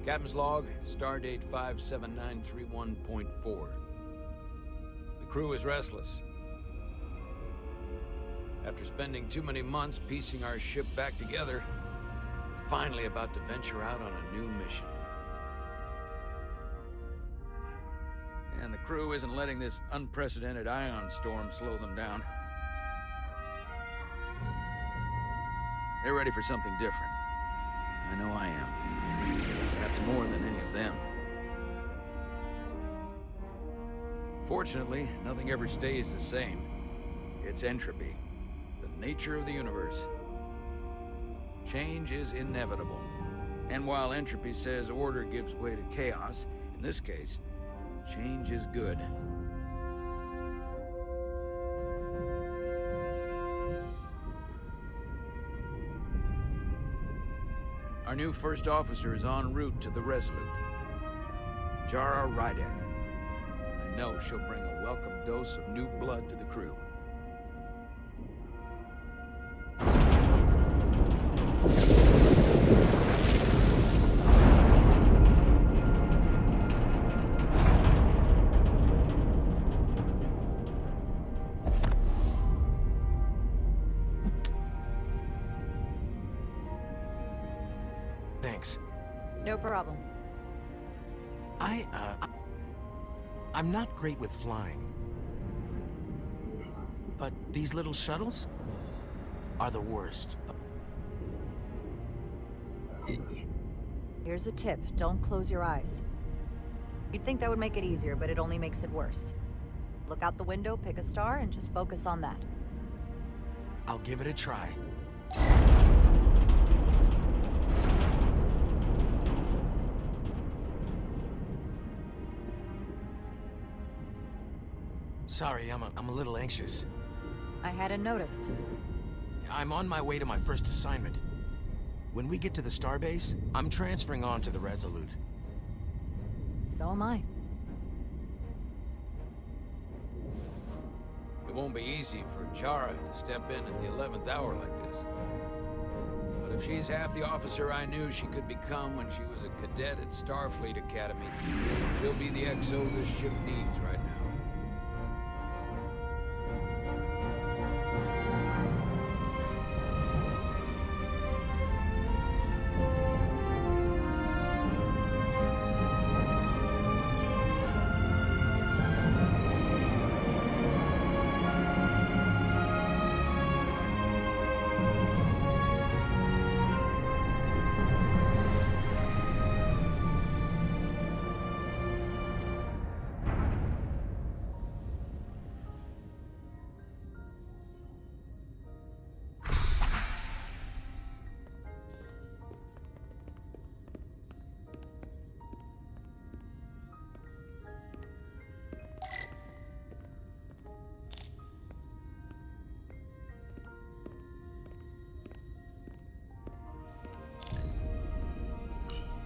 Captain's log, stardate 57931.4. The crew is restless. After spending too many months piecing our ship back together, we're finally about to venture out on a new mission. And the crew isn't letting this unprecedented ion storm slow them down. They're ready for something different. I know I am. Perhaps more than any of them. Fortunately, nothing ever stays the same. It's entropy, the nature of the universe. Change is inevitable. And while entropy says order gives way to chaos, in this case, change is good. Our new first officer is en route to the Resolute. Jara Rydek. I know she'll bring a welcome dose of new blood to the crew. Thanks. No problem. I'm not great with flying. But these little shuttles are the worst. Here's a tip. Don't close your eyes. You'd think that would make it easier, but it only makes it worse. Look out the window, pick a star, and just focus on that. I'll give it a try. Sorry, I'm a little anxious. I hadn't noticed. I'm on my way to my first assignment. When we get to the starbase, I'm transferring on to the Resolute. So am I. It won't be easy for Jara to step in at the 11th hour like this. But if she's half the officer I knew she could become when she was a cadet at Starfleet Academy, she'll be the XO this ship needs right now.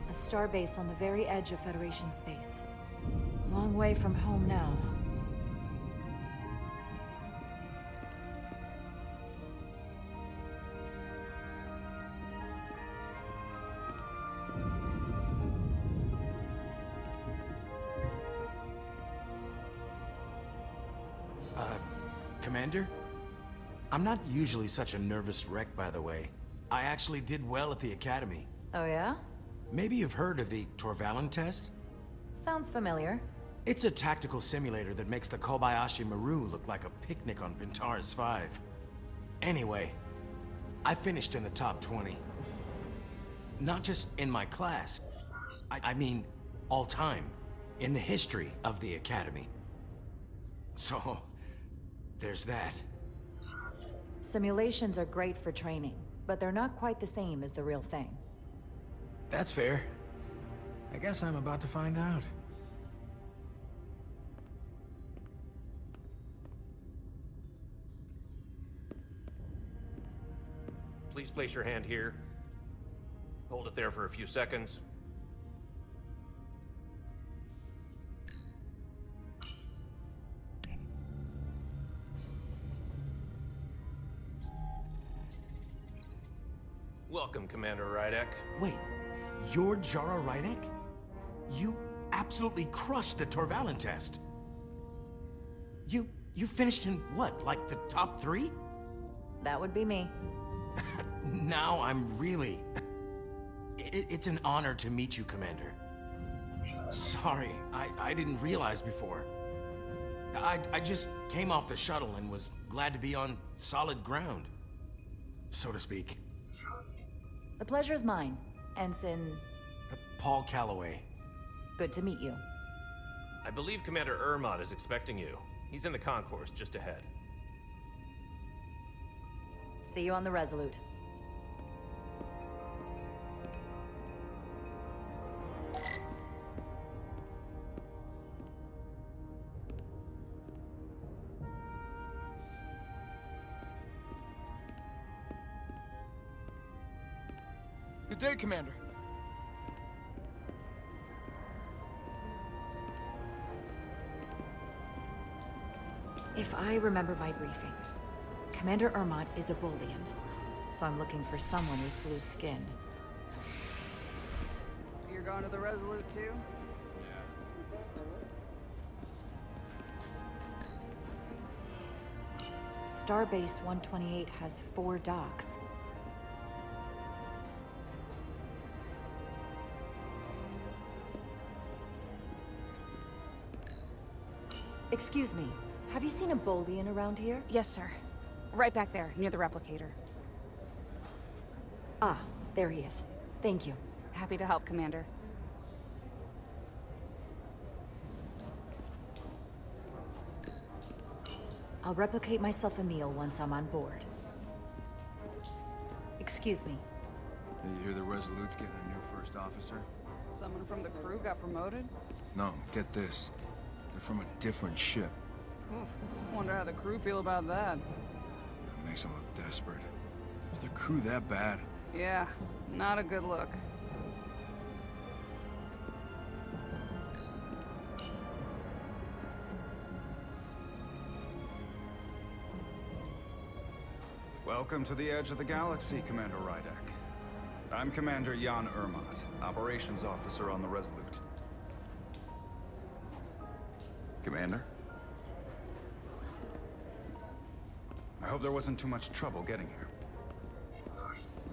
A starbase on the very edge of Federation space. Long way from home now. Commander? I'm not usually such a nervous wreck, by the way. I actually did well at the Academy. Oh yeah? Maybe you've heard of the Torvalin test? Sounds familiar. It's a tactical simulator that makes the Kobayashi Maru look like a picnic on Pintaris 5. Anyway, I finished in the top 20. Not just in my class. I mean, all time. In the history of the Academy. So, there's that. Simulations are great for training, but they're not quite the same as the real thing. That's fair. I guess I'm about to find out. Please place your hand here. Hold it there for a few seconds. Welcome, Commander Rydek. Wait, You're Jara Rydek? You absolutely crushed the Torvalin test. You finished in what, like the top 3? That would be me. Now I'm really... It's an honor to meet you, Commander. Sorry, I didn't realize before. I just came off the shuttle and was glad to be on solid ground, so to speak. The pleasure is mine, Ensign. Paul Calloway. Good to meet you. I believe Commander Ermot is expecting you. He's in the concourse just ahead. See you on the Resolute. Good day, Commander. If I remember my briefing, Commander Ermot is a Bolian, so I'm looking for someone with blue skin. You're going to the Resolute too? Starbase 128 has 4 docks. Excuse me, have you seen a Bolian around here? Yes, sir. Right back there, near the replicator. Ah, there he is. Thank you. Happy to help, Commander. I'll replicate myself a meal once I'm on board. Excuse me. Hey, you hear the Resolute's getting a new first officer? Someone from the crew got promoted? No, get this. They're from a different ship. Wonder how the crew feel about that. That makes them look desperate. Is their crew that bad? Yeah, not a good look. Welcome to the edge of the galaxy, Commander Rydek. I'm Commander Jan Ermot, Operations Officer on the Resolute. Commander? I hope there wasn't too much trouble getting here.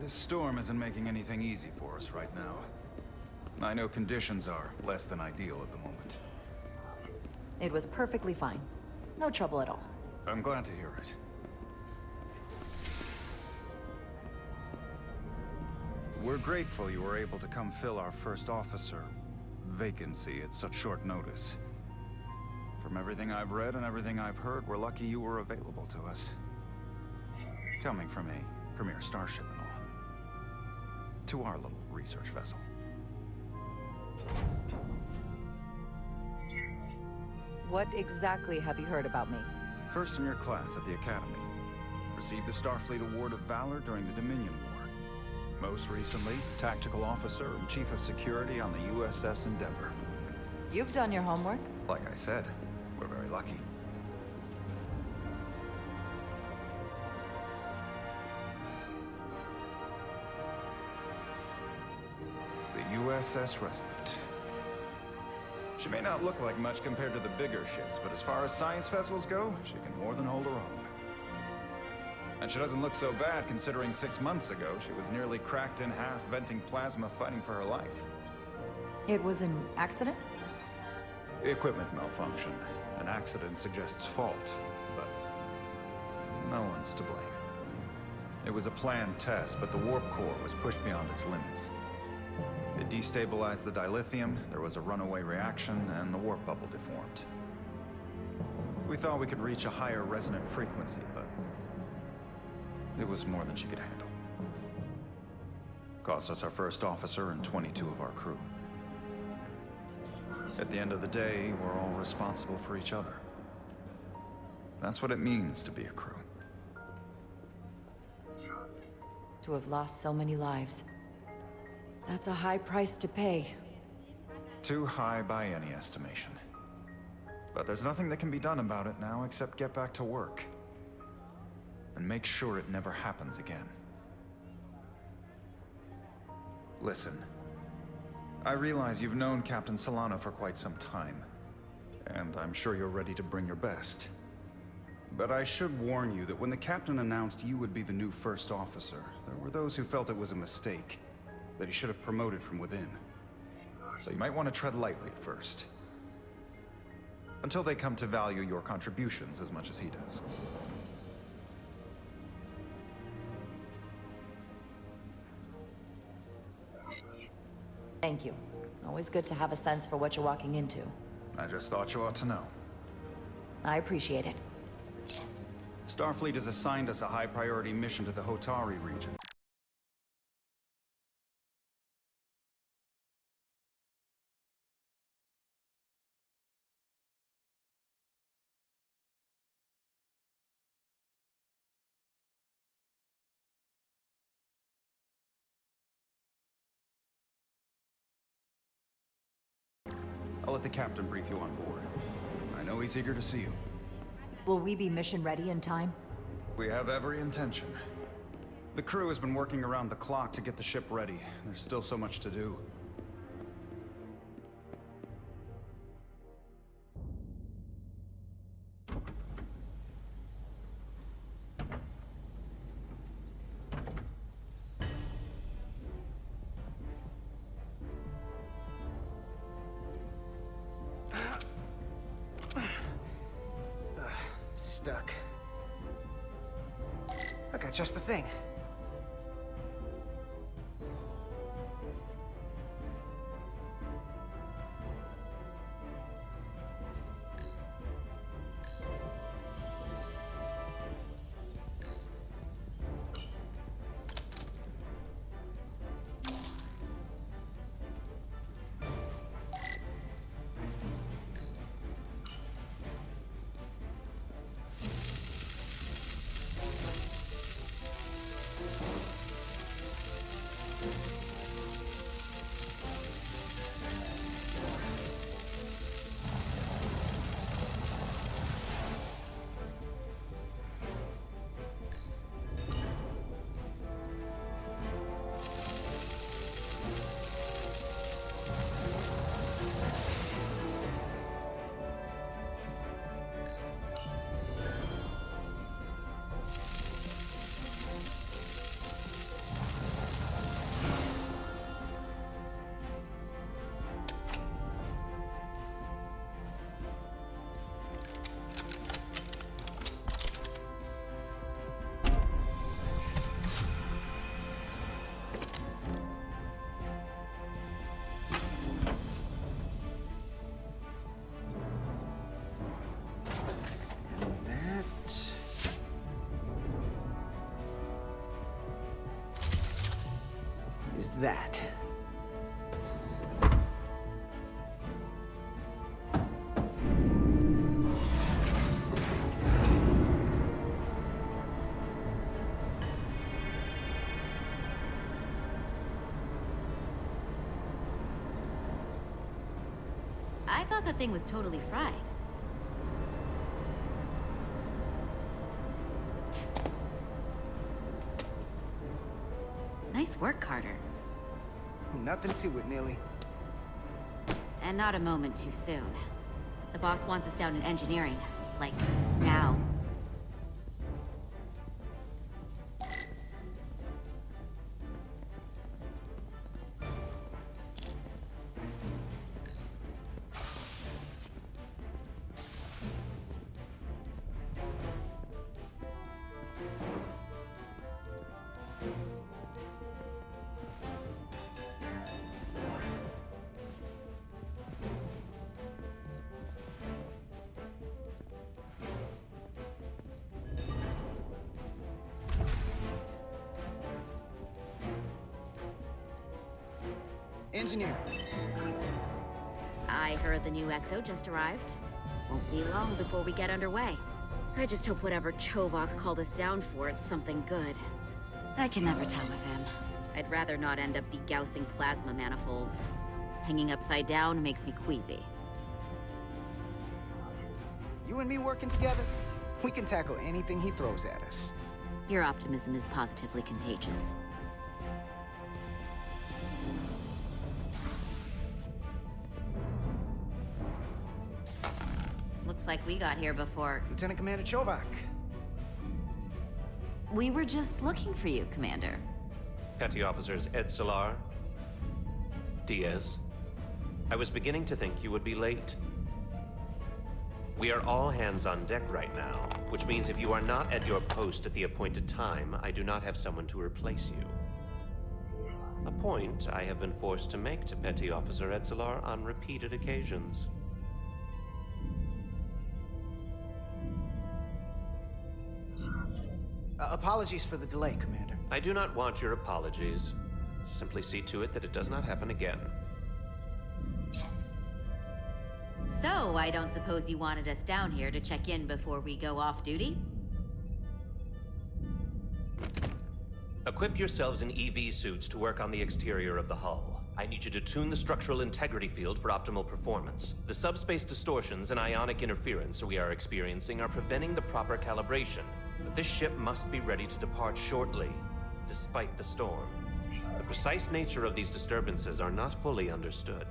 This storm isn't making anything easy for us right now. I know conditions are less than ideal at the moment. It was perfectly fine. No trouble at all. I'm glad to hear it. We're grateful you were able to come fill our first officer vacancy at such short notice. From everything I've read and everything I've heard, we're lucky you were available to us. Coming from a premier starship and all. To our little research vessel. What exactly have you heard about me? First in your class at the Academy. Received the Starfleet Award of Valor during the Dominion War. Most recently, Tactical Officer and Chief of Security on the USS Endeavor. You've done your homework. Like I said, we're very lucky. The USS Resolute. She may not look like much compared to the bigger ships, but as far as science vessels go, she can more than hold her own. And she doesn't look so bad considering 6 months ago she was nearly cracked in half, venting plasma, fighting for her life. It was an accident? Equipment malfunction. An accident suggests fault, but no one's to blame. It was a planned test, but the warp core was pushed beyond its limits. It destabilized the dilithium, there was a runaway reaction, and the warp bubble deformed. We thought we could reach a higher resonant frequency, but it was more than she could handle. Cost us our first officer and 22 of our crew. At the end of the day, we're all responsible for each other. That's what it means to be a crew. To have lost so many lives. That's a high price to pay. Too high by any estimation. But there's nothing that can be done about it now except get back to work. And make sure it never happens again. Listen, I realize you've known Captain Solano for quite some time, and I'm sure you're ready to bring your best. But I should warn you that when the captain announced you would be the new first officer, there were those who felt it was a mistake, that he should have promoted from within. So you might want to tread lightly at first. Until they come to value your contributions as much as he does. Thank you. Always good to have a sense for what you're walking into. I just thought you ought to know. I appreciate it. Starfleet has assigned us a high-priority mission to the Hotari region. I'll let the captain brief you on board. I know he's eager to see you. Will we be mission ready in time? We have every intention. The crew has been working around the clock to get the ship ready. There's still so much to do. Stuck. I got just the thing. Is that. I thought the thing was totally fried. Nice work, Carter. Nothing to it, Neely. And not a moment too soon. The boss wants us down in engineering. Like, now. Engineer. I heard the new XO just arrived. Won't be long before we get underway. I just hope whatever Chovok called us down for, it's something good. I can never tell with him. I'd rather not end up degaussing plasma manifolds. Hanging upside down makes me queasy. You and me working together, we can tackle anything he throws at us. Your optimism is positively contagious. Looks like we got here before. Lieutenant Commander Chovak. We were just looking for you, Commander. Petty Officers Edselar, Diaz. I was beginning to think you would be late. We are all hands on deck right now, which means if you are not at your post at the appointed time, I do not have someone to replace you. A point I have been forced to make to Petty Officer Edselar on repeated occasions. Apologies for the delay, Commander. I do not want your apologies. Simply see to it that it does not happen again. So, I don't suppose you wanted us down here to check in before we go off duty? Equip yourselves in EV suits to work on the exterior of the hull. I need you to tune the structural integrity field for optimal performance. The subspace distortions and ionic interference we are experiencing are preventing the proper calibration. But this ship must be ready to depart shortly, despite the storm. The precise nature of these disturbances are not fully understood.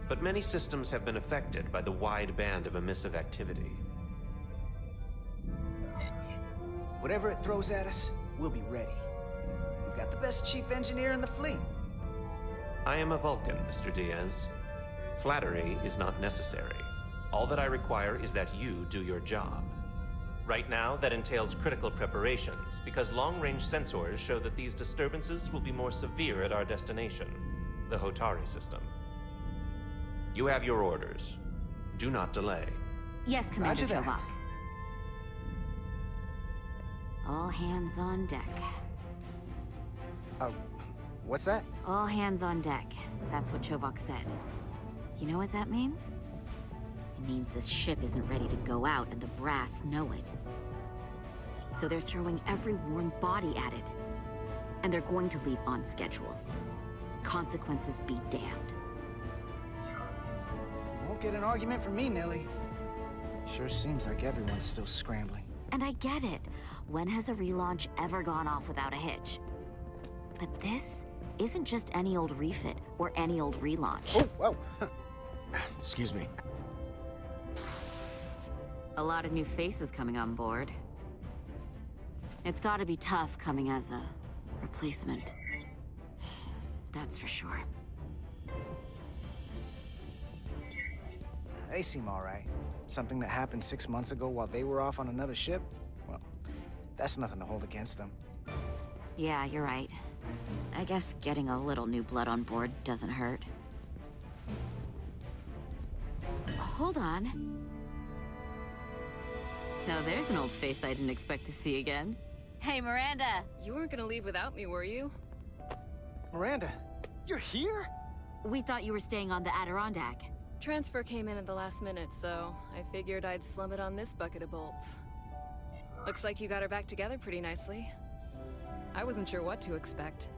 But many systems have been affected by the wide band of emissive activity. Whatever it throws at us, we'll be ready. We've got the best chief engineer in the fleet. I am a Vulcan, Mr. Diaz. Flattery is not necessary. All that I require is that you do your job. Right now, that entails critical preparations, because long-range sensors show that these disturbances will be more severe at our destination, the Hotari system. You have your orders. Do not delay. Yes, Commander Roger that. Chovak. All hands on deck. What's that? All hands on deck. That's what Chovak said. You know what that means? It means this ship isn't ready to go out, and the brass know it. So they're throwing every worn body at it. And they're going to leave on schedule. Consequences be damned. Won't get an argument from me, Nelly. Sure seems like everyone's still scrambling. And I get it. When has a relaunch ever gone off without a hitch? But this isn't just any old refit or any old relaunch. Oh, whoa. Excuse me. A lot of new faces coming on board. It's gotta be tough coming as a replacement. That's for sure. They seem all right. Something that happened 6 months ago while they were off on another ship? Well, that's nothing to hold against them. Yeah, you're right. I guess getting a little new blood on board doesn't hurt. Hold on. Now there's an old face I didn't expect to see again. Hey, Miranda! You weren't gonna leave without me, were you? Miranda, you're here? We thought you were staying on the Adirondack. Transfer came in at the last minute, so I figured I'd slum it on this bucket of bolts. Looks like you got her back together pretty nicely. I wasn't sure what to expect.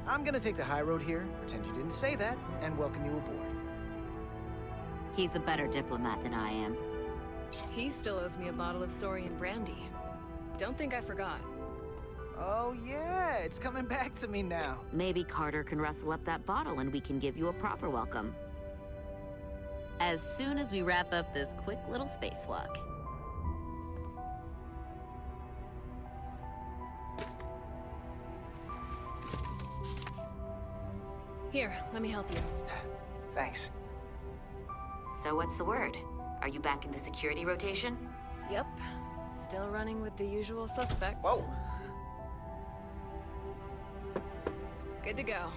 I'm gonna take the high road here, pretend you didn't say that, and welcome you aboard. He's a better diplomat than I am. He still owes me a bottle of Saurian brandy. Don't think I forgot. Oh yeah, it's coming back to me now. Maybe Carter can rustle up that bottle and we can give you a proper welcome. As soon as we wrap up this quick little spacewalk. Here, let me help you. Thanks. So what's the word? Are you back in the security rotation? Yep. Still running with the usual suspects. Whoa! Good to go.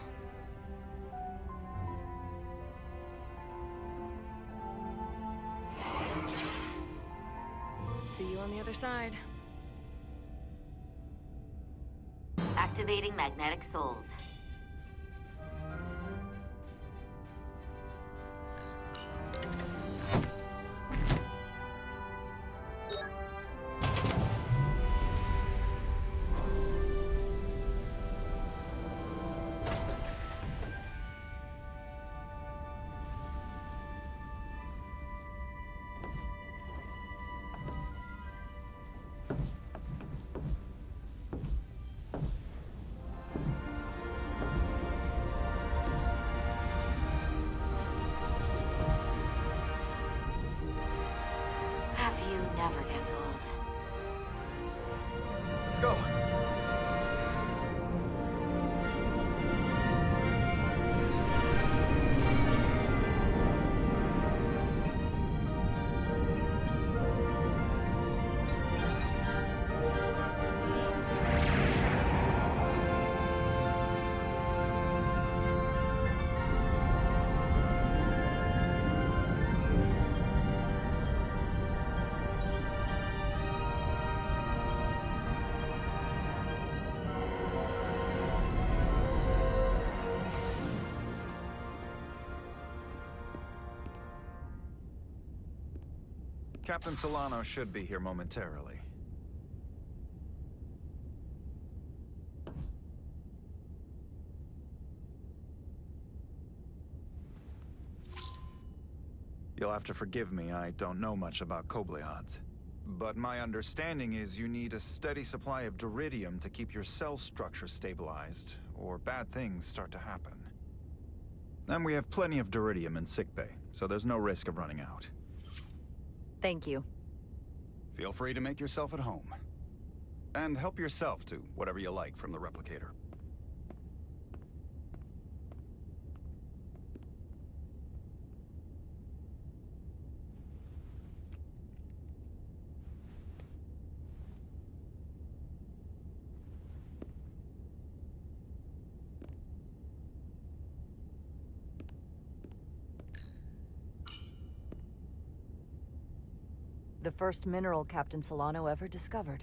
See you on the other side. Activating magnetic souls. never gets old. Let's go. Captain Solano should be here momentarily. You'll have to forgive me, I don't know much about Kobleods. But my understanding is you need a steady supply of duridium to keep your cell structure stabilized, or bad things start to happen. And we have plenty of duridium in sickbay, so there's no risk of running out. Thank you. Feel free to make yourself at home. And help yourself to whatever you like from the replicator. The first mineral Captain Solano ever discovered.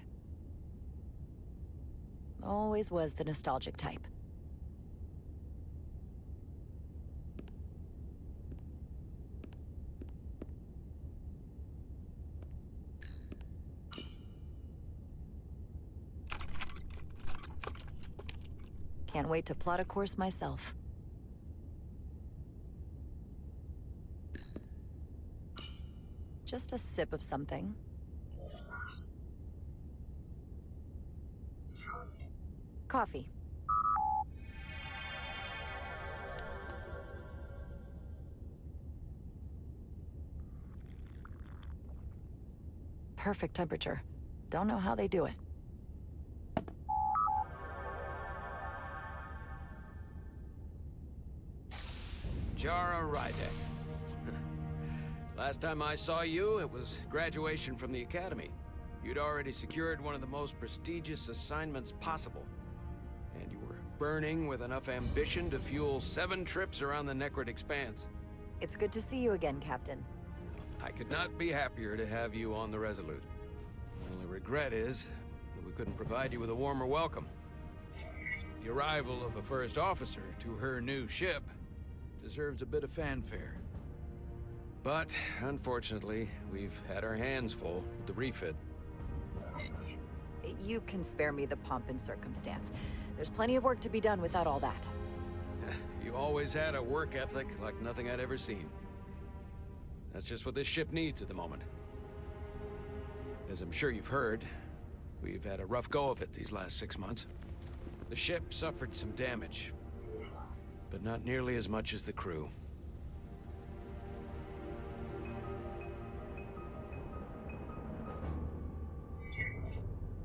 Always was the nostalgic type. Can't wait to plot a course myself. Just a sip of something. Coffee. Perfect temperature. Don't know how they do it. Jara Rydek. Last time I saw you, it was graduation from the Academy. You'd already secured one of the most prestigious assignments possible. And you were burning with enough ambition to fuel 7 trips around the Necrid Expanse. It's good to see you again, Captain. I could not be happier to have you on the Resolute. My only regret is that we couldn't provide you with a warmer welcome. The arrival of a first officer to her new ship deserves a bit of fanfare. But, unfortunately, we've had our hands full with the refit. You can spare me the pomp and circumstance. There's plenty of work to be done without all that. You always had a work ethic like nothing I'd ever seen. That's just what this ship needs at the moment. As I'm sure you've heard, we've had a rough go of it these last 6 months. The ship suffered some damage, but not nearly as much as the crew.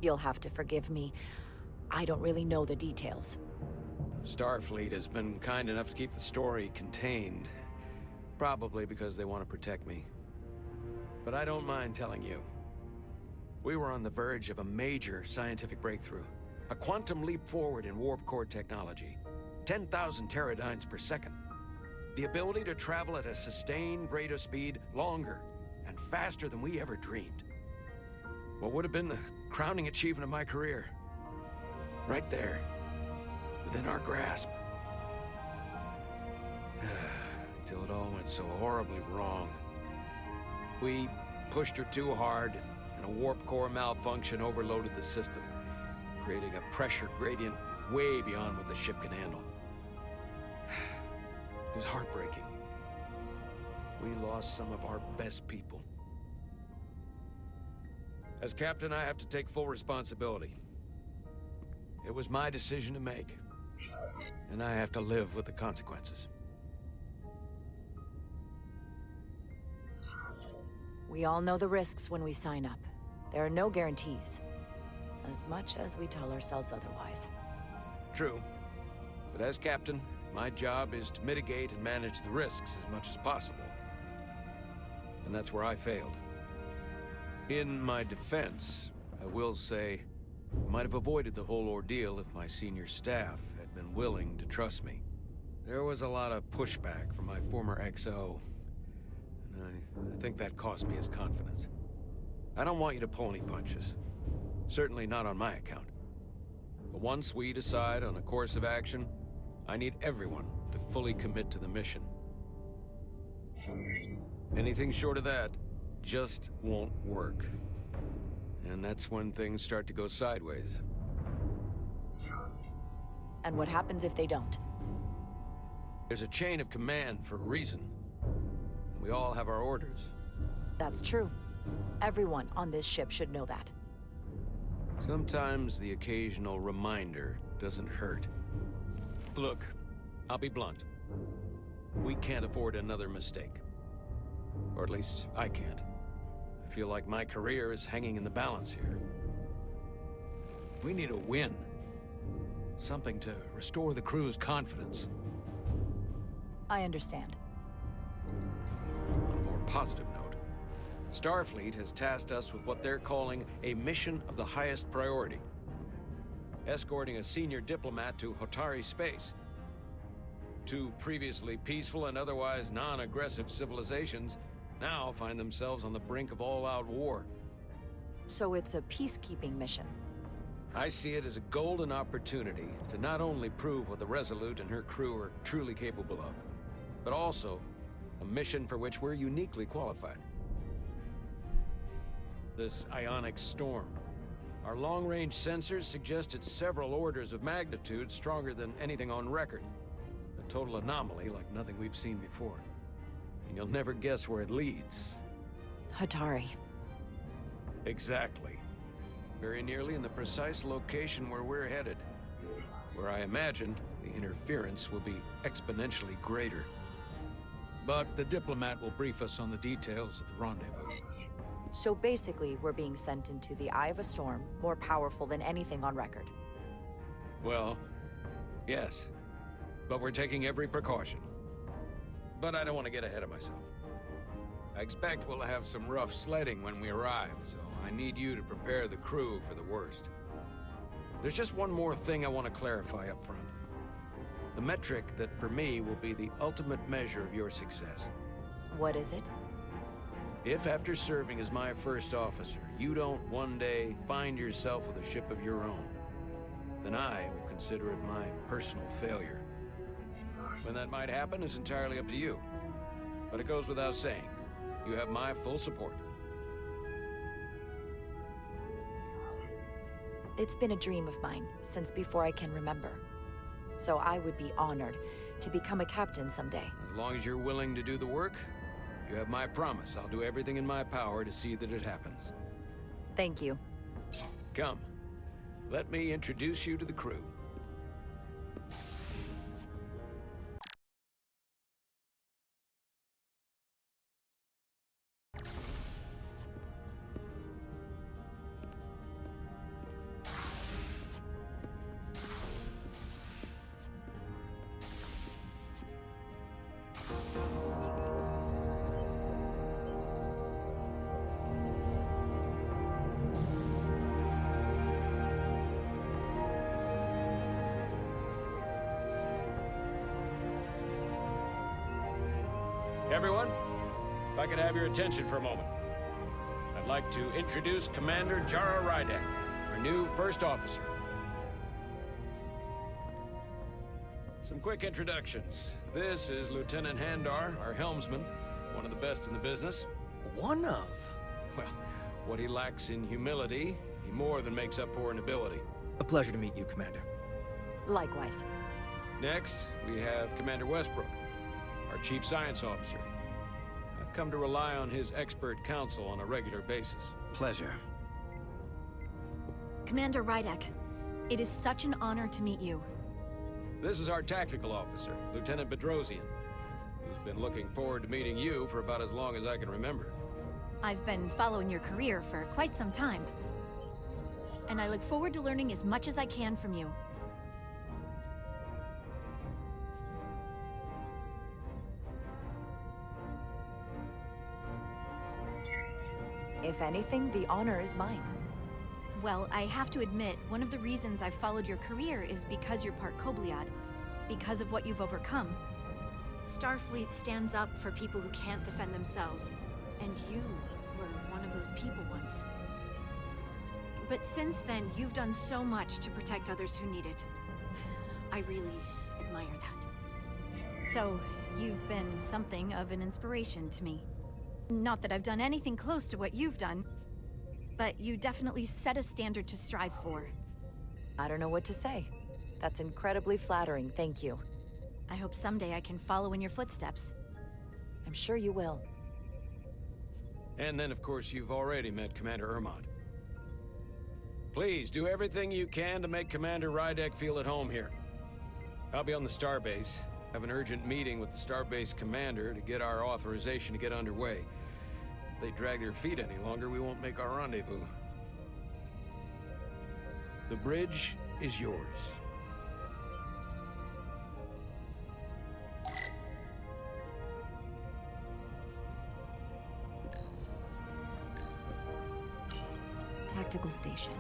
You'll have to forgive me. I don't really know the details. Starfleet has been kind enough to keep the story contained. Probably because they want to protect me. But I don't mind telling you. We were on the verge of a major scientific breakthrough. A quantum leap forward in warp core technology. 10,000 teradynes per second. The ability to travel at a sustained rate of speed longer and faster than we ever dreamed. What would have been the crowning achievement of my career. Right there. Within our grasp. Until it all went so horribly wrong. We pushed her too hard, and a warp core malfunction overloaded the system, creating a pressure gradient way beyond what the ship can handle. It was heartbreaking. We lost some of our best people. As captain, I have to take full responsibility. It was my decision to make, and I have to live with the consequences. We all know the risks when we sign up. There are no guarantees. As much as we tell ourselves otherwise. True. But as captain, my job is to mitigate and manage the risks as much as possible. And that's where I failed. In my defense, I will say, I might have avoided the whole ordeal if my senior staff had been willing to trust me. There was a lot of pushback from my former XO, and I think that cost me his confidence. I don't want you to pull any punches. Certainly not on my account. But once we decide on a course of action, I need everyone to fully commit to the mission. Anything short of that just won't work. And that's when things start to go sideways. And what happens if they don't? There's a chain of command for a reason. And we all have our orders. That's true. Everyone on this ship should know that. Sometimes the occasional reminder doesn't hurt. Look, I'll be blunt. We can't afford another mistake. Or at least, I can't. I feel like my career is hanging in the balance here. We need a win. Something to restore the crew's confidence. I understand. On a more positive note, Starfleet has tasked us with what they're calling a mission of the highest priority. Escorting a senior diplomat to Hotari space. Two previously peaceful and otherwise non-aggressive civilizations now find themselves on the brink of all-out war. So it's a peacekeeping mission. I see it as a golden opportunity to not only prove what the Resolute and her crew are truly capable of, but also a mission for which we're uniquely qualified. This ionic storm. Our long-range sensors suggest it's several orders of magnitude stronger than anything on record. A total anomaly like nothing we've seen before. And you'll never guess where it leads. Hotari. Exactly. Very nearly in the precise location where we're headed. Where I imagine the interference will be exponentially greater. But the diplomat will brief us on the details of the rendezvous. So basically, we're being sent into the eye of a storm, more powerful than anything on record. Well, yes. But we're taking every precaution. But I don't want to get ahead of myself. I expect we'll have some rough sledding when we arrive, so I need you to prepare the crew for the worst. There's just one more thing I want to clarify up front. The metric that for me will be the ultimate measure of your success. What is it? If after serving as my first officer, you don't one day find yourself with a ship of your own, then I will consider it my personal failure. When that might happen is entirely up to you. But it goes without saying, you have my full support. It's been a dream of mine since before I can remember. So I would be honored to become a captain someday. As long as you're willing to do the work, you have my promise. I'll do everything in my power to see that it happens. Thank you. Come. Let me introduce you to the crew. Everyone, if I could have your attention for a moment. I'd like to introduce Commander Jara Rydek, our new first officer. Some quick introductions. This is Lieutenant Handar, our helmsman, one of the best in the business. One of? Well, what he lacks in humility, he more than makes up for in ability. A pleasure to meet you, Commander. Likewise. Next, we have Commander Westbrook, our Chief Science Officer. I've come to rely on his expert counsel on a regular basis. Pleasure. Commander Rydek, it is such an honor to meet you. This is our Tactical Officer, Lieutenant Bedrosian, who's been looking forward to meeting you for about as long as I can remember. I've been following your career for quite some time. And I look forward to learning as much as I can from you. If anything, the honor is mine. Well, I have to admit, one of the reasons I've followed your career is because you're part Kobliad, because of what you've overcome. Starfleet stands up for people who can't defend themselves, and you were one of those people once. But since then, you've done so much to protect others who need it. I really admire that. So, you've been something of an inspiration to me. Not that I've done anything close to what you've done, but you definitely set a standard to strive for. I don't know what to say. That's incredibly flattering, thank you. I hope someday I can follow in your footsteps. I'm sure you will. And then, of course, you've already met Commander Ermont. Please, do everything you can to make Commander Rydek feel at home here. I'll be on the starbase. Have an urgent meeting with the starbase commander to get our authorization to get underway. If they drag their feet any longer, we won't make our rendezvous. The bridge is yours. Tactical station.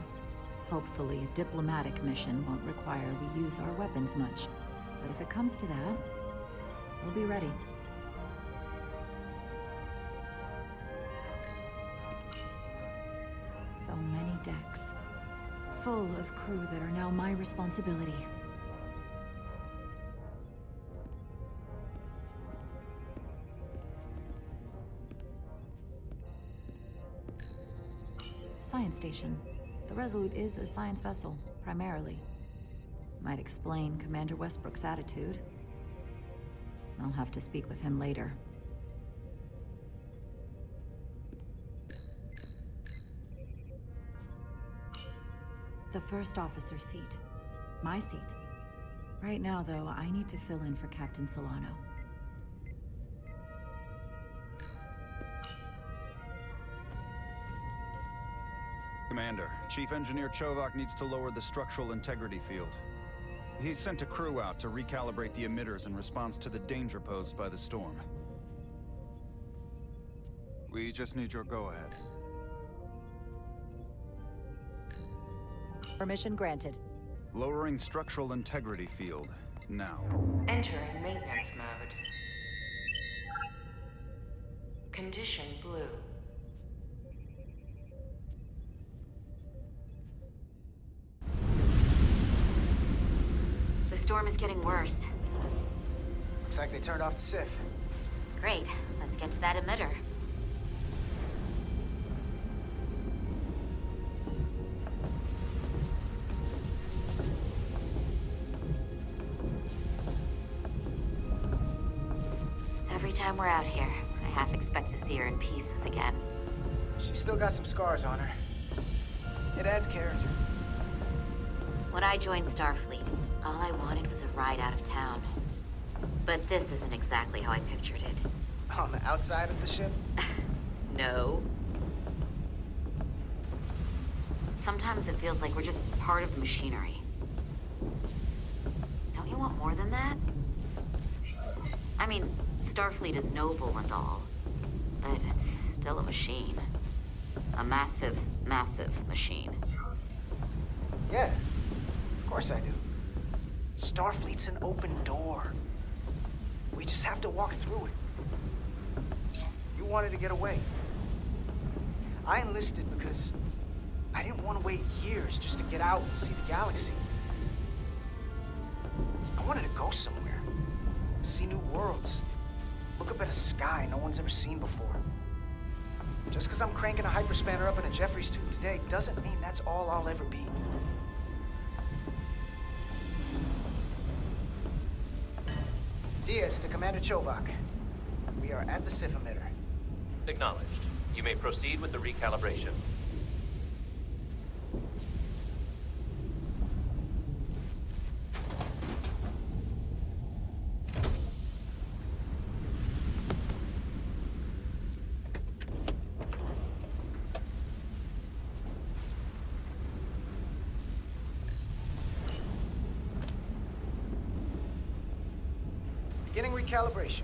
Hopefully a diplomatic mission won't require we use our weapons much. But if it comes to that, we'll be ready. So many decks, full of crew that are now my responsibility. Science station. The Resolute is a science vessel, primarily. Might explain Commander Westbrook's attitude. I'll have to speak with him later. The first officer seat. My seat. Right now, though, I need to fill in for Captain Solano. Commander, Chief Engineer Chovak needs to lower the structural integrity field. He's sent a crew out to recalibrate the emitters in response to the danger posed by the storm. We just need your go-ahead. Permission granted. Lowering structural integrity field, now. Entering maintenance mode. Condition blue. The storm is getting worse. Looks like they turned off the SIF. Great. Let's get to that emitter. Every time we're out here, I half expect to see her in pieces again. She's still got some scars on her. It adds character. When I joined Starfleet, all I wanted was a ride out of town. But this isn't exactly how I pictured it. On the outside of the ship? No. Sometimes it feels like we're just part of the machinery. Don't you want more than that? I mean, Starfleet is noble and all, but it's still a machine. A massive, massive machine. Yeah, of course I do. Starfleet's an open door. We just have to walk through it. You wanted to get away. I enlisted because I didn't want to wait years just to get out and see the galaxy. I wanted to go somewhere, see new worlds, look up at a sky no one's ever seen before. Just because I'm cranking a hyperspanner up in a Jeffries tube today doesn't mean that's all I'll ever be. Diaz to Commander Chovak. We are at the SIF emitter. Acknowledged. You may proceed with the recalibration. recalibration.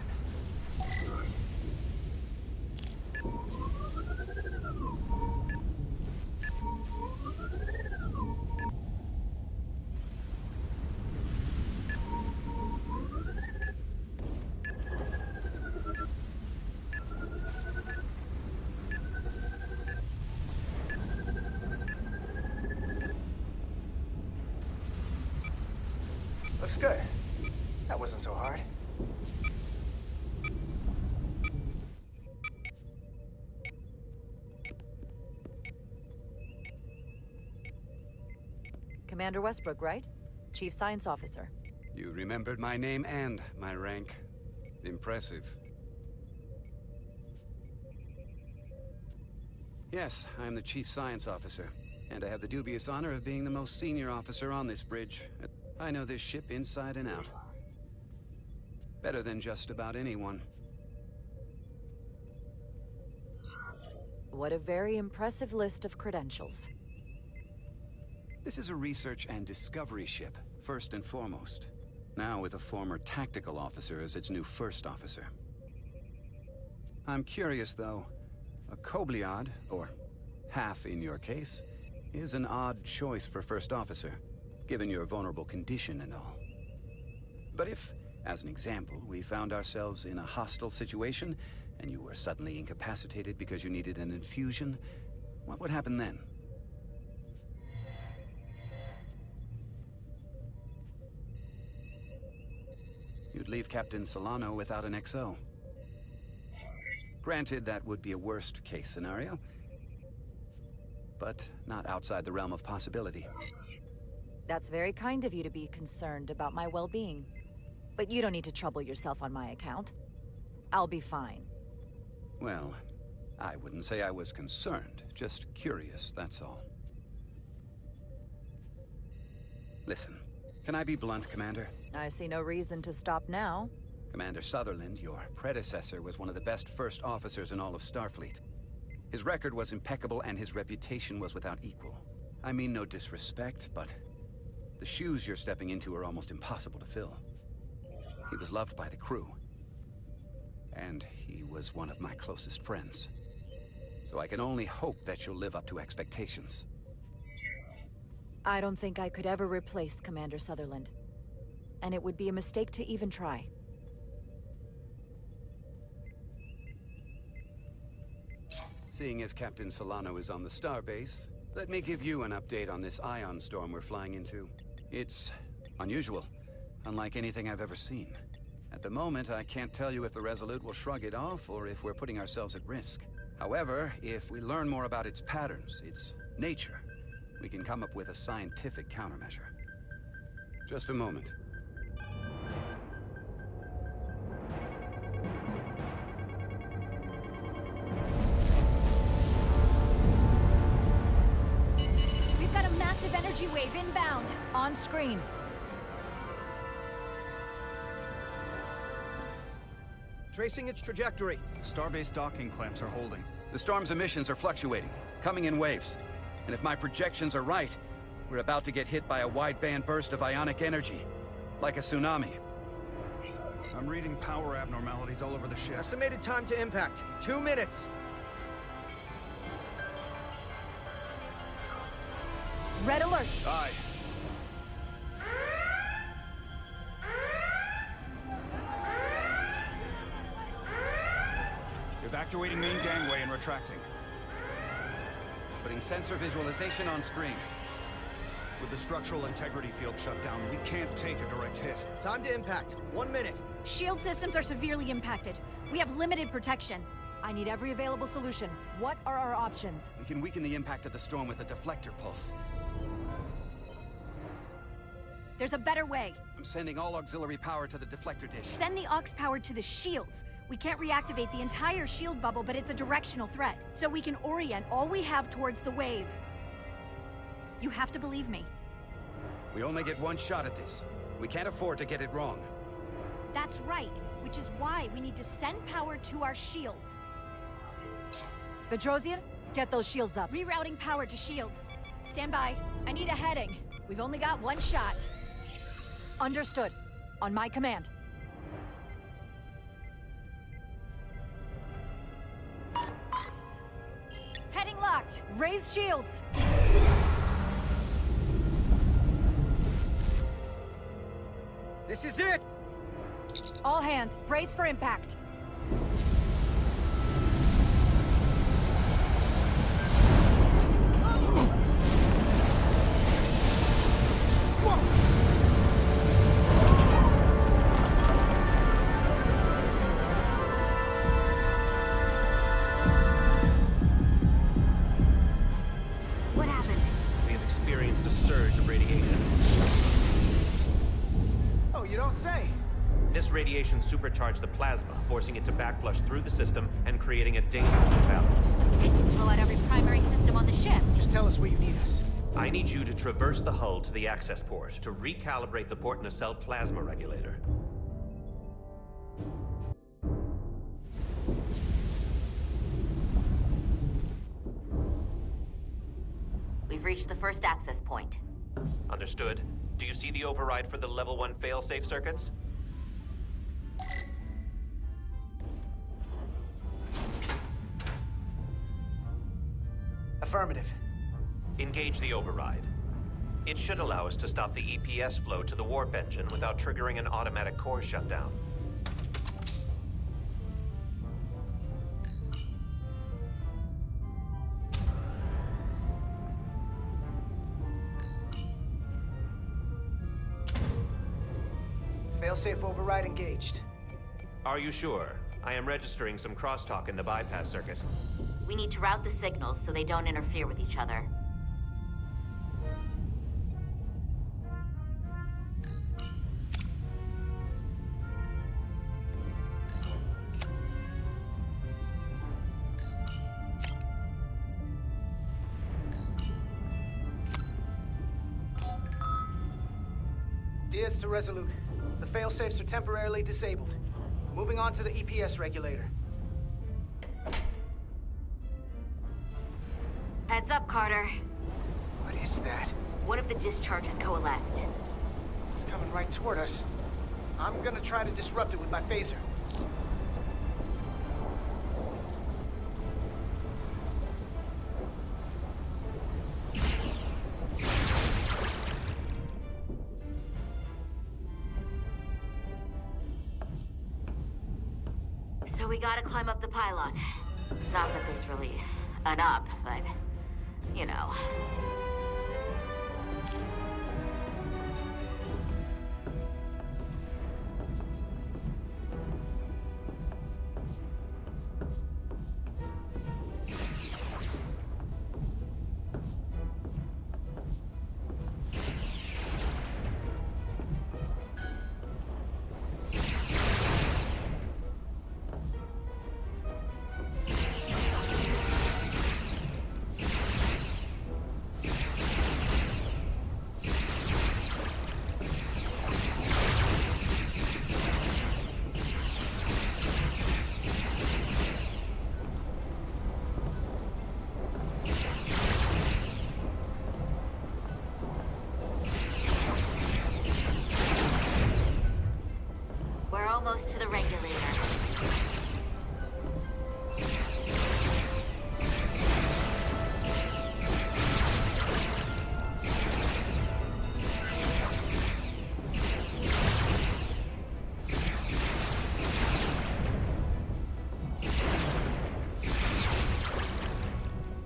Looks good. That wasn't so hard. Commander Westbrook, right? Chief Science Officer. You remembered my name and my rank. Impressive. Yes, I'm the Chief Science Officer, and I have the dubious honor of being the most senior officer on this bridge. I know this ship inside and out. Better than just about anyone. What a very impressive list of credentials. This is a research and discovery ship, first and foremost. Now with a former tactical officer as its new first officer. I'm curious, though. A Kobliad, or half in your case, is an odd choice for first officer, given your vulnerable condition and all. But if, as an example, we found ourselves in a hostile situation, and you were suddenly incapacitated because you needed an infusion, what would happen then? You'd leave Captain Solano without an XO. Granted, that would be a worst-case scenario, but not outside the realm of possibility. That's very kind of you to be concerned about my well-being. But you don't need to trouble yourself on my account. I'll be fine. Well, I wouldn't say I was concerned, just curious, that's all. Listen, can I be blunt, Commander? I see no reason to stop now. Commander Sutherland, your predecessor, was one of the best first officers in all of Starfleet. His record was impeccable and his reputation was without equal. I mean no disrespect, but the shoes you're stepping into are almost impossible to fill. He was loved by the crew. And he was one of my closest friends. So I can only hope that you'll live up to expectations. I don't think I could ever replace Commander Sutherland. And it would be a mistake to even try. Seeing as Captain Solano is on the starbase, let me give you an update on this ion storm we're flying into. It's unusual, unlike anything I've ever seen. At the moment, I can't tell you if the Resolute will shrug it off or if we're putting ourselves at risk. However, if we learn more about its patterns, its nature, we can come up with a scientific countermeasure. Just a moment. We've got a massive energy wave inbound. On screen. Tracing its trajectory. Starbase docking clamps are holding. The storm's emissions are fluctuating, coming in waves. And if my projections are right, we're about to get hit by a wideband burst of ionic energy. Like a tsunami. I'm reading power abnormalities all over the ship. Estimated time to impact, 2 minutes. Red alert! Aye. Evacuating main gangway and retracting. Putting sensor visualization on screen. With the structural integrity field shut down, we can't take a direct hit. Time to impact, 1 minute. Shield systems are severely impacted. We have limited protection. I need every available solution. What are our options? We can weaken the impact of the storm with a deflector pulse. There's a better way. I'm sending all auxiliary power to the deflector dish. Send the aux power to the shields. We can't reactivate the entire shield bubble, but it's a directional threat. So we can orient all we have towards the wave. You have to believe me. We only get one shot at this. We can't afford to get it wrong. That's right, which is why we need to send power to our shields. Bedrosian, get those shields up. Rerouting power to shields. Stand by. I need a heading. We've only got one shot. Understood. On my command. impact! Raise shields! This is it! All hands, brace for impact! What happened? We have experienced a surge of radiation. Oh, you don't say. This radiation supercharged the plasma, forcing it to backflush through the system and creating a dangerous imbalance. It can blow out every primary system on the ship. Just tell us where you need us. I need you to traverse the hull to the access port to recalibrate the port nacelle plasma regulator. We've reached the first access point. Understood. Do you see the override for the level 1 failsafe circuits? Affirmative. Engage the override. It should allow us to stop the EPS flow to the warp engine without triggering an automatic core shutdown. Failsafe override engaged. Are you sure? I am registering some crosstalk in the bypass circuit. We need to route the signals so they don't interfere with each other. Diaz to Resolute. The failsafes are temporarily disabled. Moving on to the EPS regulator. Heads up, Carter. What is that? One of the discharges coalesced. It's coming right toward us. I'm gonna try to disrupt it with my phaser. So we gotta climb up the pylon. Not that there's really an up, but, you know. We're almost to the regulator.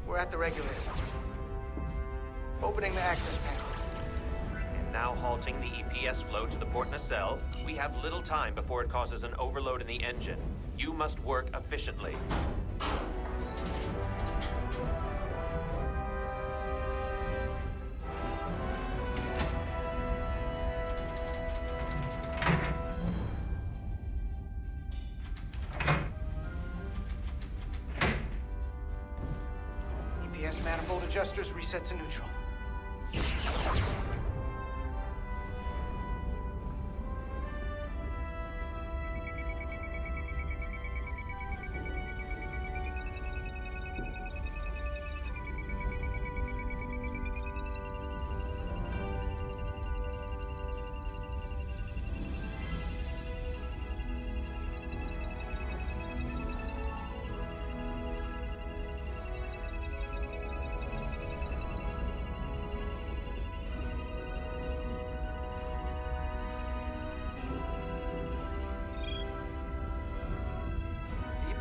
We're at the regulator. Opening the access panel. And now halting the EPS flow to the port nacelle. We have little time before it causes an overload in the engine. You must work efficiently. EPS manifold adjusters reset to neutral.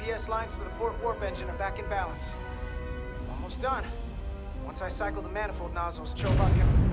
EPS lines to the port warp engine are back in balance. Almost done. Once I cycle the manifold nozzles, Chovok can...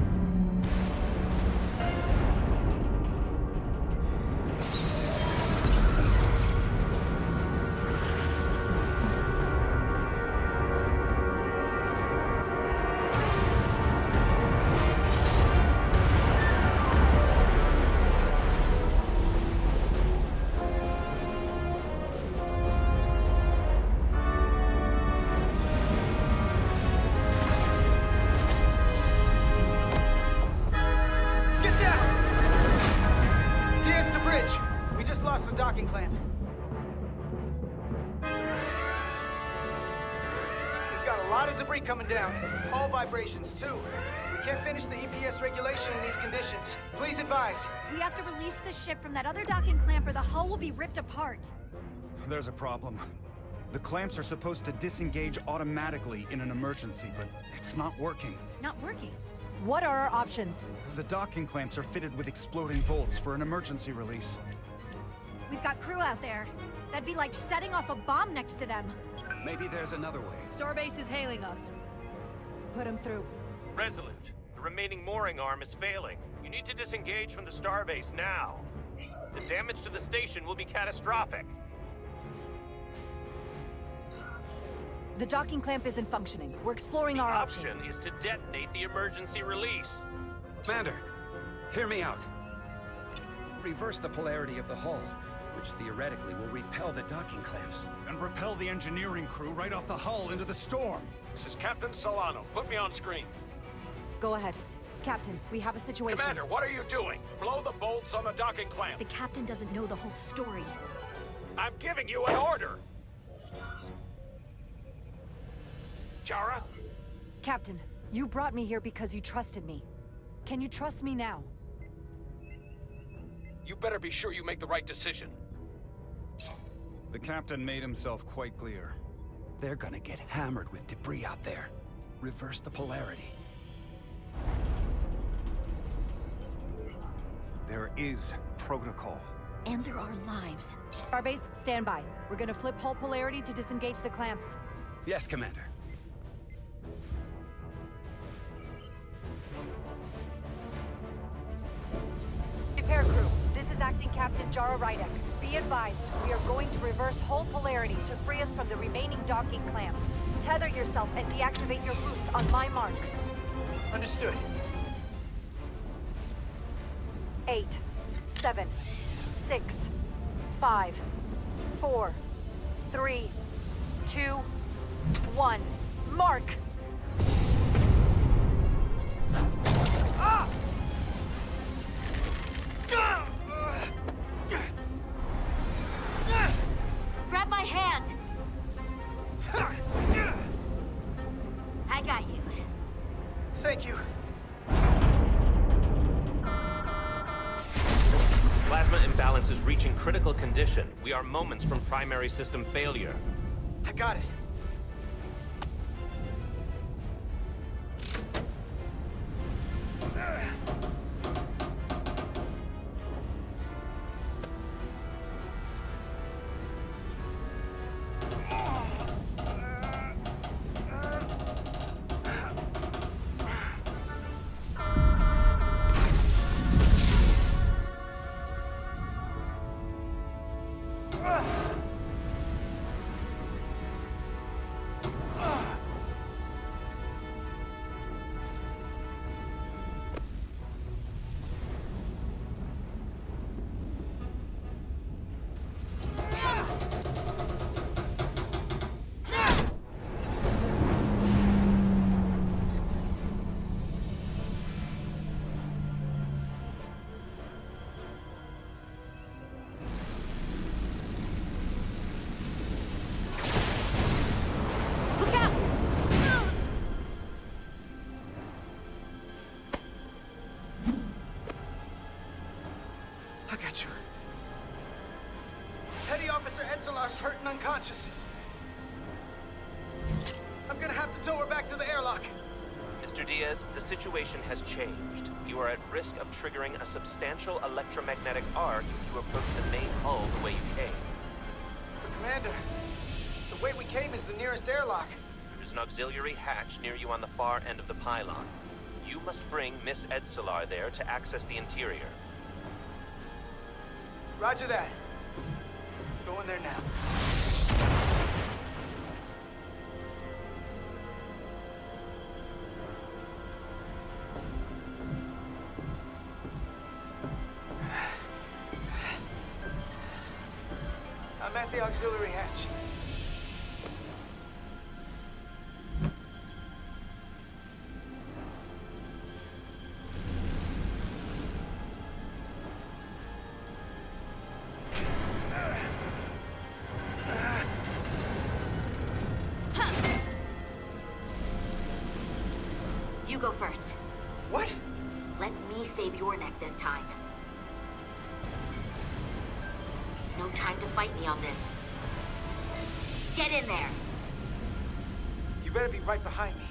docking clamp. We've got a lot of debris coming down. All vibrations, too. We can't finish the EPS regulation in these conditions. Please advise. We have to release the ship from that other docking clamp or the hull will be ripped apart. There's a problem. The clamps are supposed to disengage automatically in an emergency, but it's not working. Not working? What are our options? The docking clamps are fitted with exploding bolts for an emergency release. We've got crew out there. That'd be like setting off a bomb next to them. Maybe there's another way. Starbase is hailing us. Put him through. Resolute, the remaining mooring arm is failing. You need to disengage from the starbase now. The damage to the station will be catastrophic. The docking clamp isn't functioning. We're exploring our options. The option is to detonate the emergency release. Commander, hear me out. Reverse the polarity of the hull, which theoretically will repel the docking clamps. And repel the engineering crew right off the hull into the storm. This is Captain Solano. Put me on screen. Go ahead. Captain, we have a situation. Commander, what are you doing? Blow the bolts on the docking clamp. The captain doesn't know the whole story. I'm giving you an order. Chara? Captain, you brought me here because you trusted me. Can you trust me now? You better be sure you make the right decision. The captain made himself quite clear. They're gonna get hammered with debris out there. Reverse the polarity. There is protocol. And there are lives. Starbase, stand by. We're gonna flip hull polarity to disengage the clamps. Yes, Commander. Repair crew, this is Acting Captain Jara Rydek. Be advised, we are going to reverse hull polarity to free us from the remaining docking clamp. Tether yourself and deactivate your boots on my mark. Understood. 8, 7, 6, 5, 4, 3, 2, 1. Mark! Ah! Grab my hand! I got you. Thank you. Plasma imbalance is reaching critical condition. We are moments from primary system failure. I got it. I got you. Petty Officer Etzelar's hurt and unconscious. I'm gonna have to tow her back to the airlock. Mr. Diaz, the situation has changed. You are at risk of triggering a substantial electromagnetic arc if you approach the main hull the way you came. But Commander, The way we came is the nearest airlock. There's an auxiliary hatch near you on the far end of the pylon. You must bring Miss Edsolar there to access the interior. Roger that. Go in there now. I'm at the auxiliary hatch. You go first. What? Let me save your neck this time. No time to fight me on this. Get in there! You better be right behind me.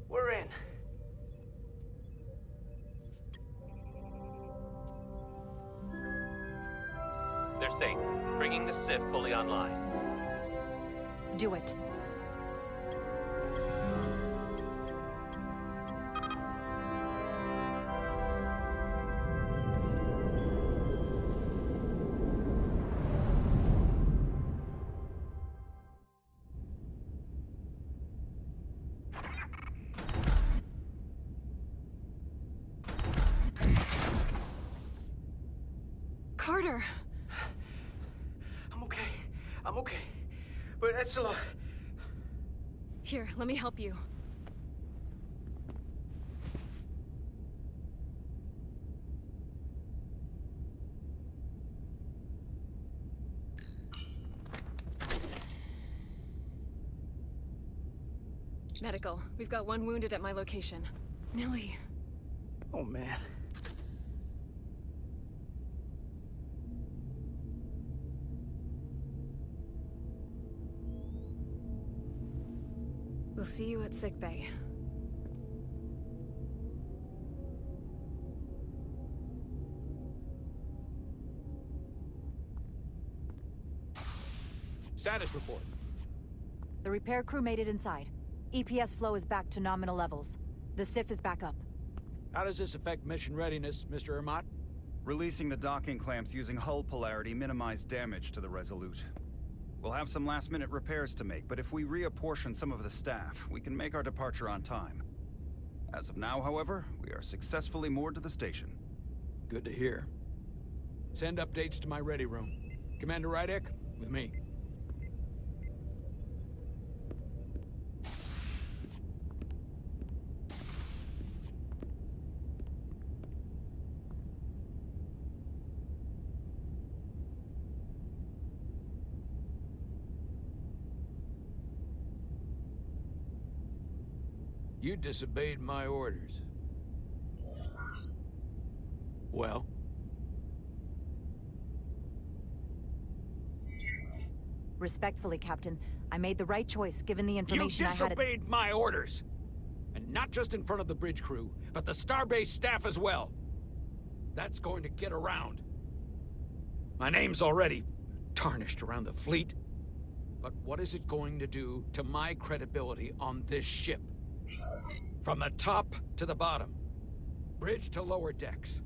We're in. They're safe, bringing the Sif fully online. Do it. Carter! I'm okay. I'm okay. But Edsolar... Here, let me help you. Medical. We've got one wounded at my location. Millie. Oh, man. We'll see you at sickbay. Status report. The repair crew made it inside. EPS flow is back to nominal levels. The SIF is back up. How does this affect mission readiness, Mr. Ermot? Releasing the docking clamps using hull polarity minimized damage to the Resolute. We'll have some last-minute repairs to make, but if we reapportion some of the staff, we can make our departure on time. As of now, however, we are successfully moored to the station. Good to hear. Send updates to my ready room. Commander Rydek, with me. You disobeyed my orders. Well? Respectfully, Captain, I made the right choice given the information You I had. disobeyed my orders! And not just in front of the bridge crew, but the Starbase staff as well. That's going to get around. My name's already tarnished around the fleet. But what is it going to do to my credibility on this ship? From the top to the bottom. Bridge to lower decks.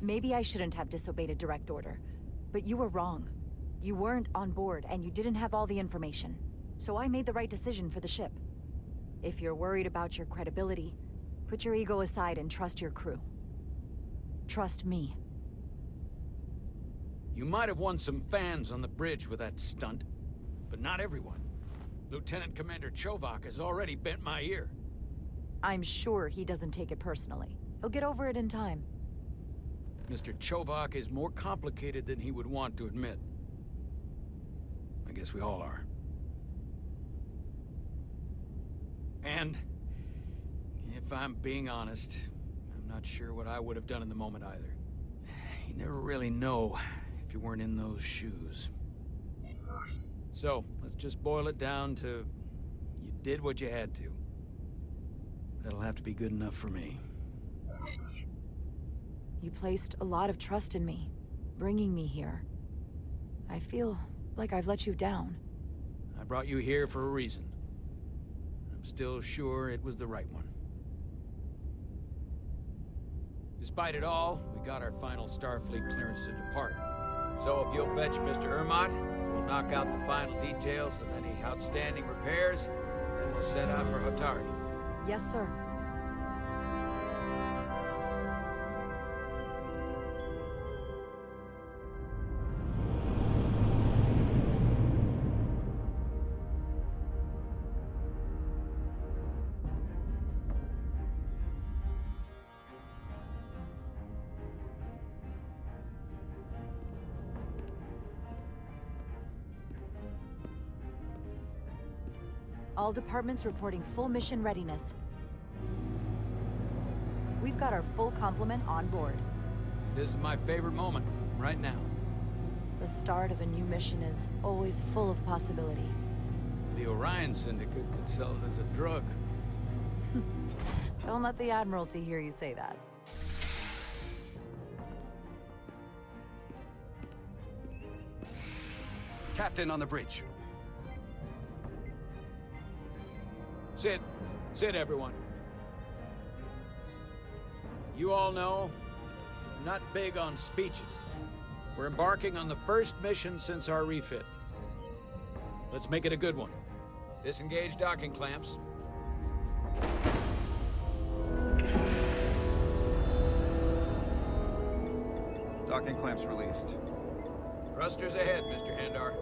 Maybe I shouldn't have disobeyed a direct order, but you were wrong. You weren't on board, and you didn't have all the information. So I made the right decision for the ship. If you're worried about your credibility, put your ego aside and trust your crew. Trust me. You might have won some fans on the bridge with that stunt, but not everyone. Lieutenant Commander Chovak has already bent my ear. I'm sure he doesn't take it personally. He'll get over it in time. Mr. Chovak is more complicated than he would want to admit. I guess we all are. And, if I'm being honest, I'm not sure what I would have done in the moment either. You never really know if you weren't in those shoes. So, let's just boil it down to, you did what you had to. That'll have to be good enough for me. You placed a lot of trust in me, bringing me here. I feel like I've let you down. I brought you here for a reason. I'm still sure it was the right one. Despite it all, we got our final Starfleet clearance to depart. So if you'll fetch Mr. Ermot, we'll knock out the final details of any outstanding repairs, and then we'll set out for Hotari. Yes, sir. All departments reporting full mission readiness. We've got our full complement on board. This is my favorite moment, right now. The start of a new mission is always full of possibility. The Orion Syndicate could sell it as a drug. Don't let the Admiralty hear you say that. Captain on the bridge. Sit. Sit, everyone. You all know, I'm not big on speeches. We're embarking on the first mission since our refit. Let's make it a good one. Disengage docking clamps. Docking clamps released. Thrusters ahead, Mr. Handar.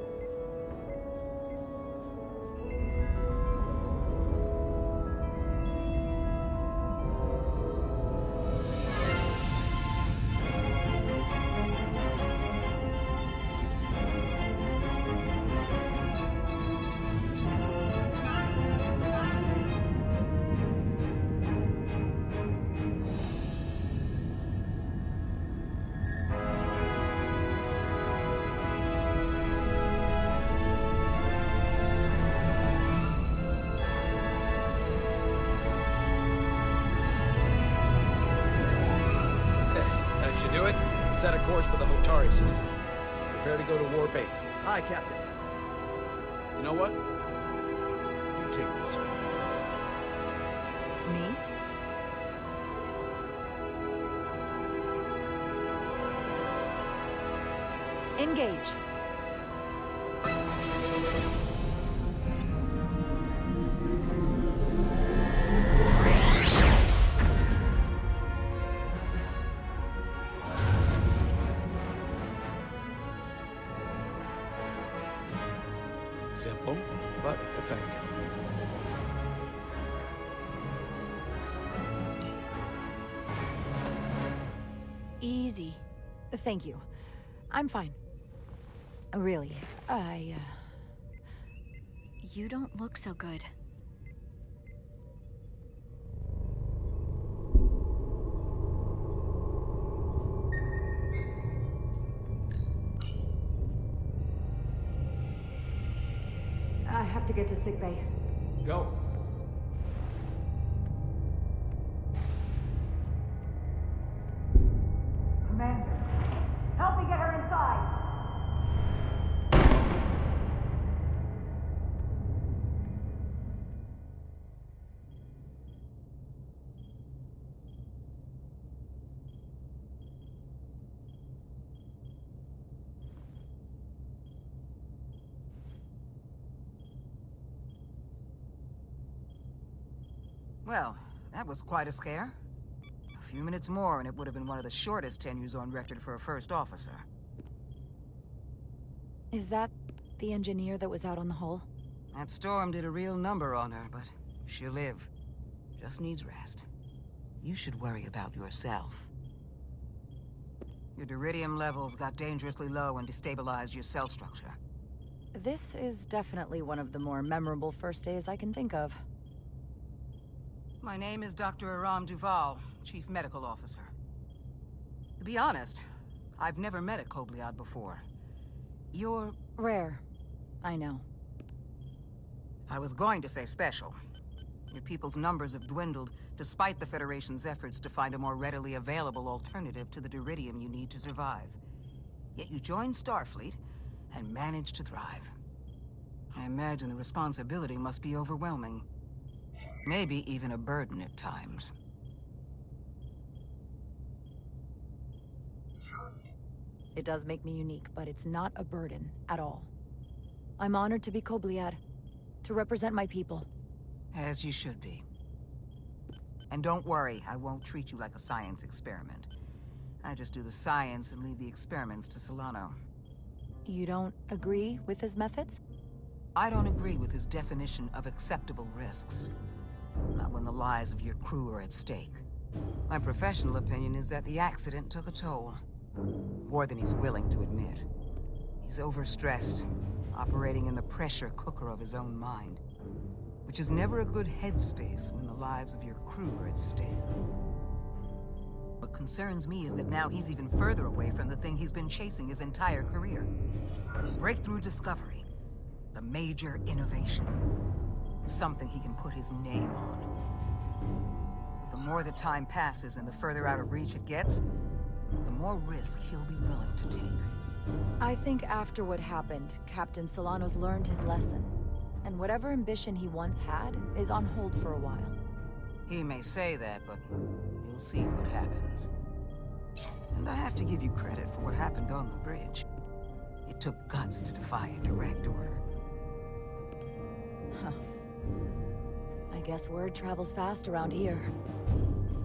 Do it. Set a course for the Hotari system. Prepare to go to Warp 8. Aye, Captain. You know what? You take this one. Me? Engage. Simple, but effective. Easy. Thank you. I'm fine. Really, You don't look so good. I have to get to sickbay. Go. Commander, help me get her inside! Well, that was quite a scare. A few minutes more and it would have been one of the shortest tenures on record for a first officer. Is that the engineer that was out on the hull? That storm did a real number on her, but she'll live. Just needs rest. You should worry about yourself. Your duridium levels got dangerously low and destabilized your cell structure. This is definitely one of the more memorable first days I can think of. My name is Dr. Aram Duval, Chief Medical Officer. To be honest, I've never met a Kobliad before. You're... rare. I know. I was going to say special. Your people's numbers have dwindled, despite the Federation's efforts to find a more readily available alternative to the duridium you need to survive. Yet you joined Starfleet, and managed to thrive. I imagine the responsibility must be overwhelming. Maybe even a burden at times. It does make me unique, but it's not a burden at all. I'm honored to be Kobliad, to represent my people. As you should be. And don't worry, I won't treat you like a science experiment. I just do the science and leave the experiments to Solano. You don't agree with his methods? I don't agree with his definition of acceptable risks. Not when the lives of your crew are at stake. My professional opinion is that the accident took a toll. More than he's willing to admit. He's overstressed, operating in the pressure cooker of his own mind. Which is never a good headspace when the lives of your crew are at stake. What concerns me is that now he's even further away from the thing he's been chasing his entire career. Breakthrough discovery. The major innovation. Something he can put his name on. But the more the time passes and the further out of reach it gets, the more risk he'll be willing to take. I think after what happened, Captain Solano's learned his lesson. And whatever ambition he once had is on hold for a while. He may say that, but we'll see what happens. And I have to give you credit for what happened on the bridge. It took guts to defy a direct order. Huh. I guess word travels fast around here.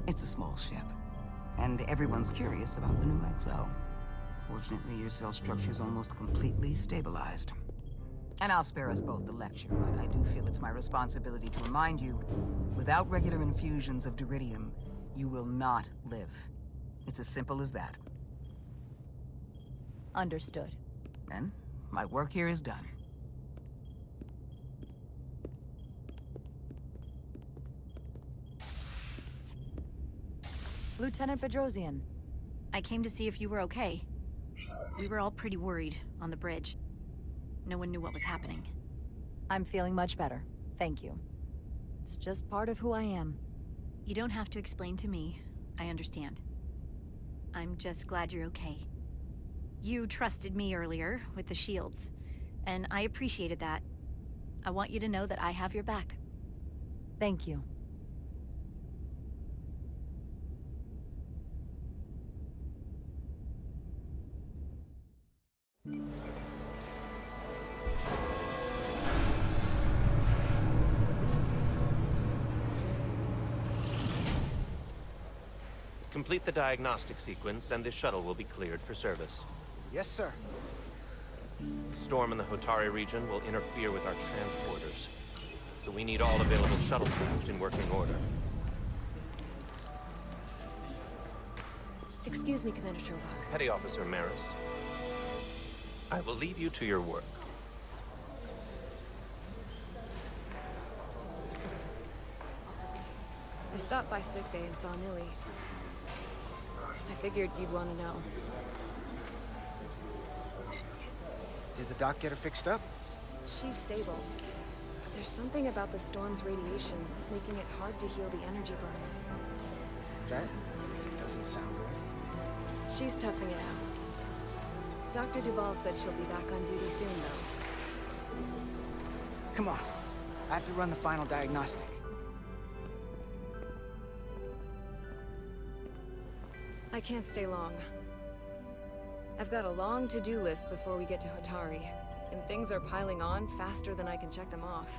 It's a small ship, and everyone's curious about the new XO. Fortunately, your cell structure's almost completely stabilized. And I'll spare us both the lecture, but I do feel it's my responsibility to remind you, without regular infusions of duridium, you will not live. It's as simple as that. Understood. Then, my work here is done. Lieutenant Bedrosian. I came to see if you were okay. We were all pretty worried on the bridge. No one knew what was happening. I'm feeling much better. Thank you. It's just part of who I am. You don't have to explain to me. I understand. I'm just glad you're okay. You trusted me earlier with the shields, and I appreciated that. I want you to know that I have your back. Thank you. Complete the diagnostic sequence, and this shuttle will be cleared for service. Yes, sir. The storm in the Hotari region will interfere with our transporters, so we need all available shuttlecraft in working order. Excuse me, Commander Trovak. Petty Officer Maris, I will leave you to your work. I stopped by sickbay and saw Nilly. I figured you'd want to know. Did the doc get her fixed up? She's stable. But there's something about the storm's radiation that's making it hard to heal the energy burns. That doesn't sound good. She's toughing it out. Dr. Duval said she'll be back on duty soon, though. Come on. I have to run the final diagnostic. I can't stay long. I've got a long to-do list before we get to Hotari, and things are piling on faster than I can check them off.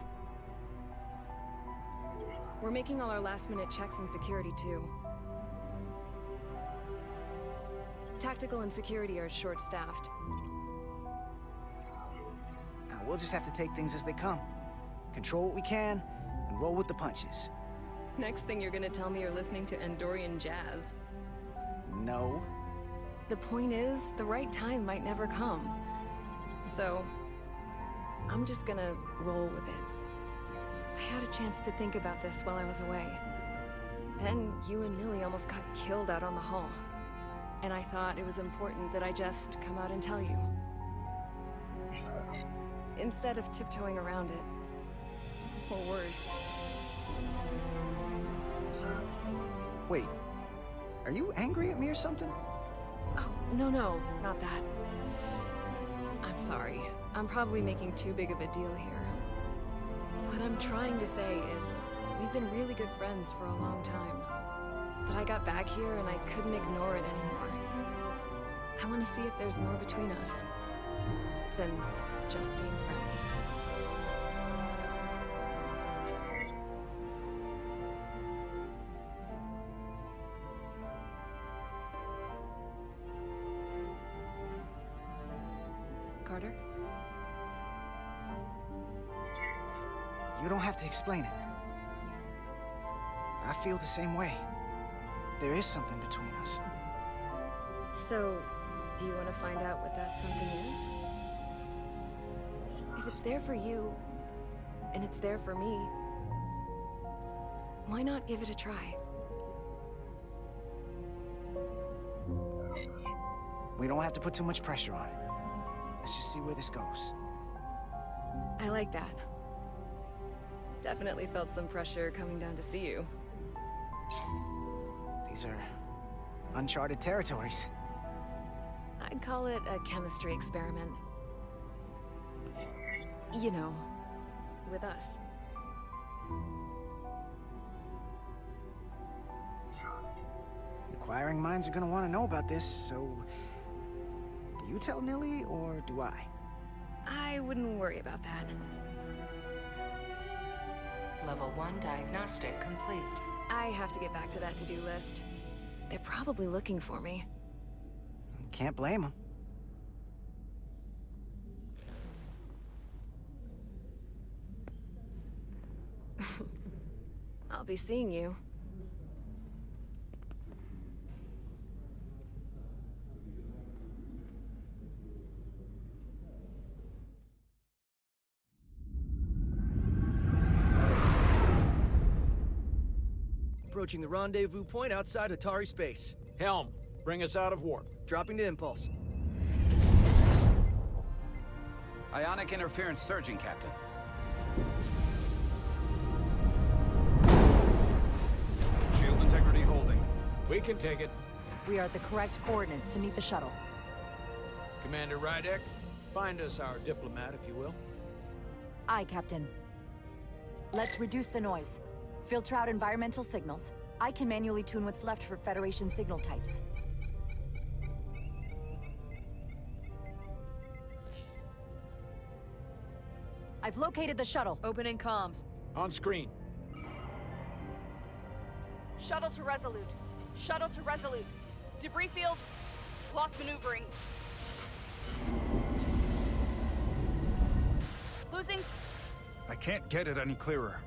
We're making all our last-minute checks and security, too. Tactical and security are short-staffed. Now, we'll just have to take things as they come. Control what we can, and roll with the punches. Next thing you're gonna tell me you're listening to Andorian jazz. No. The point is, the right time might never come. So, I'm just gonna roll with it. I had a chance to think about this while I was away. Then you and Millie almost got killed out on the hall. And I thought it was important that I just come out and tell you. Instead of tiptoeing around it. Or worse. Wait, are you angry at me or something? Oh, no, not that. I'm sorry. I'm probably making too big of a deal here. What I'm trying to say is, we've been really good friends for a long time. But I got back here and I couldn't ignore it anymore. I want to see if there's more between us than just being friends. Carter? You don't have to explain it. I feel the same way. There is something between us. So, do you want to find out what that something is? If it's there for you, and it's there for me, why not give it a try? We don't have to put too much pressure on it. Let's just see where this goes. I like that. Definitely felt some pressure coming down to see you. These are uncharted territories. I'd call it a chemistry experiment. You know, with us. Inquiring minds are gonna want to know about this, so... Do you tell Nilly, or do I? I wouldn't worry about that. Level 1 diagnostic complete. I have to get back to that to-do list. They're probably looking for me. Can't blame them. I'll be seeing you. Approaching the rendezvous point outside Atari space. Helm, bring us out of warp. Dropping to impulse. Ionic interference surging, Captain. Shield integrity holding. We can take it. We are at the correct coordinates to meet the shuttle. Commander Rydek, find us our diplomat, if you will. Aye, Captain. Let's reduce the noise. Filter out environmental signals. I can manually tune what's left for Federation signal types. I've located the shuttle. Opening comms. On screen. Shuttle to Resolute. Shuttle to Resolute. Debris field. Lost maneuvering. Losing. I can't get it any clearer.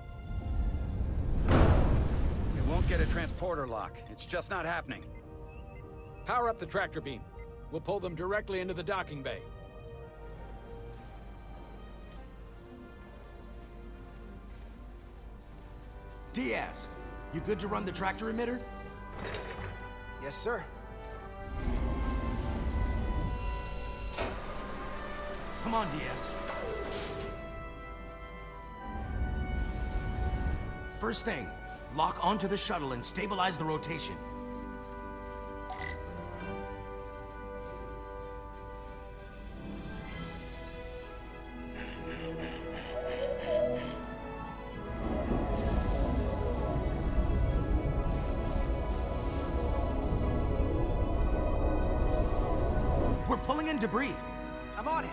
It won't get a transporter lock. It's just not happening. Power up the tractor beam. We'll pull them directly into the docking bay. Diaz, you good to run the tractor emitter? Yes, sir. Come on, Diaz. First thing, lock onto the shuttle and stabilize the rotation. We're pulling in debris. I'm on it.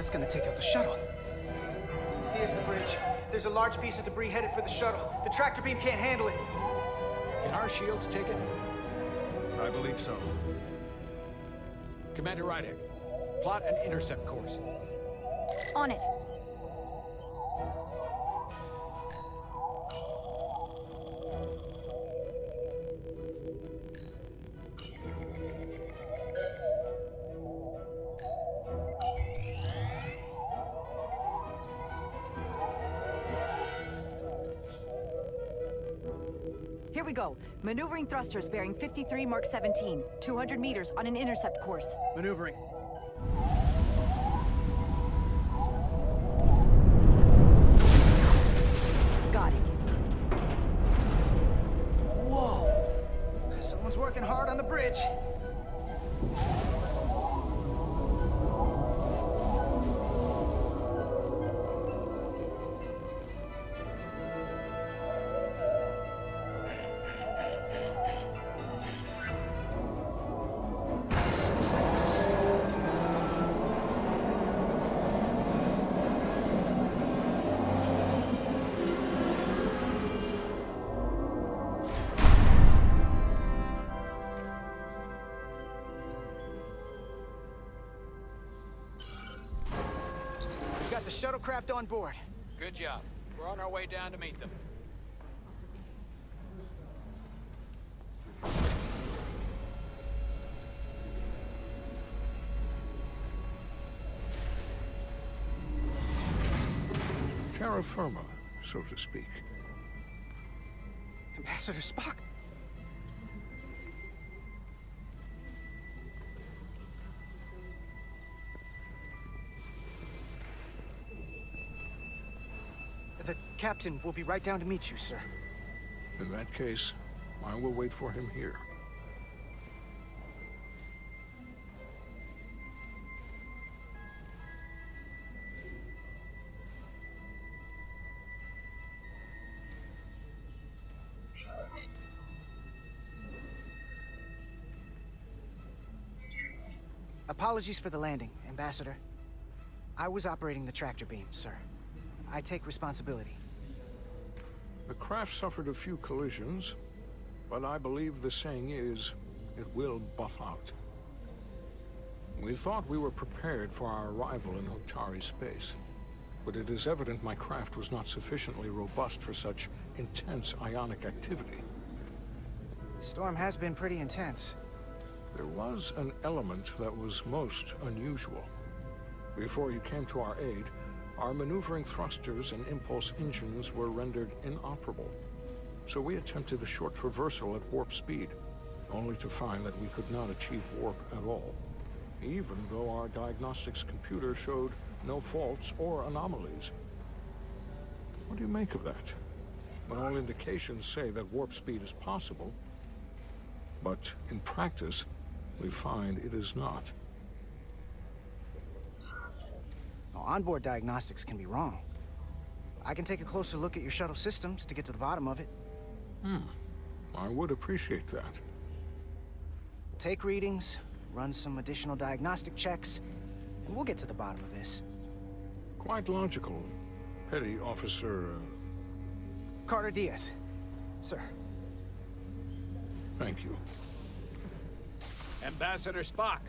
That's gonna take out the shuttle. There's the bridge. There's a large piece of debris headed for the shuttle. The tractor beam can't handle it. Can our shields take it? I believe so. Commander Rydek, plot an intercept course. On it. Here we go. Maneuvering thrusters bearing 53 Mark 17. 200 meters on an intercept course. Maneuvering. Got it. Whoa! Someone's working hard on the bridge. The shuttlecraft on board. Good job. We're on our way down to meet them. Terra firma, so to speak. Ambassador Spock. The captain will be right down to meet you, sir. In that case, I will wait for him here. Apologies for the landing, Ambassador. I was operating the tractor beam, sir. I take responsibility. The craft suffered a few collisions, but I believe the saying is, it will buff out. We thought we were prepared for our arrival in Hotari space, but it is evident my craft was not sufficiently robust for such intense ionic activity. The storm has been pretty intense. There was an element that was most unusual. Before you came to our aid, our maneuvering thrusters and impulse engines were rendered inoperable. So we attempted a short traversal at warp speed, only to find that we could not achieve warp at all, even though our diagnostics computer showed no faults or anomalies. What do you make of that? When all indications say that warp speed is possible, but in practice, we find it is not. Onboard diagnostics can be wrong. I can take a closer look at your shuttle systems to get to the bottom of it. I would appreciate that. Take readings, run some additional diagnostic checks, and we'll get to the bottom of this. Quite logical, Petty Officer... Carter Diaz. Sir. Thank you. Ambassador Spock.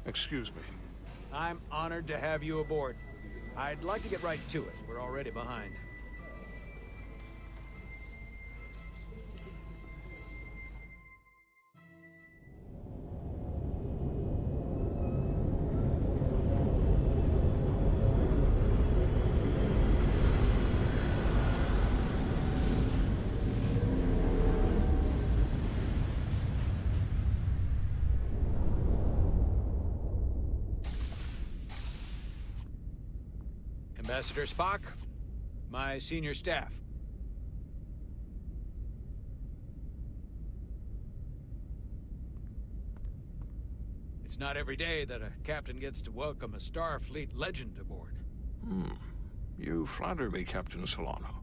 Excuse me. I'm honored to have you aboard. I'd like to get right to it. We're already behind. Ambassador Spock, my senior staff. It's not every day that a captain gets to welcome a Starfleet legend aboard. You flatter me, Captain Solano.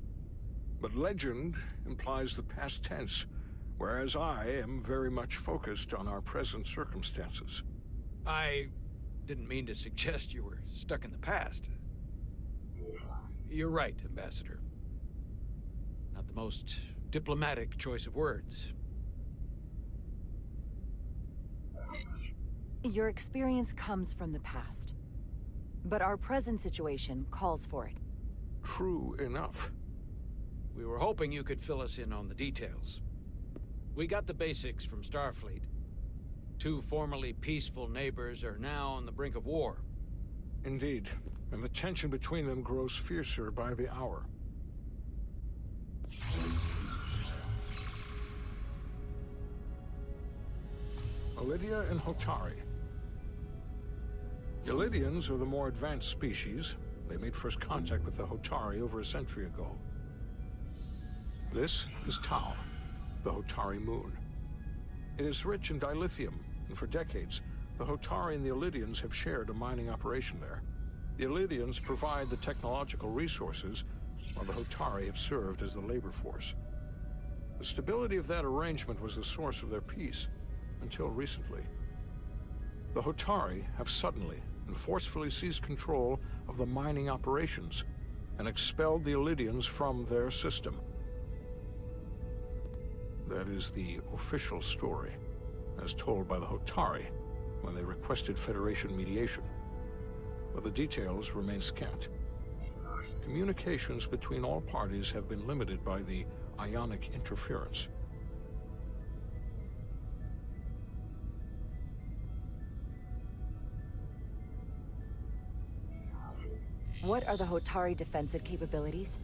But legend implies the past tense, whereas I am very much focused on our present circumstances. I didn't mean to suggest you were stuck in the past. You're right, Ambassador. Not the most diplomatic choice of words. Your experience comes from the past. But our present situation calls for it. True enough. We were hoping you could fill us in on the details. We got the basics from Starfleet. Two formerly peaceful neighbors are now on the brink of war. Indeed, and the tension between them grows fiercer by the hour. Elydia and Hotari. Elydians are the more advanced species. They made first contact with the Hotari over a century ago. This is Tau, the Hotari moon. It is rich in dilithium, and for decades, the Hotari and the Elydians have shared a mining operation there. The Elydians provide the technological resources, while the Hotari have served as the labor force. The stability of that arrangement was the source of their peace, until recently. The Hotari have suddenly and forcefully seized control of the mining operations and expelled the Elydians from their system. That is the official story, as told by the Hotari when they requested Federation mediation. But the details remain scant. Communications between all parties have been limited by the ionic interference. What are the Hotari defensive capabilities?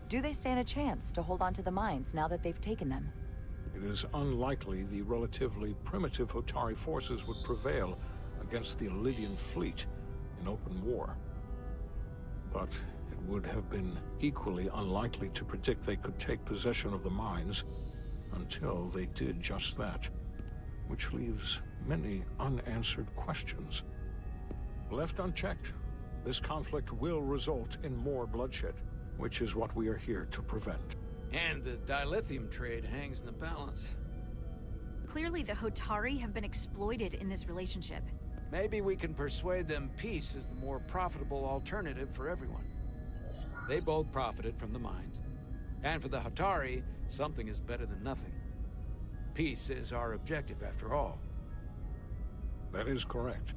Do they stand a chance to hold on to the mines now that they've taken them? It is unlikely the relatively primitive Hotari forces would prevail against the Elydian fleet in open war. But it would have been equally unlikely to predict they could take possession of the mines until they did just that, which leaves many unanswered questions. Left unchecked, this conflict will result in more bloodshed, which is what we are here to prevent. And the dilithium trade hangs in the balance. Clearly, the Hotari have been exploited in this relationship. Maybe we can persuade them peace is the more profitable alternative for everyone. They both profited from the mines. And for the Hotari, something is better than nothing. Peace is our objective, after all. That is correct.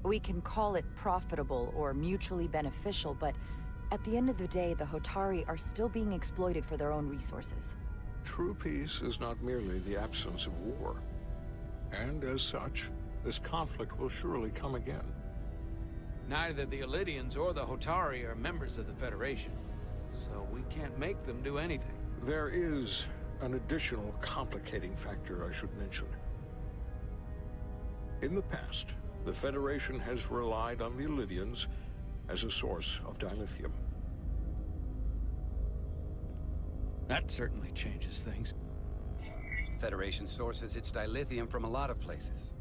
We can call it profitable or mutually beneficial, but at the end of the day, the Hotari are still being exploited for their own resources. True peace is not merely the absence of war. And as such, this conflict will surely come again. Neither the Elydians or the Hotari are members of the Federation, so we can't make them do anything. There is an additional complicating factor I should mention. In the past, the Federation has relied on the Elydians as a source of dilithium. That certainly changes things. Federation sources its dilithium from a lot of places.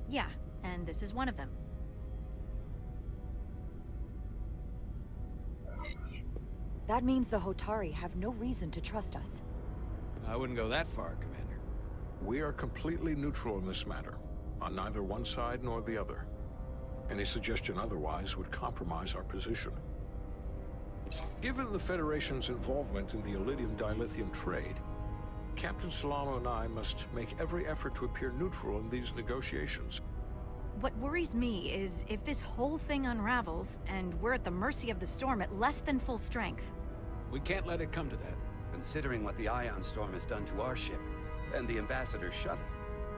Yeah, and this is one of them. That means the Hotari have no reason to trust us. I wouldn't go that far, Commander. We are completely neutral in this matter, on neither one side nor the other. Any suggestion otherwise would compromise our position. Given the Federation's involvement in the Elydium dilithium trade, Captain Solano and I must make every effort to appear neutral in these negotiations. What worries me is if this whole thing unravels, and we're at the mercy of the storm at less than full strength. We can't let it come to that. Considering what the Ion Storm has done to our ship, and the Ambassador's shuttle,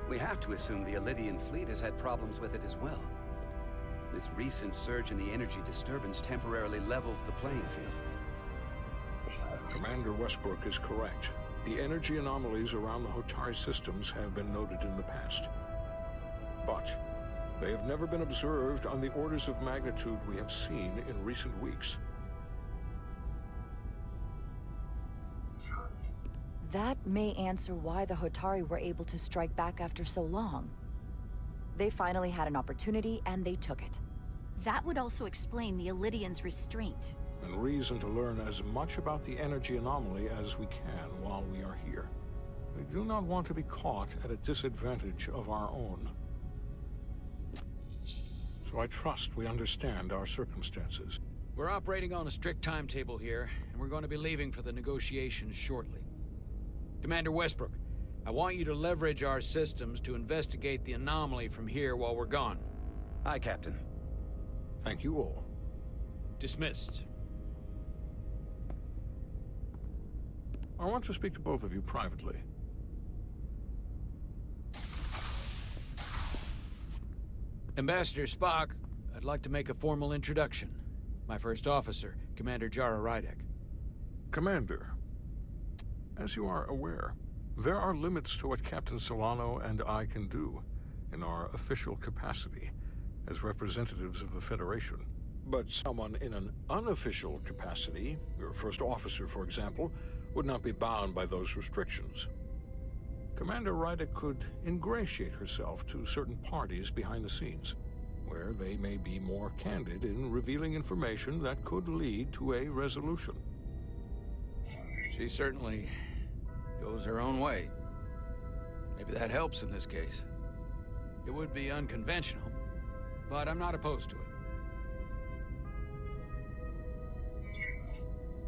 we have to assume the Elydian fleet has had problems with it as well. This recent surge in the energy disturbance temporarily levels the playing field. Commander Westbrook is correct. The energy anomalies around the Hotari systems have been noted in the past. But they have never been observed on the orders of magnitude we have seen in recent weeks. That may answer why the Hotari were able to strike back after so long. They finally had an opportunity, and they took it. That would also explain the Elydians' restraint. And reason to learn as much about the energy anomaly as we can while we are here. We do not want to be caught at a disadvantage of our own. so I trust we understand our circumstances. We're operating on a strict timetable here, and we're going to be leaving for the negotiations shortly. Commander Westbrook, I want you to leverage our systems to investigate the anomaly from here while we're gone. Aye, Captain. Thank you all. Dismissed. I want to speak to both of you privately. Ambassador Spock, I'd like to make a formal introduction. My first officer, Commander Jara Rydek. Commander, as you are aware, there are limits to what Captain Solano and I can do in our official capacity as representatives of the Federation. But someone in an unofficial capacity, your first officer, for example, would not be bound by those restrictions. Commander Rydek could ingratiate herself to certain parties behind the scenes, where they may be more candid in revealing information that could lead to a resolution. She certainly goes her own way. Maybe that helps in this case. It would be unconventional, but I'm not opposed to it.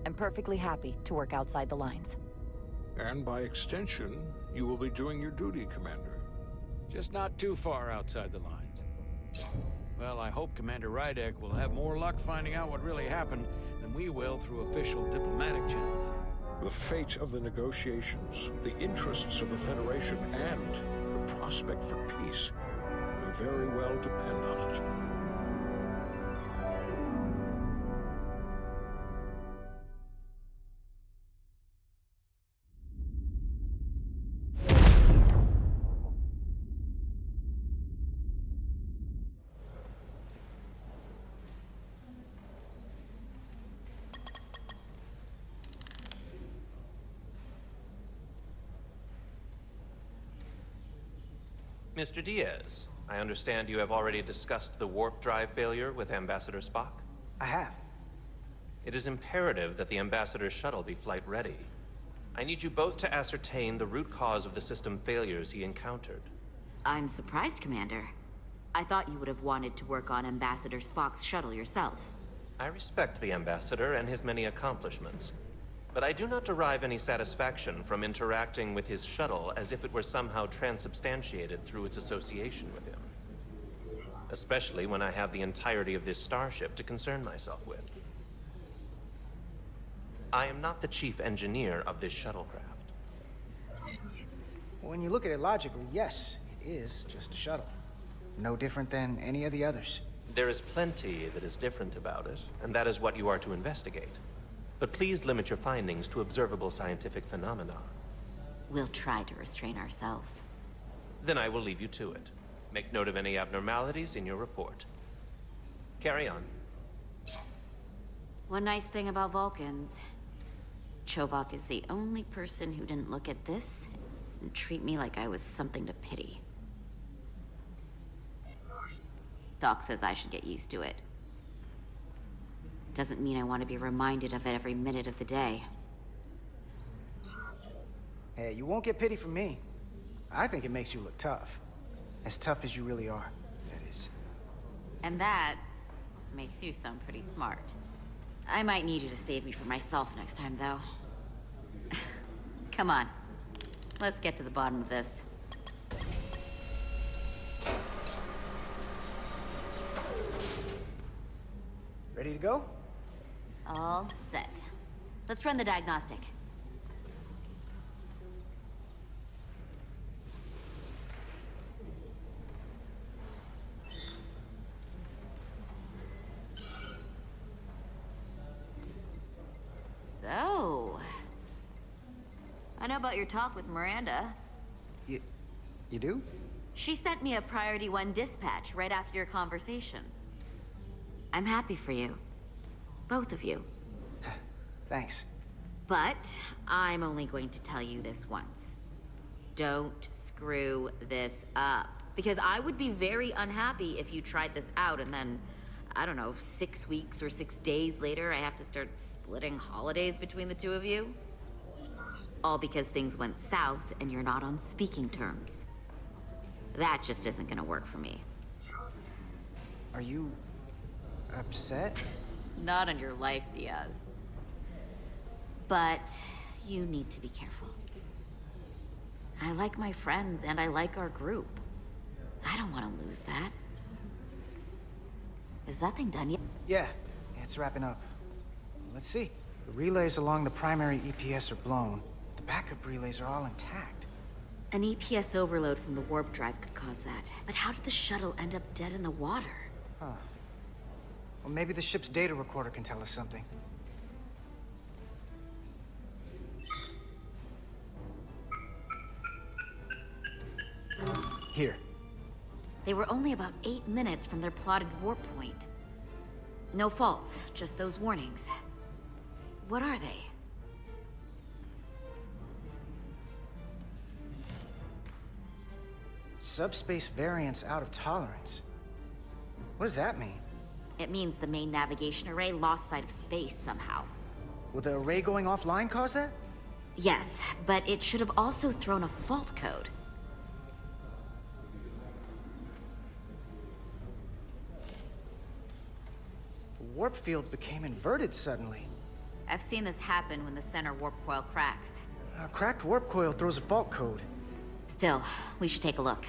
I'm perfectly happy to work outside the lines. And by extension, you will be doing your duty, Commander. Just not too far outside the lines. Well, I hope Commander Rydek will have more luck finding out what really happened than we will through official diplomatic channels. The fate of the negotiations, the interests of the Federation, and the prospect for peace may very well depend on it. Mr. Diaz, I understand you have already discussed the warp drive failure with Ambassador Spock? I have. It is imperative that the Ambassador's shuttle be flight ready. I need you both to ascertain the root cause of the system failures he encountered. I'm surprised, Commander. I thought you would have wanted to work on Ambassador Spock's shuttle yourself. I respect the Ambassador and his many accomplishments, but I do not derive any satisfaction from interacting with his shuttle as if it were somehow transubstantiated through its association with him. Especially when I have the entirety of this starship to concern myself with. I am not the chief engineer of this shuttlecraft. When you look at it logically, yes, it is just a shuttle. No different than any of the others. There is plenty that is different about it, and that is what you are to investigate. But please limit your findings to observable scientific phenomena. We'll try to restrain ourselves. Then I will leave you to it. Make note of any abnormalities in your report. Carry on. One nice thing about Vulcans, Chovak is the only person who didn't look at this and treat me like I was something to pity. Doc says I should get used to it. Doesn't mean I want to be reminded of it every minute of the day. Hey, you won't get pity from me. I think it makes you look tough. As tough as you really are, that is. And that makes you sound pretty smart. I might need you to save me from myself next time, though. Come on. Let's get to the bottom of this. Ready to go? All set. Let's run the diagnostic. So, I know about your talk with Miranda. You do? She sent me a Priority 1 dispatch right after your conversation. I'm happy for you. Both of you. Thanks. But I'm only going to tell you this once. Don't screw this up. Because I would be very unhappy if you tried this out and then, I don't know, 6 weeks or 6 days later, I have to start splitting holidays between the two of you. All because things went south and you're not on speaking terms. That just isn't gonna work for me. Are you... upset? Not on your life, Diaz. But you need to be careful. I like my friends, and I like our group. I don't want to lose that. Is that thing done yet? Yeah, it's wrapping up. Let's see. The relays along the primary EPS are blown. The backup relays are all intact. An EPS overload from the warp drive could cause that. But how did the shuttle end up dead in the water? Huh. Well, maybe the ship's data recorder can tell us something. Here. They were only about 8 minutes from their plotted warp point. No faults, just those warnings. What are they? Subspace variance out of tolerance. What does that mean? It means the main navigation array lost sight of space somehow. Will the array going offline cause that? Yes, but it should have also thrown a fault code. The warp field became inverted suddenly. I've seen this happen when the center warp coil cracks. A cracked warp coil throws a fault code. Still, we should take a look.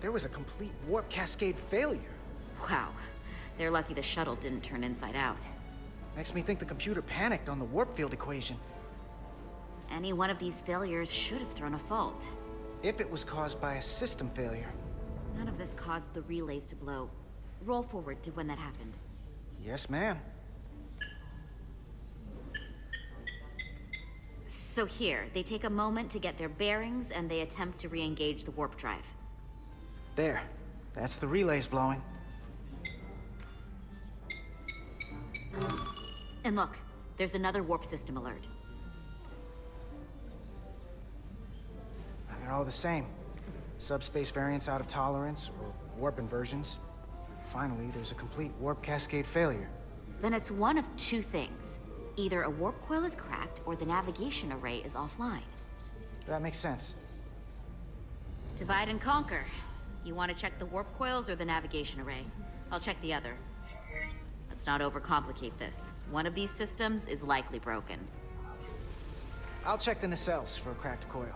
There was a complete warp cascade failure. Wow. They're lucky the shuttle didn't turn inside out. Makes me think the computer panicked on the warp field equation. Any one of these failures should have thrown a fault. If it was caused by a system failure. None of this caused the relays to blow. Roll forward to when that happened. Yes, ma'am. So here, they take a moment to get their bearings and they attempt to re-engage the warp drive. There. That's the relays blowing. And look, there's another warp system alert. They're all the same. Subspace variance out of tolerance, or warp inversions. Finally, there's a complete warp cascade failure. Then it's one of two things. Either a warp coil is cracked, or the navigation array is offline. That makes sense. Divide and conquer. You want to check the warp coils or the navigation array? I'll check the other. Let's not overcomplicate this. One of these systems is likely broken. I'll check the nacelles for a cracked coil.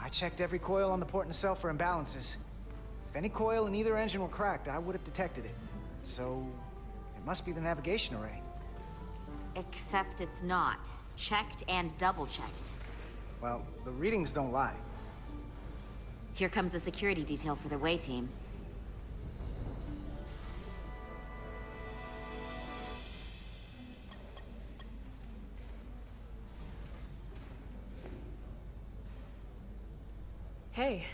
I checked every coil on the port nacelle for imbalances. If any coil in either engine were cracked, I would have detected it. So, it must be the navigation array. Except it's not. Checked and double-checked. Well, the readings don't lie. Here comes the security detail for the way team. Hey.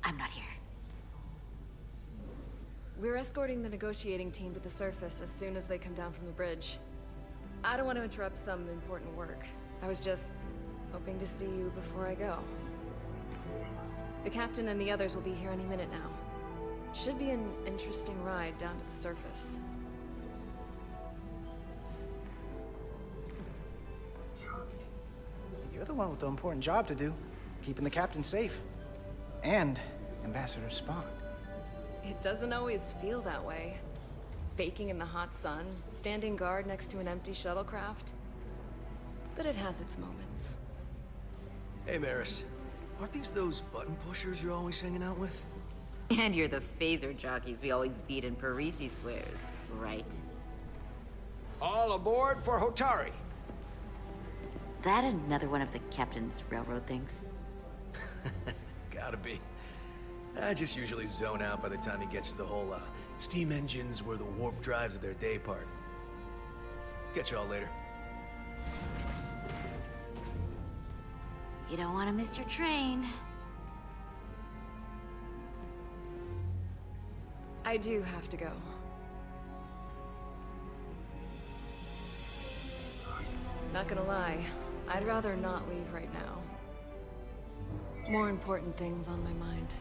I'm not here. We're escorting the negotiating team to the surface as soon as they come down from the bridge. I don't want to interrupt some important work. I was just hoping to see you before I go. The captain and the others will be here any minute now. Should be an interesting ride down to the surface. You're the one with the important job to do. Keeping the captain safe. And Ambassador Spock. It doesn't always feel that way. Baking in the hot sun, standing guard next to an empty shuttlecraft. But it has its moments. Hey, Maris. Aren't these those button pushers you're always hanging out with? And you're the phaser jockeys we always beat in Parisi squares, right? All aboard for Hotari. That another one of the captain's railroad things? Gotta be. I just usually zone out by the time he gets to the whole, steam engines were the warp drives of their day part. Catch y'all later. You don't want to miss your train. I do have to go. Not gonna lie, I'd rather not leave right now. More important things on my mind.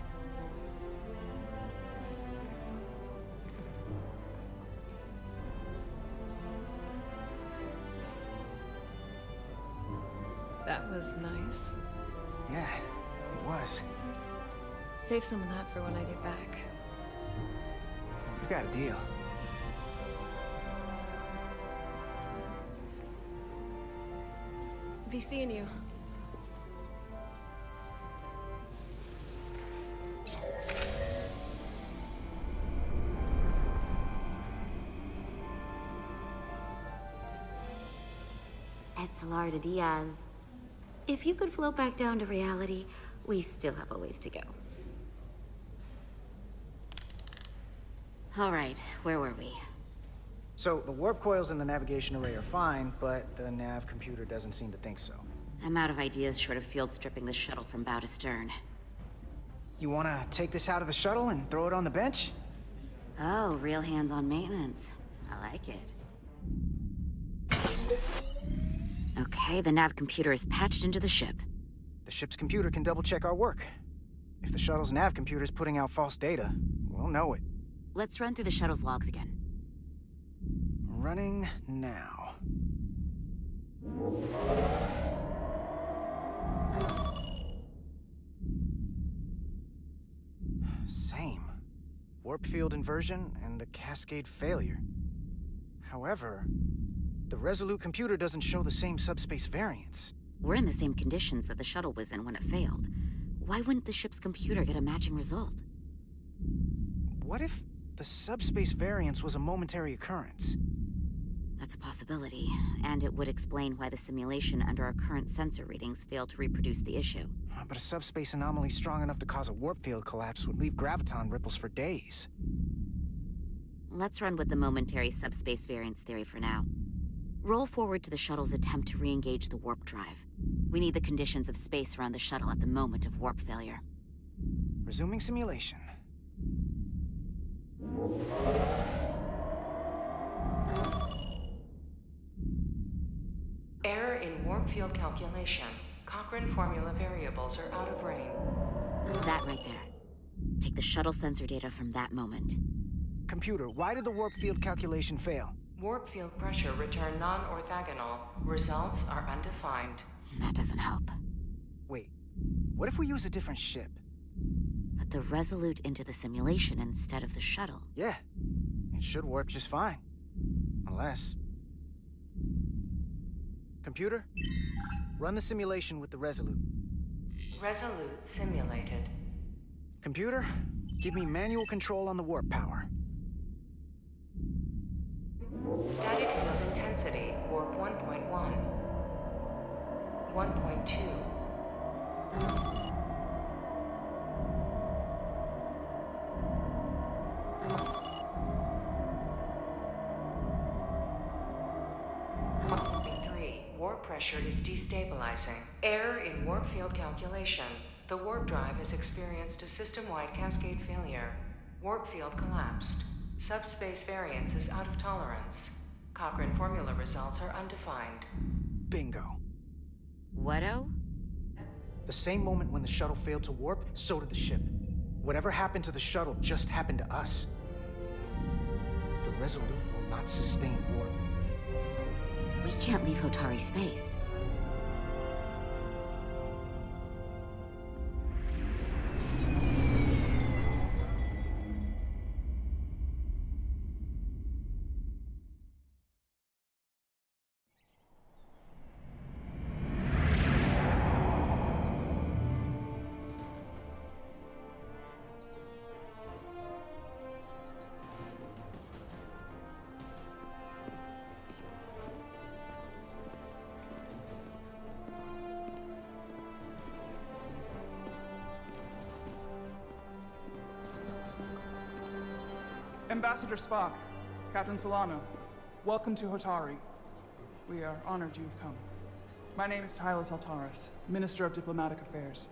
That was nice. Yeah, it was. Save some of that for when I get back. You got a deal. Be seeing you. Etzelar de Diaz. If you could float back down to reality, we still have a ways to go. All right, where were we? So, the warp coils in the navigation array are fine, but the nav computer doesn't seem to think so. I'm out of ideas short of field stripping the shuttle from bow to stern. You wanna take this out of the shuttle and throw it on the bench? Oh, real hands-on maintenance. I like it. Okay, the nav computer is patched into the ship. The ship's computer can double-check our work. If the shuttle's nav computer is putting out false data, we'll know it. Let's run through the shuttle's logs again. Running now. Same. Warp field inversion and a cascade failure. However, the Resolute computer doesn't show the same subspace variance. We're in the same conditions that the shuttle was in when it failed. Why wouldn't the ship's computer get a matching result? What if the subspace variance was a momentary occurrence? That's a possibility, and it would explain why the simulation under our current sensor readings failed to reproduce the issue. But a subspace anomaly strong enough to cause a warp field collapse would leave graviton ripples for days. Let's run with the momentary subspace variance theory for now. Roll forward to the shuttle's attempt to re-engage the warp drive. We need the conditions of space around the shuttle at the moment of warp failure. Resuming simulation. Error in warp field calculation. Cochrane formula variables are out of range. That right there. Take the shuttle sensor data from that moment. Computer, why did the warp field calculation fail? Warp field pressure returned non-orthogonal. Results are undefined. That doesn't help. Wait, what if we use a different ship? Put the Resolute into the simulation instead of the shuttle. Yeah, it should warp just fine. Unless... Computer, run the simulation with the Resolute. Resolute simulated. Computer, give me manual control on the warp power. Static field intensity, warp 1.1. 1.2. Warp pressure is destabilizing. Error in warp field calculation. The warp drive has experienced a system-wide cascade failure. Warp field collapsed. Subspace variance is out of tolerance. Cochrane formula results are undefined. Bingo. What-o? The same moment when the shuttle failed to warp, so did the ship. Whatever happened to the shuttle just happened to us. The Resolute will not sustain warp. We can't leave Hotari space. Ambassador Spock, Captain Solano, welcome to Hotari. We are honored you've come. My name is Tylos Altaris, Minister of Diplomatic Affairs.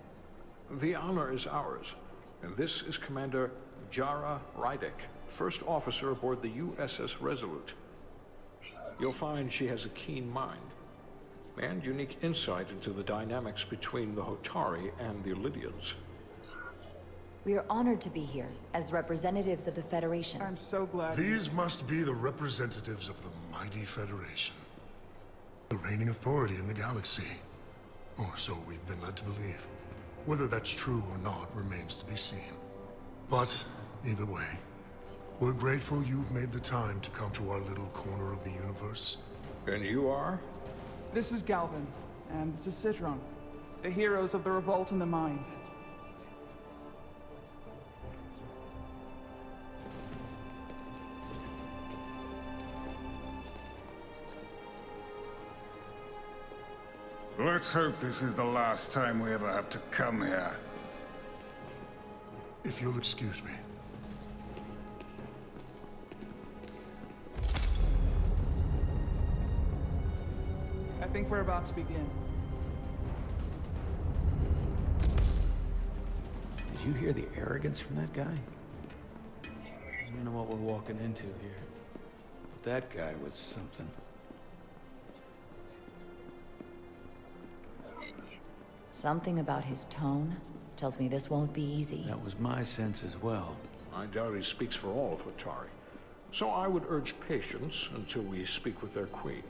The honor is ours, and this is Commander Jara Rydek, first officer aboard the USS Resolute. You'll find she has a keen mind, and unique insight into the dynamics between the Hotari and the Lydians. We are honored to be here, as representatives of the Federation. I'm so glad. These must be the representatives of the mighty Federation. The reigning authority in the galaxy. Or so we've been led to believe. Whether that's true or not remains to be seen. But, either way, we're grateful you've made the time to come to our little corner of the universe. And you are? This is Galvin, and this is Citron, the heroes of the revolt in the mines. Let's hope this is the last time we ever have to come here. If you'll excuse me. I think we're about to begin. Did you hear the arrogance from that guy? I don't know what we're walking into here, but that guy was something. Something about his tone tells me this won't be easy. That was my sense as well. I doubt he speaks for all of Hotari, so I would urge patience until we speak with their queen.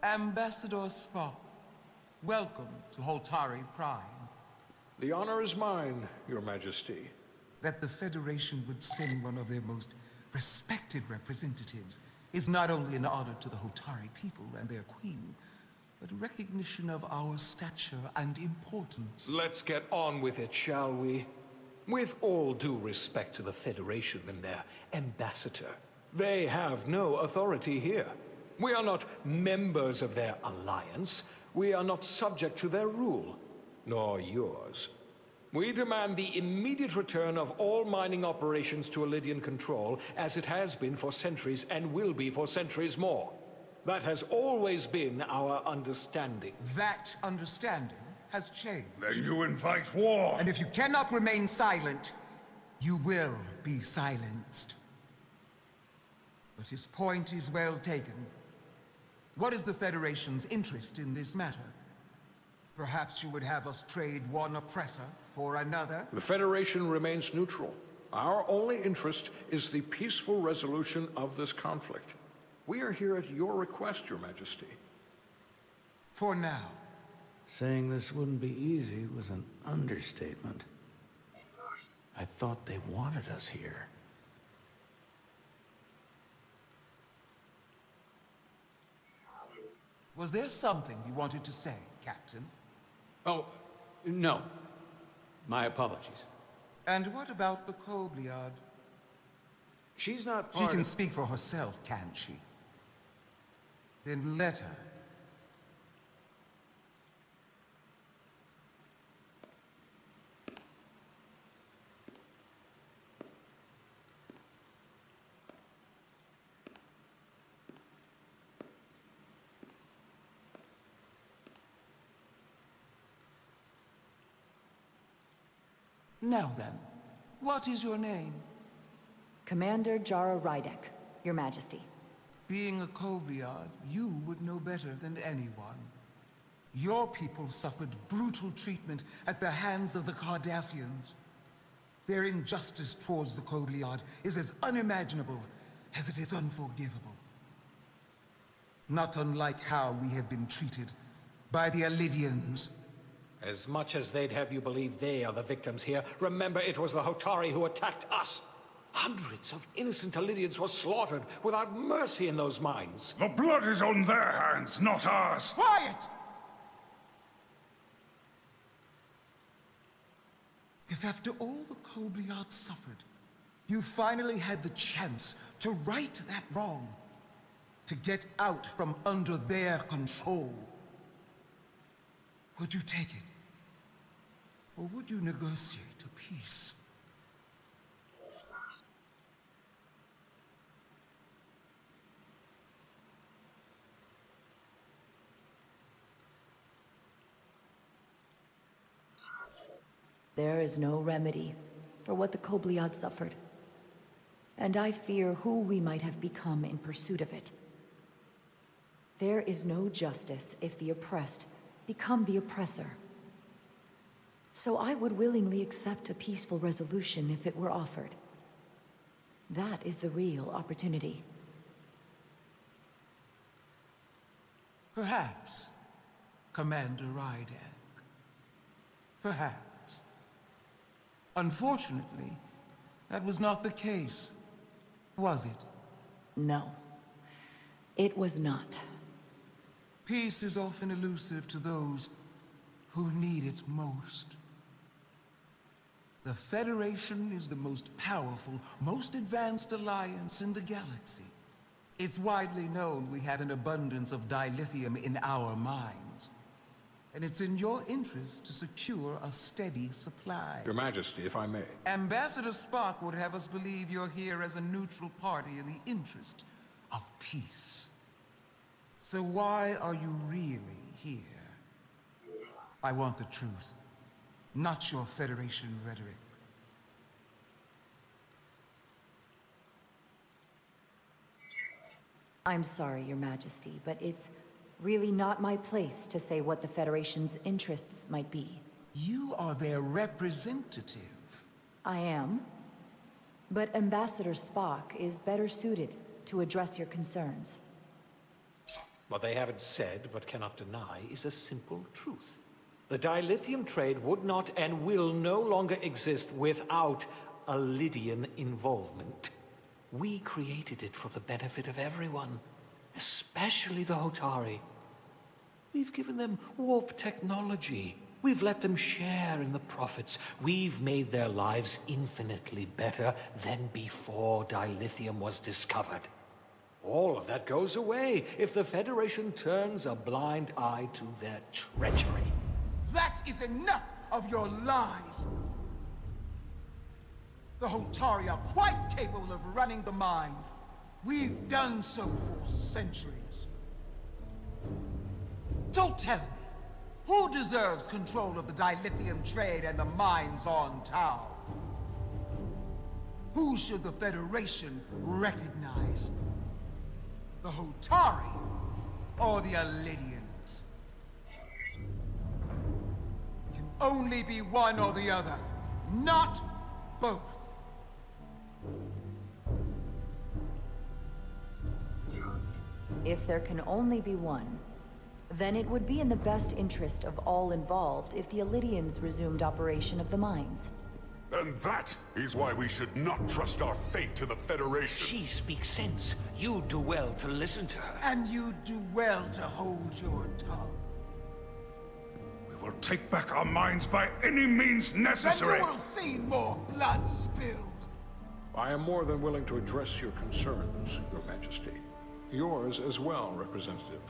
Ambassador Spock, welcome to Hotari Prime. The honor is mine, Your Majesty. That the Federation would send one of their most respected representatives is not only an honor to the Hotari people and their queen, but a recognition of our stature and importance. Let's get on with it, shall we? With all due respect to the Federation and their ambassador, they have no authority here. We are not members of their alliance. We are not subject to their rule, nor yours. We demand the immediate return of all mining operations to Elydian control, as it has been for centuries and will be for centuries more. That has always been our understanding. That understanding has changed. Then you invite war! And if you cannot remain silent, you will be silenced. But his point is well taken. What is the Federation's interest in this matter? Perhaps you would have us trade one oppressor for another? The Federation remains neutral. Our only interest is the peaceful resolution of this conflict. We are here at your request, Your Majesty. For now. Saying this wouldn't be easy was an understatement. I thought they wanted us here. Was there something you wanted to say, Captain? Oh, no. My apologies. And what about the Kobliad? She's not part She can speak for herself, can't she? Then let her. Now then, what is your name? Commander Jara Rydek, Your Majesty. Being a Kobliad, you would know better than anyone. Your people suffered brutal treatment at the hands of the Cardassians. Their injustice towards the Kobliad is as unimaginable as it is unforgivable. Not unlike how we have been treated by the Elydians. As much as they'd have you believe they are the victims here, remember it was the Hotari who attacked us. Hundreds of innocent Elydians were slaughtered without mercy in those mines. The blood is on their hands, not ours! Quiet! If after all the Kobliad suffered, you finally had the chance to right that wrong, to get out from under their control, would you take it? Or would you negotiate a peace? There is no remedy for what the Kobliad suffered. And I fear who we might have become in pursuit of it. There is no justice if the oppressed become the oppressor. So I would willingly accept a peaceful resolution if it were offered. That is the real opportunity. Perhaps, Commander Rydek. Perhaps. Unfortunately, that was not the case, was it? No, it was not. Peace is often elusive to those who need it most. The Federation is the most powerful, most advanced alliance in the galaxy. It's widely known we have an abundance of dilithium in our mines. And it's in your interest to secure a steady supply. Your Majesty, if I may. Ambassador Spock would have us believe you're here as a neutral party in the interest of peace. So why are you really here? I want the truth, not your Federation rhetoric. I'm sorry, Your Majesty, but it's really not my place to say what the Federation's interests might be. You are their representative. I am. But Ambassador Spock is better suited to address your concerns. What they haven't said, but cannot deny, is a simple truth. The dilithium trade would not and will no longer exist without Elydian involvement. We created it for the benefit of everyone, especially the Hotari. We've given them warp technology. We've let them share in the profits. We've made their lives infinitely better than before dilithium was discovered. All of that goes away if the Federation turns a blind eye to their treachery. That is enough of your lies. The Hotari are quite capable of running the mines. We've done so for centuries. So tell me, who deserves control of the dilithium trade and the mines on Tau? Who should the Federation recognize? The Hotari or the Alidians? It can only be one or the other, not both. If there can only be one, then it would be in the best interest of all involved if the Alidians resumed operation of the mines. And that is why we should not trust our fate to the Federation. She speaks sense. You do well to listen to her. And you do well to hold your tongue. We will take back our minds by any means necessary. Then you will see more blood spilled. I am more than willing to address your concerns, Your Majesty. Yours as well, Representative.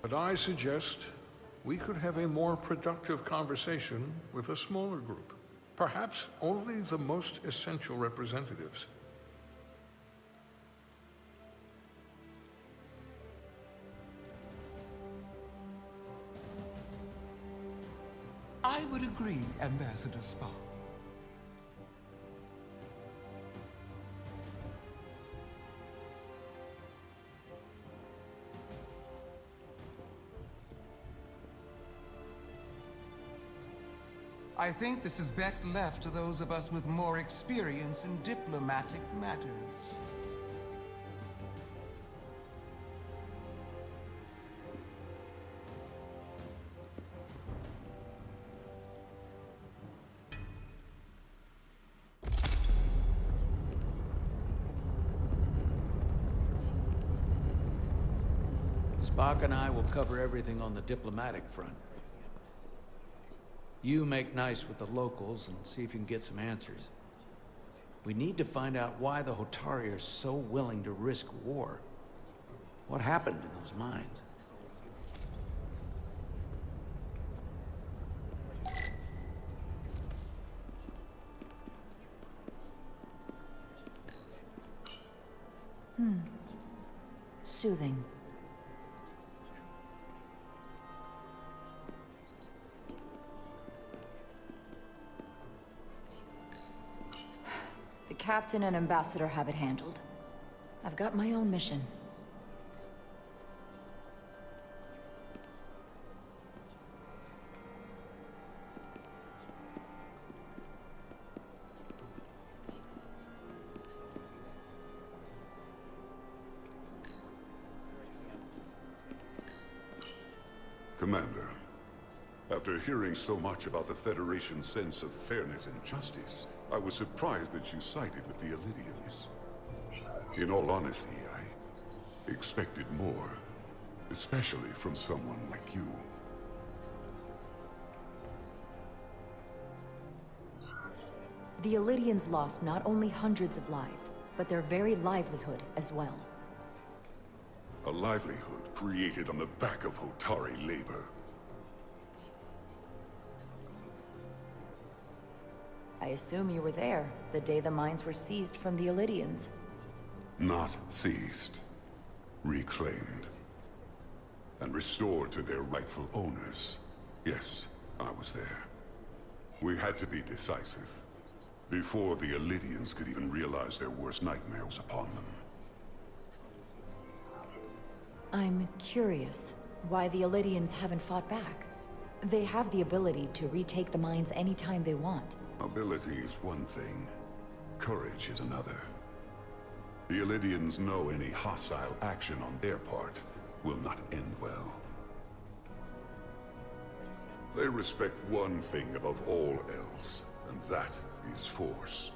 But I suggest we could have a more productive conversation with a smaller group. Perhaps only the most essential representatives. I would agree, Ambassador Spock. I think this is best left to those of us with more experience in diplomatic matters. Spock and I will cover everything on the diplomatic front. You make nice with the locals and see if you can get some answers. We need to find out why the Hotari are so willing to risk war. What happened in those mines? Soothing. The Captain and Ambassador have it handled. I've got my own mission. Commander, after hearing so much about the Federation's sense of fairness and justice, I was surprised that you sided with the Alidians. In all honesty, I expected more, especially from someone like you. The Alidians lost not only hundreds of lives, but their very livelihood as well. A livelihood created on the back of Hotari labor. I assume you were there, the day the mines were seized from the Alidians. Not seized. Reclaimed. And restored to their rightful owners. Yes, I was there. We had to be decisive. Before the Alidians could even realize their worst nightmares upon them. I'm curious why the Alidians haven't fought back. They have the ability to retake the mines anytime they want. Ability is one thing. Courage is another. The Alidians know any hostile action on their part will not end well. They respect one thing above all else, and that is force.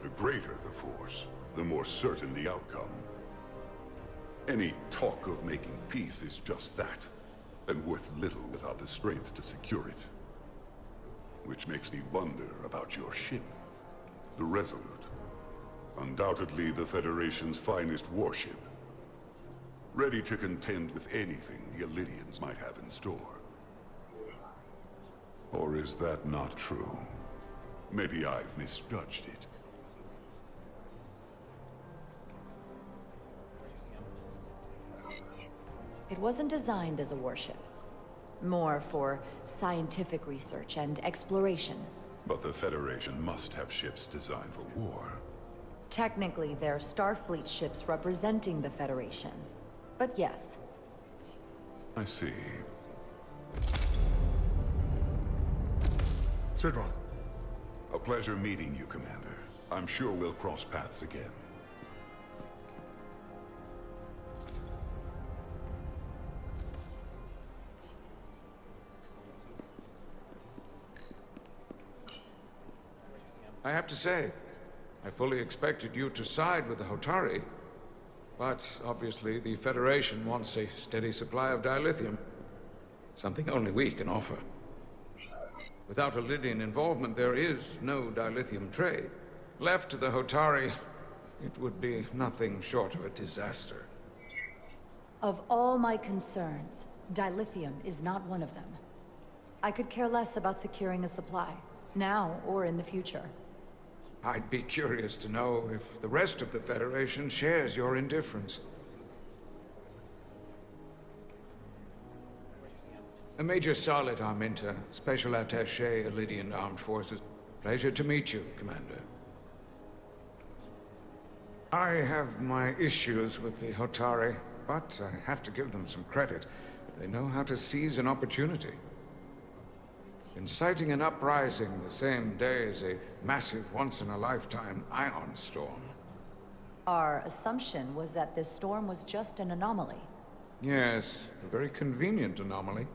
The greater the force, the more certain the outcome. Any talk of making peace is just that, and worth little without the strength to secure it. Which makes me wonder about your ship, the Resolute. Undoubtedly the Federation's finest warship. Ready to contend with anything the Alidians might have in store. Or is that not true? Maybe I've misjudged it. It wasn't designed as a warship. More for scientific research and exploration. But the Federation must have ships designed for war. Technically, they're Starfleet ships representing the Federation. But yes. I see. Sidron. A pleasure meeting you, Commander. I'm sure we'll cross paths again. I have to say, I fully expected you to side with the Hotari. But obviously, the Federation wants a steady supply of dilithium. Something only we can offer. Without Lydian involvement, there is no dilithium trade. Left to the Hotari, it would be nothing short of a disaster. Of all my concerns, dilithium is not one of them. I could care less about securing a supply, now or in the future. I'd be curious to know if the rest of the Federation shares your indifference. Major Salit Arminta, Special Attaché, Lydian Armed Forces. Pleasure to meet you, Commander. I have my issues with the Hotari, but I have to give them some credit. They know how to seize an opportunity. Inciting an uprising the same day as a massive, once-in-a-lifetime ion storm. Our assumption was that this storm was just an anomaly. Yes, a very convenient anomaly.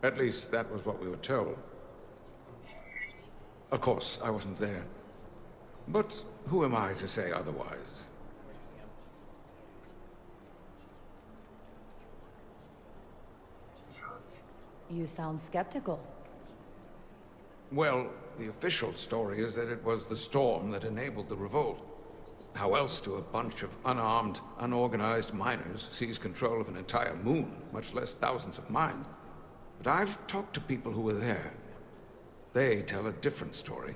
At least, that was what we were told. Of course, I wasn't there. But who am I to say otherwise? You sound skeptical. Well, the official story is that it was the storm that enabled the revolt. How else do a bunch of unarmed, unorganized miners seize control of an entire moon, much less thousands of mines? But I've talked to people who were there. They tell a different story.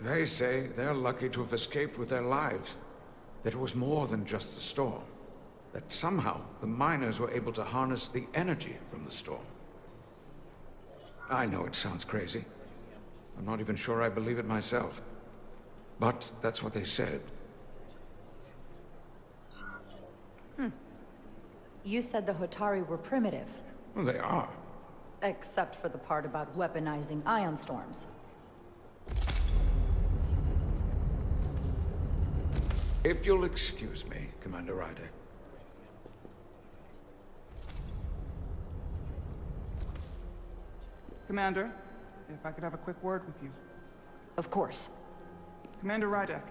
They say they're lucky to have escaped with their lives. That it was more than just the storm. That somehow the miners were able to harness the energy from the storm. I know it sounds crazy. I'm not even sure I believe it myself. But that's what they said. You said the Hotari were primitive. Well, they are. Except for the part about weaponizing ion storms. If you'll excuse me, Commander Ryder. Commander, if I could have a quick word with you. Of course. Commander Rydek,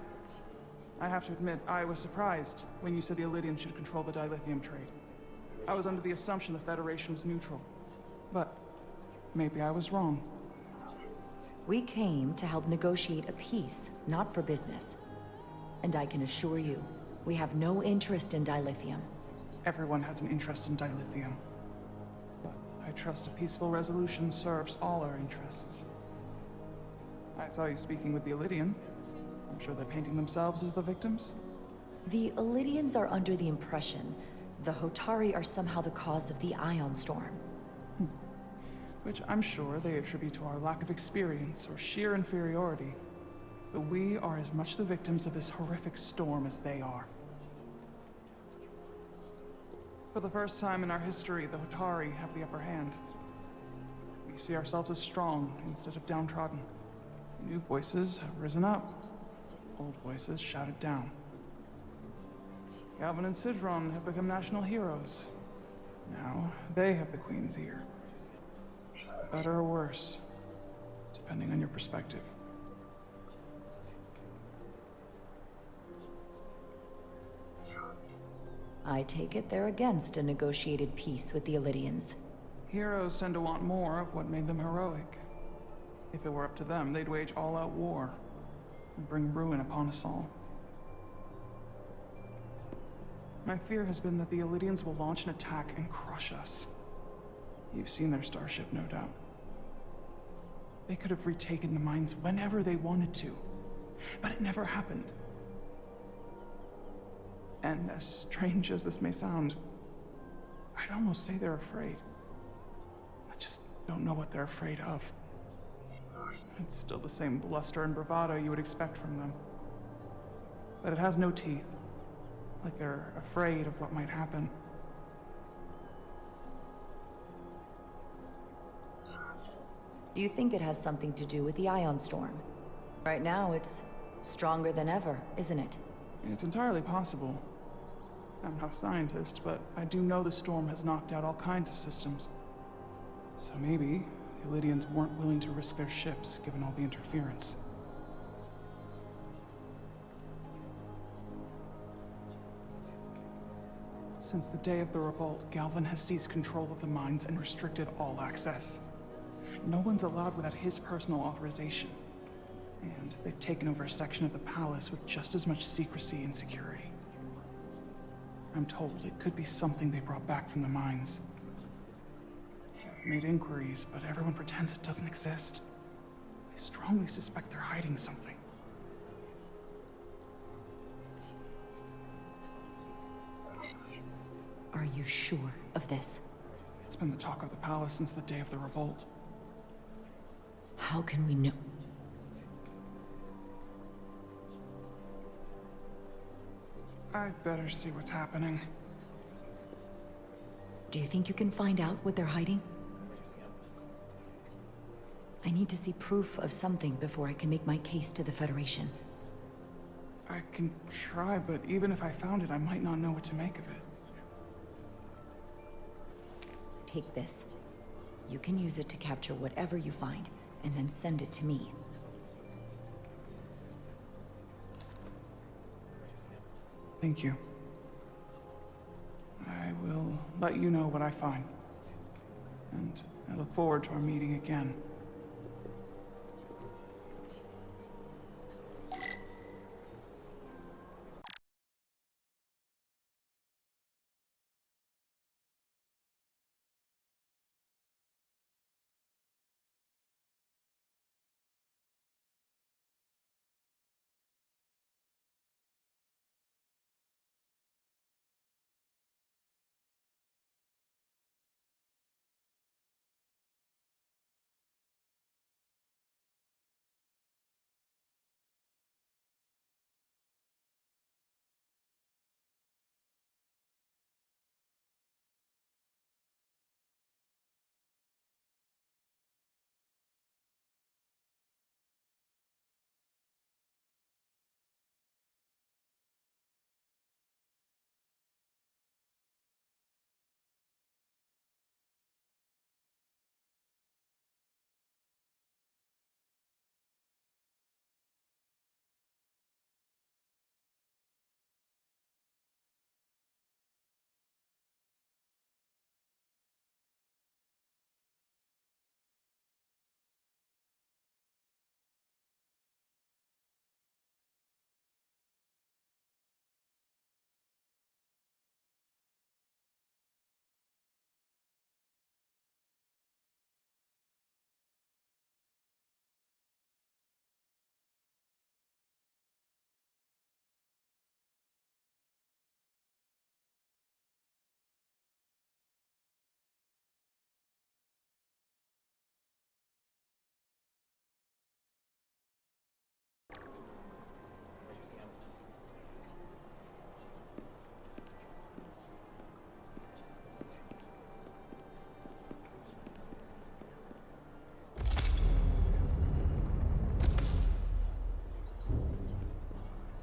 I have to admit, I was surprised when you said the Illydians should control the dilithium trade. I was under the assumption the Federation was neutral. But maybe I was wrong. We came to help negotiate a peace, not for business. And I can assure you, we have no interest in dilithium. Everyone has an interest in dilithium. But I trust a peaceful resolution serves all our interests. I saw you speaking with the Illydian. I'm sure they're painting themselves as the victims. The Illydians are under the impression the Hotari are somehow the cause of the ion storm. Which I'm sure they attribute to our lack of experience or sheer inferiority. But we are as much the victims of this horrific storm as they are. For the first time in our history, the Hotari have the upper hand. We see ourselves as strong instead of downtrodden. New voices have risen up. Old voices shouted down. Galvin and Sidron have become national heroes. Now, they have the Queen's ear. Better or worse, depending on your perspective. I take it they're against a negotiated peace with the Illydians. Heroes tend to want more of what made them heroic. If it were up to them, they'd wage all-out war and bring ruin upon us all. My fear has been that the Illydians will launch an attack and crush us. You've seen their starship, no doubt. They could have retaken the mines whenever they wanted to, but it never happened. And as strange as this may sound, I'd almost say they're afraid. I just don't know what they're afraid of. It's still the same bluster and bravado you would expect from them. But it has no teeth, like they're afraid of what might happen. Do you think it has something to do with the ion storm? Right now, it's stronger than ever, isn't it? It's entirely possible. I'm not a scientist, but I do know the storm has knocked out all kinds of systems. So maybe the Illydians weren't willing to risk their ships, given all the interference. Since the day of the revolt, Galvin has seized control of the mines and restricted all access. No one's allowed without his personal authorization. And they've taken over a section of the palace with just as much secrecy and security. I'm told it could be something they brought back from the mines. I've made inquiries, but everyone pretends it doesn't exist. I strongly suspect they're hiding something. Are you sure of this? It's been the talk of the palace since the day of the revolt. How can we know? I'd better see what's happening. Do you think you can find out what they're hiding? I need to see proof of something before I can make my case to the Federation. I can try, but even if I found it, I might not know what to make of it. Take this. You can use it to capture whatever you find, and then send it to me. Thank you. I will let you know what I find. And I look forward to our meeting again.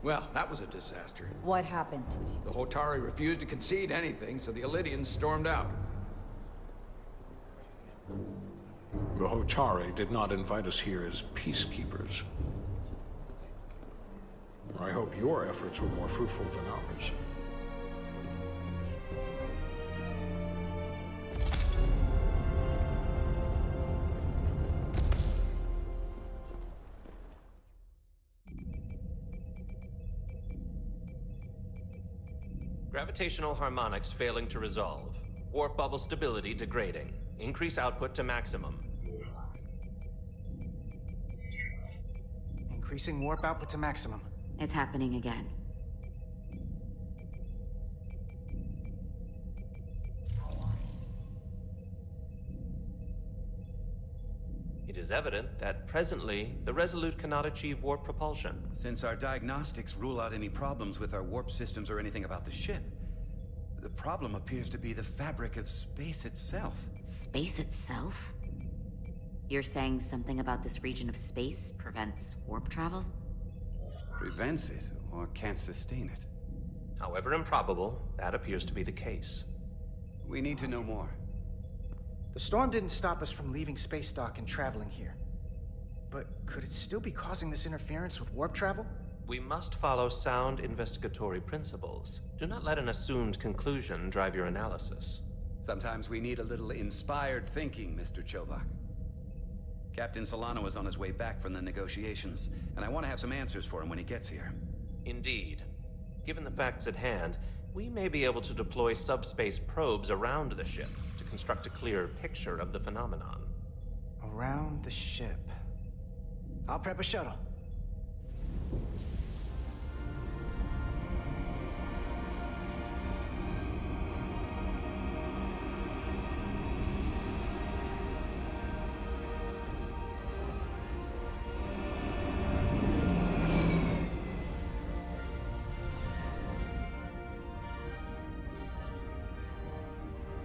Well, that was a disaster. What happened? The Hotari refused to concede anything, so the Illydians stormed out. The Hotari did not invite us here as peacekeepers. I hope your efforts were more fruitful than ours. Gravitational harmonics failing to resolve. Warp bubble stability degrading. Increase output to maximum. Increasing warp output to maximum. It's happening again. It is evident that presently, the Resolute cannot achieve warp propulsion. Since our diagnostics rule out any problems with our warp systems or anything about the ship, the problem appears to be the fabric of space itself. Space itself? You're saying something about this region of space prevents warp travel? Prevents it, or can't sustain it. However improbable, that appears to be the case. We need to know more. The storm didn't stop us from leaving space dock and traveling here. But could it still be causing this interference with warp travel? We must follow sound investigatory principles. Do not let an assumed conclusion drive your analysis. Sometimes we need a little inspired thinking, Mr. Chovak. Captain Solano is on his way back from the negotiations, and I want to have some answers for him when he gets here. Indeed. Given the facts at hand, we may be able to deploy subspace probes around the ship to construct a clearer picture of the phenomenon. Around the ship. I'll prep a shuttle.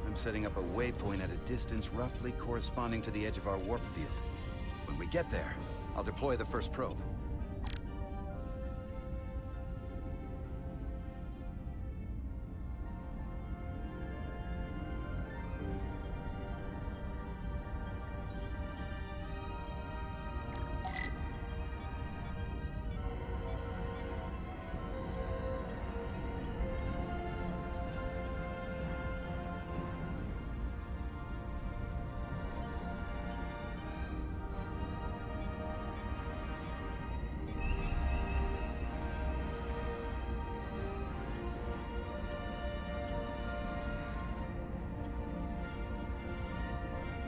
I'm setting up a waypoint at a distance roughly corresponding to the edge of our warp field. When we get there, I'll deploy the first probe.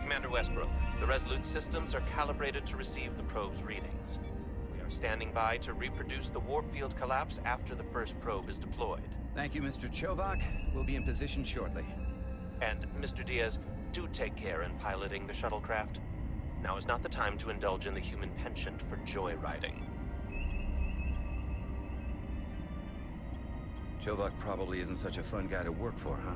Commander Westbrook, the Resolute systems are calibrated to receive the probe's readings. We are standing by to reproduce the warp field collapse after the first probe is deployed. Thank you, Mr. Chovak. We'll be in position shortly. And, Mr. Diaz, do take care in piloting the shuttlecraft. Now is not the time to indulge in the human penchant for joyriding. Chovak probably isn't such a fun guy to work for, huh?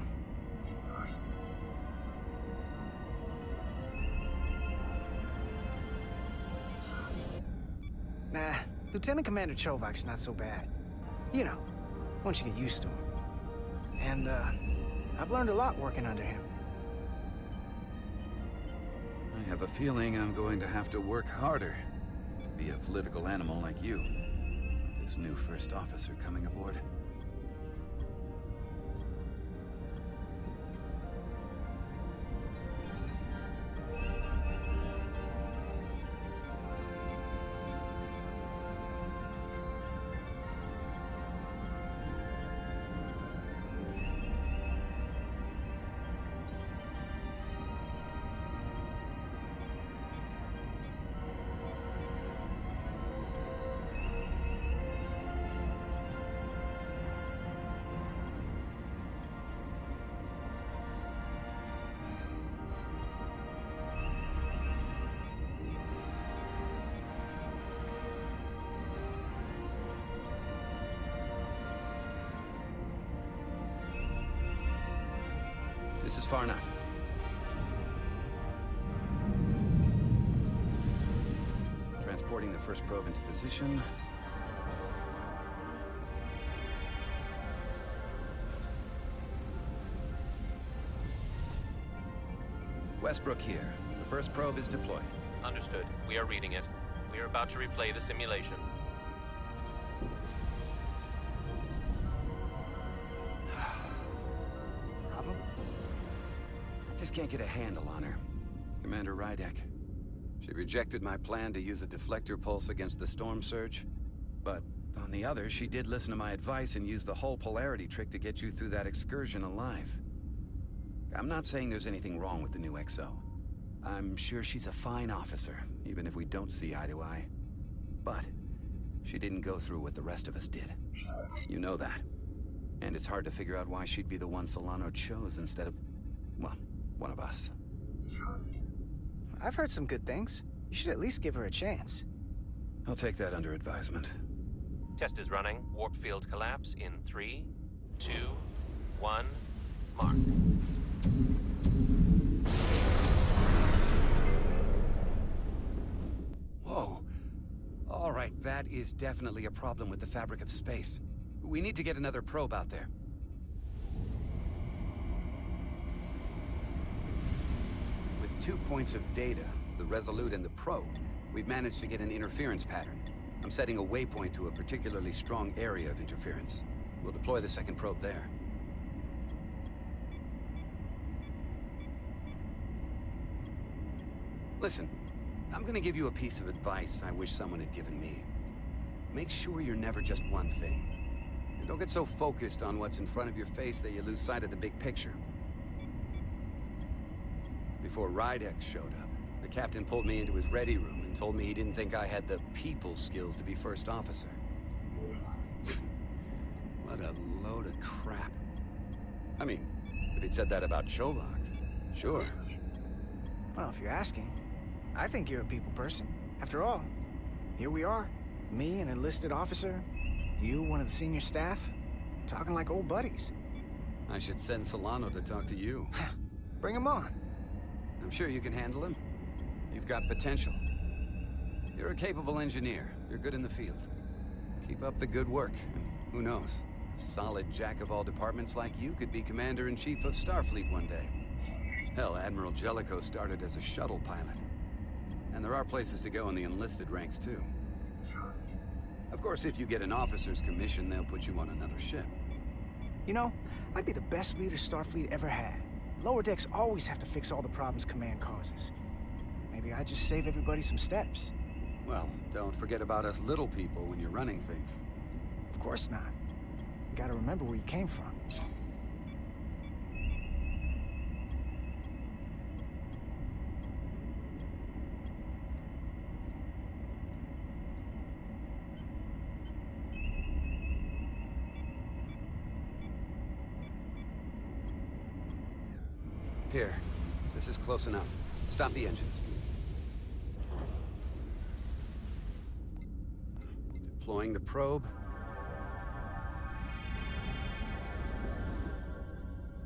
Nah, Lieutenant Commander Chovak's not so bad. You know, once you get used to him. And, I've learned a lot working under him. I have a feeling I'm going to have to work harder to be a political animal like you, with this new first officer coming aboard. This is far enough. Transporting the first probe into position. Westbrook here. The first probe is deployed. Understood. We are reading it. We are about to replay the simulation. Problem? Just can't get a handle on her. Commander Rydek. She rejected my plan to use a deflector pulse against the storm surge. But on the other, she did listen to my advice and use the whole polarity trick to get you through that excursion alive. I'm not saying there's anything wrong with the new XO. I'm sure she's a fine officer, even if we don't see eye to eye. But She didn't go through what the rest of us did. You know that. And it's hard to figure out why she'd be the one Solano chose instead of, well, one of us. I've heard some good things. You should at least give her a chance. I'll take that under advisement. Test is running. Warp field collapse in 3, 2, 1, mark. Whoa. All right, that is definitely a problem with the fabric of space. We need to get another probe out there. With 2 points of data, the Resolute and the probe, we've managed to get an interference pattern. I'm setting a waypoint to a particularly strong area of interference. We'll deploy the second probe there. Listen, I'm gonna give you a piece of advice I wish someone had given me. Make sure you're never just one thing. And don't get so focused on what's in front of your face that you lose sight of the big picture. Before Rydek showed up, the captain pulled me into his ready room and told me he didn't think I had the people skills to be first officer. What a load of crap. I mean, if he'd said that about Chovak, sure. Well, if you're asking, I think you're a people person. After all, here we are. Me, an enlisted officer. You, one of the senior staff. Talking like old buddies. I should send Solano to talk to you. Bring him on. I'm sure you can handle him. You've got potential. You're a capable engineer. You're good in the field. Keep up the good work, and who knows? A solid jack of all departments like you could be Commander-in-Chief of Starfleet one day. Hell, Admiral Jellicoe started as a shuttle pilot. And there are places to go in the enlisted ranks, too. Of course, if you get an officer's commission, they'll put you on another ship. You know, I'd be the best leader Starfleet ever had. Lower decks always have to fix all the problems Command causes. Maybe I'd just save everybody some steps. Well, don't forget about us little people when you're running things. Of course not. You gotta remember where you came from. Here. This is close enough. Stop the engines. Deploying the probe.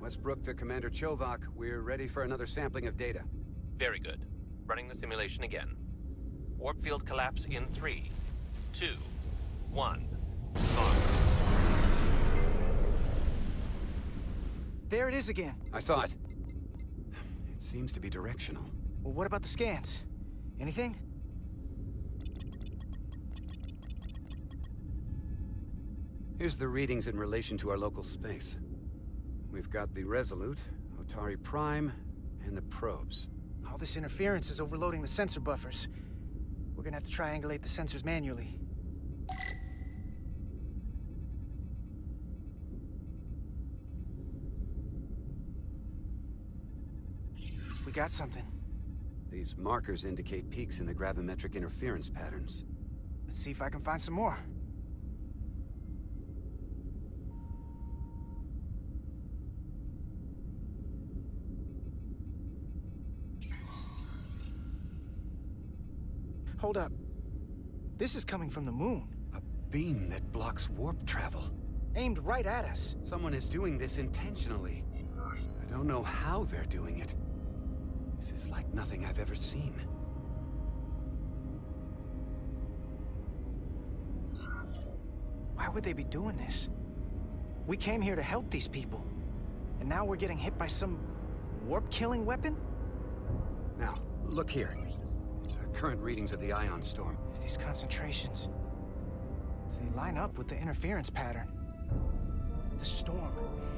Westbrook to Commander Chovak. We're ready for another sampling of data. Very good. Running the simulation again. Warp field collapse in 3, 2, 1, mark. There it is again. I saw it. It seems to be directional. Well, what about the scans? Anything? Here's the readings in relation to our local space. We've got the Resolute, Otari Prime, and the probes. All this interference is overloading the sensor buffers. We're gonna have to triangulate the sensors manually. We got something. These markers indicate peaks in the gravimetric interference patterns. Let's see if I can find some more. Hold up. This is coming from the moon. A beam that blocks warp travel. Aimed right at us. Someone is doing this intentionally. I don't know how they're doing it. This is like nothing I've ever seen. Why would they be doing this? We came here to help these people. And now we're getting hit by some warp-killing weapon? Now, look here. It's current readings of the ion storm. These concentrations. They line up with the interference pattern. The storm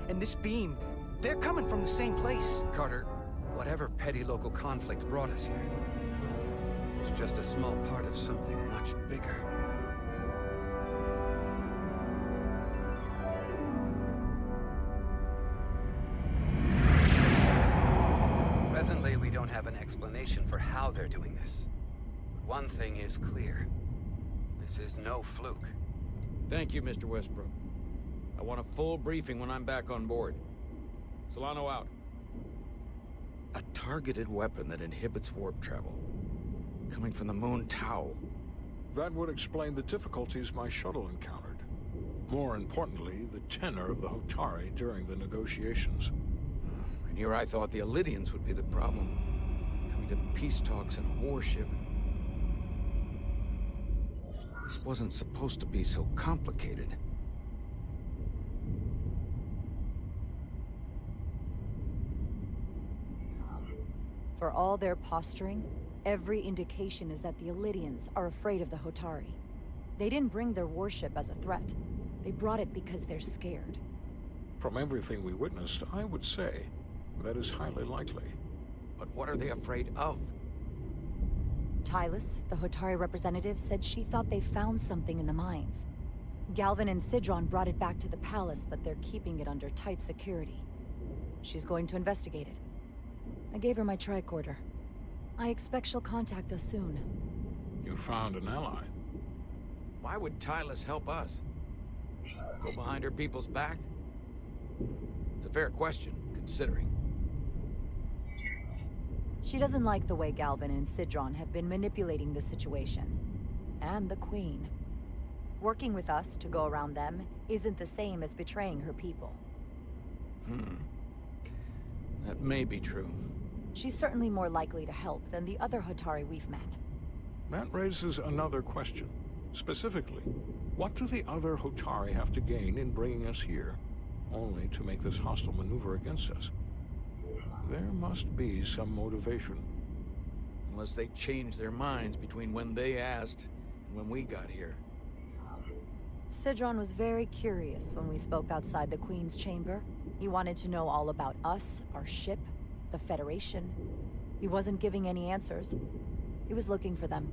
and this beam, they're coming from the same place. Carter, whatever petty local conflict brought us here, it's just a small part of something much bigger. Presently, we don't have an explanation for how they're doing this. But one thing is clear. This is no fluke. Thank you, Mr. Westbrook. I want a full briefing when I'm back on board. Solano out. A targeted weapon that inhibits warp travel. Coming from the moon Tau. That would explain the difficulties my shuttle encountered. More importantly, the tenor of the Hotari during the negotiations. And here I thought the Elydians would be the problem. Coming to peace talks in a warship. This wasn't supposed to be so complicated. For all their posturing, every indication is that the Elydians are afraid of the Hotari. They didn't bring their warship as a threat. They brought it because they're scared. From everything we witnessed, I would say that is highly likely. But what are they afraid of? Tylus, the Hotari representative, said she thought they found something in the mines. Galvin and Sidron brought it back to the palace, but they're keeping it under tight security. She's going to investigate it. I gave her my tricorder. I expect she'll contact us soon. You found an ally. Why would Tylus help us? Go behind her people's back? It's a fair question, considering. She doesn't like the way Galvin and Sidron have been manipulating the situation. And the Queen. Working with us to go around them isn't the same as betraying her people. That may be true. She's certainly more likely to help than the other Hotari we've met. That raises another question. Specifically, what do the other Hotari have to gain in bringing us here, only to make this hostile maneuver against us? There must be some motivation. Unless they changed their minds between when they asked and when we got here. Sidron was very curious when we spoke outside the Queen's chamber. He wanted to know all about us, our ship, the Federation. He wasn't giving any answers. He was looking for them.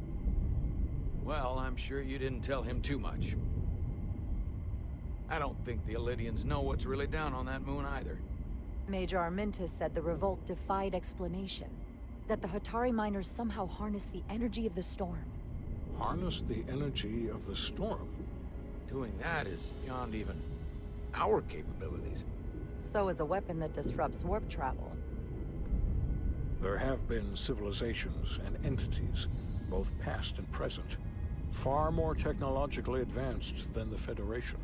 Well, I'm sure you didn't tell him too much. I don't think the Elydians know what's really down on that moon either. Major Armintus said the revolt defied explanation. That the Hotari miners somehow harness the energy of the storm. Harness the energy of the storm? Doing that is beyond even our capabilities. So is a weapon that disrupts warp travel. There have been civilizations and entities, both past and present, far more technologically advanced than the Federation.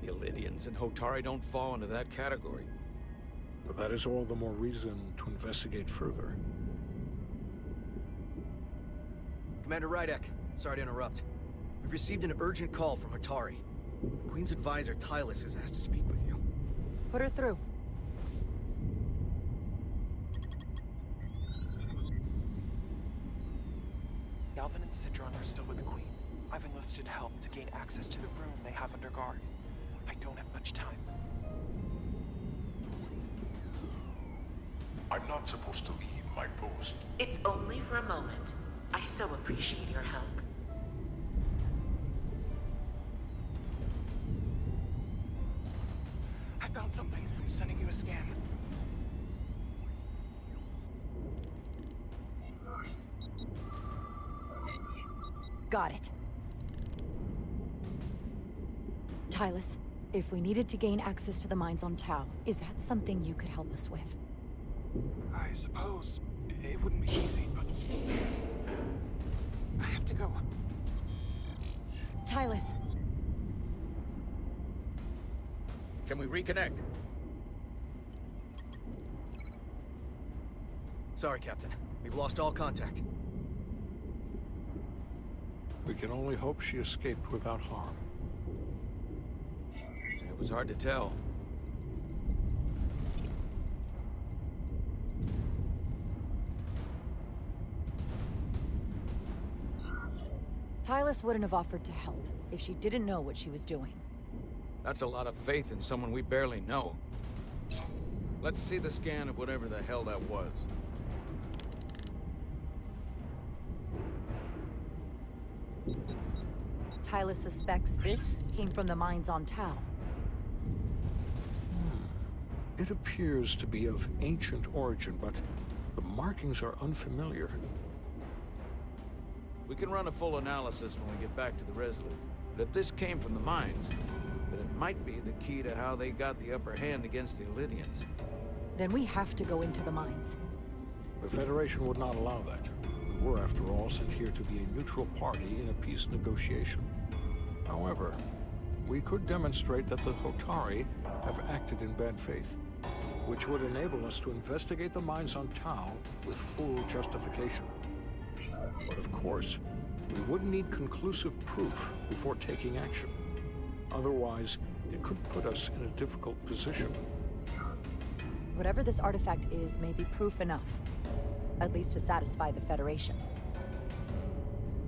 The Elydians and Hotari don't fall into that category. But that is all the more reason to investigate further. Commander Rydek, sorry to interrupt. We've received an urgent call from Hotari. The Queen's advisor, Tylus, has asked to speak with you. Put her through. Galvin and Sidron are still with the Queen. I've enlisted help to gain access to the room they have under guard. I don't have much time. I'm not supposed to leave my post. It's only for a moment. I so appreciate your help. I found something. I'm sending you a scan. Got it. Tylus, if we needed to gain access to the mines on Tau, is that something you could help us with? I suppose it wouldn't be easy, but I have to go. Tylus. Can we reconnect? Sorry, Captain. We've lost all contact. We can only hope she escaped without harm. It was hard to tell. Tylus wouldn't have offered to help if she didn't know what she was doing. That's a lot of faith in someone we barely know. Let's see the scan of whatever the hell that was. Tylus suspects this came from the mines on Tau. It appears to be of ancient origin, but the markings are unfamiliar. We can run a full analysis when we get back to the Resolute. But if this came from the mines, then it might be the key to how they got the upper hand against the Lydians. Then we have to go into the mines. The Federation would not allow that. We were, after all, sent here to be a neutral party in a peace negotiation. However, we could demonstrate that the Hotari have acted in bad faith, which would enable us to investigate the mines on Tau with full justification. But of course, we would need conclusive proof before taking action. Otherwise, it could put us in a difficult position. Whatever this artifact is may be proof enough. At least to satisfy the Federation.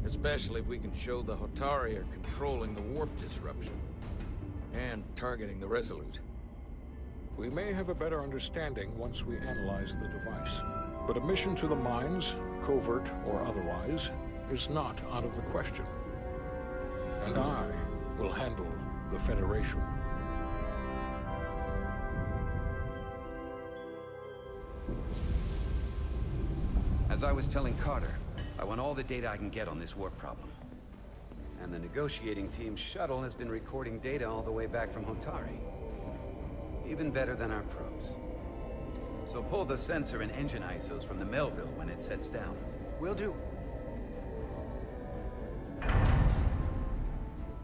Especially if we can show the Hotari are controlling the warp disruption. And targeting the Resolute. We may have a better understanding once we analyze the device. But a mission to the mines, covert or otherwise, is not out of the question. And I will handle the Federation. As I was telling Carter, I want all the data I can get on this warp problem. And the negotiating team's shuttle has been recording data all the way back from Hotari. Even better than our probes. So pull the sensor and engine ISOs from the Melville when it sets down. Will do.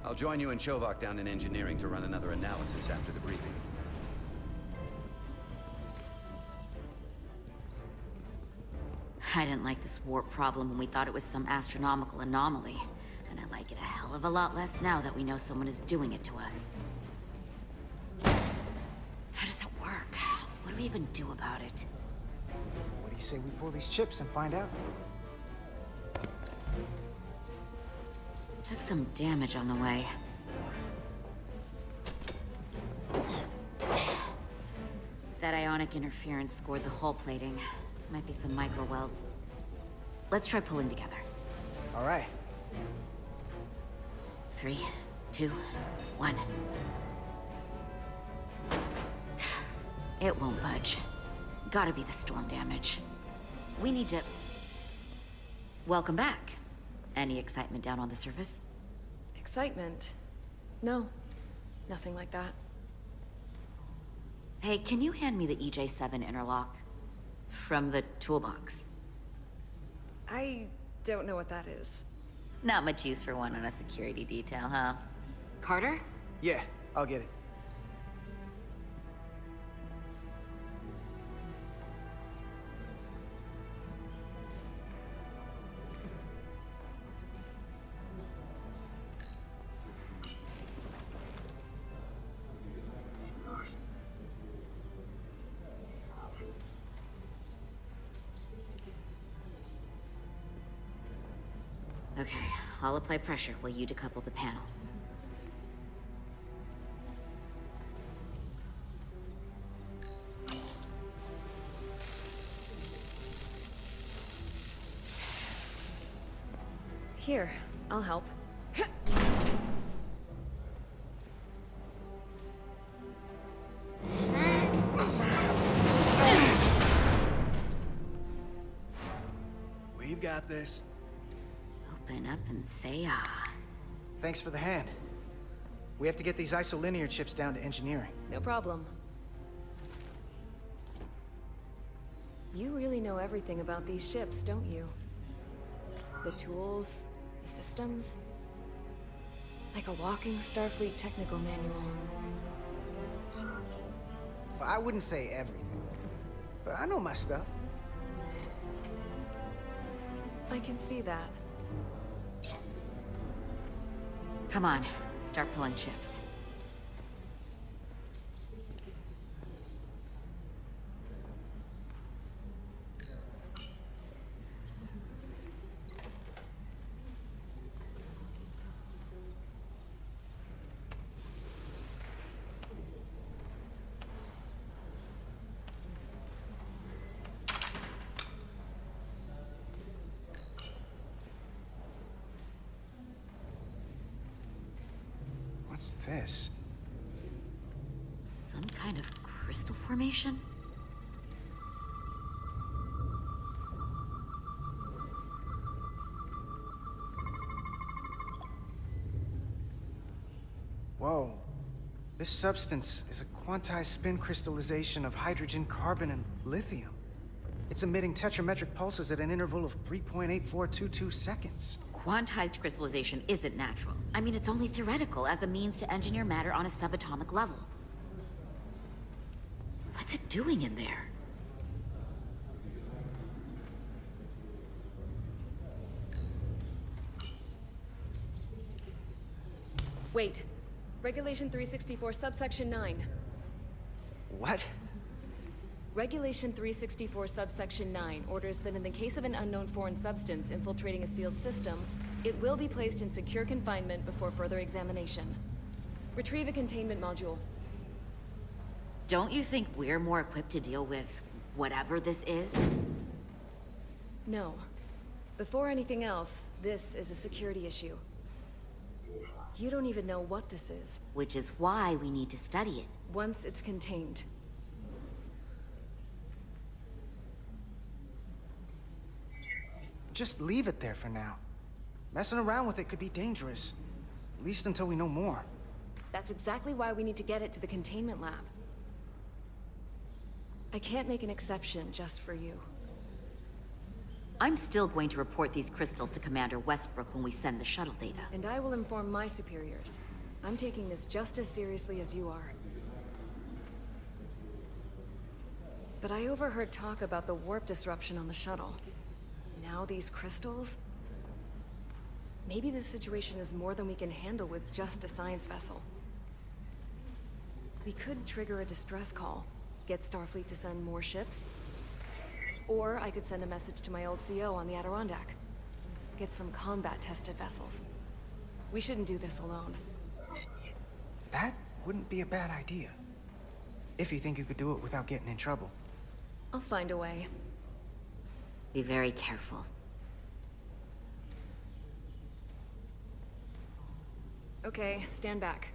I'll join you and Chovak down in engineering to run another analysis after the briefing. I didn't like this warp problem when we thought it was some astronomical anomaly. And I like it a hell of a lot less now that we know someone is doing it to us. How does it work? What do we even do about it? What do you say we pull these chips and find out? Took some damage on the way. That ionic interference scored the hull plating. Might be some micro welds. Let's try pulling together. All right. 3, 2, 1. It won't budge. Gotta be the storm damage. We need to... Welcome back. Any excitement down on the surface? Excitement? No. Nothing like that. Hey, can you hand me the EJ7 interlock? From the toolbox. I don't know what that is. Not much use for one on a security detail, huh? Carter? Yeah, I'll get it. Okay, I'll apply pressure while you decouple the panel. Here, I'll help. We've got this. Open up and say ah. Thanks for the hand. We have to get these isolinear chips down to engineering. No problem. You really know everything about these ships, don't you? The tools, the systems. Like a walking Starfleet technical manual. Well, I wouldn't say everything, but I know my stuff. I can see that. Come on, start pulling chips. What's this? Some kind of crystal formation? Whoa. This substance is a quantized spin crystallization of hydrogen, carbon, and lithium. It's emitting tetrametric pulses at an interval of 3.8422 seconds. Quantized crystallization isn't natural. I mean, it's only theoretical as a means to engineer matter on a subatomic level. What's it doing in there? Wait. Regulation 364, subsection 9. What? Regulation 364, subsection 9 orders that in the case of an unknown foreign substance infiltrating a sealed system, it will be placed in secure confinement before further examination. Retrieve a containment module. Don't you think we're more equipped to deal with whatever this is? No. Before anything else, this is a security issue. You don't even know what this is. Which is why we need to study it. Once it's contained. Just leave it there for now. Messing around with it could be dangerous. At least until we know more. That's exactly why we need to get it to the containment lab. I can't make an exception just for you. I'm still going to report these crystals to Commander Westbrook when we send the shuttle data. And I will inform my superiors. I'm taking this just as seriously as you are. But I overheard talk about the warp disruption on the shuttle. Now these crystals? Maybe this situation is more than we can handle with just a science vessel. We could trigger a distress call, get Starfleet to send more ships. Or I could send a message to my old CO on the Adirondack. Get some combat-tested vessels. We shouldn't do this alone. That wouldn't be a bad idea. If you think you could do it without getting in trouble. I'll find a way. Be very careful. Okay, stand back.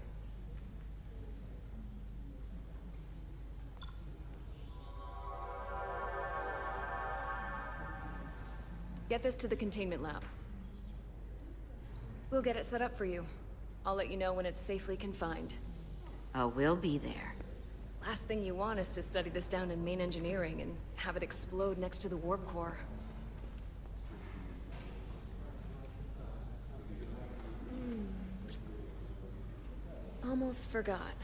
Get this to the containment lab. We'll get it set up for you. I'll let you know when it's safely confined. Oh, we'll be there. Last thing you want is to study this down in main engineering and have it explode next to the warp core. Almost forgot.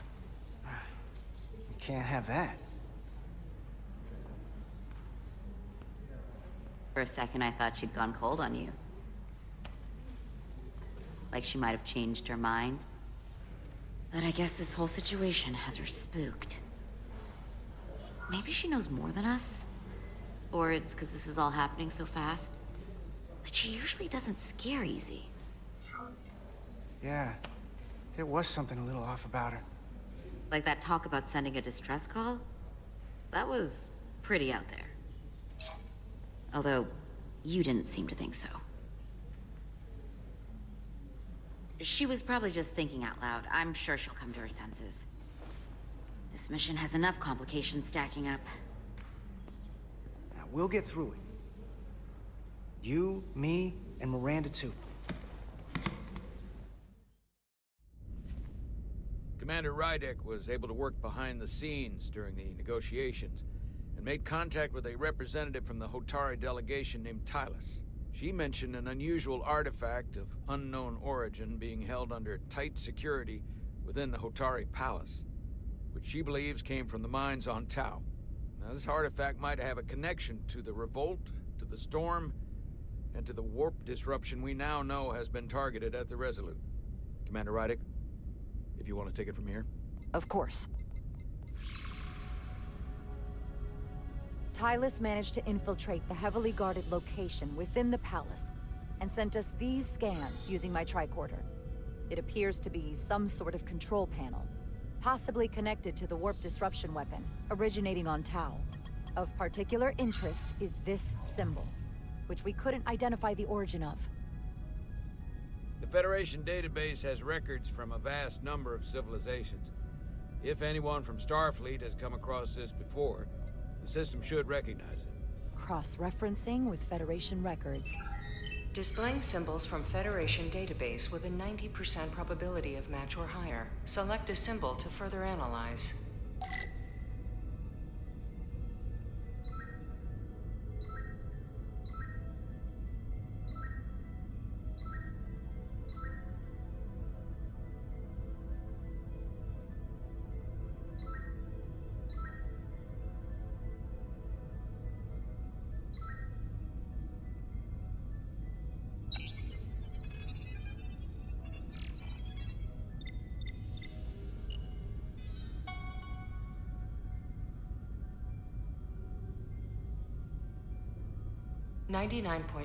Can't have that. For a second, I thought she'd gone cold on you. Like she might have changed her mind. But I guess this whole situation has her spooked. Maybe she knows more than us? Or it's because this is all happening so fast? But she usually doesn't scare easy. Yeah, there was something a little off about her. Like that talk about sending a distress call? That was pretty out there. Although, you didn't seem to think so. She was probably just thinking out loud. I'm sure she'll come to her senses. This mission has enough complications stacking up. Now, we'll get through it. You, me, and Miranda too. Commander Rydek was able to work behind the scenes during the negotiations and made contact with a representative from the Hotari delegation named Tylus. She mentioned an unusual artifact of unknown origin being held under tight security within the Hotari Palace, which she believes came from the mines on Tau. Now, this artifact might have a connection to the revolt, to the storm, and to the warp disruption we now know has been targeted at the Resolute. Commander Rydek, if you want to take it from here. Of course. Tylus managed to infiltrate the heavily guarded location within the palace and sent us these scans using my tricorder. It appears to be some sort of control panel, possibly connected to the warp disruption weapon originating on Tau. Of particular interest is this symbol, which we couldn't identify the origin of. The Federation database has records from a vast number of civilizations. If anyone from Starfleet has come across this before, the system should recognize it. Cross-referencing with Federation records. Displaying symbols from Federation database with a 90% probability of match or higher. Select a symbol to further analyze.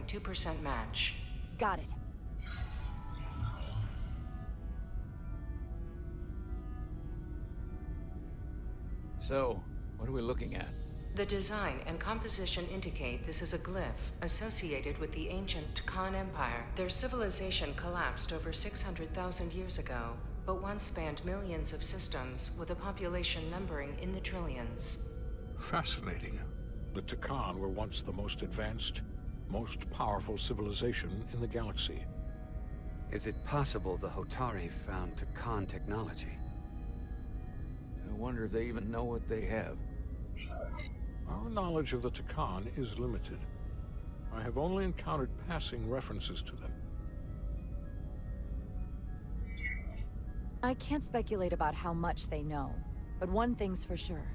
.2% match. Got it. So, what are we looking at? The design and composition indicate this is a glyph associated with the ancient Tkan Empire. Their civilization collapsed over 600,000 years ago, but once spanned millions of systems with a population numbering in the trillions. Fascinating. The Tkan were once the most advanced, most powerful civilization in the galaxy. Is it possible the Hotari found Tkan technology? I wonder if they even know what they have. Our knowledge of the Tkan is limited. I have only encountered passing references to them. I can't speculate about how much they know, but one thing's for sure.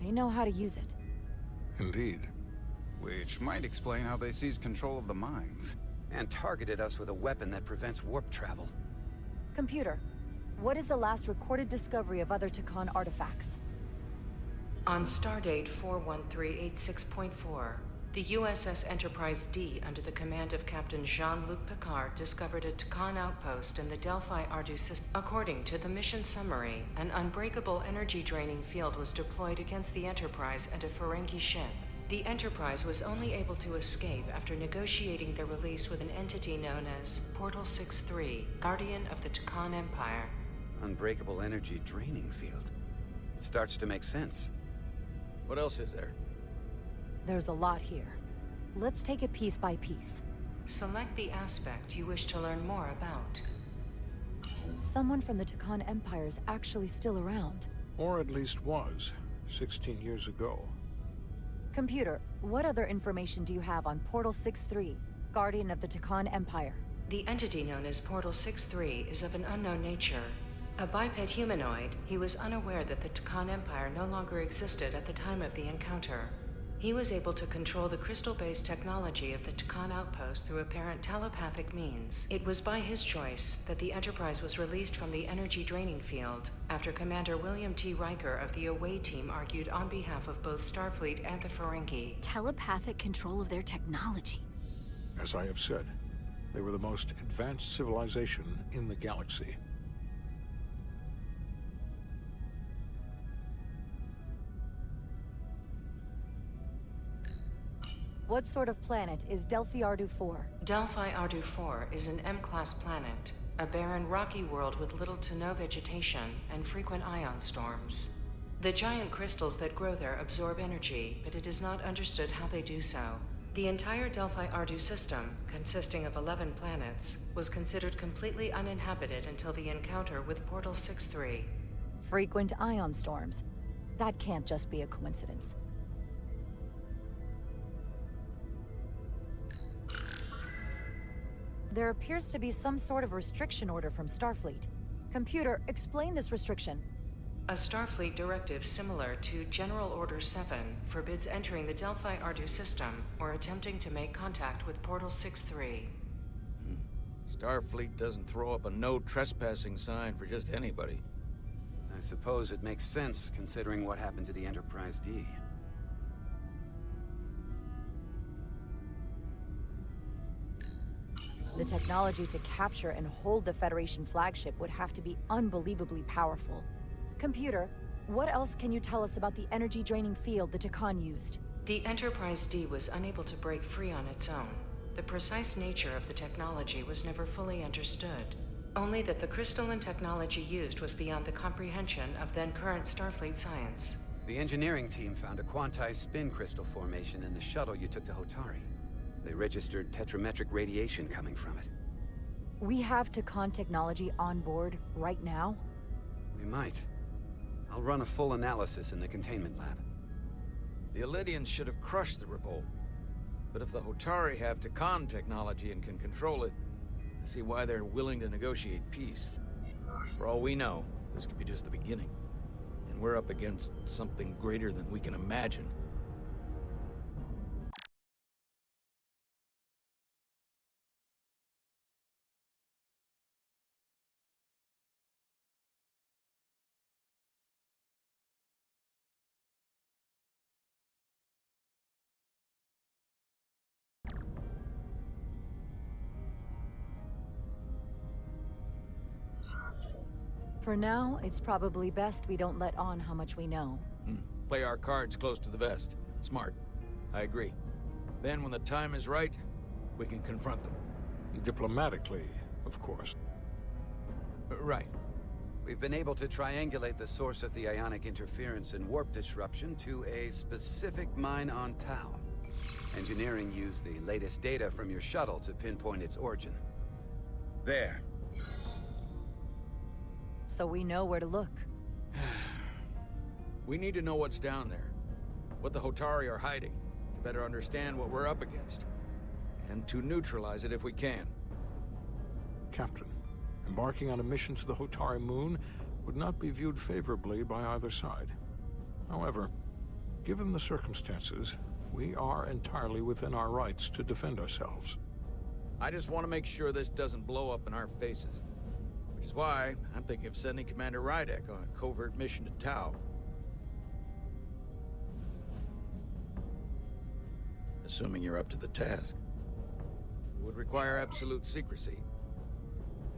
They know how to use it. Indeed. Which might explain how they seized control of the mines. And targeted us with a weapon that prevents warp travel. Computer, what is the last recorded discovery of other Tkan artifacts? On stardate 41386.4, the USS Enterprise D, under the command of Captain Jean-Luc Picard, discovered a Tkan outpost in the Delphi Ardu system. According to the mission summary, an unbreakable energy-draining field was deployed against the Enterprise and a Ferengi ship. The Enterprise was only able to escape after negotiating their release with an entity known as Portal 6-3, Guardian of the Tkan Empire. Unbreakable energy draining field. It starts to make sense. What else is there? There's a lot here. Let's take it piece by piece. Select the aspect you wish to learn more about. Someone from the Tkan Empire is actually still around. Or at least was, 16 years ago. Computer, what other information do you have on Portal 6-3, Guardian of the Tkan Empire? The entity known as Portal 6-3 is of an unknown nature. A biped humanoid, he was unaware that the Tkan Empire no longer existed at the time of the encounter. He was able to control the crystal-based technology of the Tkan outpost through apparent telepathic means. It was by his choice that the Enterprise was released from the energy draining field after Commander William T. Riker of the Away Team argued on behalf of both Starfleet and the Ferengi. Telepathic control of their technology. As I have said, they were the most advanced civilization in the galaxy. What sort of planet is Delphi Ardu 4? Delphi Ardu 4 is an M-class planet, a barren rocky world with little to no vegetation and frequent ion storms. The giant crystals that grow there absorb energy, but it is not understood how they do so. The entire Delphi Ardu system, consisting of 11 planets, was considered completely uninhabited until the encounter with Portal 6-3. Frequent ion storms. That can't just be a coincidence. There appears to be some sort of restriction order from Starfleet. Computer, explain this restriction. A Starfleet directive similar to General Order 7 forbids entering the Delphi Ardu system or attempting to make contact with Portal 6-3. Starfleet doesn't throw up a no trespassing sign for just anybody. I suppose it makes sense considering what happened to the Enterprise D. The technology to capture and hold the Federation flagship would have to be unbelievably powerful. Computer, what else can you tell us about the energy-draining field the Tkan used? The Enterprise D was unable to break free on its own. The precise nature of the technology was never fully understood. Only that the crystalline technology used was beyond the comprehension of then-current Starfleet science. The engineering team found a quantized spin crystal formation in the shuttle you took to Hotari. They registered tetrametric radiation coming from it. We have Tkan technology on board right now? We might. I'll run a full analysis in the containment lab. The Illidians should have crushed the revolt. But if the Hotari have Tkan technology and can control it, I see why they're willing to negotiate peace. For all we know, this could be just the beginning. And we're up against something greater than we can imagine. For now, it's probably best we don't let on how much we know. Play our cards close to the vest. Smart. I agree. Then, when the time is right, we can confront them. Diplomatically, of course. Right. We've been able to triangulate the source of the ionic interference and warp disruption to a specific mine on Tau. Engineering used the latest data from your shuttle to pinpoint its origin. There. So we know where to look. We need to know what's down there. What the Hotari are hiding, to better understand what we're up against. And to neutralize it if we can. Captain, embarking on a mission to the Hotari moon would not be viewed favorably by either side. However, given the circumstances, we are entirely within our rights to defend ourselves. I just want to make sure this doesn't blow up in our faces. Which is why I'm thinking of sending Commander Rydek on a covert mission to Tau. Assuming you're up to the task. It would require absolute secrecy.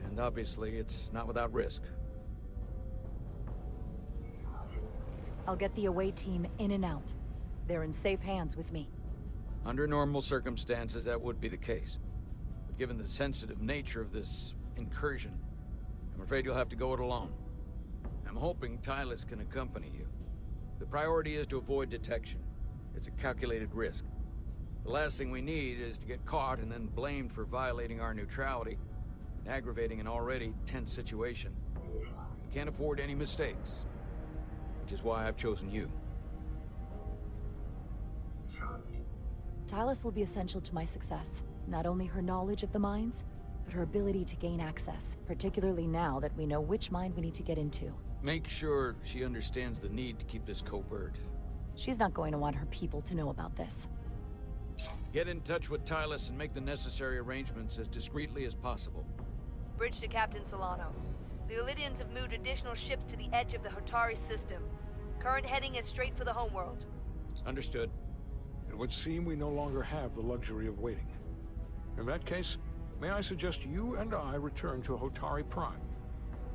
And obviously, it's not without risk. I'll get the away team in and out. They're in safe hands with me. Under normal circumstances, that would be the case. But given the sensitive nature of this incursion, I'm afraid you'll have to go it alone. I'm hoping Tylus can accompany you. The priority is to avoid detection. It's a calculated risk. The last thing we need is to get caught and then blamed for violating our neutrality and aggravating an already tense situation. We can't afford any mistakes, which is why I've chosen you. Tylus will be essential to my success. Not only her knowledge of the mines, but her ability to gain access, particularly now that we know which mine we need to get into. Make sure she understands the need to keep this covert. She's not going to want her people to know about this. Get in touch with Tylus and make the necessary arrangements as discreetly as possible. Bridge to Captain Solano. The Illidians have moved additional ships to the edge of the Hotari system. Current heading is straight for the homeworld. Understood. It would seem we no longer have the luxury of waiting. In that case, may I suggest you and I return to Hotari Prime?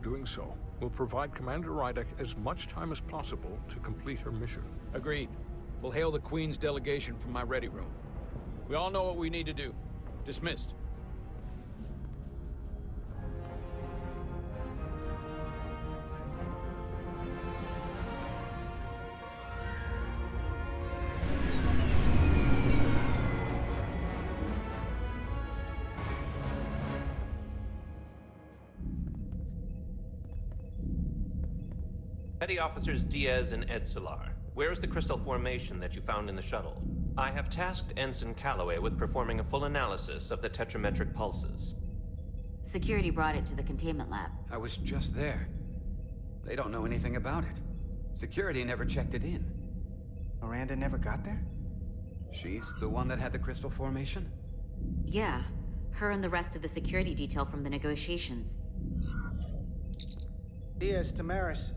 Doing so will provide Commander Rydek as much time as possible to complete her mission. Agreed. We'll hail the Queen's delegation from my ready room. We all know what we need to do. Dismissed. Petty Officers Diaz and Edsolar, where is the crystal formation that you found in the shuttle? I have tasked Ensign Calloway with performing a full analysis of the tetrametric pulses. Security brought it to the containment lab. I was just there. They don't know anything about it. Security never checked it in. Miranda never got there? She's the one that had the crystal formation? Yeah, her and the rest of the security detail from the negotiations. Diaz, Tamaris.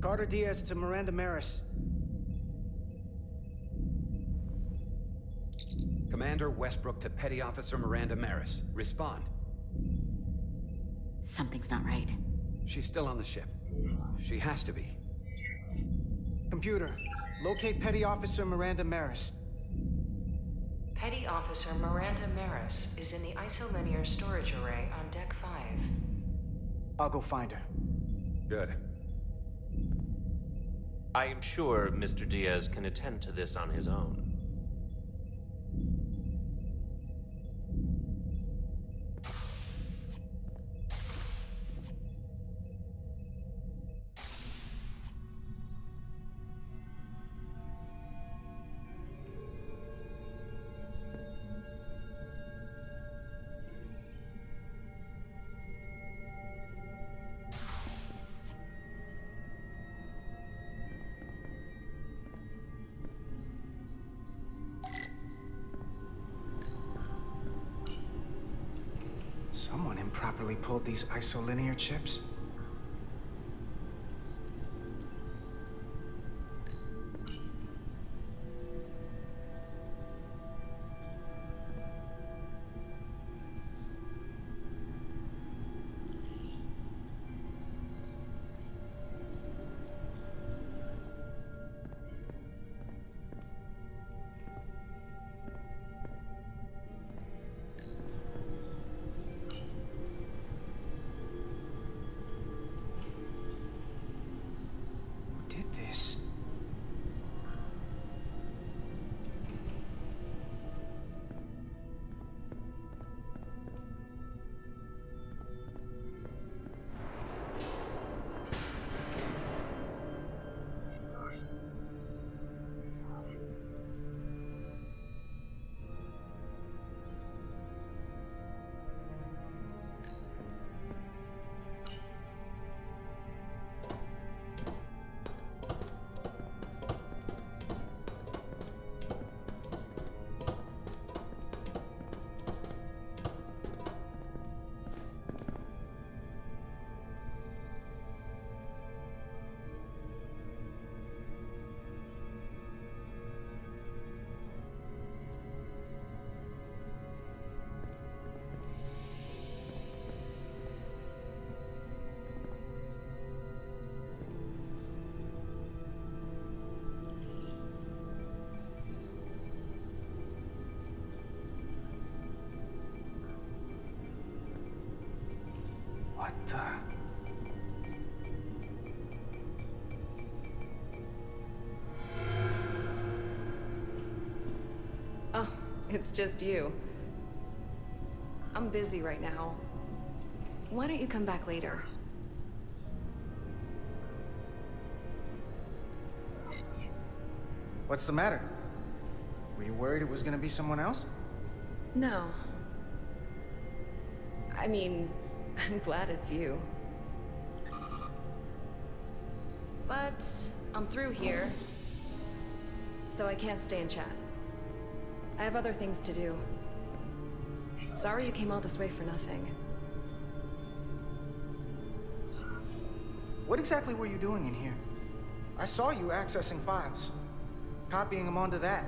Carter Diaz to Miranda Maris. Commander Westbrook to Petty Officer Miranda Maris. Respond. Something's not right. She's still on the ship. She has to be. Computer, locate Petty Officer Miranda Maris. Petty Officer Miranda Maris is in the isolinear storage array on Deck 5. I'll go find her. Good. I am sure Mr. Diaz can attend to this on his own. Someone improperly pulled these isolinear chips. What the? Oh, it's just you. I'm busy right now. Why don't you come back later? What's the matter? Were you worried it was gonna be someone else? No. I mean, I'm glad it's you. But I'm through here, so I can't stay and chat. I have other things to do. Sorry you came all this way for nothing. What exactly were you doing in here? I saw you accessing files, copying them onto that.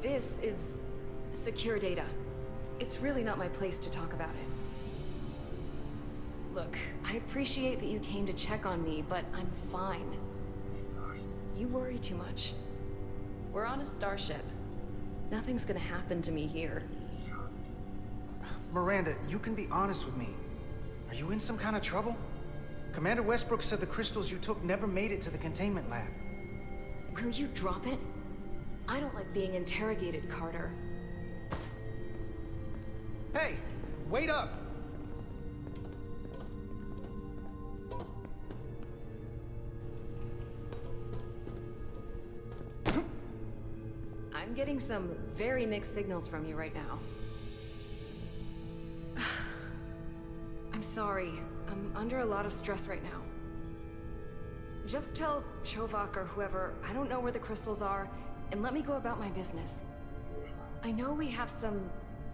This is secure data. It's really not my place to talk about it. Look, I appreciate that you came to check on me, but I'm fine. You worry too much. We're on a starship. Nothing's gonna happen to me here. Miranda, you can be honest with me. Are you in some kind of trouble? Commander Westbrook said the crystals you took never made it to the containment lab. Will you drop it? I don't like being interrogated, Carter. Hey, wait up! I'm getting some very mixed signals from you right now. I'm sorry. I'm under a lot of stress right now. Just tell Chovak or whoever I don't know where the crystals are, and let me go about my business. I know we have some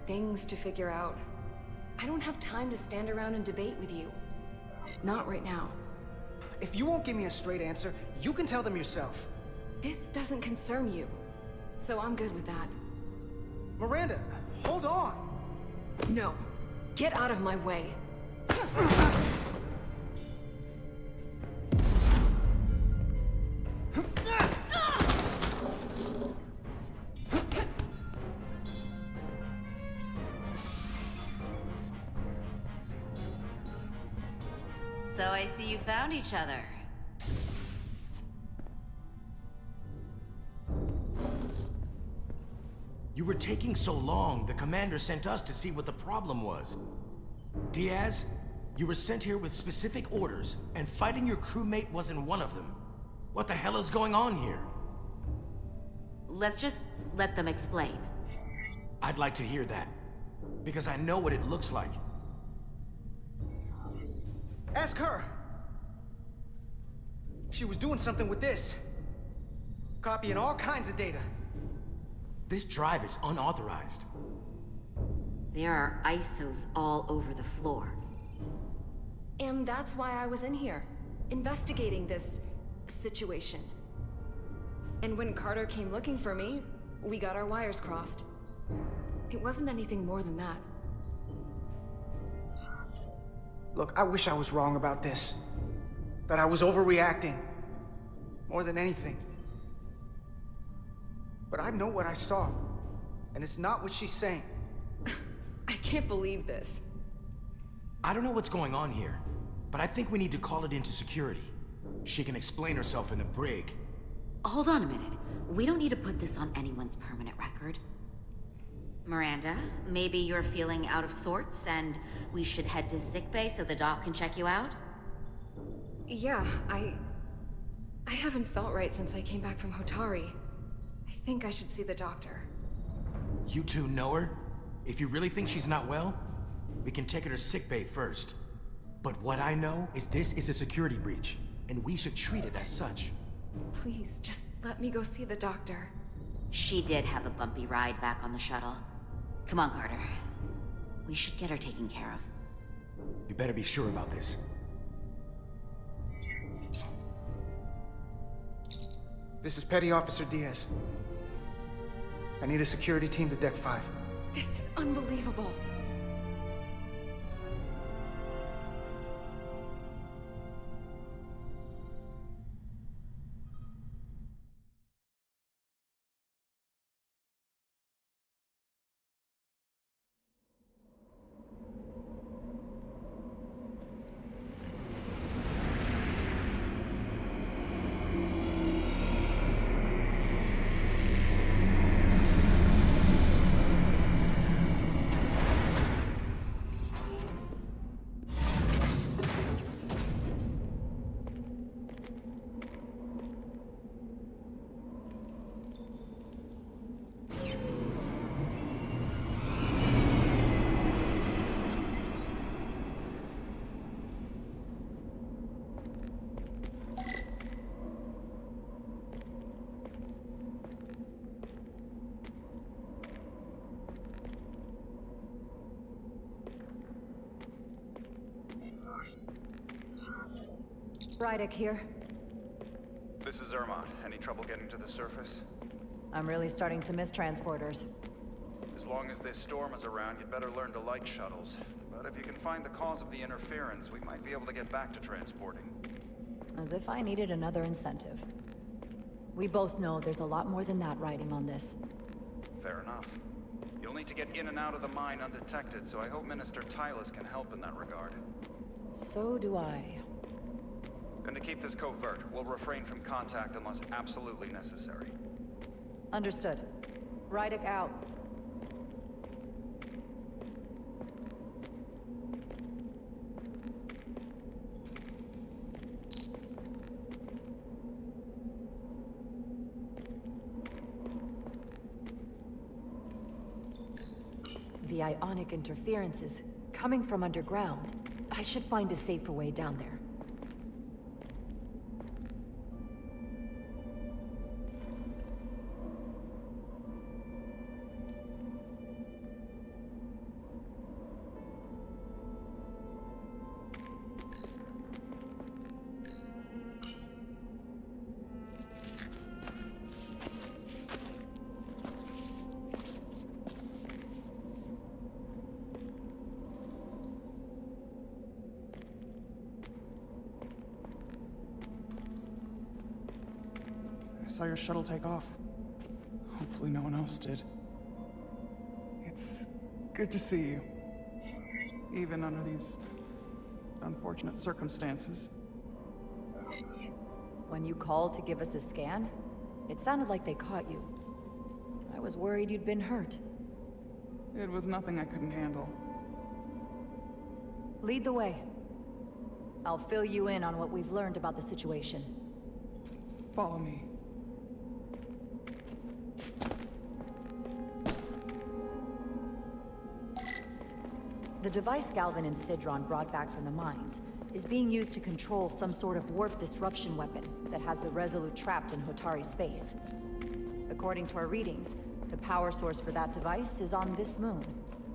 things to figure out. I don't have time to stand around and debate with you. Not right now. If you won't give me a straight answer, you can tell them yourself. This doesn't concern you, so I'm good with that. Miranda, hold on! No. Get out of my way. So I see you found each other. You were taking so long, the commander sent us to see what the problem was. Diaz, you were sent here with specific orders, and fighting your crewmate wasn't one of them. What the hell is going on here? Let's just let them explain. I'd like to hear that, because I know what it looks like. Ask her! She was doing something with this. Copying all kinds of data. This drive is unauthorized. There are ISOs all over the floor. And that's why I was in here, investigating this situation. And when Carter came looking for me, we got our wires crossed. It wasn't anything more than that. Look, I wish I was wrong about this. That I was overreacting. More than anything. But I know what I saw. And it's not what she's saying. I can't believe this. I don't know what's going on here, but I think we need to call it into security. She can explain herself in the brig. Hold on a minute. We don't need to put this on anyone's permanent record. Miranda, maybe you're feeling out of sorts and we should head to sickbay so the doc can check you out? Yeah, I haven't felt right since I came back from Hotari. I think I should see the doctor. You two know her? If you really think she's not well, we can take her to sickbay first. But what I know is this is a security breach, and we should treat it as such. Please, just let me go see the doctor. She did have a bumpy ride back on the shuttle. Come on, Carter. We should get her taken care of. You better be sure about this. This is Petty Officer Diaz. I need a security team to Deck 5. This is unbelievable. Rydick here. This is Zermatt. Any trouble getting to the surface? I'm really starting to miss transporters. As long as this storm is around, you'd better learn to like shuttles. But if you can find the cause of the interference, we might be able to get back to transporting. As if I needed another incentive. We both know there's a lot more than that riding on this. Fair enough. You'll need to get in and out of the mine undetected, so I hope Minister Tylus can help in that regard. So do I. And to keep this covert, we'll refrain from contact unless absolutely necessary. Understood. Rydick out. The ionic interference is coming from underground. I should find a safer way down there. I saw your shuttle take off. Hopefully no one else did. It's good to see you. Even under these unfortunate circumstances. When you called to give us a scan, it sounded like they caught you. I was worried you'd been hurt. It was nothing I couldn't handle. Lead the way. I'll fill you in on what we've learned about the situation. Follow me. The device Galvin and Sidron brought back from the mines is being used to control some sort of warp disruption weapon that has the Resolute trapped in Hotari space. According to our readings, the power source for that device is on this moon,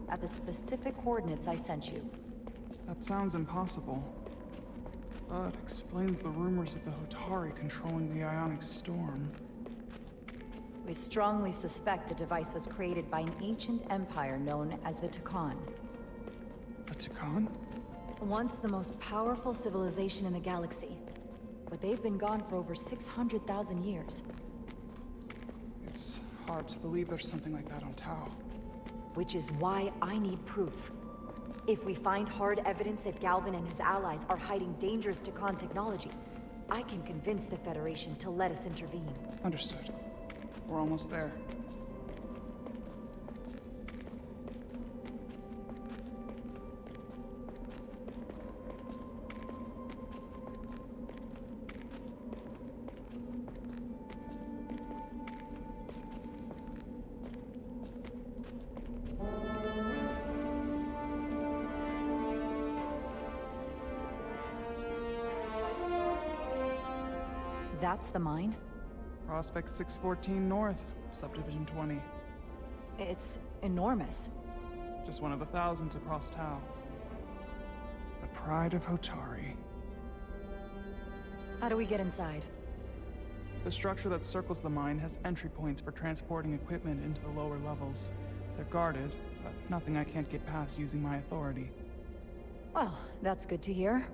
at the specific coordinates I sent you. That sounds impossible. But explains the rumors of the Hotari controlling the ionic storm. We strongly suspect the device was created by an ancient empire known as the Tkan. The Tkan? Once the most powerful civilization in the galaxy, but they've been gone for over 600,000 years. It's hard to believe there's something like that on Tau. Which is why I need proof. If we find hard evidence that Galvin and his allies are hiding dangerous Tkan technology, I can convince the Federation to let us intervene. Understood. We're almost there. That's the mine? Prospect 614 North, Subdivision 20. It's enormous. Just one of the thousands across Tau. The pride of Hotari. How do we get inside? The structure that circles the mine has entry points for transporting equipment into the lower levels. They're guarded, but nothing I can't get past using my authority. Well, that's good to hear.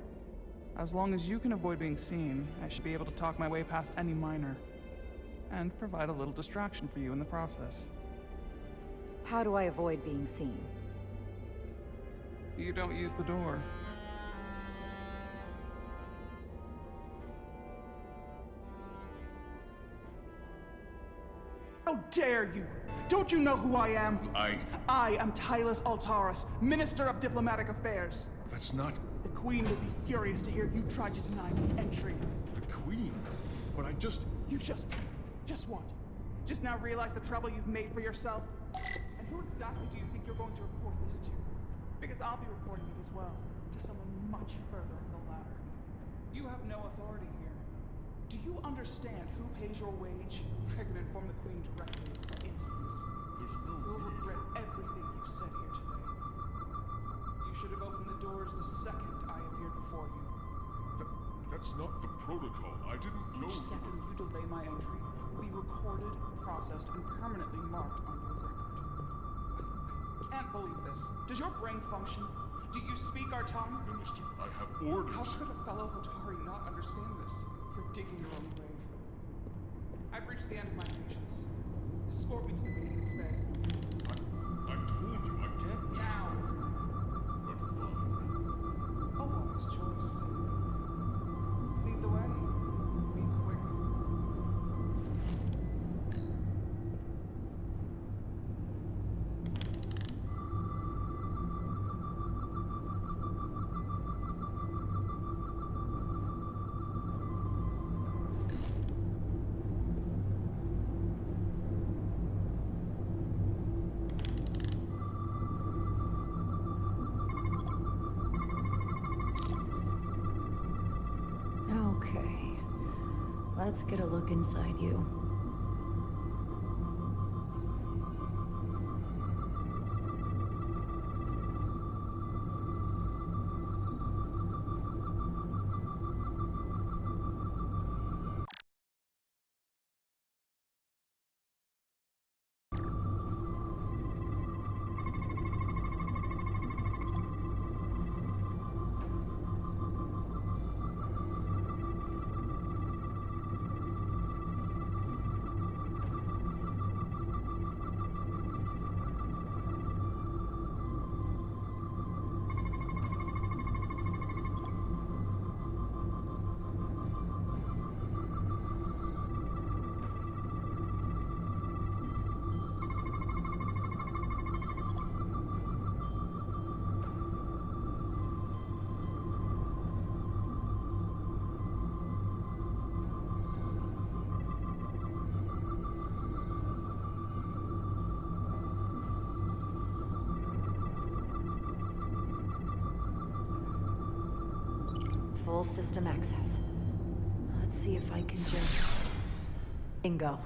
As long as you can avoid being seen, I should be able to talk my way past any miner. And provide a little distraction for you in the process. How do I avoid being seen? You don't use the door. How dare you! Don't you know who I am? I am Tylus Altaris, Minister of Diplomatic Affairs. That's not... The Queen would be furious to hear you tried to deny me entry. The Queen? But I just... You just what? Just now realize the trouble you've made for yourself? And who exactly do you think you're going to report this to? Because I'll be reporting it as well, to someone much further up the ladder. You have no authority here. Do you understand who pays your wage? I can inform the Queen directly in this instance. You'll regret everything you've said here today. You should have opened the doors the second I appeared before you. That's not the protocol. I didn't know... Each second you delay my entry will be recorded, processed, and permanently marked on your record. Can't believe this. Does your brain function? Do you speak our tongue? Minister, I have orders. How could a fellow Hotari not understand this? You're digging your own grave. I've reached the end of my patience. Escort me to the Maintenance Bay. I told you I can't just... Now! But fine. A wise choice. Lead the way. Be quick. Okay. Let's get a look inside you. Full system access. Let's see if I can just... Bingo.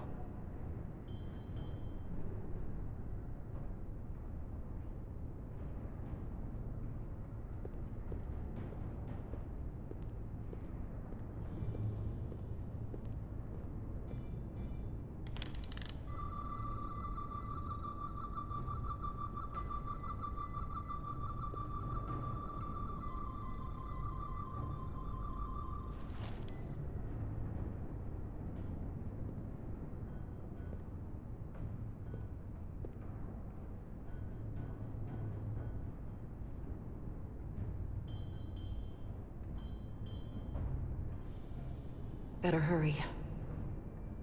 Better hurry.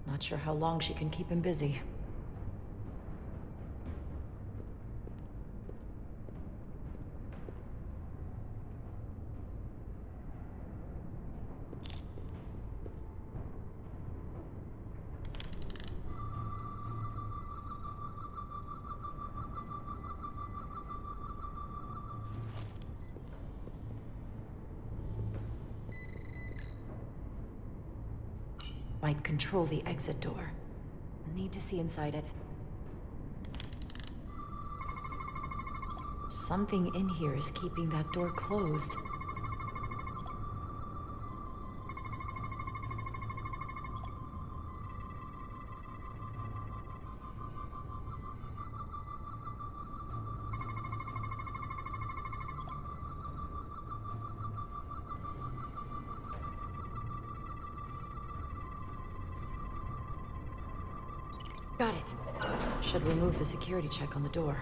Not sure how long she can keep him busy. Might control the exit door. Need to see inside it. Something in here is keeping that door closed. Got it. Should remove the security check on the door.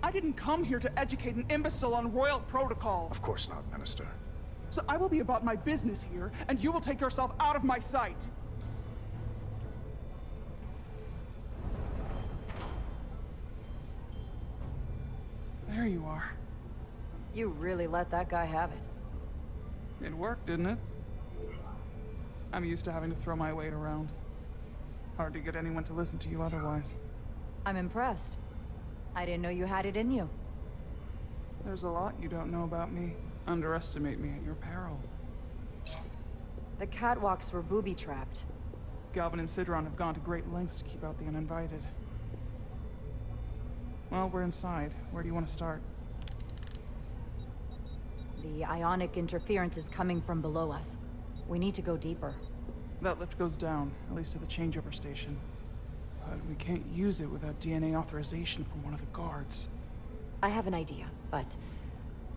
I didn't come here to educate an imbecile on royal protocol. Of course not, Minister. So I will be about my business here, and you will take yourself out of my sight. There you are. You really let that guy have it. It worked, didn't it? I'm used to having to throw my weight around. Hard to get anyone to listen to you otherwise. I'm impressed. I didn't know you had it in you. There's a lot you don't know about me. Underestimate me at your peril. The catwalks were booby-trapped. Galvin and Sidron have gone to great lengths to keep out the uninvited. Well, we're inside. Where do you want to start? The ionic interference is coming from below us. We need to go deeper. That lift goes down, at least to the changeover station. But we can't use it without DNA authorization from one of the guards. I have an idea, but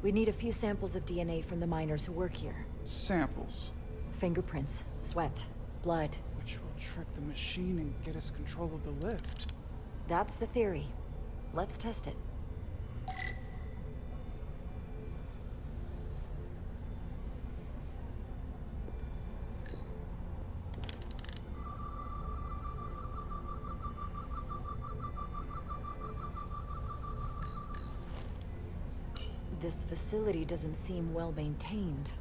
we need a few samples of DNA from the miners who work here. Samples? Fingerprints, sweat, blood. Which will trick the machine and get us control of the lift. That's the theory. Let's test it. This facility doesn't seem well maintained.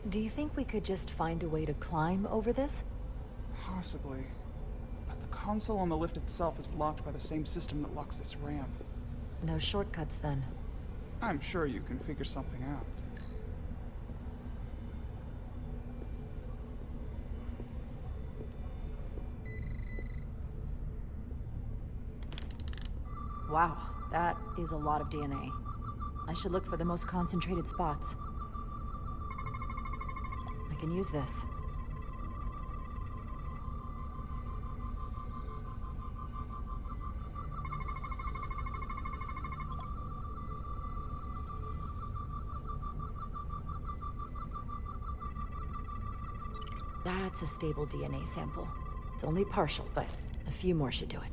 Do you think we could just find a way to climb over this? How Possibly. But the console on the lift itself is locked by the same system that locks this ramp. No shortcuts, then. I'm sure you can figure something out. Wow, that is a lot of DNA. I should look for the most concentrated spots. I can use this. That's a stable DNA sample. It's only partial, but a few more should do it.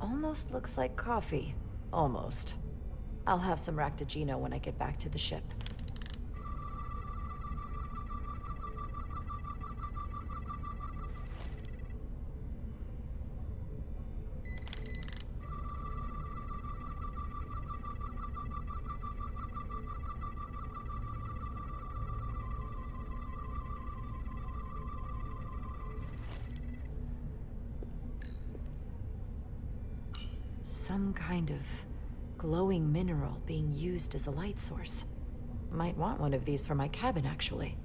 Almost looks like coffee. Almost. I'll have some Ractigino when I get back to the ship. Some kind of glowing mineral being used as a light source. Might want one of these for my cabin, actually.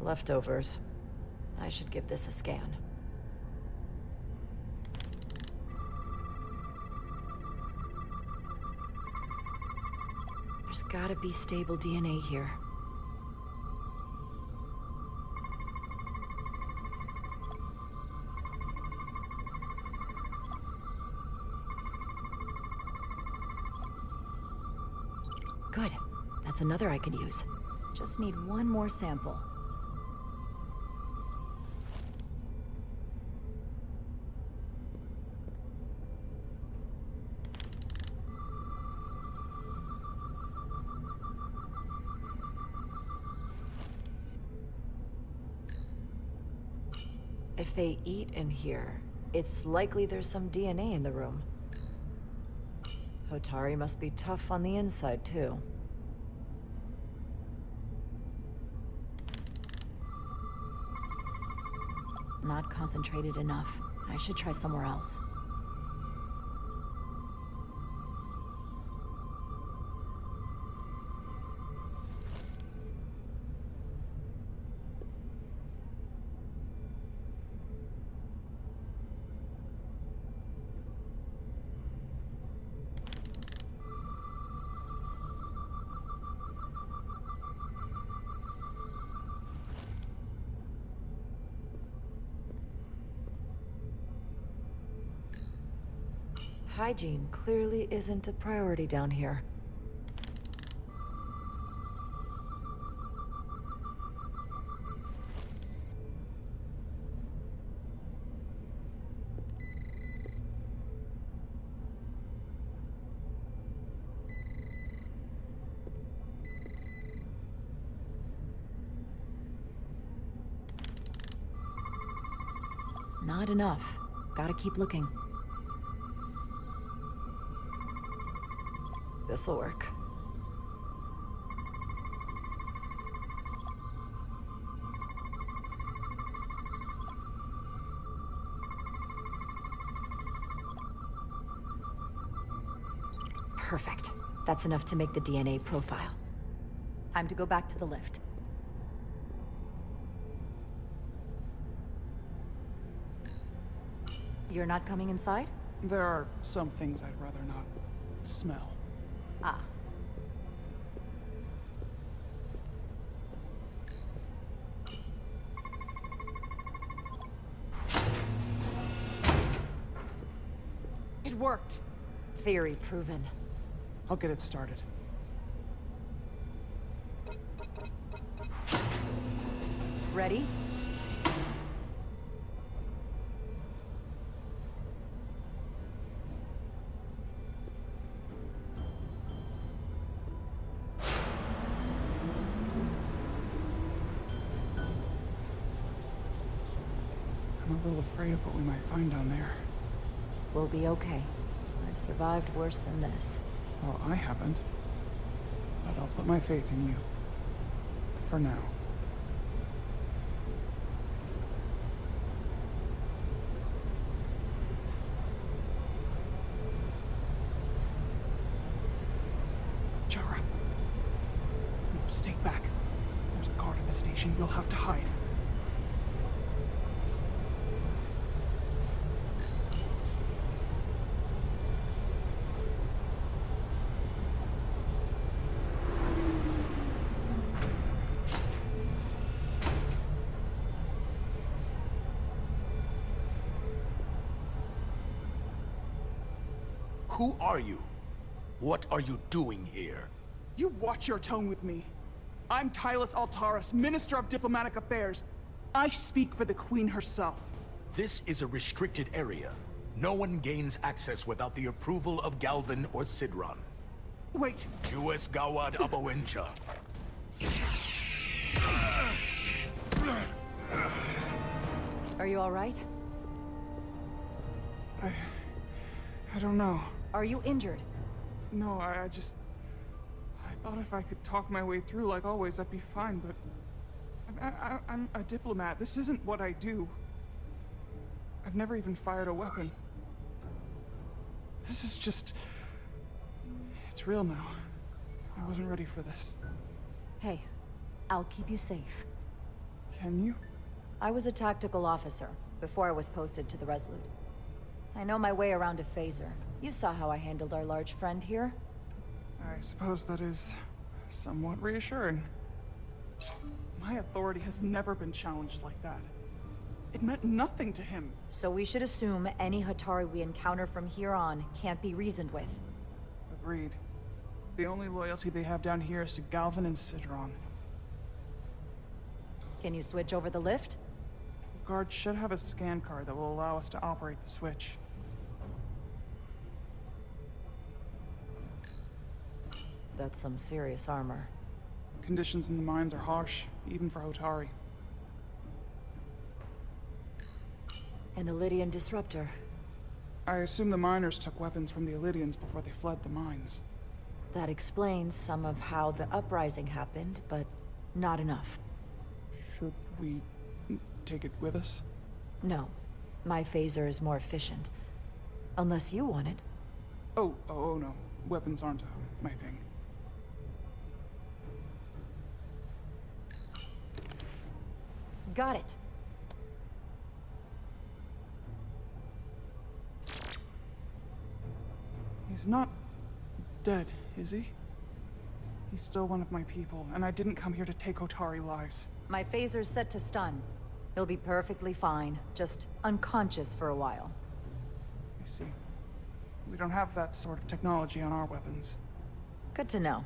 Leftovers. I should give this a scan. There's gotta be stable DNA here. Good. That's another I can use. Just need one more sample. If they eat in here, it's likely there's some DNA in the room. Hotari must be tough on the inside, too. Not concentrated enough. I should try somewhere else. Hygiene clearly isn't a priority down here. Not enough. Gotta keep looking. This'll work. Perfect. That's enough to make the DNA profile. Time to go back to the lift. You're not coming inside? There are some things I'd rather not smell. Ah. It worked. Theory proven. I'll get it started. Ready? I'm a little afraid of what we might find down there. We'll be okay. I've survived worse than this. Well, I haven't. But I'll put my faith in you. For now. Chara. No, stay back. There's a guard at the station. You'll have to hide. Who are you? What are you doing here? You watch your tone with me. I'm Tylus Altaris, Minister of Diplomatic Affairs. I speak for the Queen herself. This is a restricted area. No one gains access without the approval of Galvin or Sidron. Wait. Jues Gawad Abowincha. Are you all right? I don't know. Are you injured? No, I thought if I could talk my way through like always, I'd be fine, but... I'm a diplomat. This isn't what I do. I've never even fired a weapon. This is just... It's real now. I wasn't ready for this. Hey, I'll keep you safe. Can you? I was a tactical officer before I was posted to the Resolute. I know my way around a phaser. You saw how I handled our large friend here. I suppose that is somewhat reassuring. My authority has never been challenged like that. It meant nothing to him. So we should assume any Hatari we encounter from here on can't be reasoned with. Agreed. The only loyalty they have down here is to Galvin and Sidron. Can you switch over the lift? The guard should have a scan card that will allow us to operate the switch. That's some serious armor. Conditions in the mines are harsh, even for Hotari. An Illydian disruptor. I assume the miners took weapons from the Illydians before they fled the mines. That explains some of how the uprising happened, but not enough. Should we take it with us? No. My phaser is more efficient. Unless you want it. Oh no. Weapons aren't my thing. Got it. He's not dead, is he? He's still one of my people, and I didn't come here to take Hotari lives. My phaser's set to stun. He'll be perfectly fine, just unconscious for a while. I see. We don't have that sort of technology on our weapons. Good to know.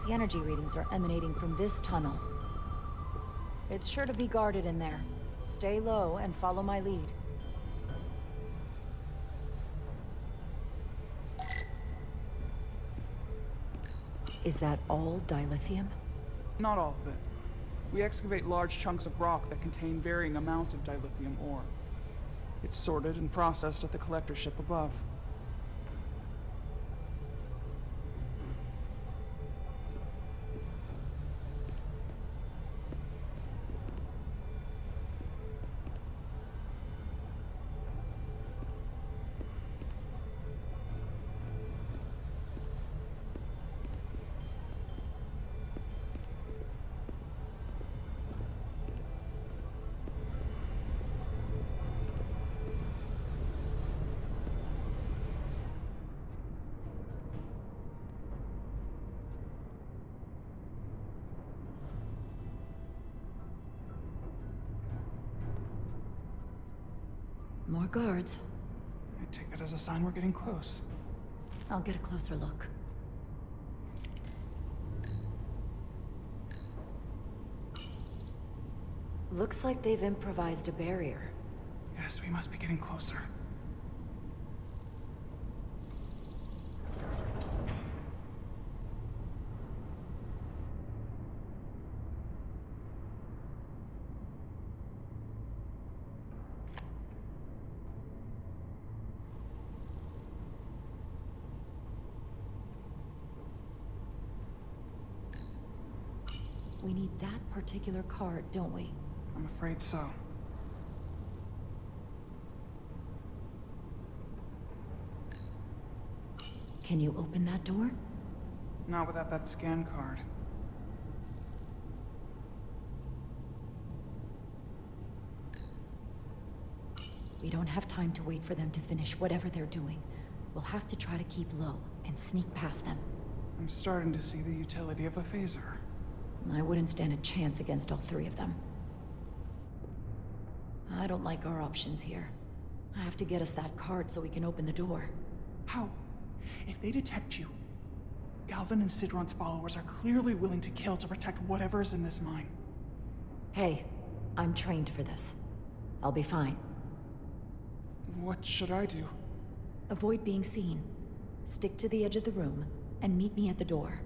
The energy readings are emanating from this tunnel. It's sure to be guarded in there. Stay low and follow my lead. Is that all dilithium? Not all of it. We excavate large chunks of rock that contain varying amounts of dilithium ore. It's sorted and processed at the collector ship above. More guards. I take that as a sign we're getting close. I'll get a closer look. Looks like they've improvised a barrier. Yes, we must be getting closer. We need that particular card, don't we? I'm afraid so. Can you open that door? Not without that scan card. We don't have time to wait for them to finish whatever they're doing. We'll have to try to keep low and sneak past them. I'm starting to see the utility of a phaser. I wouldn't stand a chance against all three of them. I don't like our options here. I have to get us that card so we can open the door. How? If they detect you, Galvin and Sidron's followers are clearly willing to kill to protect whatever's in this mine. Hey, I'm trained for this. I'll be fine. What should I do? Avoid being seen. Stick to the edge of the room, and meet me at the door.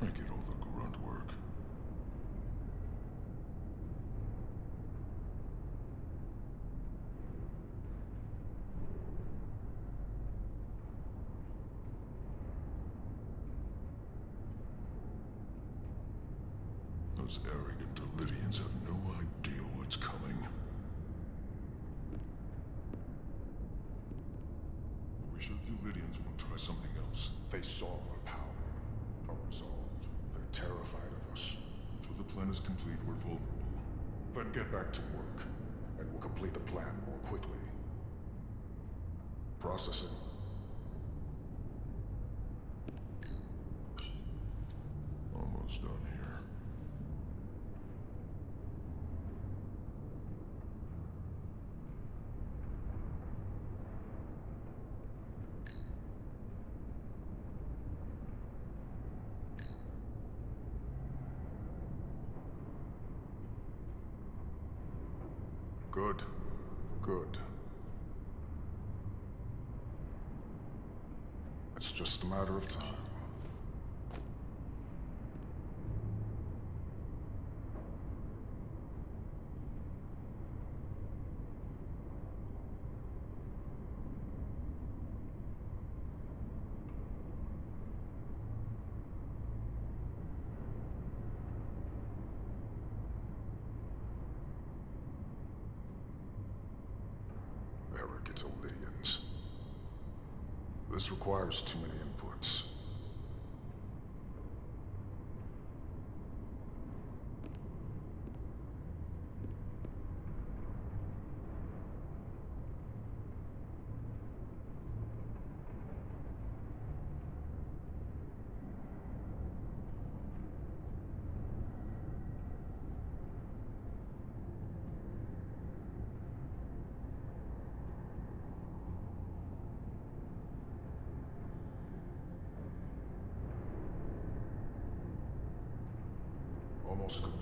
I get all the grunt work. Those arrogant Illyrians have no idea what's coming. I wish the Illyrians would try something else. They saw our power, our resolve. They're terrified of us. Until the plan is complete, we're vulnerable. Then get back to work, and we'll complete the plan more quickly. Processing. Almost done here. Good. Good. It's just a matter of time. Arrogant Illyrians. This requires too many inputs. Almost complete.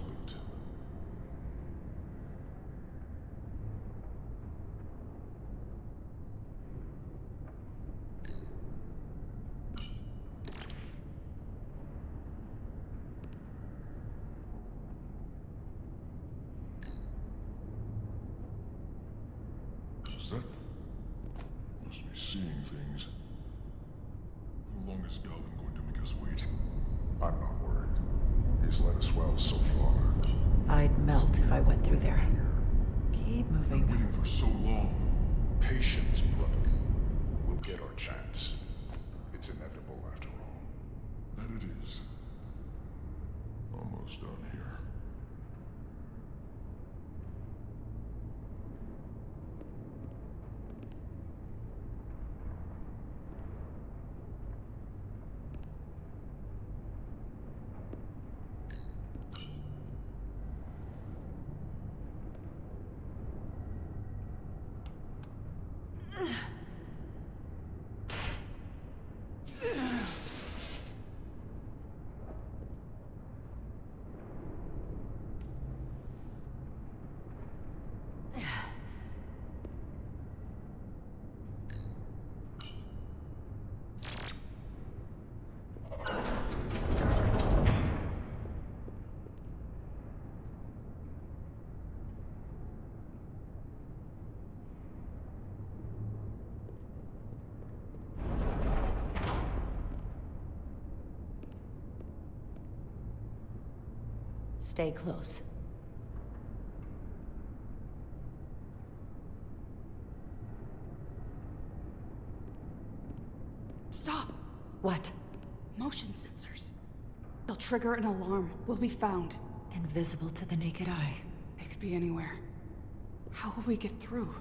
Is that... must be seeing things. How long is Galvin going to make us wait? I'm not worried. He's let us well so far. I'd melt if I went through there. Keep moving. Been waiting for so long. Patience, brother. We'll get our chance. It's inevitable after all. That it is. Almost done here. Stay close. Stop! What? Motion sensors. They'll trigger an alarm. We'll be found. Invisible to the naked eye. They could be anywhere. How will we get through?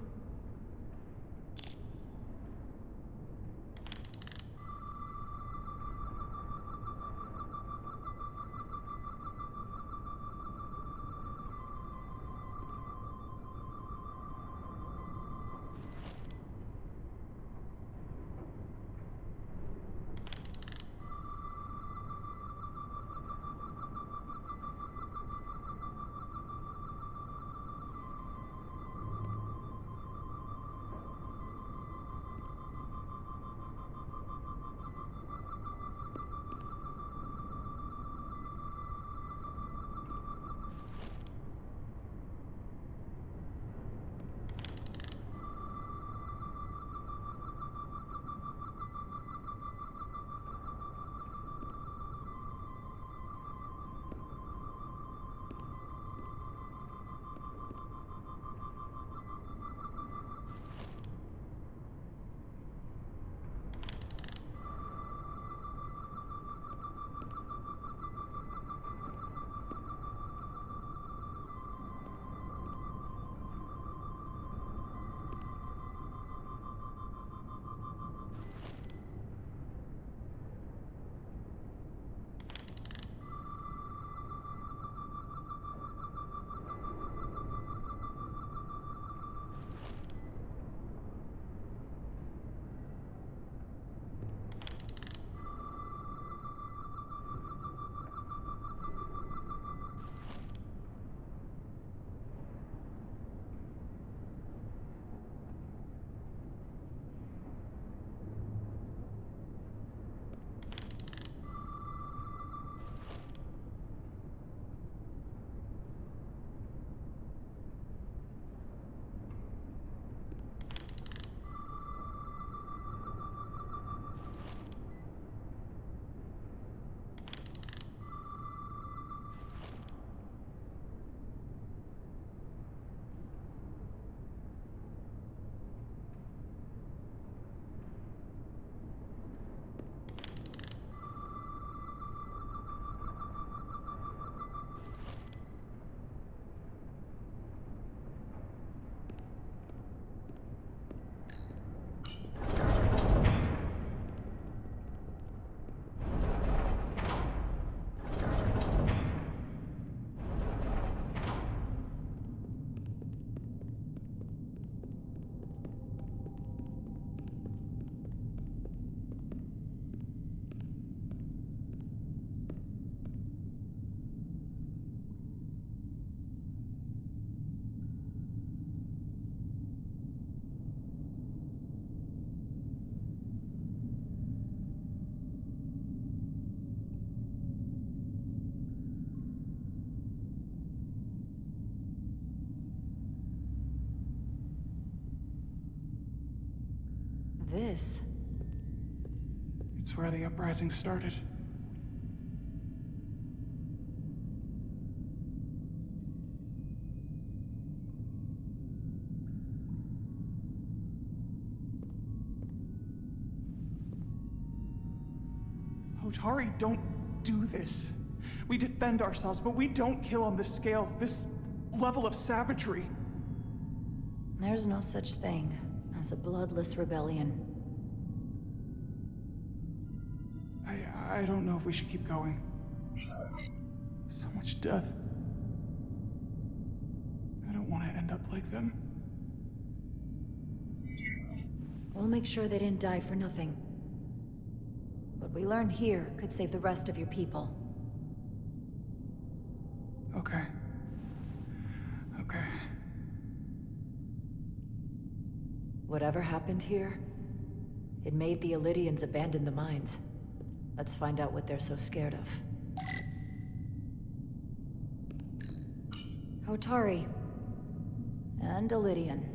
This? It's where the uprising started. Hotari don't do this. We defend ourselves, but we don't kill on this scale, this level of savagery. There's no such thing as a bloodless rebellion. I don't know if we should keep going. So much death. I don't want to end up like them. We'll make sure they didn't die for nothing. What we learn here could save the rest of your people. Okay. Okay. Whatever happened here, it made the Elydians abandon the mines. Let's find out what they're so scared of. Hotari and Elydian.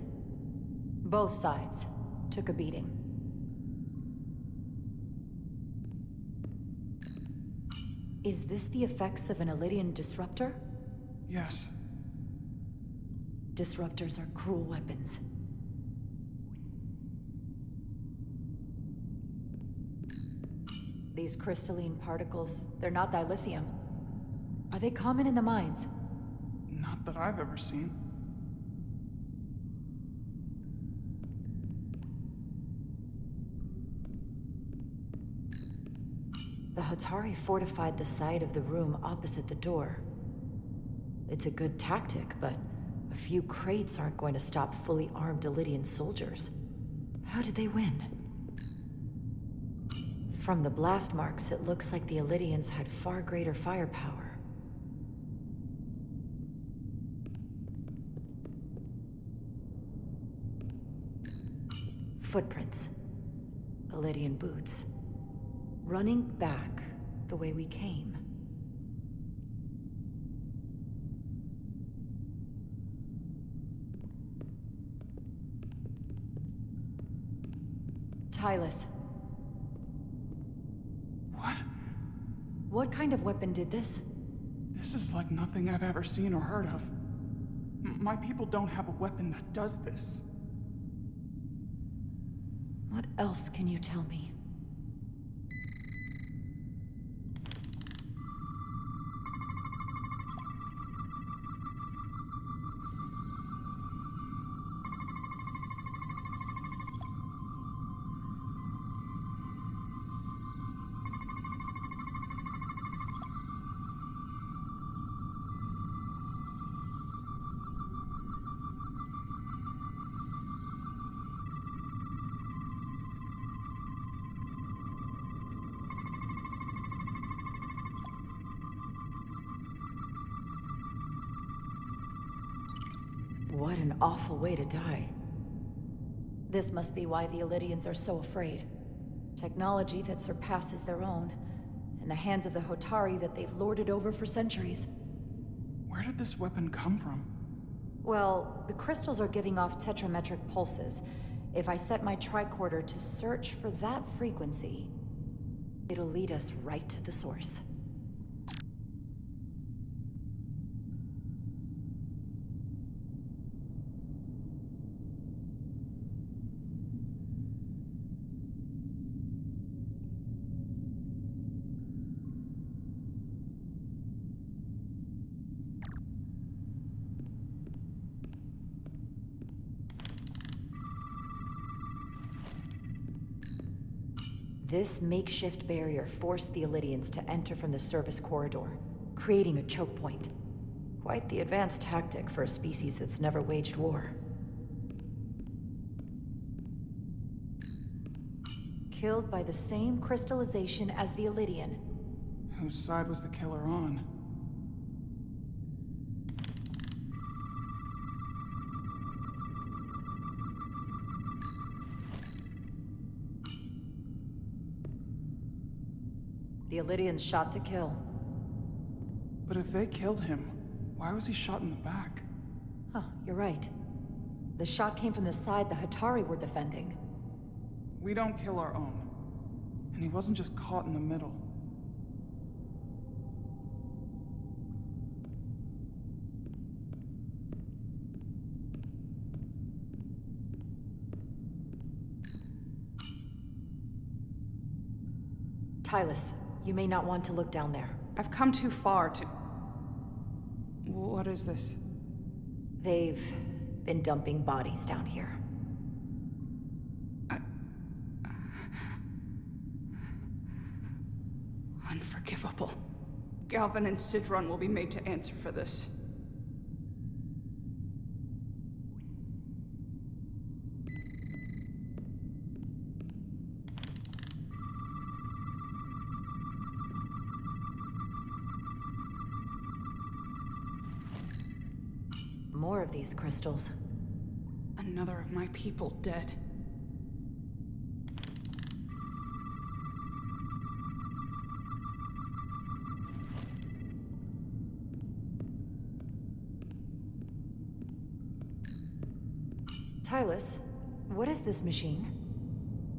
Both sides took a beating. Is this the effects of an Elydian disruptor? Yes. Disruptors are cruel weapons. These crystalline particles, they're not dilithium. Are they common in the mines? Not that I've ever seen. The Hotari fortified the side of the room opposite the door. It's a good tactic, but a few crates aren't going to stop fully armed Elydian soldiers. How did they win? From the blast marks, it looks like the Elydians had far greater firepower. Footprints. Elydian boots. Running back the way we came. Tylus. What? What kind of weapon did this? This is like nothing I've ever seen or heard of. My people don't have a weapon that does this. What else can you tell me? What an awful way to die. This must be why the Elydians are so afraid. Technology that surpasses their own, in the hands of the Hotari that they've lorded over for centuries. Where did this weapon come from? Well, the crystals are giving off tetrametric pulses. If I set my tricorder to search for that frequency, it'll lead us right to the source. This makeshift barrier forced the Elydians to enter from the service corridor, creating a choke point. Quite the advanced tactic for a species that's never waged war. Killed by the same crystallization as the Elydian. Whose side was the killer on? The Elydians shot to kill. But if they killed him, why was he shot in the back? Huh, you're right. The shot came from the side the Hotari were defending. We don't kill our own. And he wasn't just caught in the middle. Tylus, you may not want to look down there. I've come too far to... What is this? They've been dumping bodies down here. Unforgivable. Galvin and Sidron will be made to answer for this. More of these crystals. Another of my people dead. Tylus, what is this machine?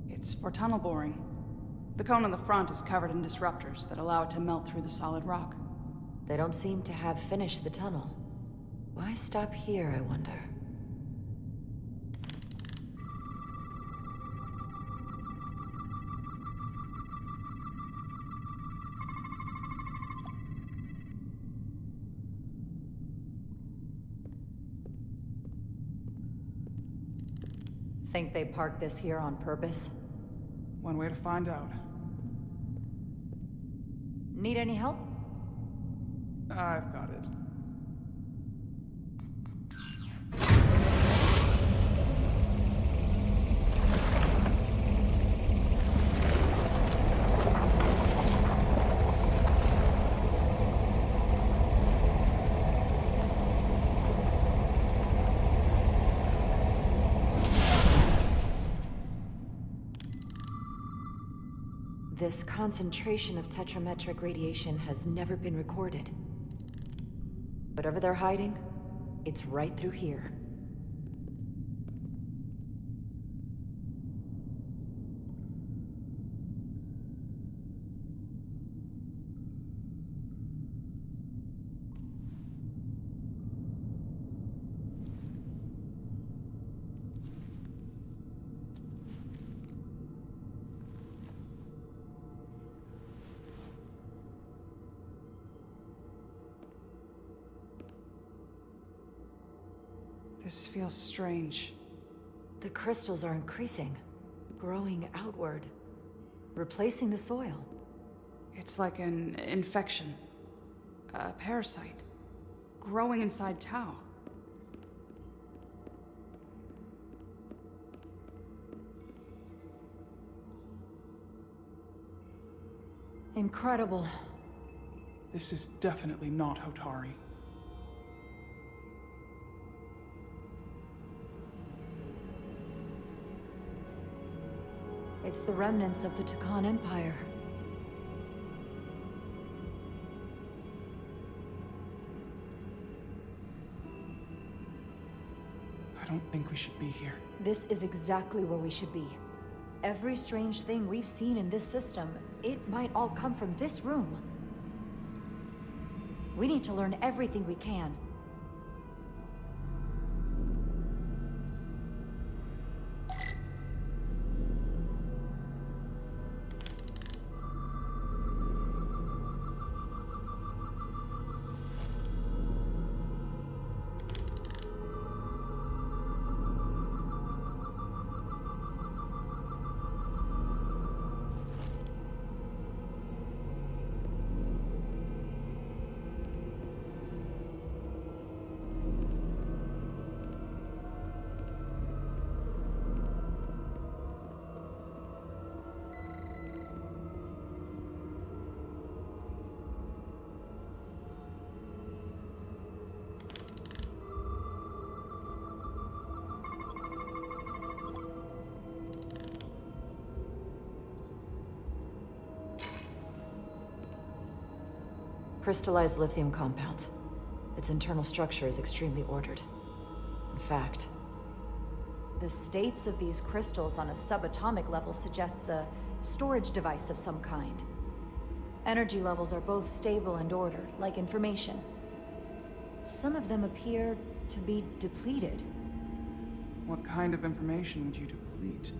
It's for tunnel boring. The cone on the front is covered in disruptors that allow it to melt through the solid rock. They don't seem to have finished the tunnel. Why stop here, I wonder? Think they parked this here on purpose? One way to find out. Need any help? I've got it. This concentration of tetrametric radiation has never been recorded. Whatever they're hiding, it's right through here. This feels strange. The crystals are increasing, growing outward, replacing the soil. It's like an infection. A parasite. Growing inside Tau. Incredible. This is definitely not Hotari. It's the remnants of the Tkan Empire. I don't think we should be here. This is exactly where we should be. Every strange thing we've seen in this system, it might all come from this room. We need to learn everything we can. Crystallized lithium compound. Its internal structure is extremely ordered. In fact, The states of these crystals on a subatomic level suggests a storage device of some kind. Energy levels are both stable and ordered, like information. Some of them appear to be depleted. What kind of information would you deplete?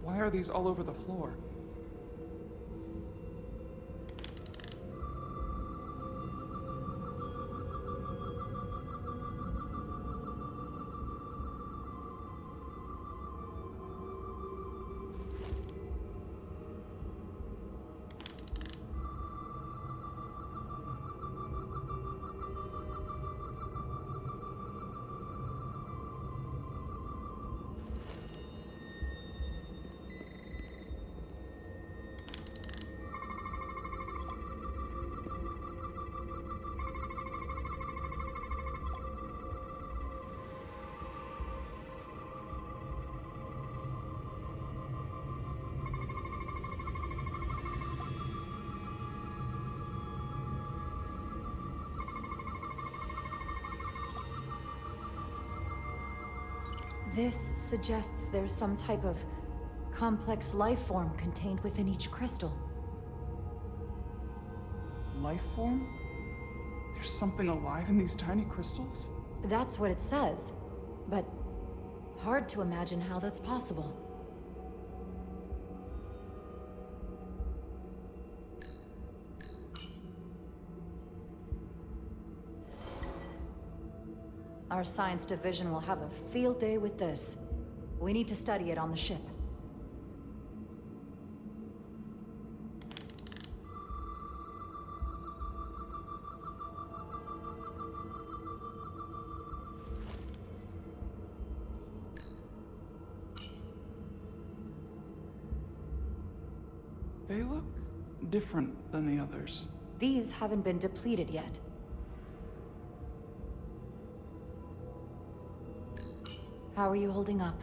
Why are these all over the floor? This suggests there's some type of complex life form contained within each crystal. Life form? There's something alive in these tiny crystals? That's what it says, but hard to imagine how that's possible. Our science division will have a field day with this. We need to study it on the ship. They look different than the others. These haven't been depleted yet. How are you holding up?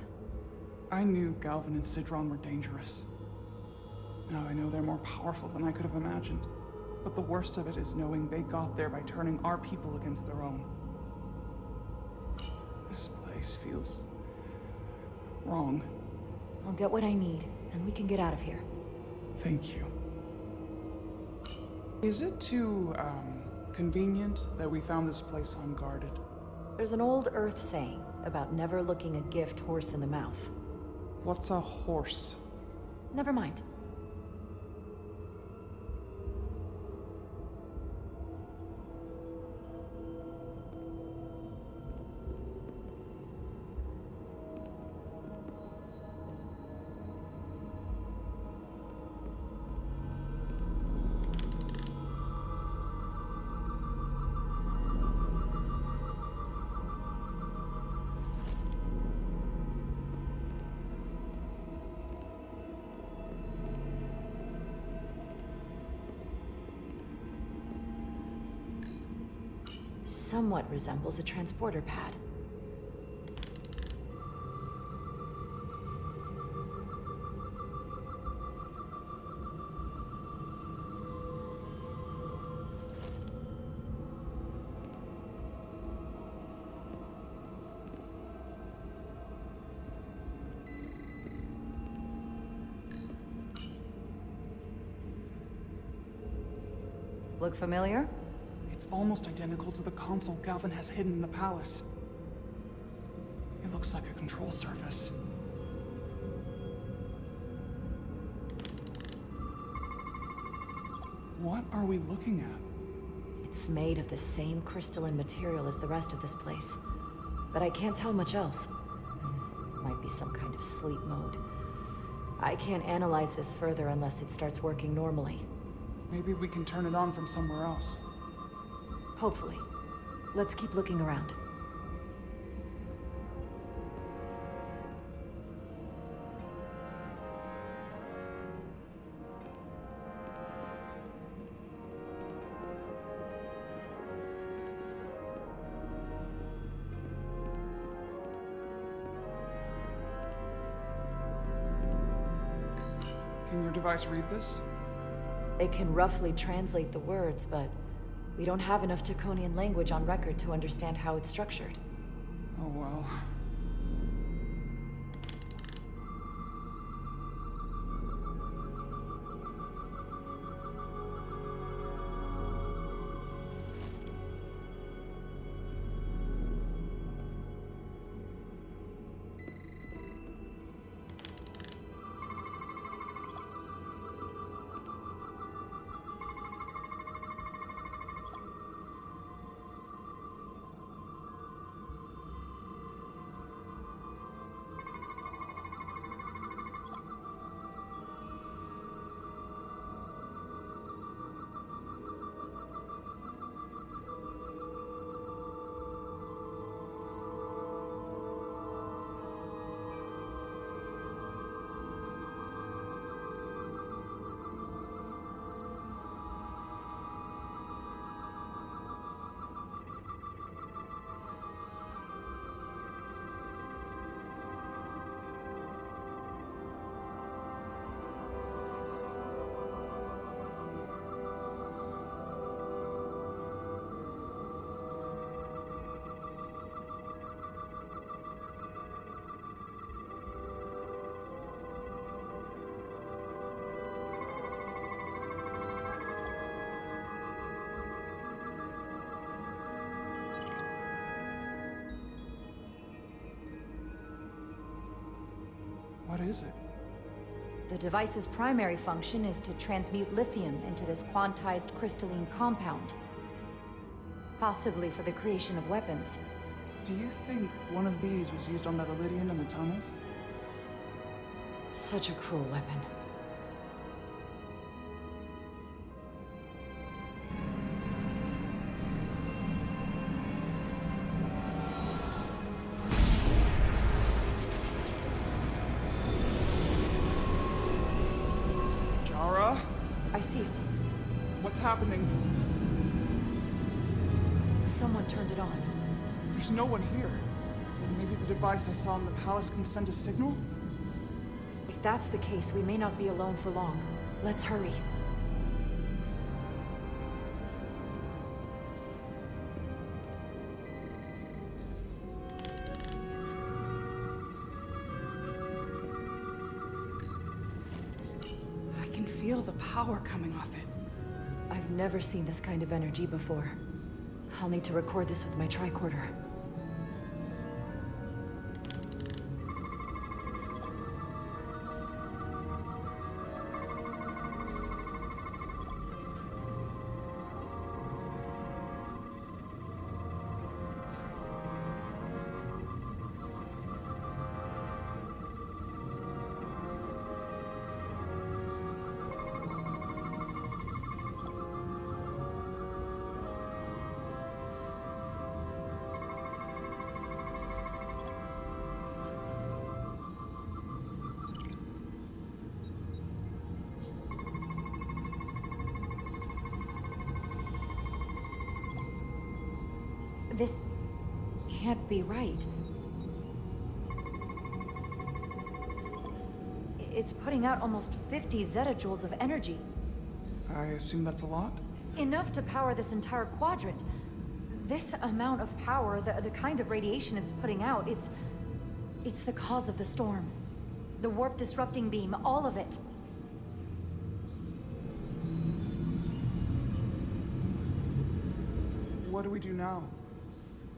I knew Galvin and Sidron were dangerous. Now I know they're more powerful than I could have imagined. But the worst of it is knowing they got there by turning our people against their own. This place feels wrong. I'll get what I need, and we can get out of here. Thank you. Is it too, convenient that we found this place unguarded? There's an old Earth saying about never looking a gift horse in the mouth. What's a horse? Never mind. Somewhat resembles a transporter pad. Look familiar? It's almost identical to the console Galvin has hidden in the palace. It looks like a control surface. What are we looking at? It's made of the same crystalline material as the rest of this place, but I can't tell much else. Might be some kind of sleep mode. I can't analyze this further unless it starts working normally. Maybe we can turn it on from somewhere else. Hopefully. Let's keep looking around. Can your device read this? It can roughly translate the words, but we don't have enough Taconian language on record to understand how it's structured. Oh well. What is it? The device's primary function is to transmute lithium into this quantized crystalline compound. Possibly for the creation of weapons. Do you think one of these was used on that Ilidian in the tunnels? Such a cruel weapon. I see it. What's happening? Someone turned it on. There's no one here. Then maybe the device I saw in the palace can send a signal? If that's the case, we may not be alone for long. Let's hurry. I can feel the power coming off it. I've never seen this kind of energy before. I'll need to record this with my tricorder. This can't be right. It's putting out almost 50 zettajoules of energy. I assume that's a lot? Enough to power this entire quadrant. This amount of power, the kind of radiation it's putting out, it's the cause of the storm. The warp disrupting beam, all of it. What do we do now?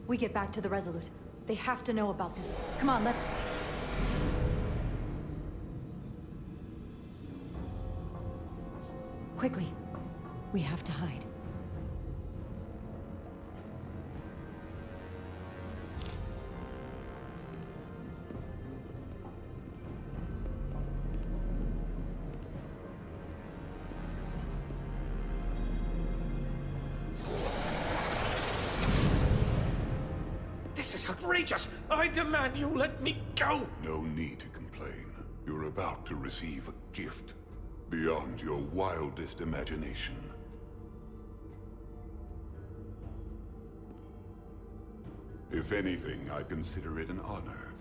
We get back to the Resolute. They have to know about this. Come on, let's... Quickly. We have to hide. This is outrageous! I demand you let me go! No need to complain. You're about to receive a gift beyond your wildest imagination. If anything, I consider it an honor.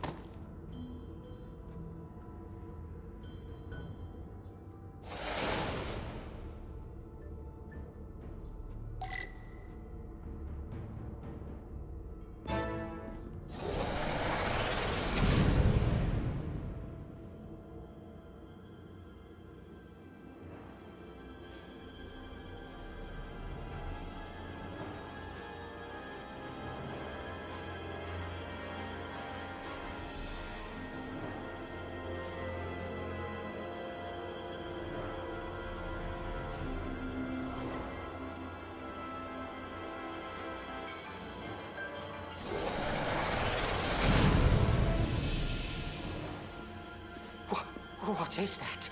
What is that?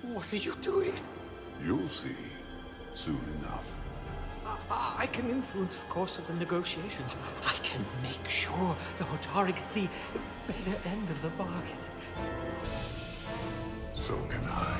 What are you doing? You'll see soon enough. I can influence the course of the negotiations. I can make sure the Hotari get the better end of the bargain. So can I.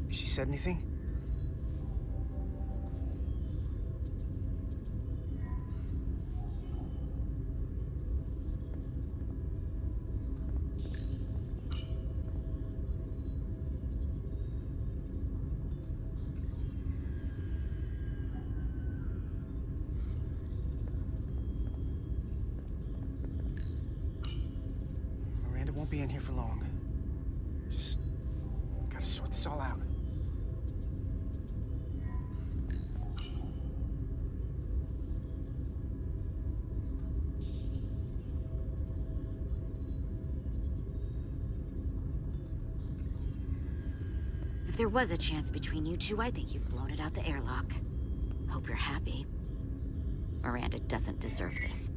She said anything? Miranda won't be in here for long. Just gotta sort this all out. If there was a chance between you two, I think you've blown it out the airlock. Hope you're happy. Miranda doesn't deserve this.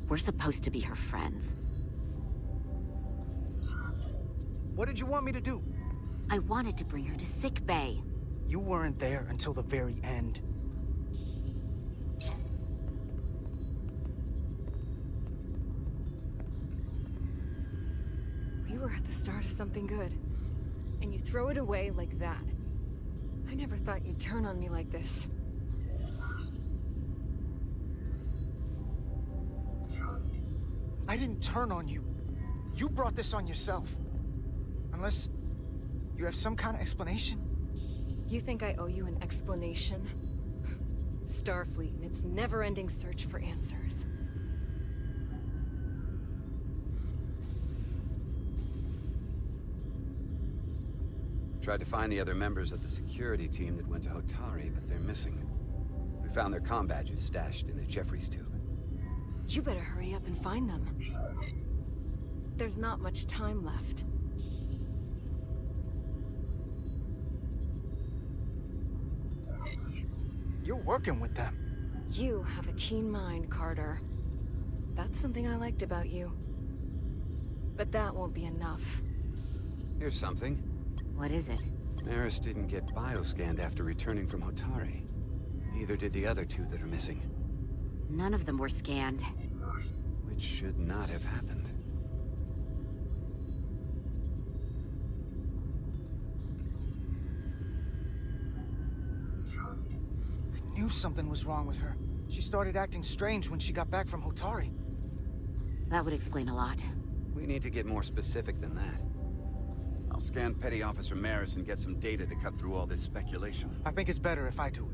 We're supposed to be her friends. What did you want me to do? I wanted to bring her to sick bay. You weren't there until the very end. We were at the start of something good. And you throw it away like that. I never thought you'd turn on me like this. I didn't turn on you. You brought this on yourself. Unless you have some kind of explanation. You think I owe you an explanation? Starfleet and its never-ending search for answers. Tried to find the other members of the security team that went to Hotari, but they're missing. We found their comm badges stashed in a Jeffries tube. You better hurry up and find them. There's not much time left. You're working with them. You have a keen mind, Carter. That's something I liked about you. But that won't be enough. Here's something. What is it? Maris didn't get bioscanned after returning from Hotari. Neither did the other two that are missing. None of them were scanned. Which should not have happened. I knew something was wrong with her. She started acting strange when she got back from Hotari. That would explain a lot. We need to get more specific than that. I'll scan Petty Officer Maris and get some data to cut through all this speculation. I think it's better if I do it.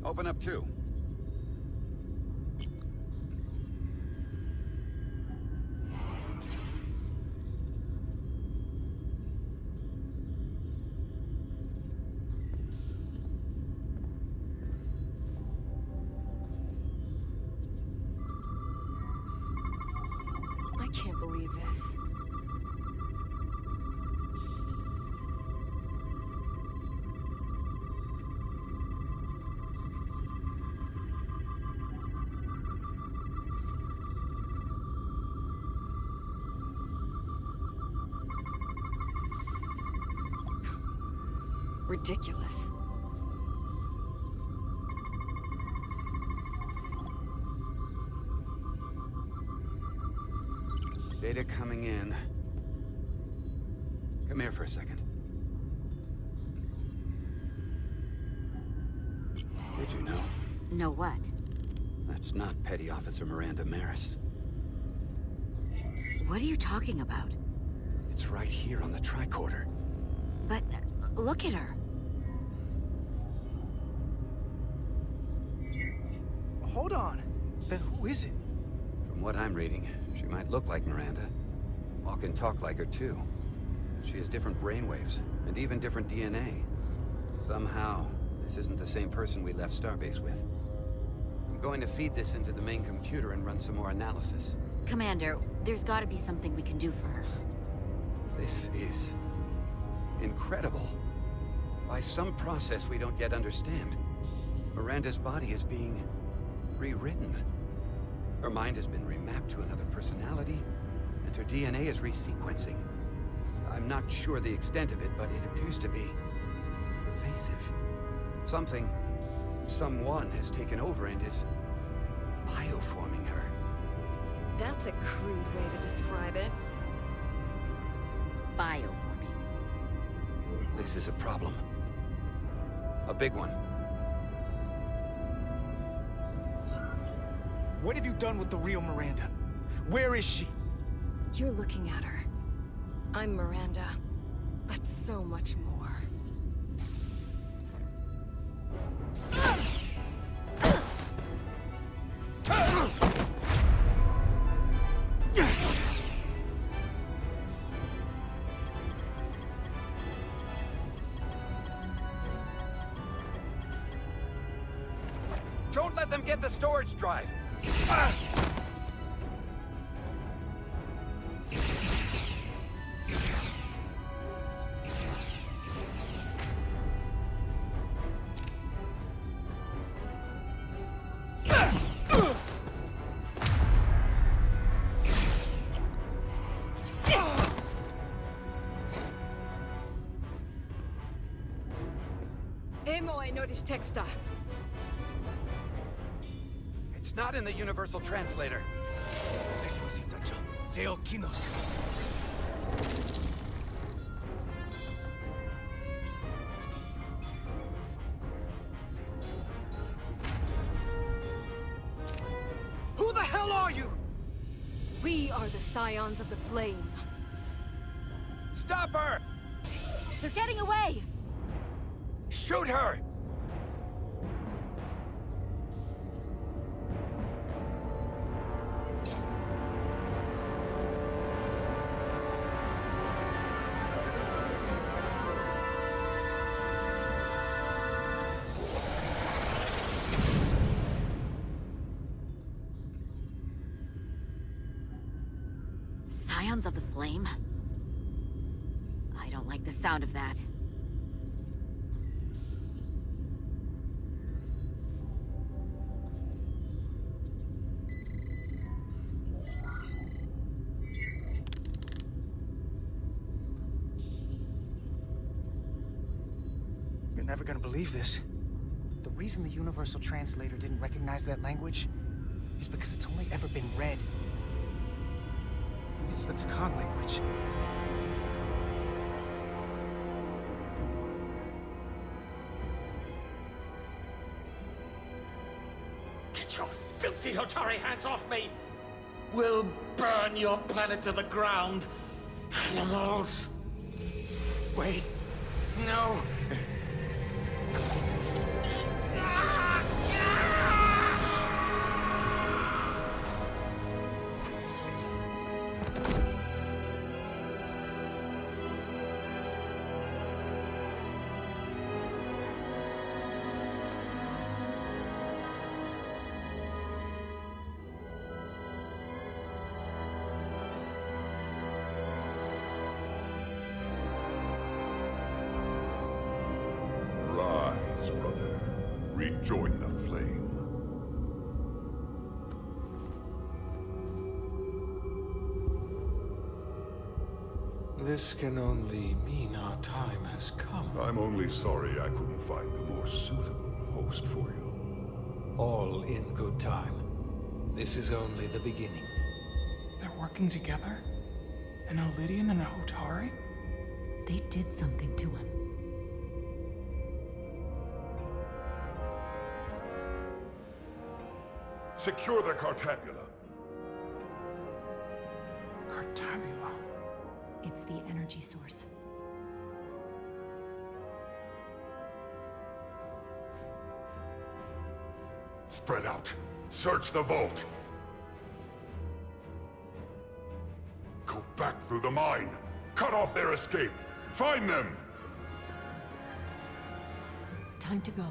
Open up too. I can't believe this. Ridiculous. Data coming in. Come here for a second. Did you know? Know what? That's not Petty Officer Miranda Maris. What are you talking about? It's right here on the tricorder. But look at her. Hold on. Then who is it? From what I'm reading, she might look like Miranda. Walk and talk like her too. She has different brainwaves, and even different DNA. Somehow, this isn't the same person we left Starbase with. I'm going to feed this into the main computer and run some more analysis. Commander, there's gotta be something we can do for her. This is incredible. By some process we don't yet understand, Miranda's body is being rewritten. Her mind has been remapped to another personality, and her DNA is resequencing. I'm not sure the extent of it, but it appears to be pervasive. Someone has taken over and is bioforming her. That's a crude way to describe it. Bioforming. This is a problem. A big one. What have you done with the real Miranda? Where is she? You're looking at her. I'm Miranda, but so much more. Don't let them get the storage drive! Emo notice texta. It's not in the universal translator. Who the hell are you? We are the Scions of the Flame. Stop her! They're getting away! Shoot her! Scions of the Flame? I don't like the sound of that. You're never gonna believe this. The reason the Universal Translator didn't recognize that language is because it's only ever been read. It's the Tkan language. Get your filthy Hotari hands off me! We'll burn your planet to the ground. Animals. Wait. No. Rise, brother. Rejoin the flame. This can only mean our time has come. I'm only sorry I couldn't find a more suitable host for you. All in good time. This is only the beginning. They're working together? An Elidian and a Hotari? They did something to him. Secure the Cartabula. Cartabula? It's the energy source. Spread out. Search the vault. Go back through the mine. Cut off their escape! Find them! Time to go.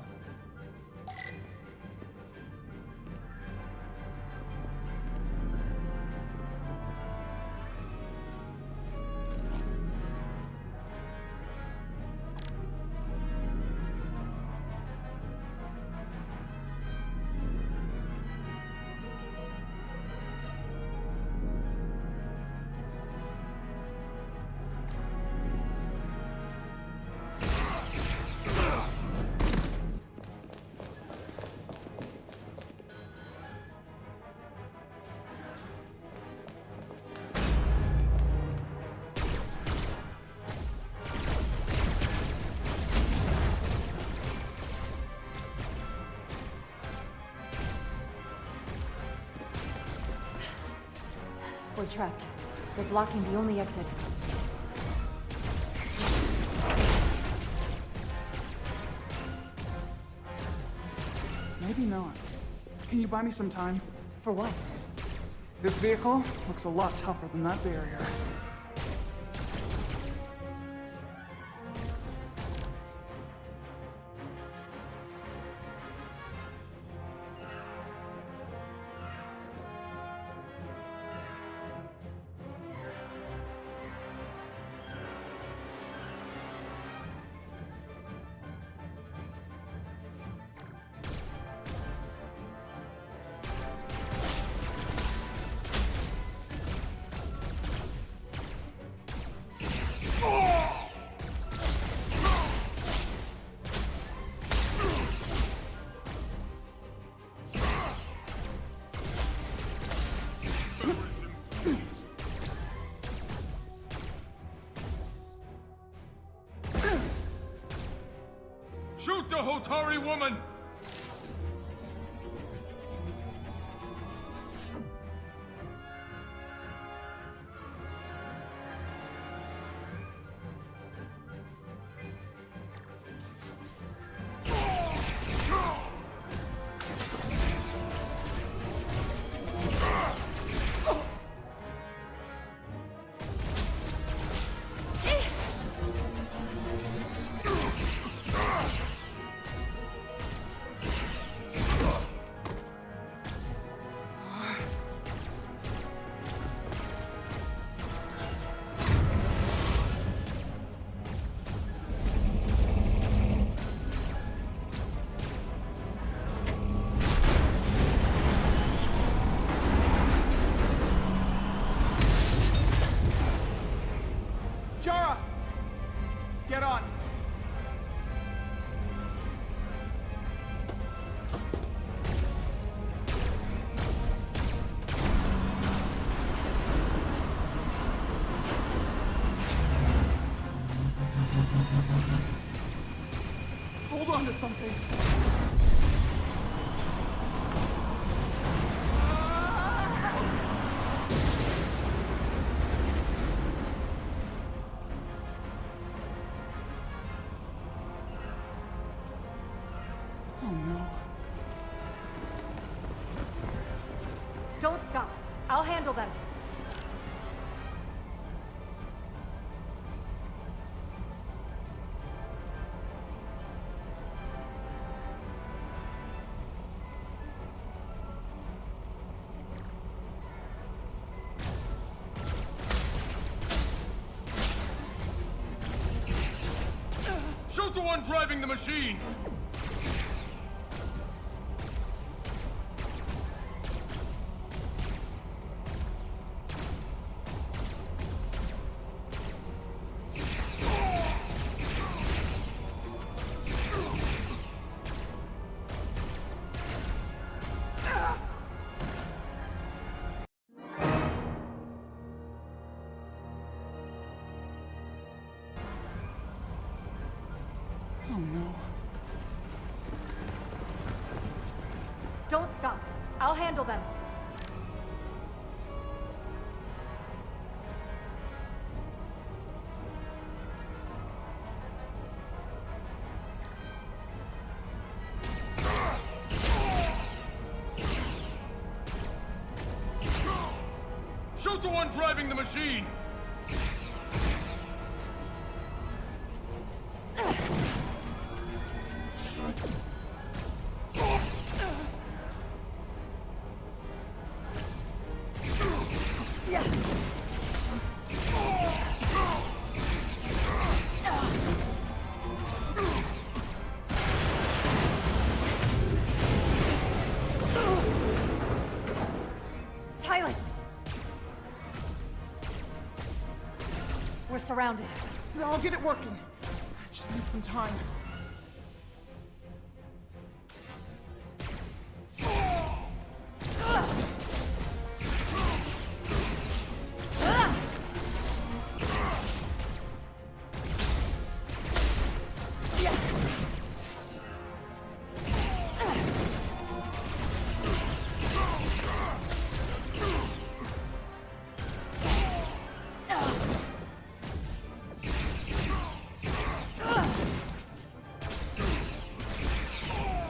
We're trapped. They're blocking the only exit. Maybe not. Can you buy me some time? For what? This vehicle looks a lot tougher than that barrier. Shoot the Hotari woman! Get on! Hold on to something! Oh no. Don't stop. I'll handle them. Shoot the one driving the machine! Oh no. Don't stop. I'll handle them. Shoot the one driving the machine! surrounded. I'll get it working. I just need some time.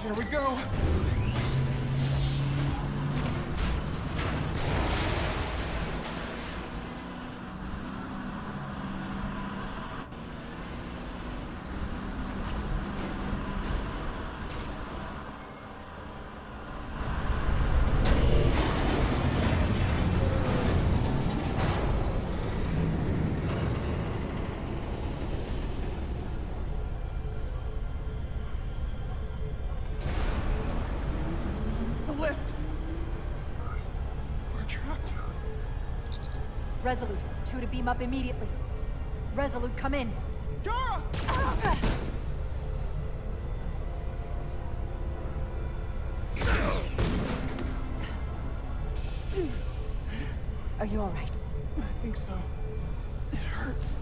Here we go. Lift. We're trapped. Resolute, 2 to beam up immediately. Resolute, come in. Dara! Are you all right? I think so. It hurts.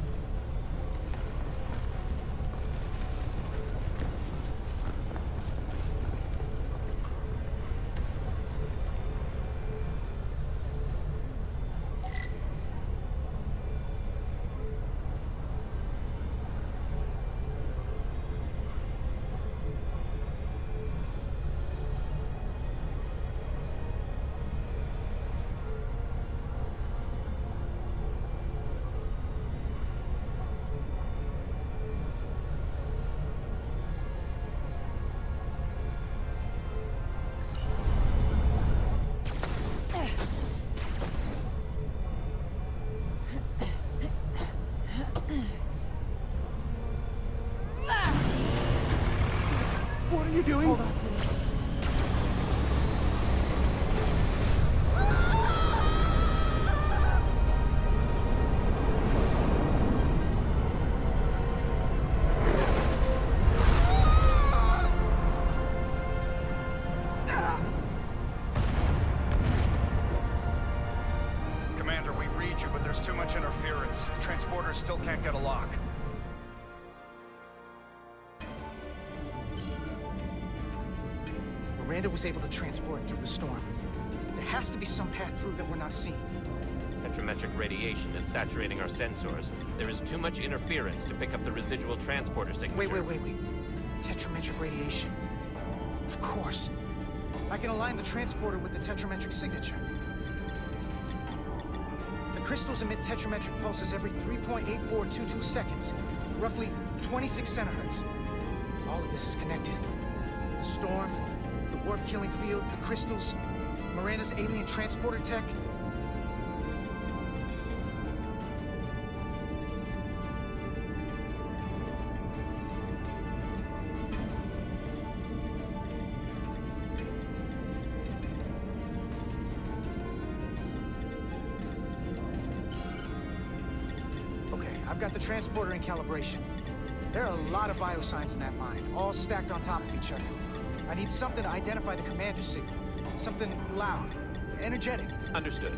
What are you doing? Hold on to me. Commander, we read you, but there's too much interference. Transporters still can't get a lock. Miranda was able to transport through the storm. There has to be some path through that we're not seeing. Tetrametric radiation is saturating our sensors. There is too much interference to pick up the residual transporter signature. Wait. Tetrametric radiation. Of course. I can align the transporter with the tetrametric signature. The crystals emit tetrametric pulses every 3.8422 seconds, roughly 26 centihertz. All of this is connected. The storm, the warp-killing field, the crystals, Miranda's alien transporter tech. Okay, I've got the transporter in calibration. There are a lot of biosigns in that mine, all stacked on top of each other. I need something to identify the commander signal. Something loud, energetic. Understood.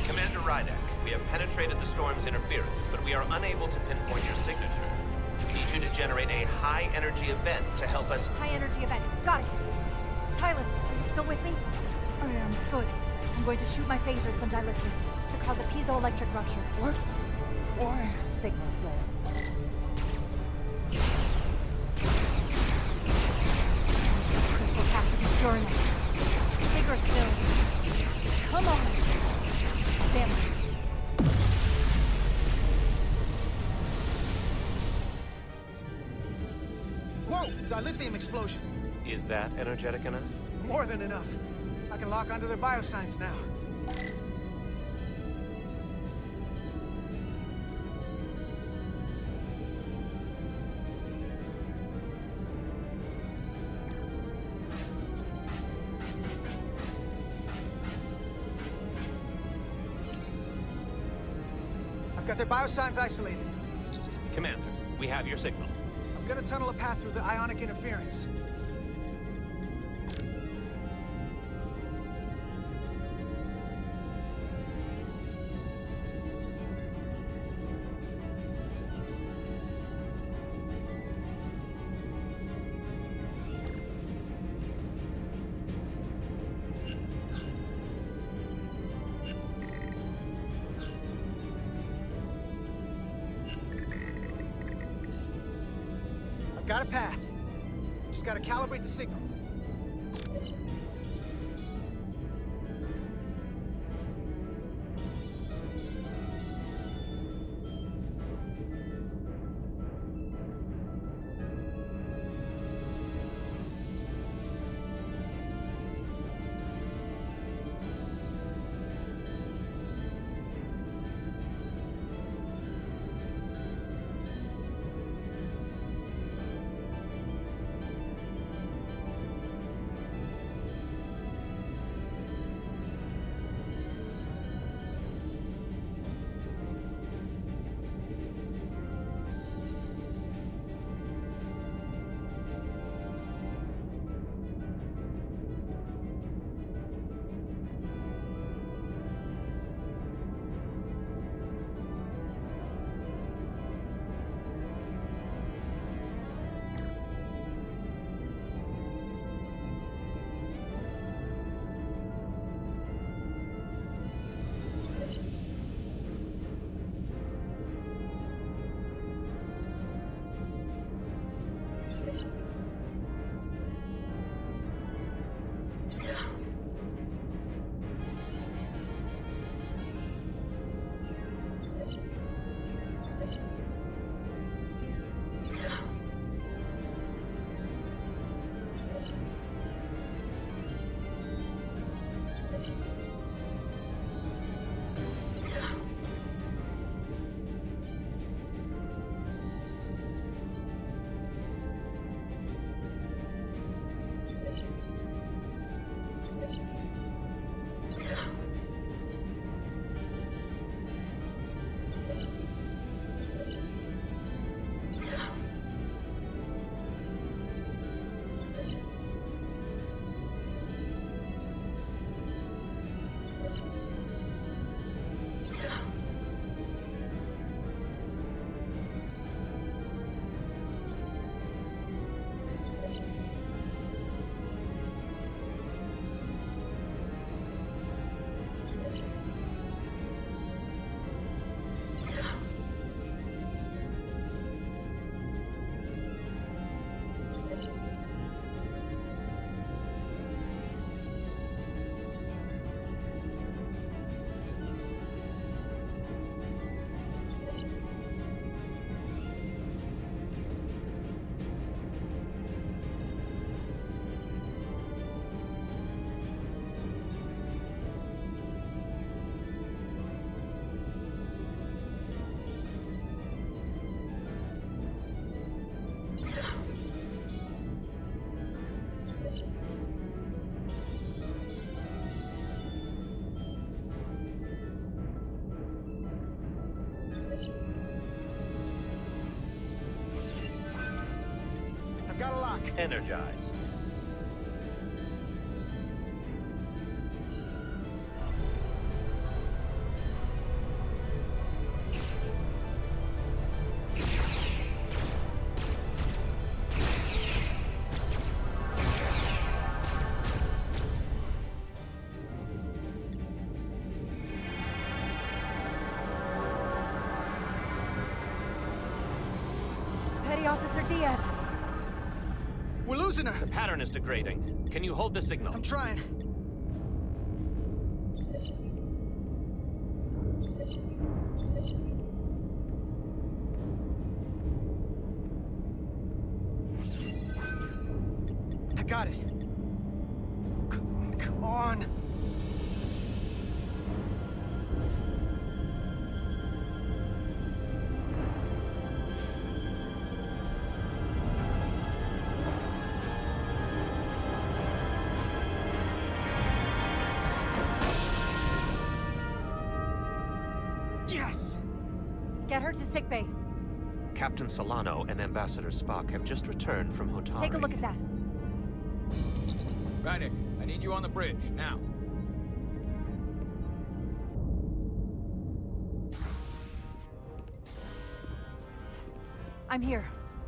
Commander Rydek, we have penetrated the storm's interference, but we are unable to pinpoint your signature. We need you to generate a high-energy event to help us... High-energy event. Got it. Tylus, are you still with me? I am. Good. I'm going to shoot my phaser at some dilithium to cause a piezoelectric rupture. What? Why? Signal flare. These crystals have to be burning. Bigger still. Come on. Damn it. Whoa! Dilithium explosion. Is that energetic enough? More than enough. I can lock onto their biosigns now. Got their biosigns isolated. Commander, we have your signal. I'm gonna tunnel a path through the ionic interference. Got a path. Just gotta calibrate the signal. Got a lock. Energize. Petty Officer Diaz. We're losing her. The pattern is degrading. Can you hold the signal? I'm trying. I got it. Come on, come on. Yes! Get her to sickbay. Captain Solano and Ambassador Spock have just returned from Hotari. Take a look at that. Rydick, I need you on the bridge, now. I'm here.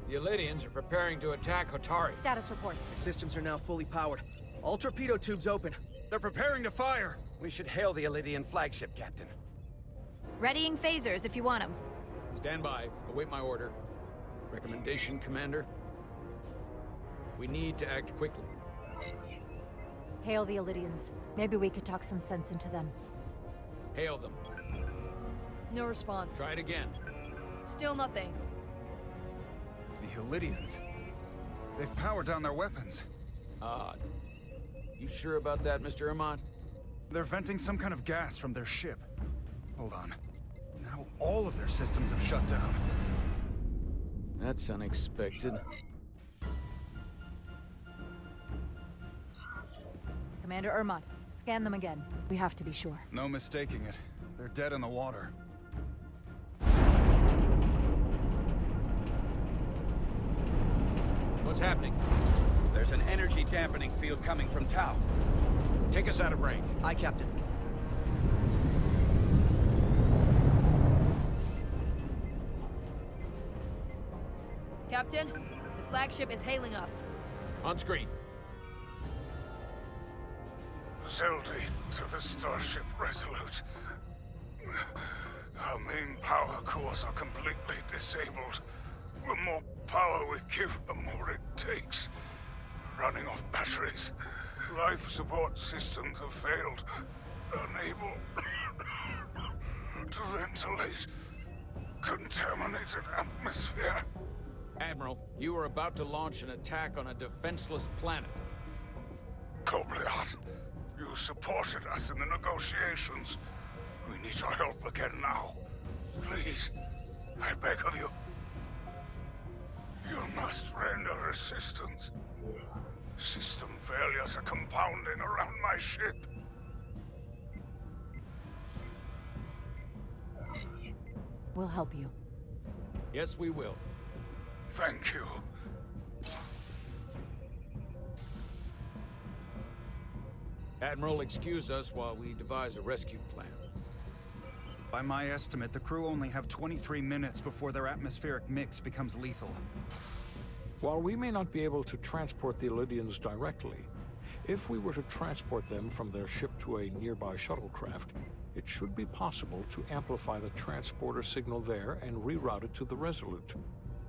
The Elydians are preparing to attack Hotari. Status report. The systems are now fully powered. All torpedo tubes open. They're preparing to fire. We should hail the Elydian flagship, Captain. Readying phasers if you want them. Stand by. Await my order. Recommendation, Commander? We need to act quickly. Hail the Elydians. Maybe we could talk some sense into them. Hail them. No response. Try it again. Still nothing. The Elydians. They've powered down their weapons. Odd. You sure about that, Mr. Amant? They're venting some kind of gas from their ship. Hold on. Now all of their systems have shut down. That's unexpected. Commander Ermont, scan them again. We have to be sure. No mistaking it. They're dead in the water. What's happening? There's an energy dampening field coming from Tau. Take us out of range. Aye, Captain. Captain, the flagship is hailing us. On screen. Zeldy to the Starship Resolute. Our main power cores are completely disabled. The more power we give, the more it takes. Running off batteries. Life support systems have failed. Unable to ventilate contaminated atmosphere. Admiral, you are about to launch an attack on a defenseless planet. Kobliot, you supported us in the negotiations. We need your help again now. Please, I beg of you. You must render assistance. System failures are compounding around my ship. We'll help you. Yes, we will. Thank you. Admiral, excuse us while we devise a rescue plan. By my estimate, the crew only have 23 minutes before their atmospheric mix becomes lethal. While we may not be able to transport the Elydians directly, if we were to transport them from their ship to a nearby shuttlecraft, it should be possible to amplify the transporter signal there and reroute it to the Resolute.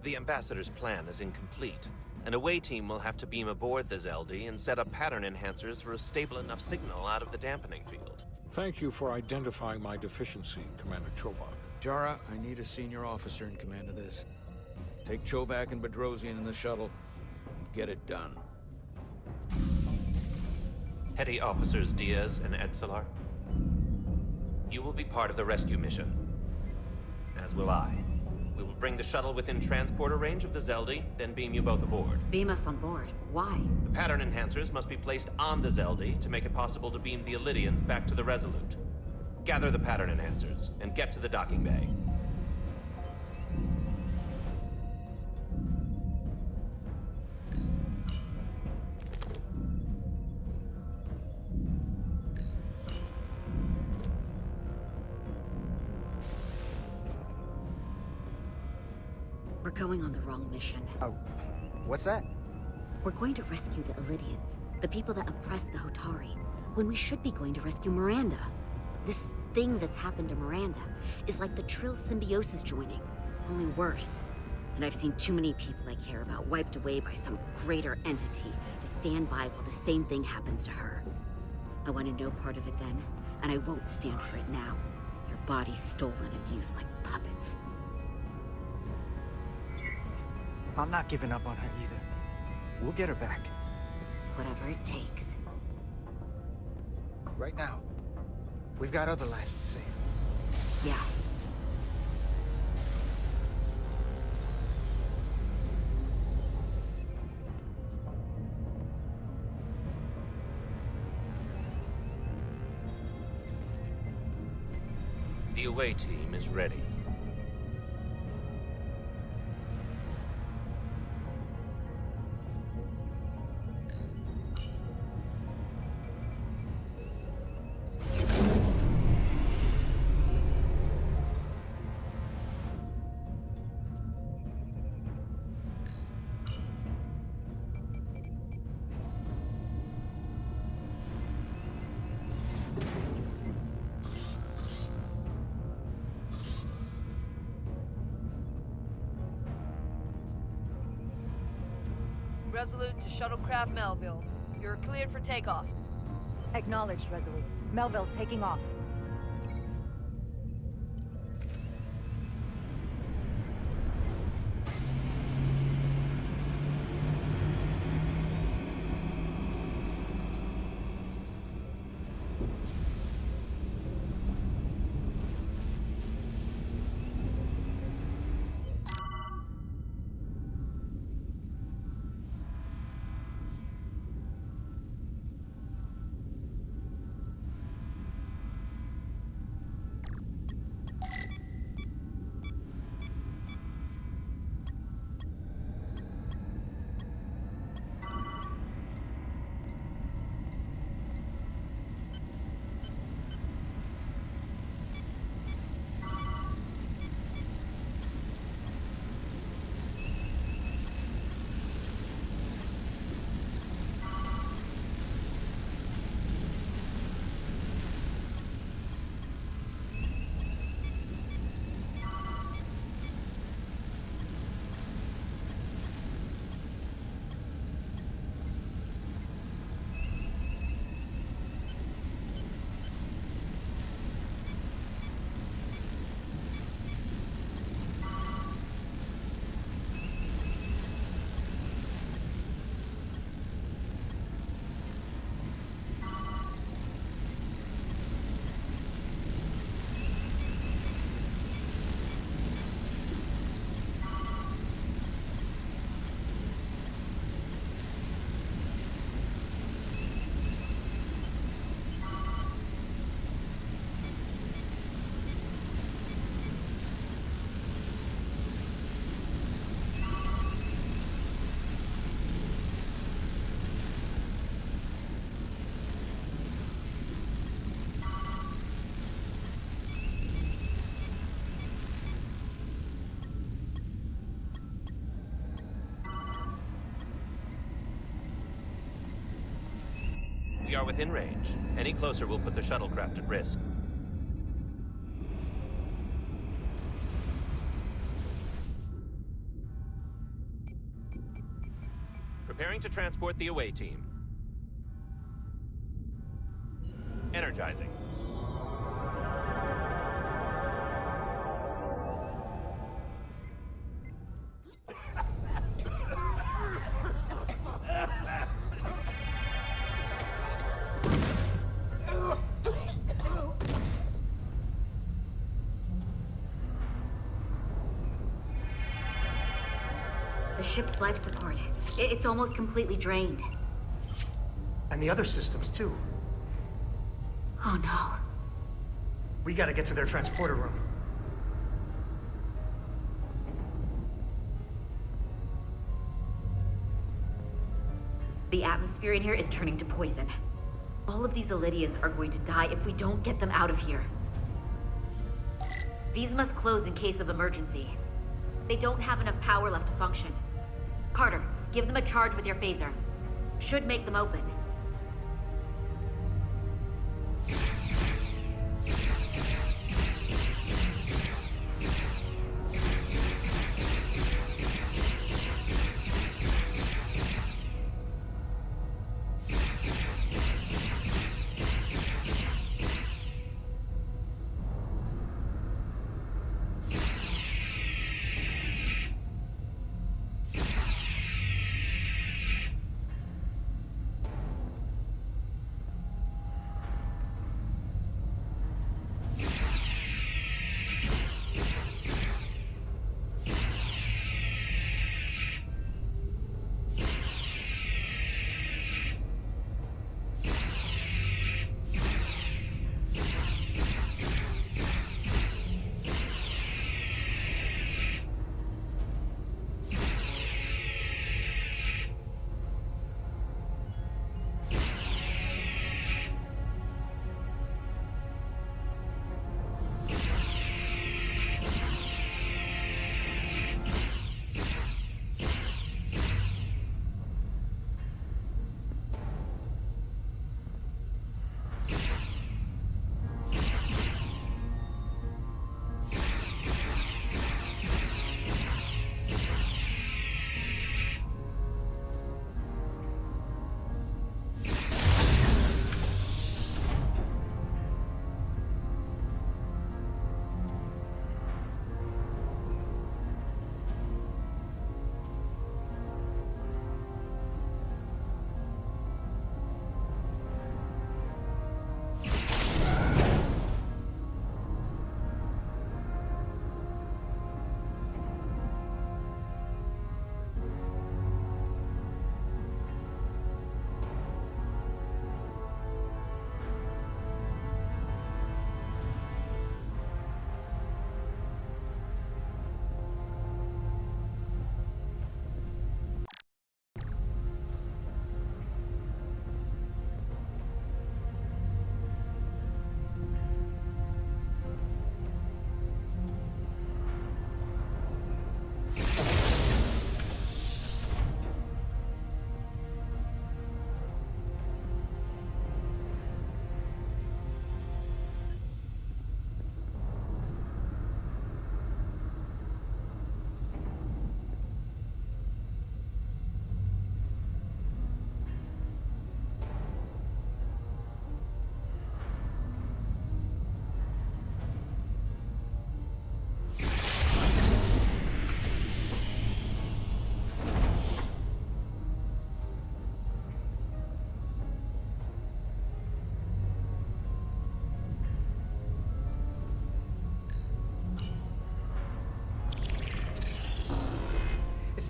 The Ambassador's plan is incomplete. An away team will have to beam aboard the Zeldy and set up pattern enhancers for a stable enough signal out of the dampening field. Thank you for identifying my deficiency, Commander Chovak. Jara, I need a senior officer in command of this. Take Chovak and Bedrosian in the shuttle, and get it done. Petty Officers Diaz and Edselar, you will be part of the rescue mission. As will I. We will bring the shuttle within transporter range of the Zeldy, then beam you both aboard. Beam us on board. Why? The pattern enhancers must be placed on the Zeldy to make it possible to beam the Elydians back to the Resolute. Gather the pattern enhancers, and get to the docking bay. We're going on the wrong mission. Oh, what's that? We're going to rescue the Elydians, the people that oppress the Hotari, when we should be going to rescue Miranda. This thing that's happened to Miranda is like the Trill symbiosis joining, only worse. And I've seen too many people I care about wiped away by some greater entity to stand by while the same thing happens to her. I wanted no part of it then, and I won't stand for it now. Your body's stolen and used like puppets. I'm not giving up on her either. We'll get her back. Whatever it takes. Right now, we've got other lives to save. Yeah. The away team is ready. Resolute to Shuttlecraft Melville. You're cleared for takeoff. Acknowledged, Resolute. Melville taking off. We are within range. Any closer will put the shuttlecraft at risk. Preparing to transport the away team. Energizing. The ship's life support. It's almost completely drained. And the other systems, too. Oh no. We gotta get to their transporter room. The atmosphere in here is turning to poison. All of these Elydians are going to die if we don't get them out of here. These must close in case of emergency. They don't have enough power left to function. Carter, give them a charge with your phaser. Should make them open.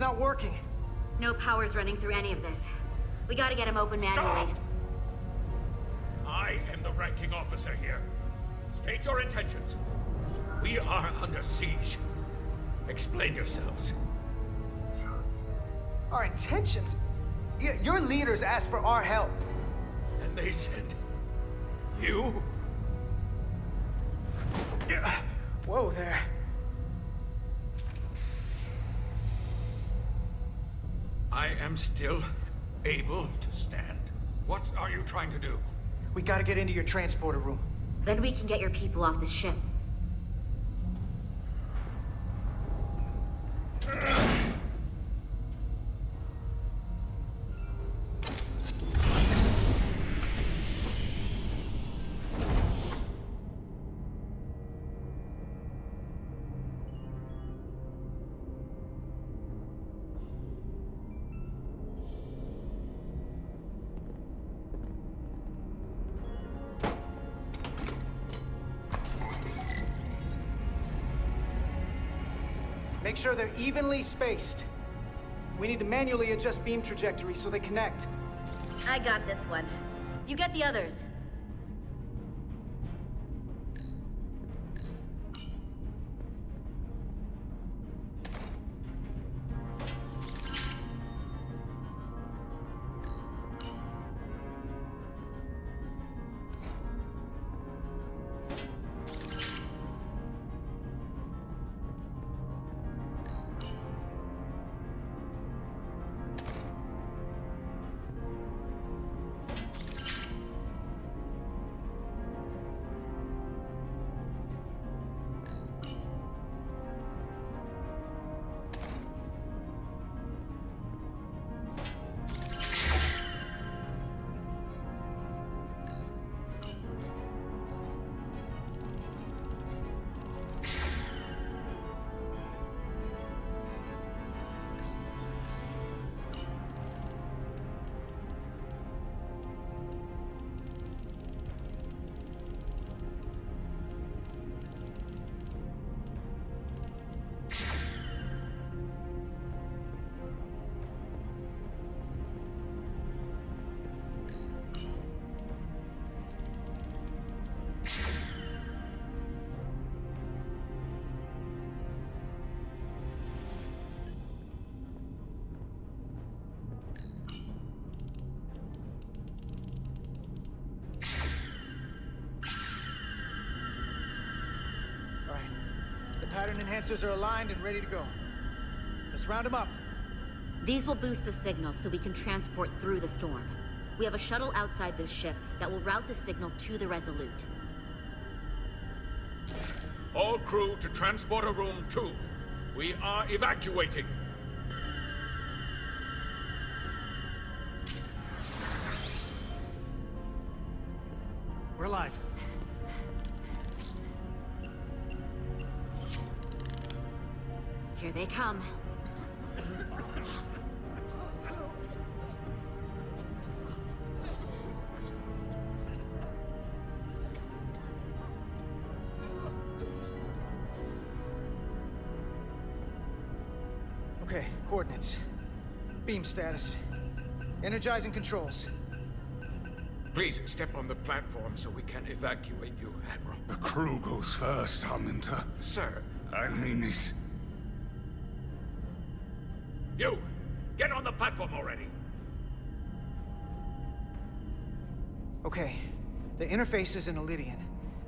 It's not working. No power's running through any of this. We gotta get him open manually. Stop! I am the ranking officer here. State your intentions. We are under siege. Explain yourselves. Our intentions? Your leaders asked for our help. And they sent you? Whoa there. I am still able to stand. What are you trying to do? We gotta get into your transporter room. Then we can get your people off the ship. Make sure they're evenly spaced. We need to manually adjust beam trajectory so they connect. I got this one. You get the others. Pattern enhancers are aligned and ready to go. Let's round them up. These will boost the signal so we can transport through the storm. We have a shuttle outside this ship that will route the signal to the Resolute. All crew to Transporter Room 2. We are evacuating. We're live. Here they come. Okay, coordinates. Beam status. Energizing controls. Please step on the platform so we can evacuate you, Admiral. The crew goes first, Arminta. Sir. I mean it. You! Get on the platform already! Okay, the interface is in Ilidian,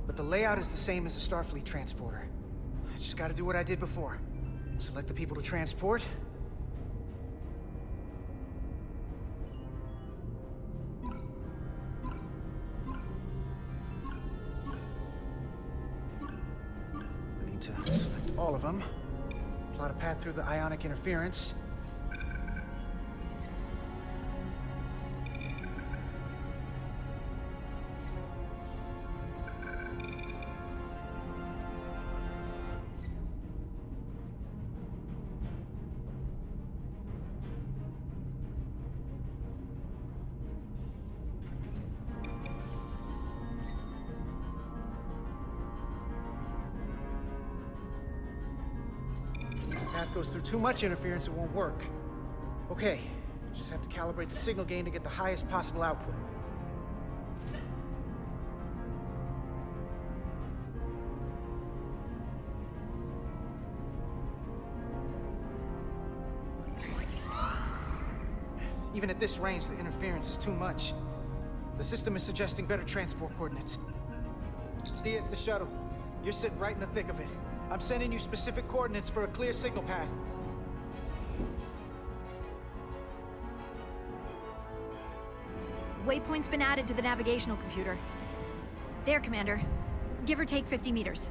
but the layout is the same as a Starfleet transporter. I just gotta do what I did before. Select the people to transport. I need to select all of them. Plot a path through the ionic interference. path goes through too much interference, it won't work. Okay, just have to calibrate the signal gain to get the highest possible output. Even at this range, the interference is too much. The system is suggesting better transport coordinates. D, it's the shuttle. You're sitting right in the thick of it. I'm sending you specific coordinates for a clear signal path. Waypoint's been added to the navigational computer. There, Commander. Give or take 50 meters.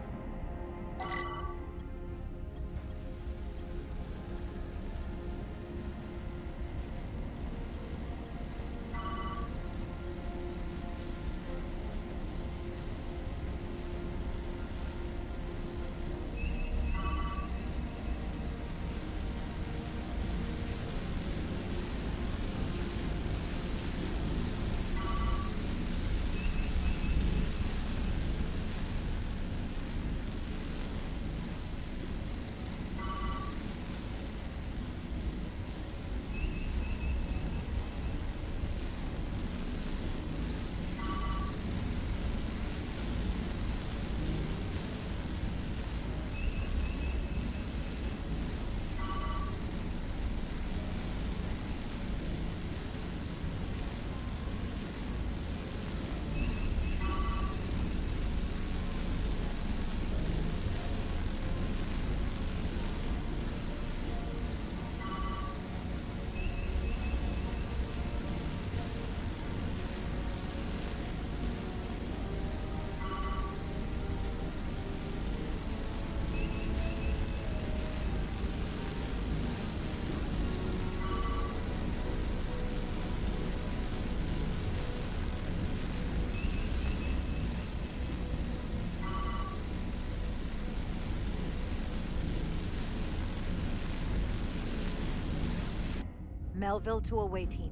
Melville to away team.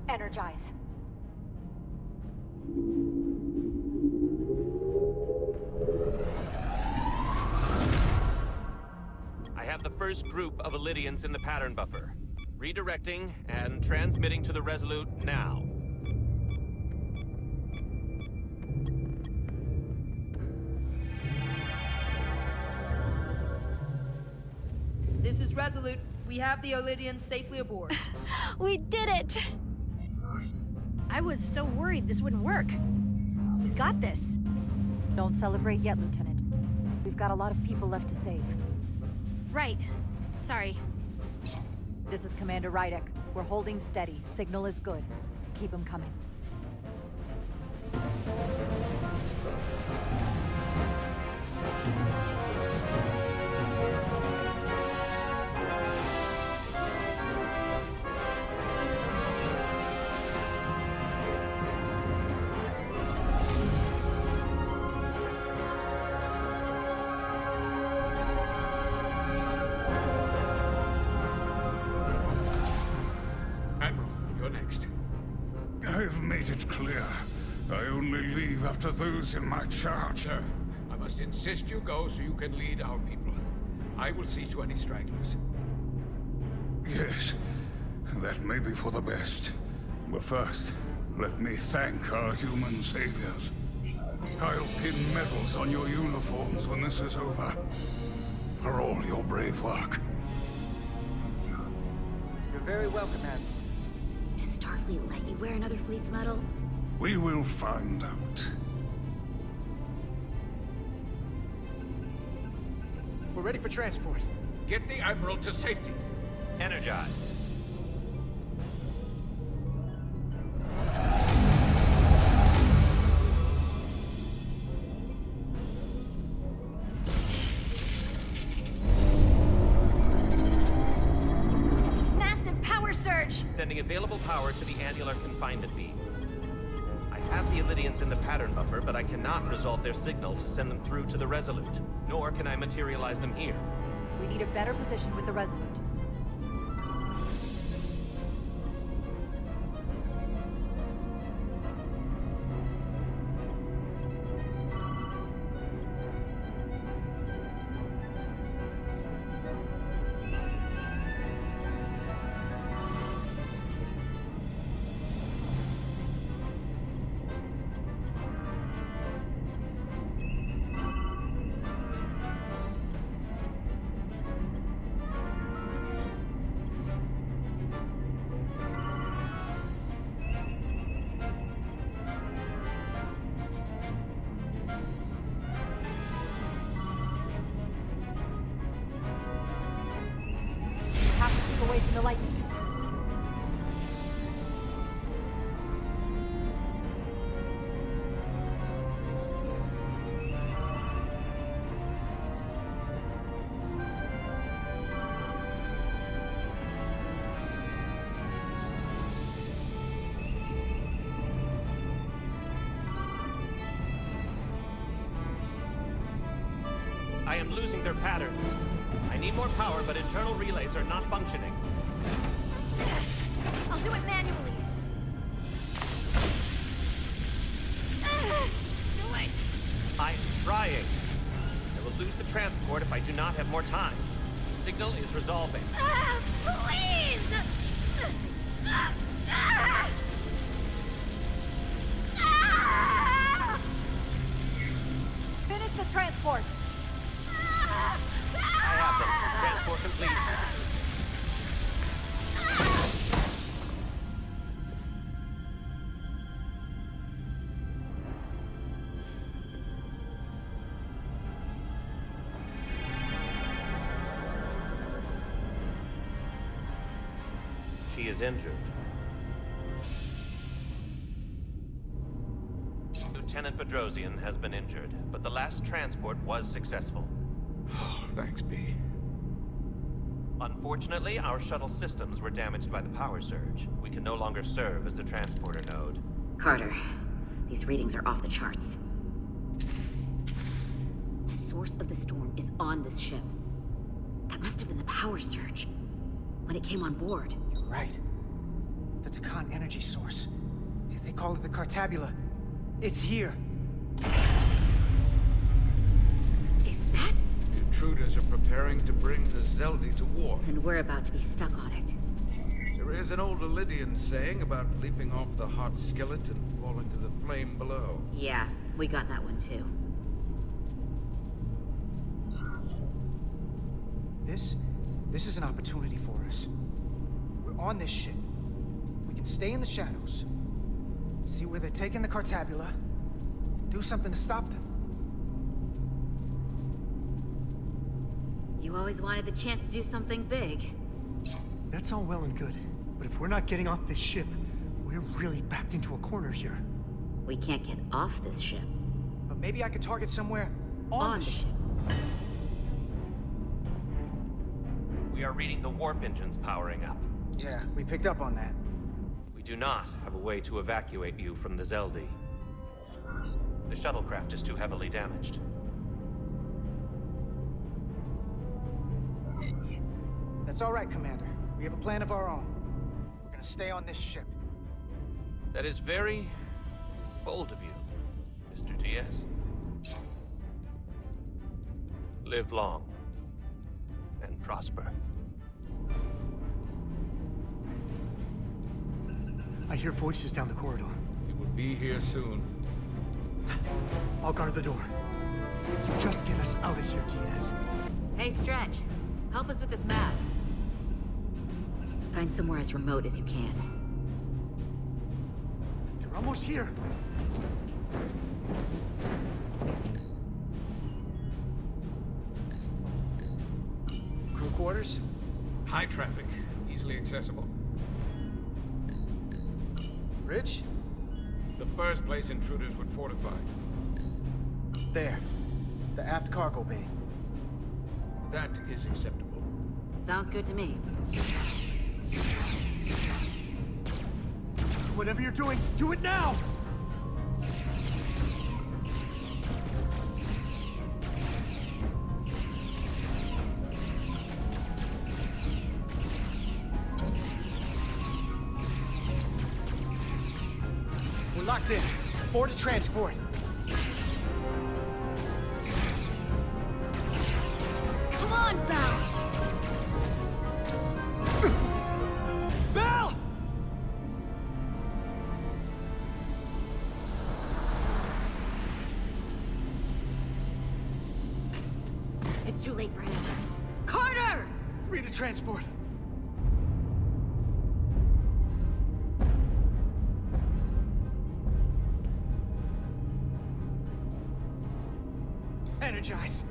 Energize. I have the first group of Illydians in the pattern buffer. Redirecting and transmitting to the Resolute now. This is Resolute. We have the Illydians safely aboard. We did it! I was so worried this wouldn't work. We got this. Don't celebrate yet, Lieutenant. We've got a lot of people left to save. Right. Sorry. This is Commander Rydek. We're holding steady. Signal is good. Keep them coming. I've made it clear. I only leave after those in my charge. Sir, I must insist you go so you can lead our people. I will see to any stragglers. Yes, that may be for the best. But first, let me thank our human saviors. I'll pin medals on your uniforms when this is over. For all your brave work. You're very welcome, Admiral. Does Starfleet let you wear another fleet's medal? We will find out. We're ready for transport. Get the Admiral to safety. Energize. Massive power surge! Sending available power to the annular confinement beam. I have the Illydians in the pattern buffer, but I cannot resolve their signal to send them through to the Resolute. Nor can I materialize them here. We need a better position with the Resolute. the lightning. I am losing their patterns. I need more power, but internal relays are not functioning. I'll do it manually. Do it! I am trying. I will lose the transport if I do not have more time. The signal is resolving. Please! Finish the transport! I have them. Transport complete. She is injured. Lieutenant Bedrosian has been injured, but the last transport was successful. Thanks, B. Unfortunately, our shuttle systems were damaged by the power surge. We can no longer serve as the transporter node. Carter, these readings are off the charts. The source of the storm is on this ship. That must have been the power surge when it came on board. You're right. The Tkan energy source. They call it the Cartabula. It's here. Is that? The intruders are preparing to bring the Zeldi to war. And we're about to be stuck on it. There is an old Illidian saying about leaping off the hot skillet and falling to the flame below. Yeah, we got that one too. This is an opportunity for us. We're on this ship. We can stay in the shadows, see where they're taking the Cartabula, and do something to stop them. You always wanted the chance to do something big. That's all well and good, but if we're not getting off this ship, we're really backed into a corner here. We can't get off this ship. But maybe I could target somewhere on the ship. We are reading the warp engines powering up. Yeah, we picked up on that. We do not have a way to evacuate you from the Zeldi. The shuttlecraft is too heavily damaged. That's all right, Commander. We have a plan of our own. We're gonna stay on this ship. That is very bold of you, Mr. Diaz. Live long and prosper. I hear voices down the corridor. He will be here soon. I'll guard the door. You just get us out of here, Diaz. Hey, Stretch. Help us with this map. Find somewhere as remote as you can. They're almost here. Crew quarters? High traffic, easily accessible. Bridge? The first place intruders would fortify. There. The aft cargo bay. That is acceptable. Sounds good to me. Whatever you're doing, do it now! We're locked in. Board to transport. Come on, Val! Val! It's too late for him. Carter! 3 to transport. Energize.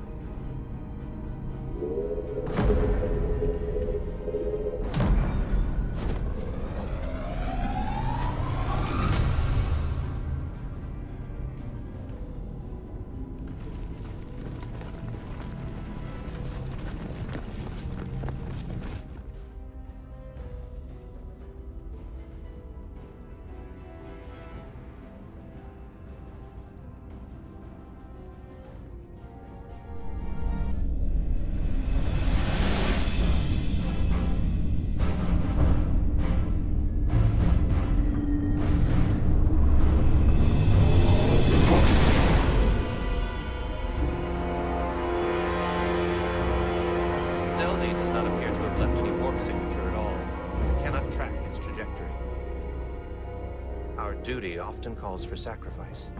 not appear to have left any warp signature at all. We cannot track its trajectory. Our duty often calls for sacrifice.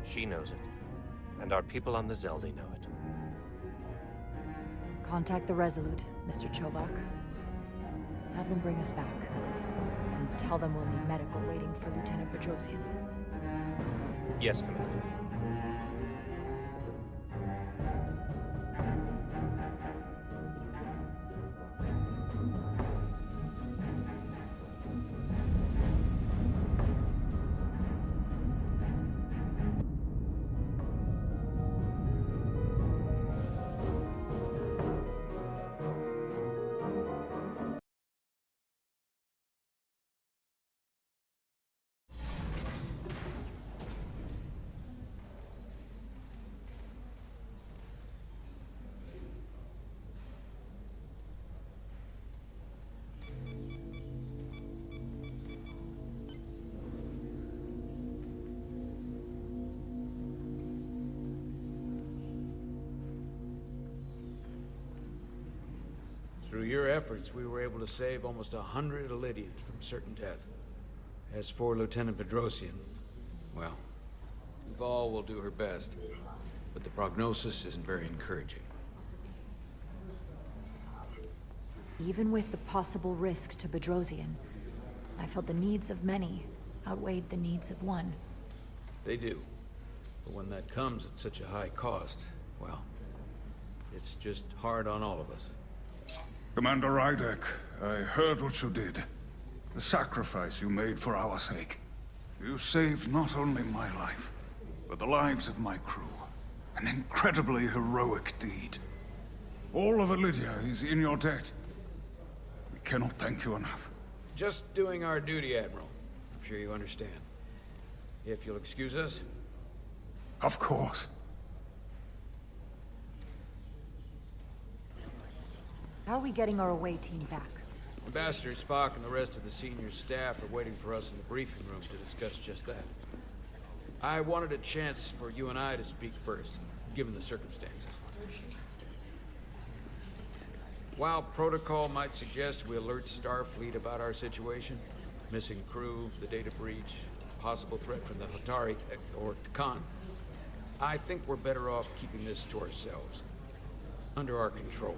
She knows it, and our people on the Zelda know it. Contact the Resolute, Mr. Chovak. Have them bring us back. And tell them we'll need medical waiting for Lieutenant Bedrosian. Yes, Commander. Through your efforts, we were able to save almost 100 Elydians from certain death. As for Lieutenant Bedrosian, well, Duval will do her best, but the prognosis isn't very encouraging. Even with the possible risk to Bedrosian, I felt the needs of many outweighed the needs of one. They do. But when that comes at such a high cost, well, it's just hard on all of us. Commander Rydek, I heard what you did. The sacrifice you made for our sake. You saved not only my life, but the lives of my crew. An incredibly heroic deed. All of Elydia is in your debt. We cannot thank you enough. Just doing our duty, Admiral. I'm sure you understand. If you'll excuse us. Of course. How are we getting our away team back? Ambassador Spock and the rest of the senior staff are waiting for us in the briefing room to discuss just that. I wanted a chance for you and I to speak first, given the circumstances. While protocol might suggest we alert Starfleet about our situation, missing crew, the data breach, possible threat from the Hatari, or Tkan, I think we're better off keeping this to ourselves, under our control.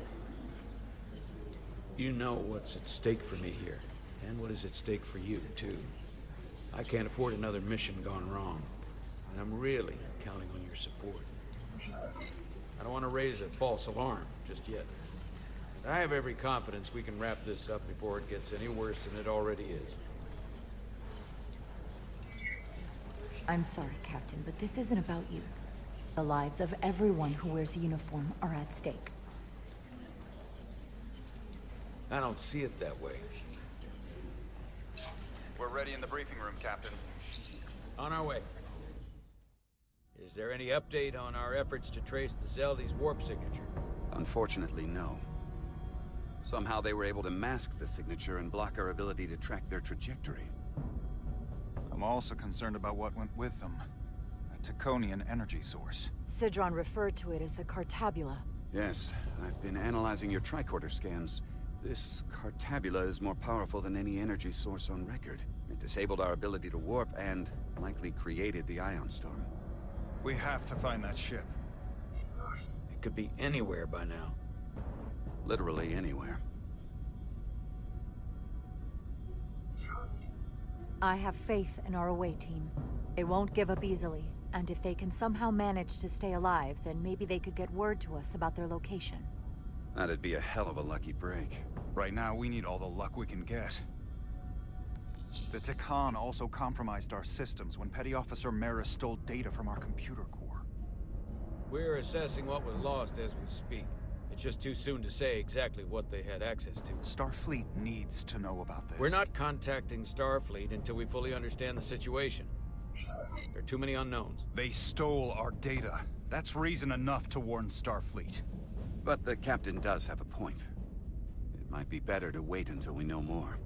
You know what's at stake for me here, and what is at stake for you, too. I can't afford another mission gone wrong, and I'm really counting on your support. I don't want to raise a false alarm just yet. But I have every confidence we can wrap this up before it gets any worse than it already is. I'm sorry, Captain, but this isn't about you. The lives of everyone who wears a uniform are at stake. I don't see it that way. We're ready in the briefing room, Captain. On our way. Is there any update on our efforts to trace the Zelda's warp signature? Unfortunately, no. Somehow they were able to mask the signature and block our ability to track their trajectory. I'm also concerned about what went with them. A Taconian energy source. Sidron referred to it as the Cartabula. Yes, I've been analyzing your tricorder scans. This Cartabula is more powerful than any energy source on record. It disabled our ability to warp and likely created the ion storm. We have to find that ship. It could be anywhere by now. Literally anywhere. I have faith in our away team. They won't give up easily, and if they can somehow manage to stay alive, then maybe they could get word to us about their location. That'd be a hell of a lucky break. Right now, we need all the luck we can get. The Tkan also compromised our systems when Petty Officer Maris stole data from our computer core. We're assessing what was lost as we speak. It's just too soon to say exactly what they had access to. Starfleet needs to know about this. We're not contacting Starfleet until we fully understand the situation. There are too many unknowns. They stole our data. That's reason enough to warn Starfleet. But the captain does have a point. It might be better to wait until we know more.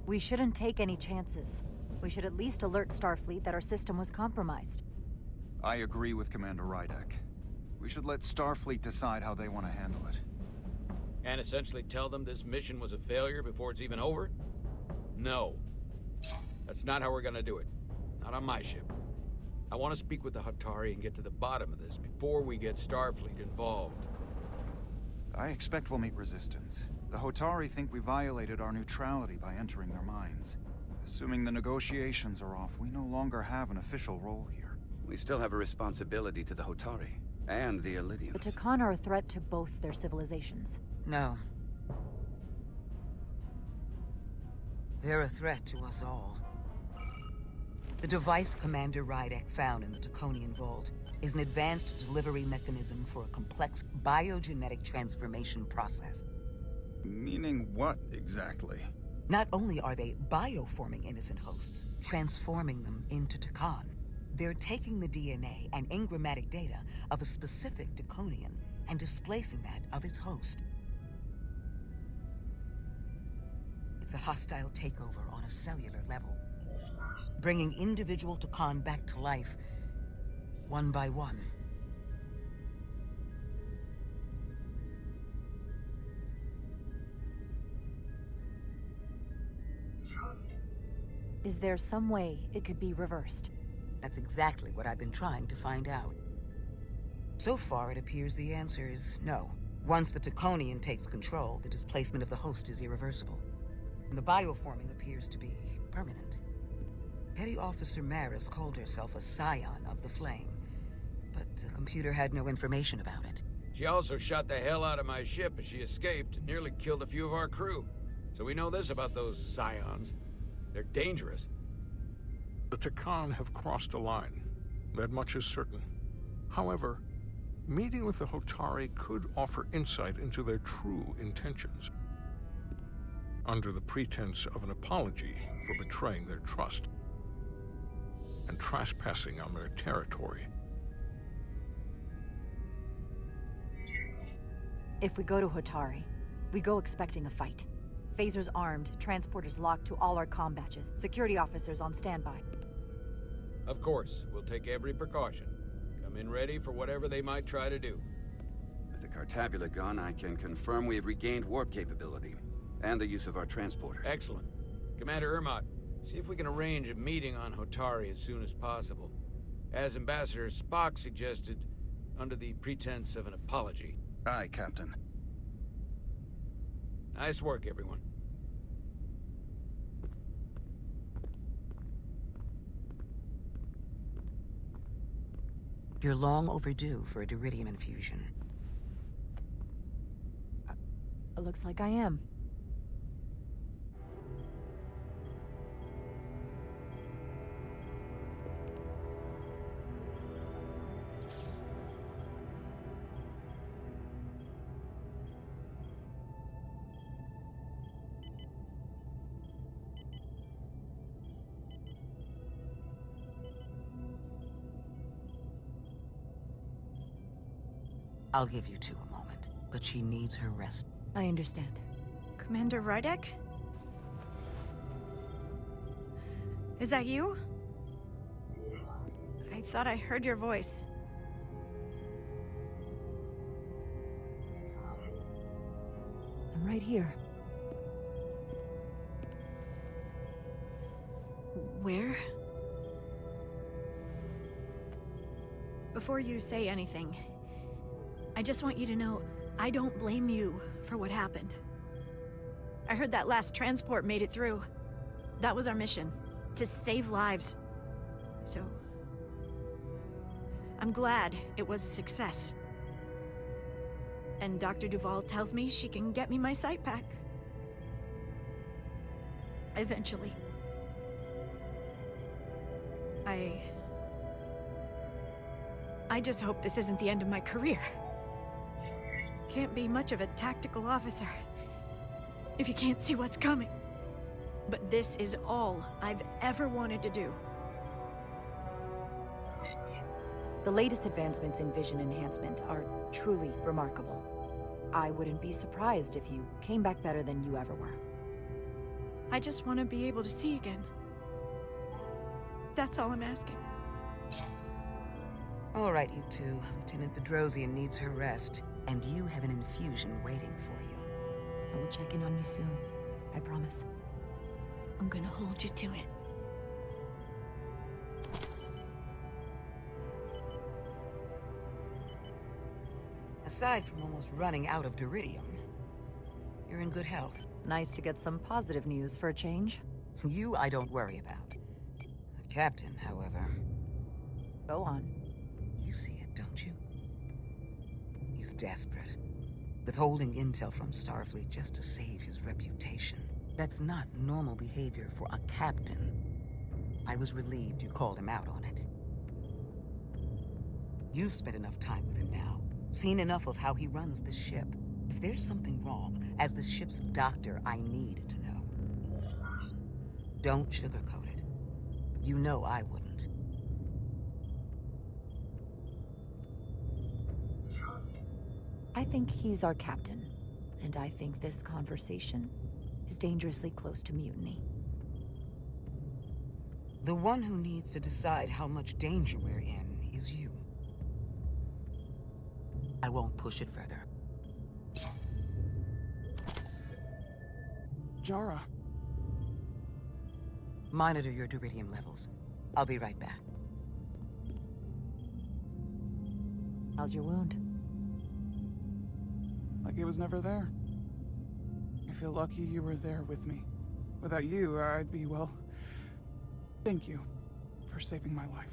We shouldn't take any chances. We should at least alert Starfleet that our system was compromised. I agree with Commander Rydek. We should let Starfleet decide how they want to handle it. And essentially tell them this mission was a failure before it's even over? No. That's not how we're gonna do it. Not on my ship. I want to speak with the Hatari and get to the bottom of this before we get Starfleet involved. I expect we'll meet resistance. The Hotari think we violated our neutrality by entering their minds. Assuming the negotiations are off, we no longer have an official role here. We still have a responsibility to the Hotari and the Ilidians. The Tkan are a threat to both their civilizations. No. They're a threat to us all. The device Commander Rydek found in the Taconian Vault is an advanced delivery mechanism for a complex biogenetic transformation process. Meaning what, exactly? Not only are they bioforming innocent hosts, transforming them into Tkan, they're taking the DNA and engrammatic data of a specific Taconian and displacing that of its host. It's a hostile takeover on a cellular level, bringing individual Tkan back to life, one by one. Is there some way it could be reversed? That's exactly what I've been trying to find out. So far, it appears the answer is no. Once the Taconian takes control, the displacement of the host is irreversible. And the bioforming appears to be permanent. Petty Officer Maris called herself a scion of the Flame, but the computer had no information about it. She also shot the hell out of my ship as she escaped and nearly killed a few of our crew. So we know this about those scions. They're dangerous. The Tkan have crossed a line. That much is certain. However, meeting with the Hotari could offer insight into their true intentions, under the pretense of an apology for betraying their trust and trespassing on their territory. If we go to Hotari, we go expecting a fight. Phasers armed, transporters locked to all our comm badges, security officers on standby. Of course, we'll take every precaution. Come in ready for whatever they might try to do. With the Cartabula gun, I can confirm we have regained warp capability, and the use of our transporters. Excellent. Commander Ermot, see if we can arrange a meeting on Hotari as soon as possible. As Ambassador Spock suggested, under the pretense of an apology. Aye, Captain. Nice work, everyone. You're long overdue for a Duridium infusion. It looks like I am. I'll give you two a moment, but she needs her rest. I understand. Commander Rydek? Is that you? I thought I heard your voice. I'm right here. Where? Before you say anything, I just want you to know, I don't blame you for what happened. I heard that last transport made it through. That was our mission, to save lives. So, I'm glad it was a success. And Dr. Duvall tells me she can get me my sight back. Eventually. I just hope this isn't the end of my career. Can't be much of a tactical officer if you can't see what's coming. But this is all I've ever wanted to do. The latest advancements in vision enhancement are truly remarkable. I wouldn't be surprised if you came back better than you ever were. I just want to be able to see again. That's all I'm asking. All right, you two. Lieutenant Bedrosian needs her rest, and you have an infusion waiting for you. I will check in on you soon. I promise. I'm gonna hold you to it. Aside from almost running out of Duridium, you're in good health. Nice to get some positive news for a change. You, I don't worry about. The captain, however... Go on. You see it, don't you? He's desperate. Withholding intel from Starfleet just to save his reputation. That's not normal behavior for a captain. I was relieved you called him out on it. You've spent enough time with him now. Seen enough of how he runs the ship. If there's something wrong, as the ship's doctor, I need to know. Don't sugarcoat it. You know I wouldn't. I think he's our captain, and I think this conversation is dangerously close to mutiny. The one who needs to decide how much danger we're in is you. I won't push it further. Jara. Monitor your Duridium levels. I'll be right back. How's your wound? Like it was never there. I feel lucky you were there with me. Without you, I'd be, well... Thank you for saving my life.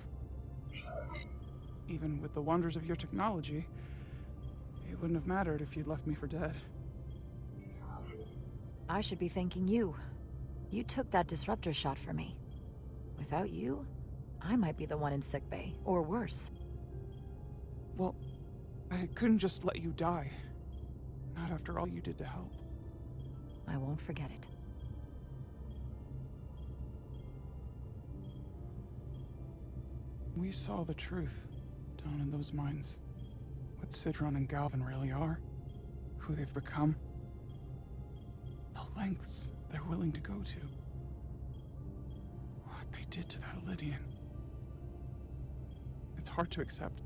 Even with the wonders of your technology, it wouldn't have mattered if you'd left me for dead. I should be thanking you. You took that disruptor shot for me. Without you, I might be the one in sickbay, or worse. Well, I couldn't just let you die. Not after all you did to help. I won't forget it. We saw the truth down in those mines. What Sidron and Galvin really are. Who they've become. The lengths they're willing to go to. What they did to that Lydian. It's hard to accept.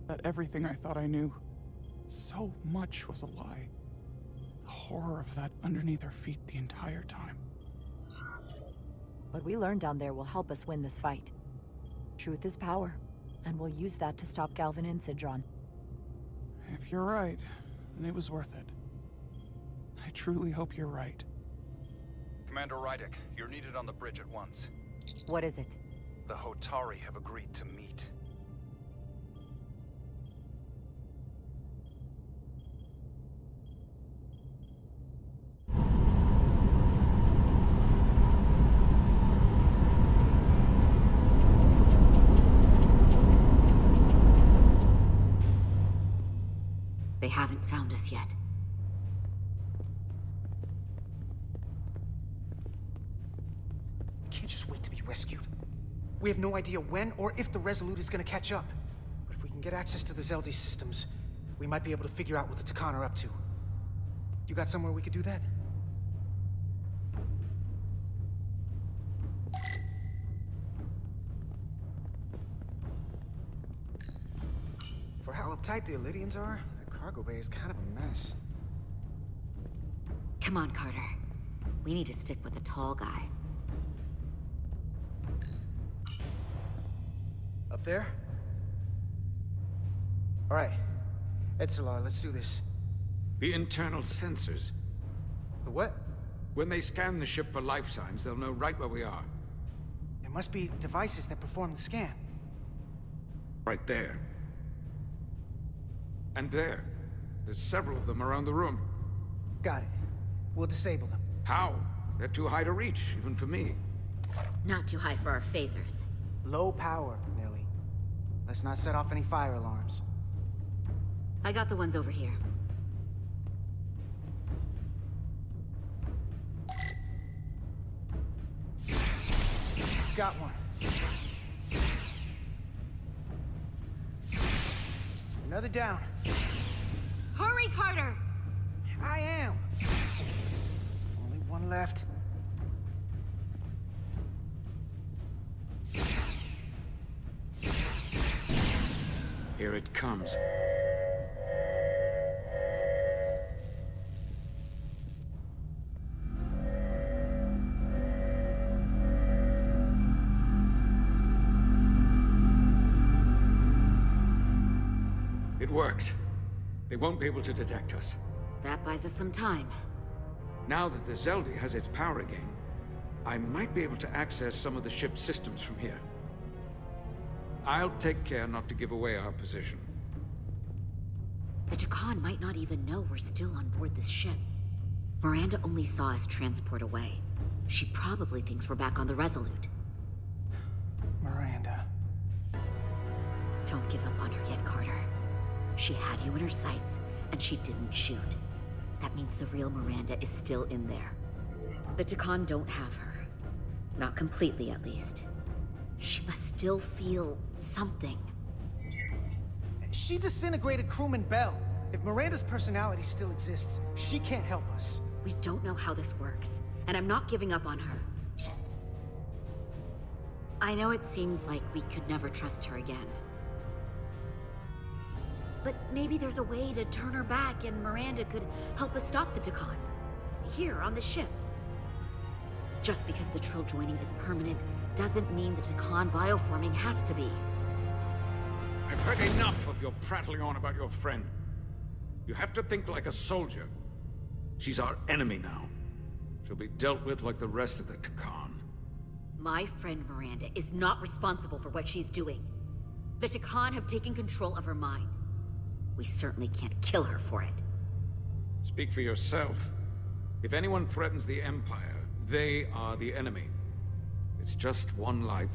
That everything I thought I knew, so much was a lie. The horror of that underneath our feet the entire time. What we learned down there will help us win this fight. Truth is power, and we'll use that to stop Galvin and Sidron. If you're right, then it was worth it. I truly hope you're right. Commander Rydick, you're needed on the bridge at once. What is it? The Hotari have agreed to meet. They haven't found us yet. We can't just wait to be rescued. We have no idea when or if the Resolute is gonna catch up. But if we can get access to the Zeldi systems, we might be able to figure out what the Tkan are up to. You got somewhere we could do that? For how uptight the Elydians are, that cargo bay is kind of a mess. Come on, Carter. We need to stick with the tall guy. Up there? All right. Etzelar, let's do this. The internal sensors. The what? When they scan the ship for life signs, they'll know right where we are. There must be devices that perform the scan. Right there. And there. There's several of them around the room. Got it. We'll disable them. How? They're too high to reach, even for me. Not too high for our phasers. Low power, Nelly. Let's not set off any fire alarms. I got the ones over here. Got one. Another down. Hurry, Carter! I am. Only one left. Here it comes. works, they won't be able to detect us. That buys us some time. Now that the Zeldi has its power again, I might be able to access some of the ship's systems from here. I'll take care not to give away our position. The Tkan might not even know we're still on board this ship. Miranda only saw us transport away. She probably thinks we're back on the Resolute. Miranda. Don't give up on her yet, Carter. She had you in her sights, and she didn't shoot. That means the real Miranda is still in there. The Tkan don't have her. Not completely, at least. She must still feel something. She disintegrated crewman Bell. If Miranda's personality still exists, she can't help us. We don't know how this works, and I'm not giving up on her. I know it seems like we could never trust her again. But maybe there's a way to turn her back and Miranda could help us stop the Tkan. Here, on the ship. Just because the Trill joining is permanent doesn't mean the Tkan bioforming has to be. I've heard enough of your prattling on about your friend. You have to think like a soldier. She's our enemy now. She'll be dealt with like the rest of the Tkan. My friend Miranda is not responsible for what she's doing. The Tkan have taken control of her mind. We certainly can't kill her for it. Speak for yourself. If anyone threatens the Empire, they are the enemy. It's just one life,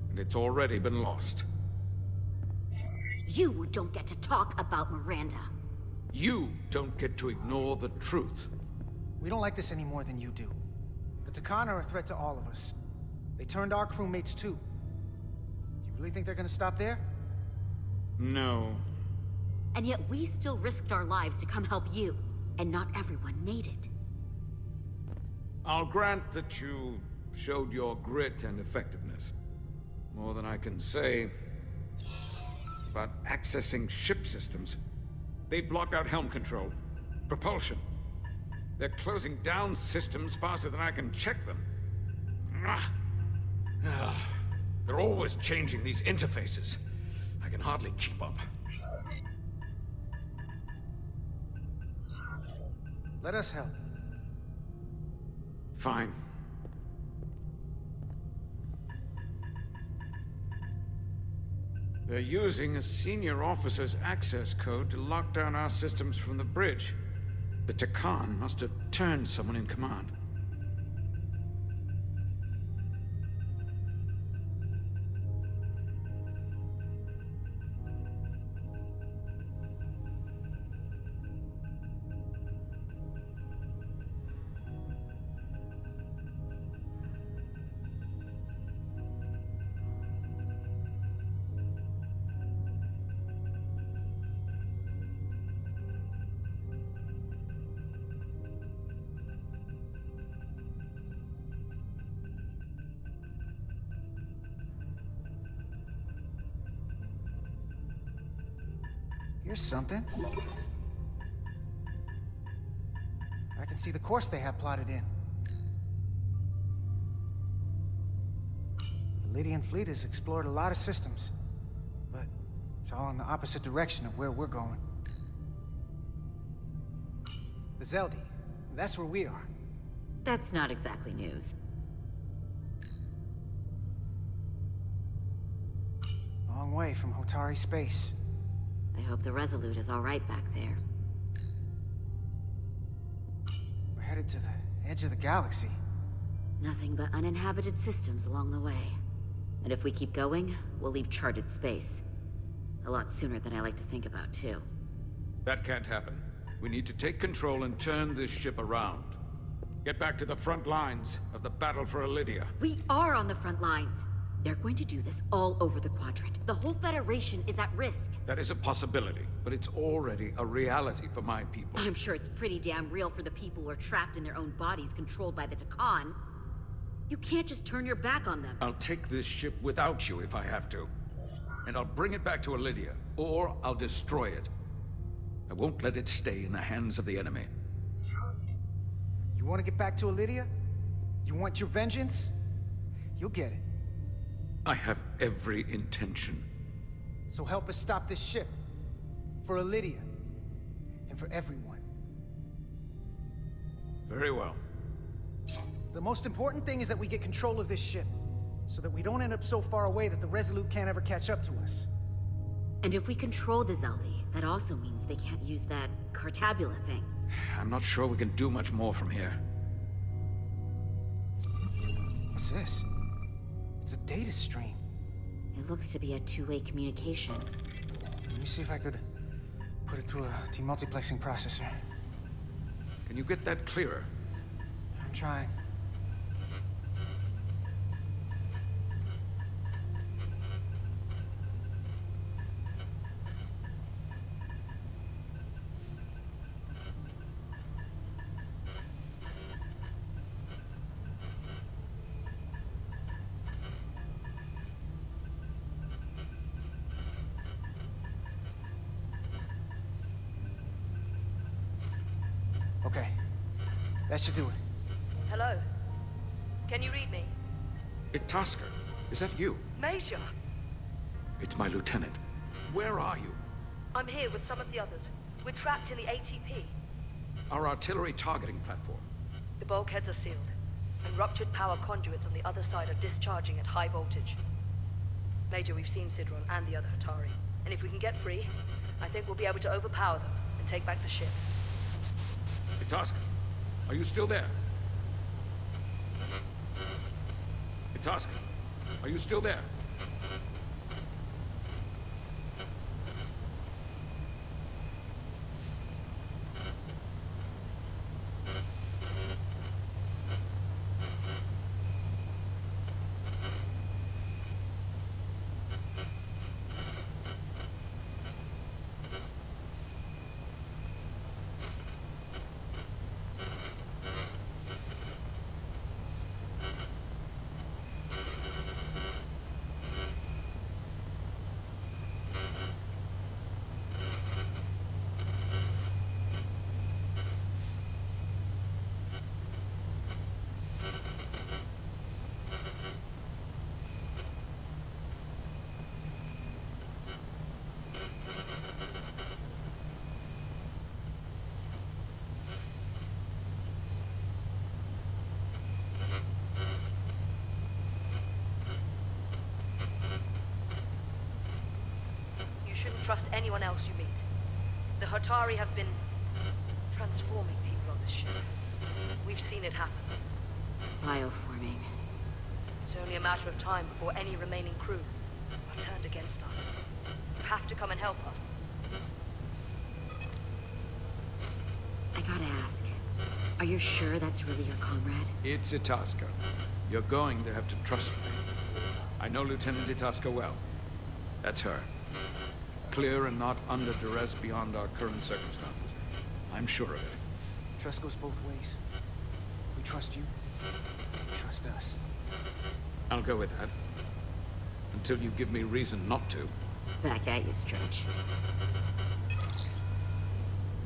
and it's already been lost. You don't get to talk about Miranda. You don't get to ignore the truth. We don't like this any more than you do. The Tkan are a threat to all of us. They turned our crewmates too. Do you really think they're gonna stop there? No. And yet we still risked our lives to come help you, and not everyone made it. I'll grant that you showed your grit and effectiveness. More than I can say about accessing ship systems. They've blocked out helm control, propulsion. They're closing down systems faster than I can check them. They're always changing these interfaces. I can hardly keep up. Let us help. Fine. They're using a senior officer's access code to lock down our systems from the bridge. The Tkan must have turned someone in command. Here's something. I can see the course they have plotted in. The Lydian fleet has explored a lot of systems, but it's all in the opposite direction of where we're going. The Zeldi, that's where we are. That's not exactly news. Long way from Hotari space. I hope the Resolute is all right back there. We're headed to the edge of the galaxy. Nothing but uninhabited systems along the way. And if we keep going, we'll leave charted space. A lot sooner than I like to think about, too. That can't happen. We need to take control and turn this ship around. Get back to the front lines of the battle for Elydia. We are on the front lines. They're going to do this all over the quadrant. The whole Federation is at risk. That is a possibility, but it's already a reality for my people. I'm sure it's pretty damn real for the people who are trapped in their own bodies controlled by the Tkan. You can't just turn your back on them. I'll take this ship without you if I have to. And I'll bring it back to Elydia, or I'll destroy it. I won't let it stay in the hands of the enemy. You want to get back to Elydia? You want your vengeance? You'll get it. I have every intention. So help us stop this ship. For Lydia. And for everyone. Very well. The most important thing is that we get control of this ship. So that we don't end up so far away that the Resolute can't ever catch up to us. And if we control the Zeldi, that also means they can't use that Cartabula thing. I'm not sure we can do much more from here. What's this? It's a data stream. It looks to be a two-way communication. Let me see if I could put it through a demultiplexing processor. Can you get that clearer? I'm trying. Okay. That should do it. Hello? Can you read me? Itasca, is that you? Major! It's my lieutenant. Where are you? I'm here with some of the others. We're trapped in the ATP. Our artillery targeting platform. The bulkheads are sealed, and ruptured power conduits on the other side are discharging at high voltage. Major, we've seen Sidron and the other Hatari, and if we can get free, I think we'll be able to overpower them and take back the ship. Itasca, are you still there? Itasca, are you still there? You shouldn't trust anyone else you meet. The Hatari have been transforming people on this ship. We've seen it happen. Bioforming. It's only a matter of time before any remaining crew are turned against us. You have to come and help us. I gotta ask, are you sure that's really your comrade? It's Itasca. You're going to have to trust me. I know Lieutenant Itasca well. That's her. Clear and not under duress beyond our current circumstances. I'm sure of it. Trust goes both ways. We trust you. You trust us. I'll go with that. Until you give me reason not to. Back at you, Stretch.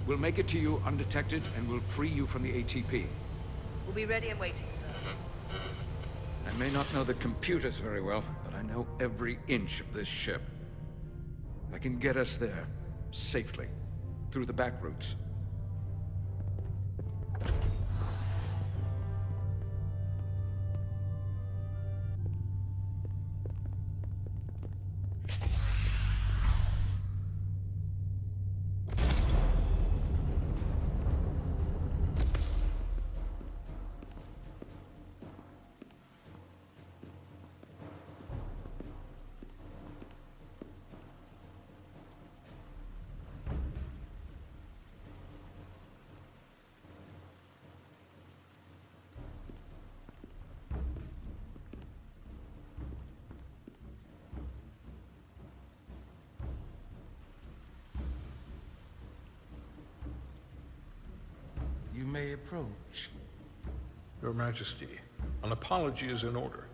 We'll make it to you undetected, and we'll free you from the ATP. We'll be ready and waiting, sir. I may not know the computers very well, but I know every inch of this ship. I can get us there, safely, through the back routes. You may approach. Your Majesty, an apology is in order.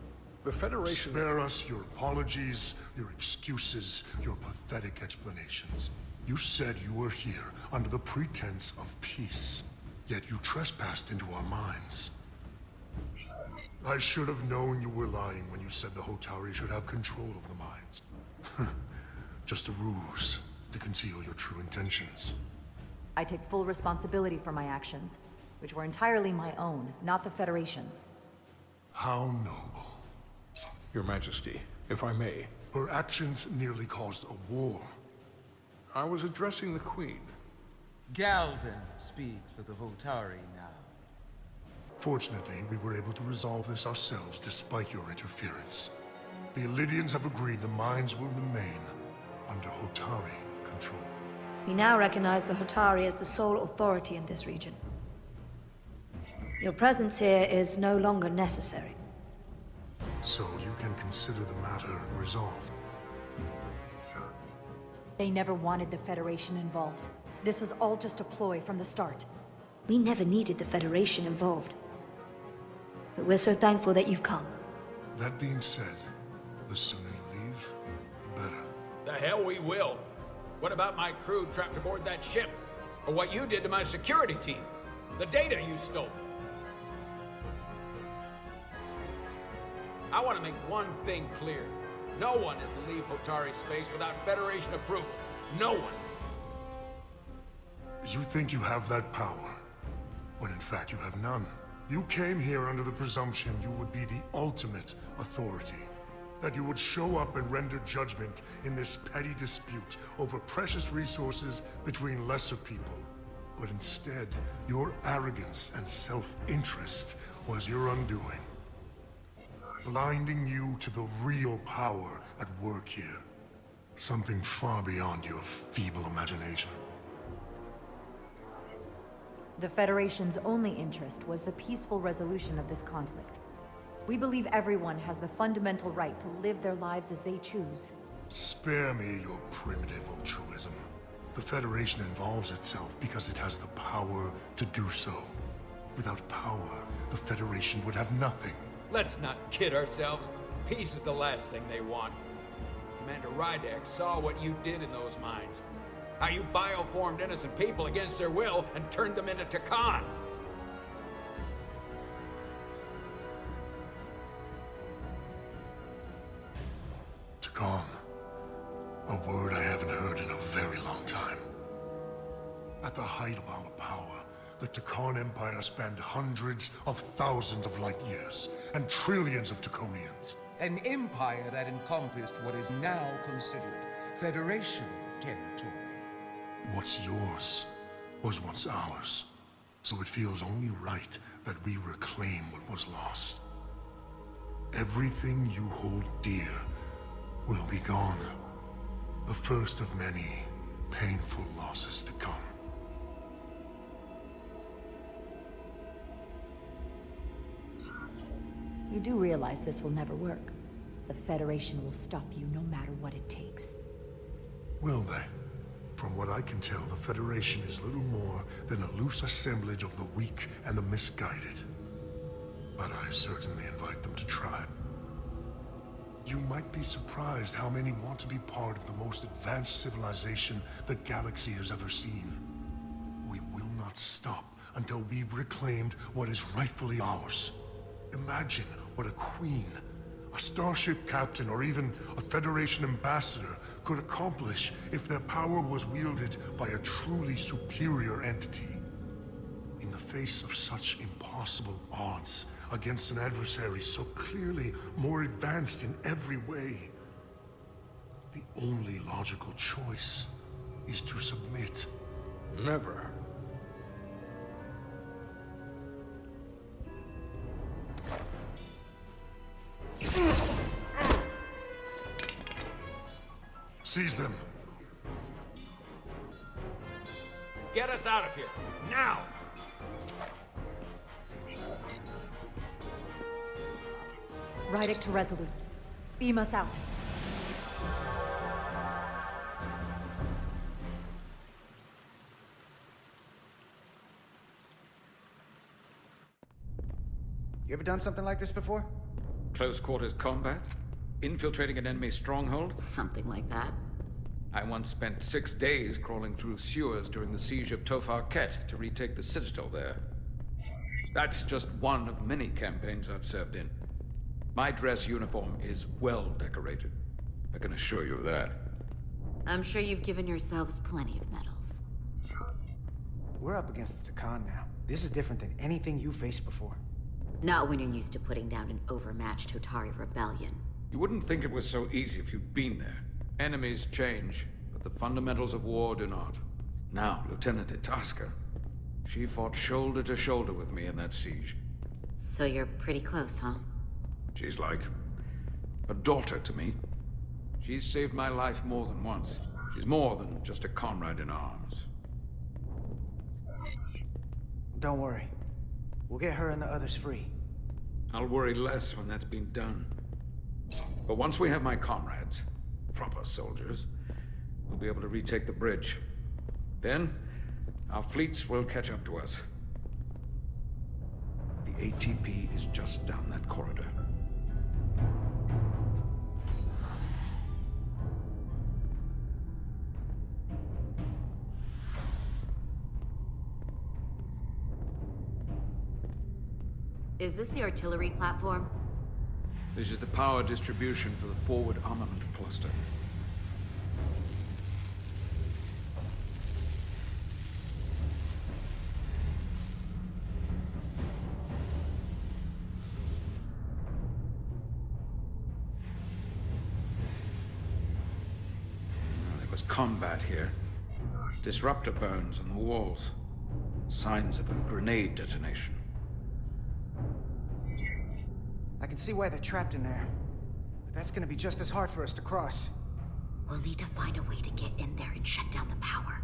The Federation... Spare us your apologies, your excuses, your pathetic explanations. You said you were here under the pretense of peace, yet you trespassed into our minds. I should have known you were lying when you said the Hotari should have control of the mines. Just a ruse, to conceal your true intentions. I take full responsibility for my actions, which were entirely my own, not the Federation's. How noble. Your Majesty, if I may. Her actions nearly caused a war. I was addressing the Queen. Galvin speaks for the Hotari now. Fortunately, we were able to resolve this ourselves despite your interference. The Illidians have agreed the mines will remain under Hotari control. We now recognize the Hotari as the sole authority in this region. Your presence here is no longer necessary. So you can consider the matter resolved. They never wanted the Federation involved. This was all just a ploy from the start. We never needed the Federation involved. But we're so thankful that you've come. That being said, the sooner you leave, the better. The hell we will. What about my crew trapped aboard that ship? Or what you did to my security team? The data you stole? I want to make one thing clear. No one is to leave Hotari space without Federation approval. No one. You think you have that power, when in fact you have none. You came here under the presumption you would be the ultimate authority. That you would show up and render judgment in this petty dispute over precious resources between lesser people. But instead, your arrogance and self-interest was your undoing. Blinding you to the real power at work here. Something far beyond your feeble imagination. The Federation's only interest was the peaceful resolution of this conflict. We believe everyone has the fundamental right to live their lives as they choose. Spare me your primitive altruism. The Federation involves itself because it has the power to do so. Without power, the Federation would have nothing. Let's not kid ourselves. Peace is the last thing they want. Commander Rydek saw what you did in those mines. How you bioformed innocent people against their will and turned them into Tkan. Tkan. A word I haven't heard in a very long time. At the height of our power, the Tkan Empire spanned hundreds of thousands of light years, and trillions of Taconians. An empire that encompassed what is now considered Federation territory. What's yours was once ours, so it feels only right that we reclaim what was lost. Everything you hold dear will be gone. The first of many painful losses to come. You do realize this will never work. The Federation will stop you no matter what it takes. Will they? From what I can tell, the Federation is little more than a loose assemblage of the weak and the misguided. But I certainly invite them to try. You might be surprised how many want to be part of the most advanced civilization the galaxy has ever seen. We will not stop until we've reclaimed what is rightfully ours. Imagine what a queen, a starship captain, or even a Federation ambassador could accomplish if their power was wielded by a truly superior entity. In the face of such impossible odds, against an adversary so clearly more advanced in every way, the only logical choice is to submit. Never. Seize them. Get us out of here, now! Rydek to Resolute. Beam us out. You ever done something like this before? Close quarters combat? Infiltrating an enemy stronghold? Something like that. I once spent 6 days crawling through sewers during the siege of Tofar Ket to retake the citadel there. That's just one of many campaigns I've served in. My dress uniform is well decorated. I can assure you of that. I'm sure you've given yourselves plenty of medals. We're up against the Tkan now. This is different than anything you faced before. Not when you're used to putting down an overmatched Hotari rebellion. You wouldn't think it was so easy if you'd been there. Enemies change, but the fundamentals of war do not. Now, Lieutenant Itasca, she fought shoulder to shoulder with me in that siege. So you're pretty close, huh? She's like a daughter to me. She's saved my life more than once. She's more than just a comrade in arms. Don't worry. We'll get her and the others free. I'll worry less when that's been done. But once we have my comrades, proper soldiers, we'll be able to retake the bridge. Then, our fleets will catch up to us. The ATP is just down that corridor. Is this the artillery platform? This is the power distribution for the forward armament cluster. There was combat here. Disruptor burns on the walls. Signs of a grenade detonation. I can see why they're trapped in there. But that's gonna be just as hard for us to cross. We'll need to find a way to get in there and shut down the power.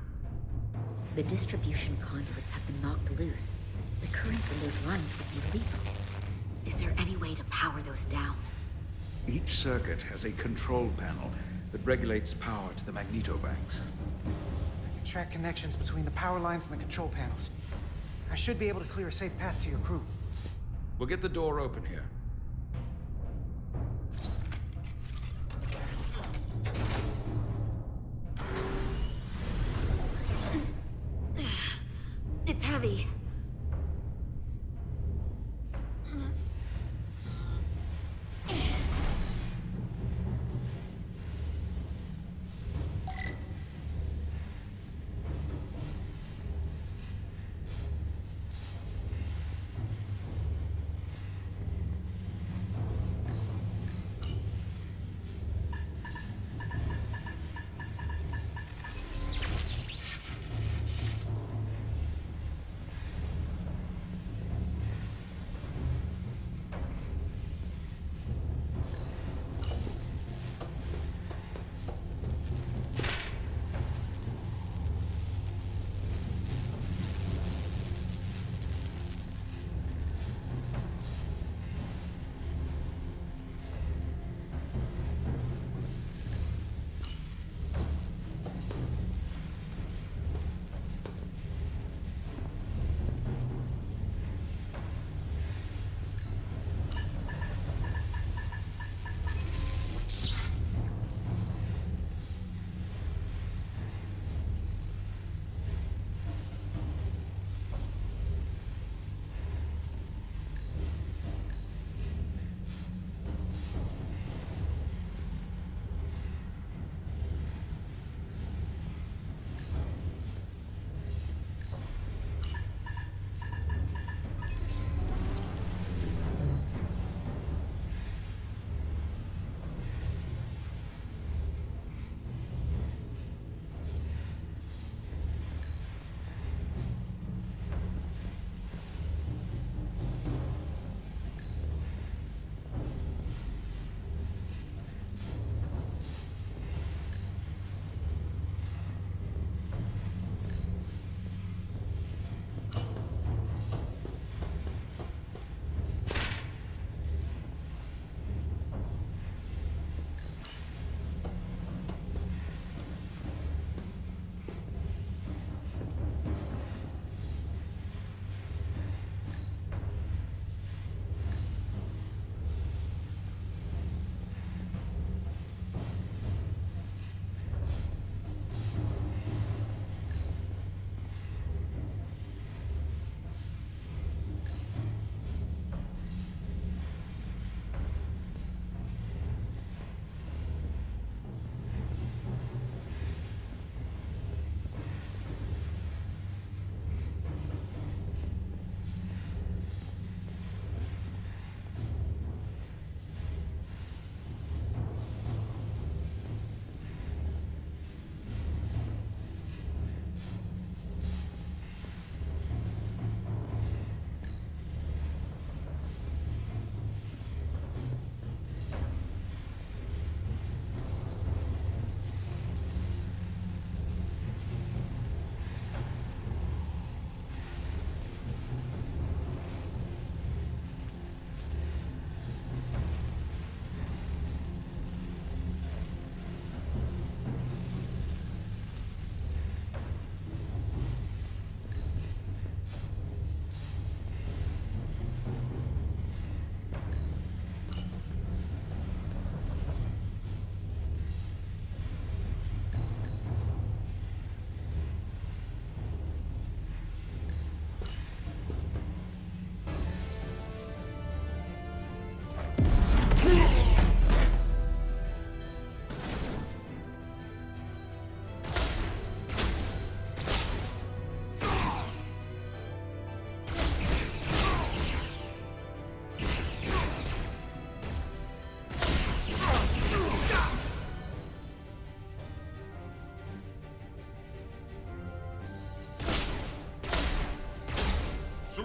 The distribution conduits have been knocked loose. The currents in those lines would be lethal. Is there any way to power those down? Each circuit has a control panel that regulates power to the magnetobanks. I can track connections between the power lines and the control panels. I should be able to clear a safe path to your crew. We'll get the door open here. It's heavy.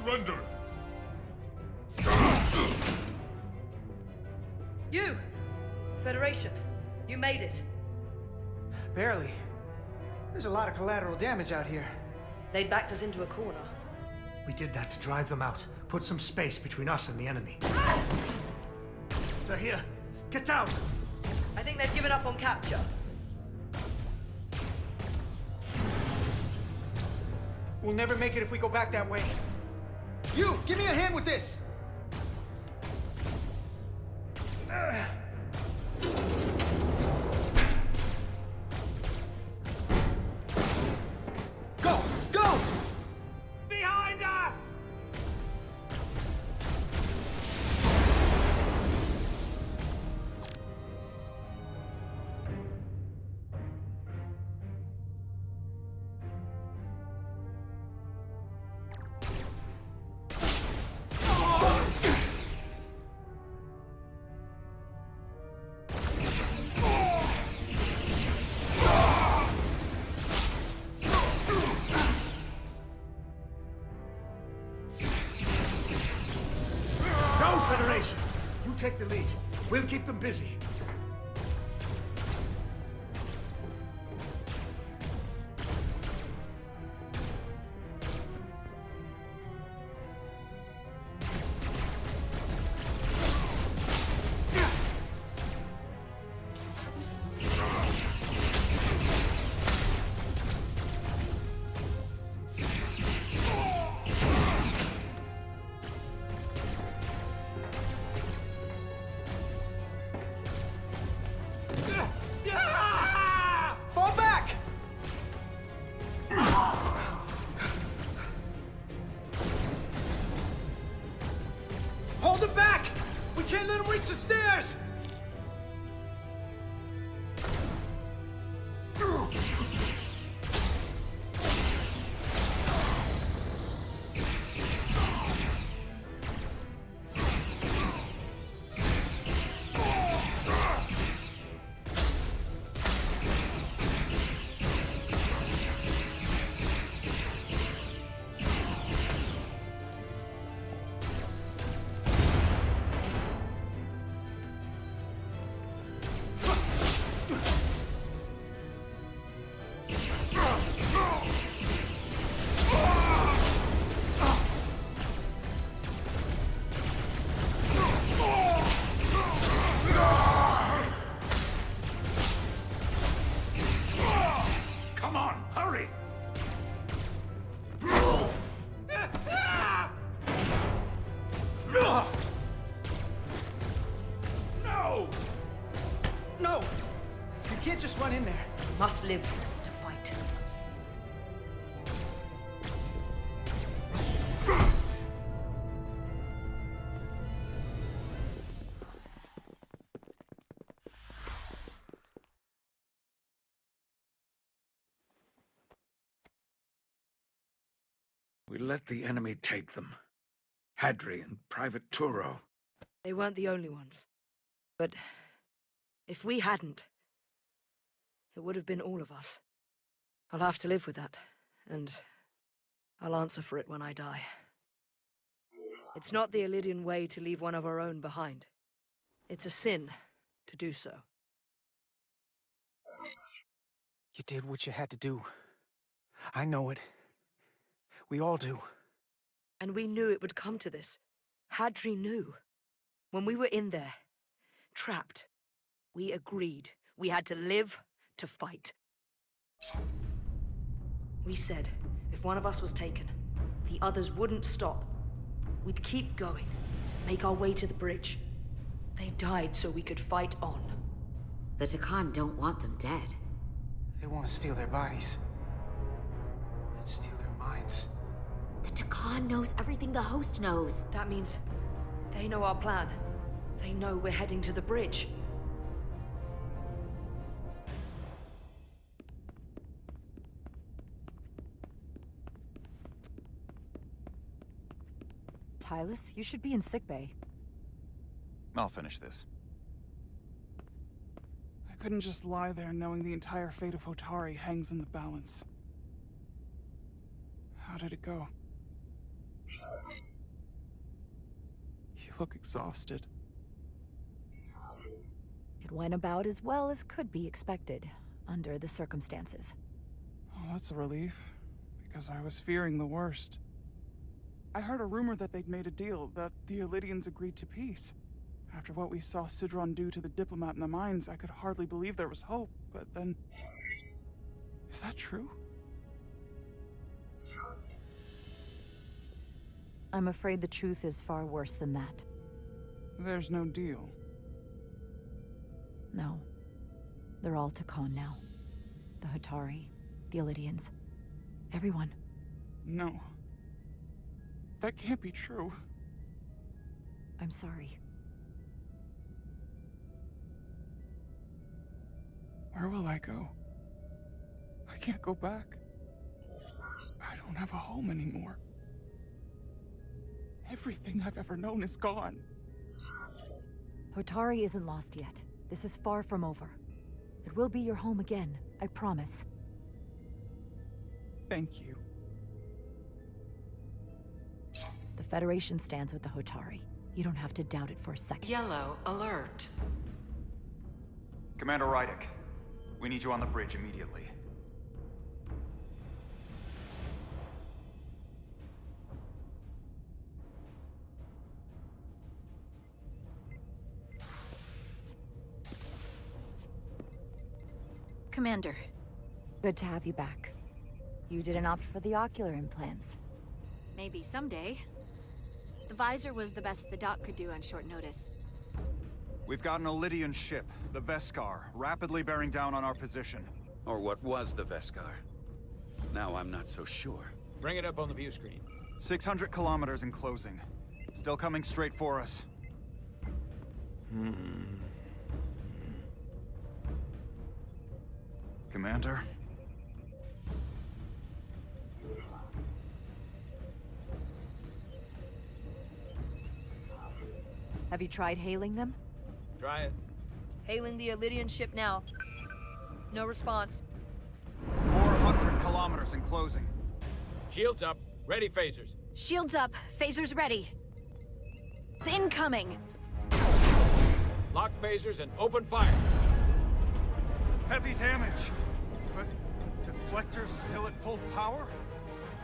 surrender! You! Federation, you made it. Barely. There's a lot of collateral damage out here. They'd backed us into a corner. We did that to drive them out. Put some space between us and the enemy. They're here. Get down! I think they've given up on capture. We'll never make it if we go back that way. You, give me a hand with this! Go! Go! Behind us! Federation! You take the lead. We'll keep them busy. Fall back! Hold them back! We can't let them reach the stairs! Come on, hurry! No! No! You can't just run in there. Must live to fight. We let the enemy take them. Hadri and Private Turo. They weren't the only ones. But if we hadn't, it would have been all of us. I'll have to live with that, and I'll answer for it when I die. It's not the Illidian way to leave one of our own behind. It's a sin to do so. You did what you had to do. I know it. We all do. And we knew it would come to this. Hadri knew. When we were in there, trapped, we agreed we had to live to fight. We said if one of us was taken, the others wouldn't stop. We'd keep going, make our way to the bridge. They died so we could fight on. The Tkan don't want them dead. They want to steal their bodies. And steal their minds. The Tkan knows everything the host knows. That means they know our plan. They know we're heading to the bridge. Tylus, you should be in sickbay. I'll finish this. I couldn't just lie there knowing the entire fate of Hotari hangs in the balance. How did it go? You look exhausted. It went about as well as could be expected, under the circumstances. Oh, that's a relief, because I was fearing the worst. I heard a rumor that they'd made a deal, that the Elydians agreed to peace. After what we saw Sidron do to the diplomat in the mines, I could hardly believe there was hope, but then... Is that true? I'm afraid the truth is far worse than that. There's no deal. No. They're all Tkan now. The Hatari, the Elydians. Everyone. No. That can't be true. I'm sorry. Where will I go? I can't go back. I don't have a home anymore. Everything I've ever known is gone. Hatari isn't lost yet. This is far from over. It will be your home again, I promise. Thank you. The Federation stands with the Hatari. You don't have to doubt it for a second. Yellow alert. Commander Rydick, we need you on the bridge immediately. Commander. Good to have you back. You didn't opt for the ocular implants. Maybe someday. The visor was the best the doc could do on short notice. We've got an Elydian ship, the Veskar, rapidly bearing down on our position. Or what was the Veskar. Now I'm not so sure. Bring it up on the view screen. 600 kilometers in closing. Still coming straight for us. Commander? Have you tried hailing them? Try it. Hailing the Elydian ship now. No response. 400 kilometers in closing. Shields up. Ready phasers. Shields up. Phasers ready. Incoming. Lock phasers and open fire. Heavy damage. But deflectors still at full power?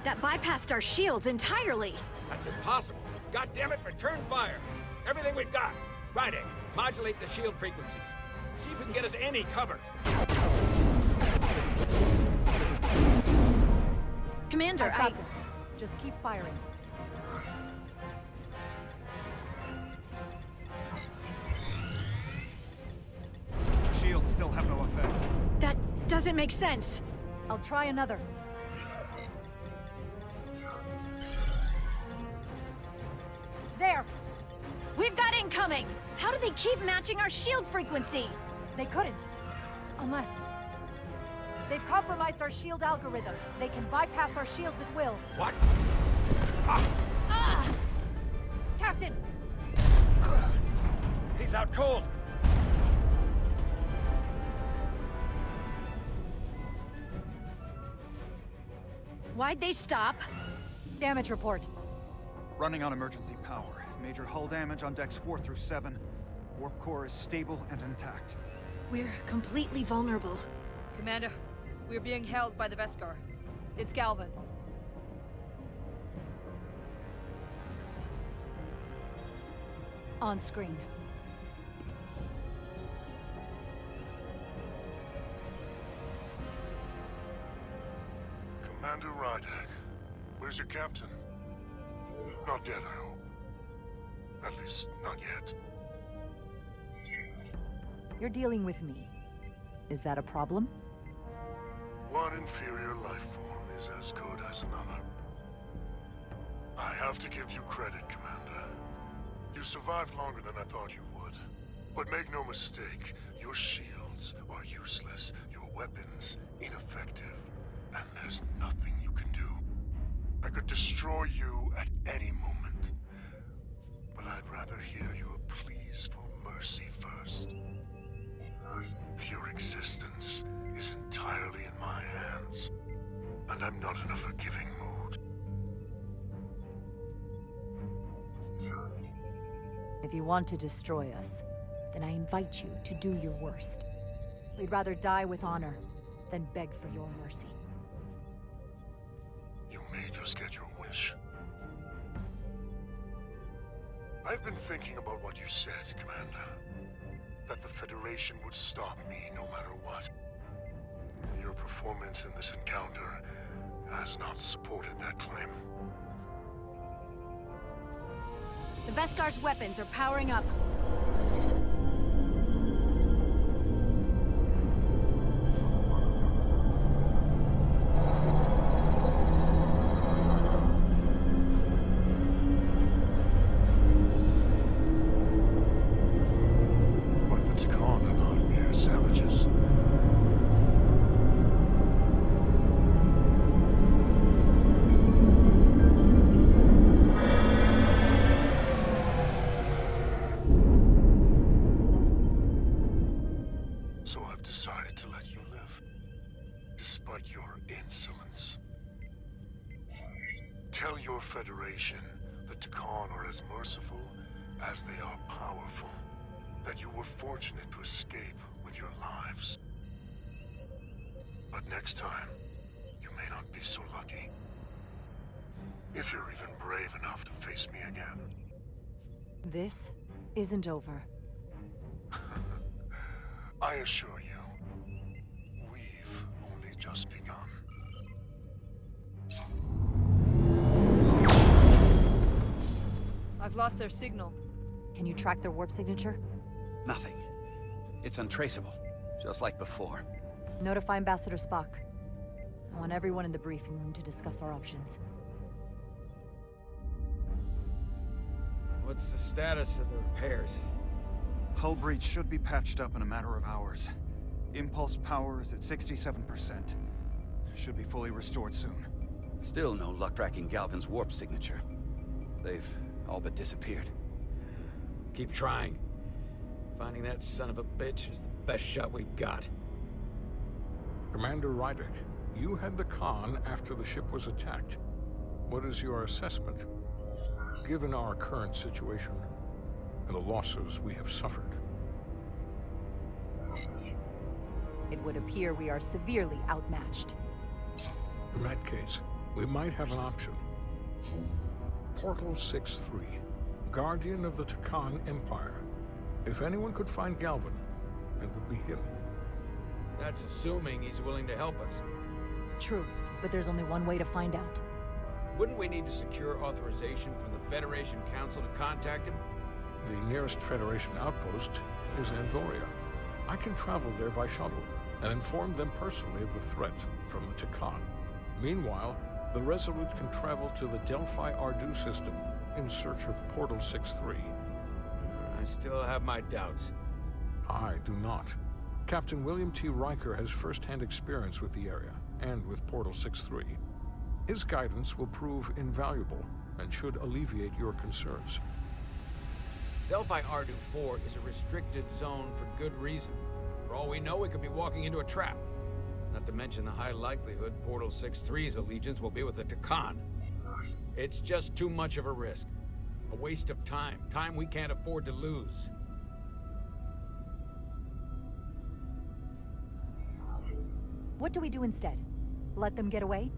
That bypassed our shields entirely. That's impossible. God damn it, return fire. Everything we've got. Rydick, modulate the shield frequencies. See if we can get us any cover. Commander, I've got this. Just keep firing. Shields still have no effect. That doesn't make sense. I'll try another. There! We've got incoming! How do they keep matching our shield frequency? They couldn't. Unless... They've compromised our shield algorithms. They can bypass our shields at will. What? Ah! Captain! He's out cold! Why'd they stop? Damage report. Running on emergency power. Major hull damage on decks 4 through 7. Warp core is stable and intact. We're completely vulnerable. Commander, we're being held by the Veskar. It's Galvin. On screen. Commander Rydick, where's your captain? Not dead, I hope. At least, not yet. You're dealing with me. Is that a problem? One inferior life form is as good as another. I have to give you credit, Commander. You survived longer than I thought you would. But make no mistake, your shields are useless, your weapons ineffective, and there's nothing you can do. I could destroy you at any moment. But I'd rather hear your pleas for mercy first. Your existence is entirely in my hands, and I'm not in a forgiving mood. If you want to destroy us, then I invite you to do your worst. We'd rather die with honor than beg for your mercy. You may just get your wish. I've been thinking about what you said, Commander. That the Federation would stop me no matter what. Your performance in this encounter has not supported that claim. The Veskar's weapons are powering up. But the Tkan are not mere savages. So I've decided to let you live, despite your insolence. Tell your Federation the Tkan are as merciful as they are powerful, that you were fortunate to escape with your lives. But next time, you may not be so lucky. If you're even brave enough to face me again. This isn't over. I assure you, we've only just begun. I've lost their signal. Can you track their warp signature? Nothing. It's untraceable, just like before. Notify Ambassador Spock. I want everyone in the briefing room to discuss our options. What's the status of the repairs? Hull breach should be patched up in a matter of hours. Impulse power is at 67%. Should be fully restored soon. Still no luck tracking Galvin's warp signature. They've all but disappeared. Keep trying. Finding that son of a bitch is the best shot we've got. Commander Rydick, you had the Khan after the ship was attacked. What is your assessment? Given our current situation and the losses we have suffered. It would appear we are severely outmatched. In that case, we might have an option. Portal 6-3, Guardian of the Tkan Empire. If anyone could find Galvin, it would be him. That's assuming he's willing to help us. True, but there's only one way to find out. Wouldn't we need to secure authorization from the Federation Council to contact him? The nearest Federation outpost is Andoria. I can travel there by shuttle and inform them personally of the threat from the Tkan. Meanwhile, the Resolute can travel to the Delphi Ardu system in search of Portal 6-3. I still have my doubts. I do not. Captain William T. Riker has first-hand experience with the area and with Portal 6-3. His guidance will prove invaluable and should alleviate your concerns. Delphi Ardu 4 is a restricted zone for good reason. For all we know, we could be walking into a trap. Not to mention the high likelihood Portal 6-3's allegiance will be with the Tkan. It's just too much of a risk. A waste of time. Time we can't afford to lose. What do we do instead? Let them get away?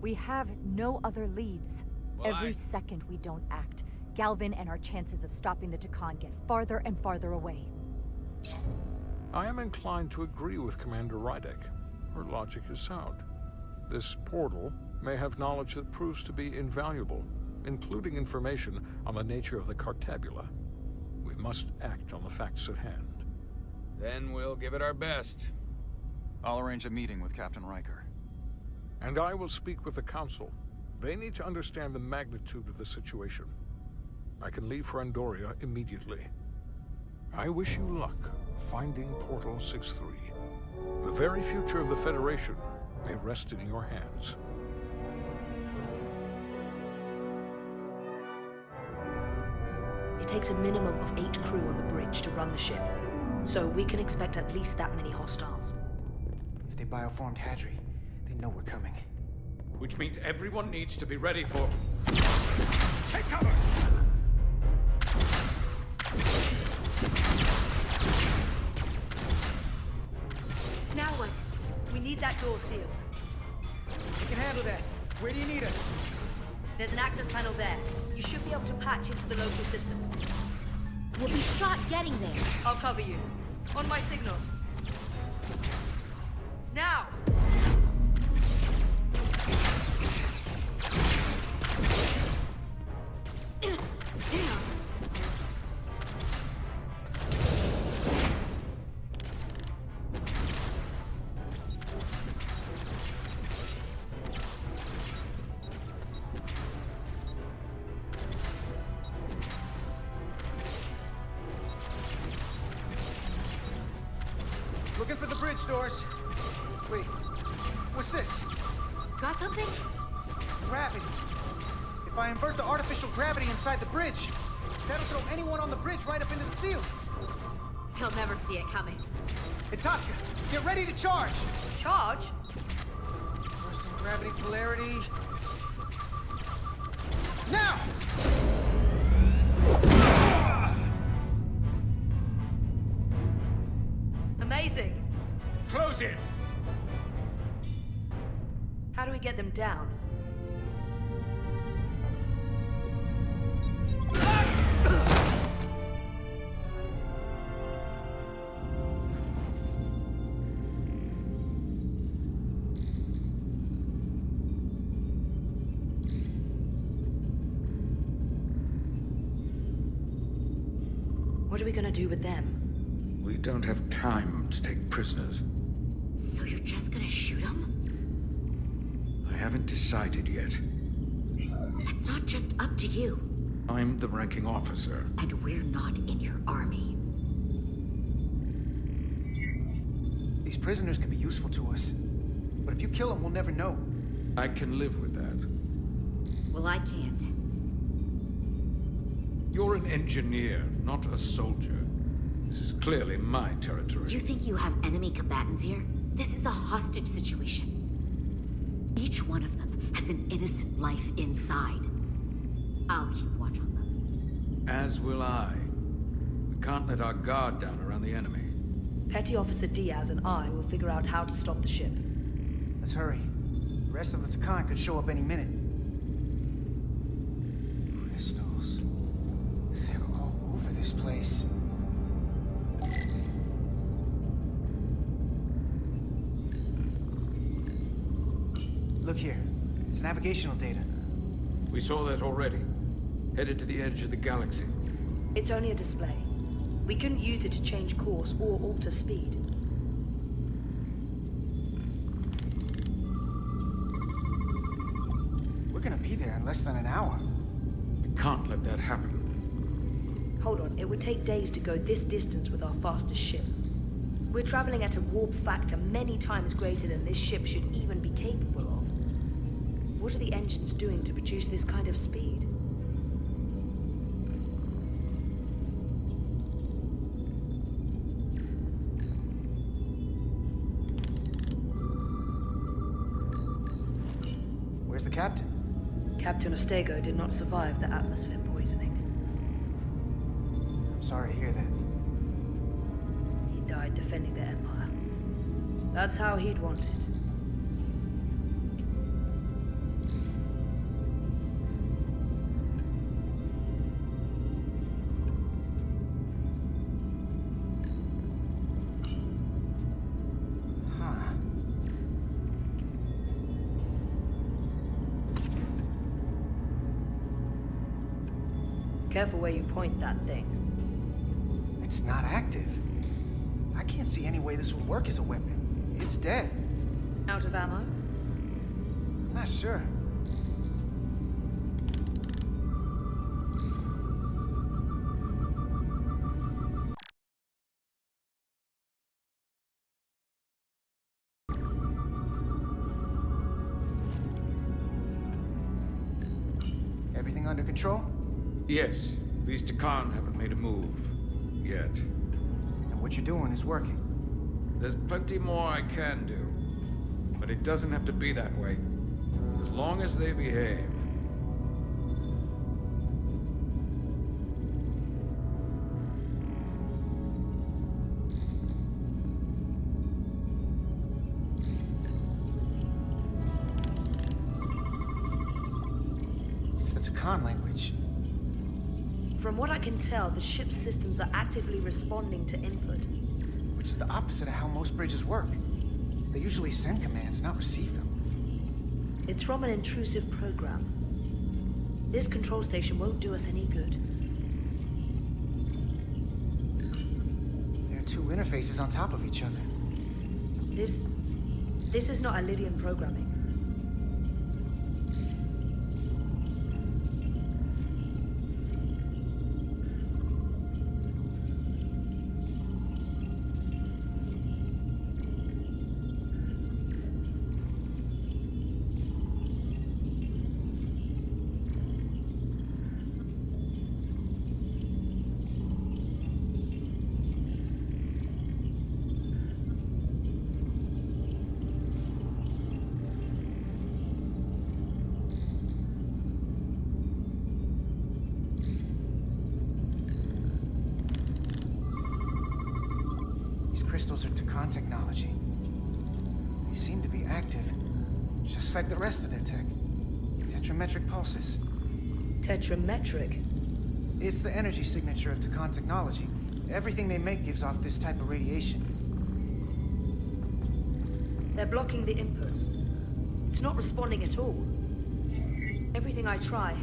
We have no other leads. Well, Every second we don't act, Galvin and our chances of stopping the Tkan get farther and farther away. I am inclined to agree with Commander Rydick. Her logic is sound. This portal may have knowledge that proves to be invaluable, including information on the nature of the Cartabula. We must act on the facts at hand. Then we'll give it our best. I'll arrange a meeting with Captain Riker. And I will speak with the Council. They need to understand the magnitude of the situation. I can leave for Andoria immediately. I wish you luck finding Portal 6-3. The very future of the Federation may rest in your hands. It takes a minimum of 8 crew on the bridge to run the ship, so we can expect at least that many hostiles. If they bioformed Hadri, they know we're coming. Which means everyone needs to be ready for... Take cover! need that door sealed. We can handle that. Where do you need us? There's an access panel there. You should be able to patch into the local systems. We'll be shot getting there. I'll cover you. On my signal. Now! Looking for the bridge doors. Wait, what's this? Got something? Gravity. If I invert the artificial gravity inside the bridge, that'll throw anyone on the bridge right up into the seal. He'll never see it coming. Itasca, get ready to charge! Charge? Reversing gravity polarity. Now! Amazing. Close it! How do we get them down? What are we gonna do with them? We don't have time to take prisoners. So you're just gonna shoot him? I haven't decided yet. That's not just up to you. I'm the ranking officer. And we're not in your army. These prisoners can be useful to us. But if you kill them, we'll never know. I can live with that. Well, I can't. You're an engineer, not a soldier. This is clearly my territory. You think you have enemy combatants here? This is a hostage situation. Each one of them has an innocent life inside. I'll keep watch on them. As will I. We can't let our guard down around the enemy. Petty Officer Diaz and I will figure out how to stop the ship. Let's hurry. The rest of the Tkan could show up any minute. Crystals. They're all over this place. Look here. It's navigational data. We saw that already. Headed to the edge of the galaxy. It's only a display. We couldn't use it to change course or alter speed. We're gonna be there in less than an hour. We can't let that happen. Hold on, it would take days to go this distance with our fastest ship. We're traveling at a warp factor many times greater than this ship should even be capable of. What are the engines doing to produce this kind of speed? Where's the captain? Captain Ostego did not survive the atmosphere poisoning. I'm sorry to hear that. He died defending the Empire. That's how he'd want it. Careful where you point that thing. It's not active. I can't see any way this would work as a weapon. It's dead. Out of ammo? Not sure. Everything under control? Yes, these Tkan haven't made a move. Yet. And what you're doing is working. There's plenty more I can do. But it doesn't have to be that way. As long as they behave. It's the Tkan language. From what I can tell, the ship's systems are actively responding to input. Which is the opposite of how most bridges work. They usually send commands, not receive them. It's from an intrusive program. This control station won't do us any good. There are two interfaces on top of each other. This is not Lydian programming. Crystals are Tkan technology. They seem to be active, just like the rest of their tech. Tetrametric pulses. Tetrametric? It's the energy signature of Tkan technology. Everything they make gives off this type of radiation. They're blocking the inputs. It's not responding at all. Everything I try,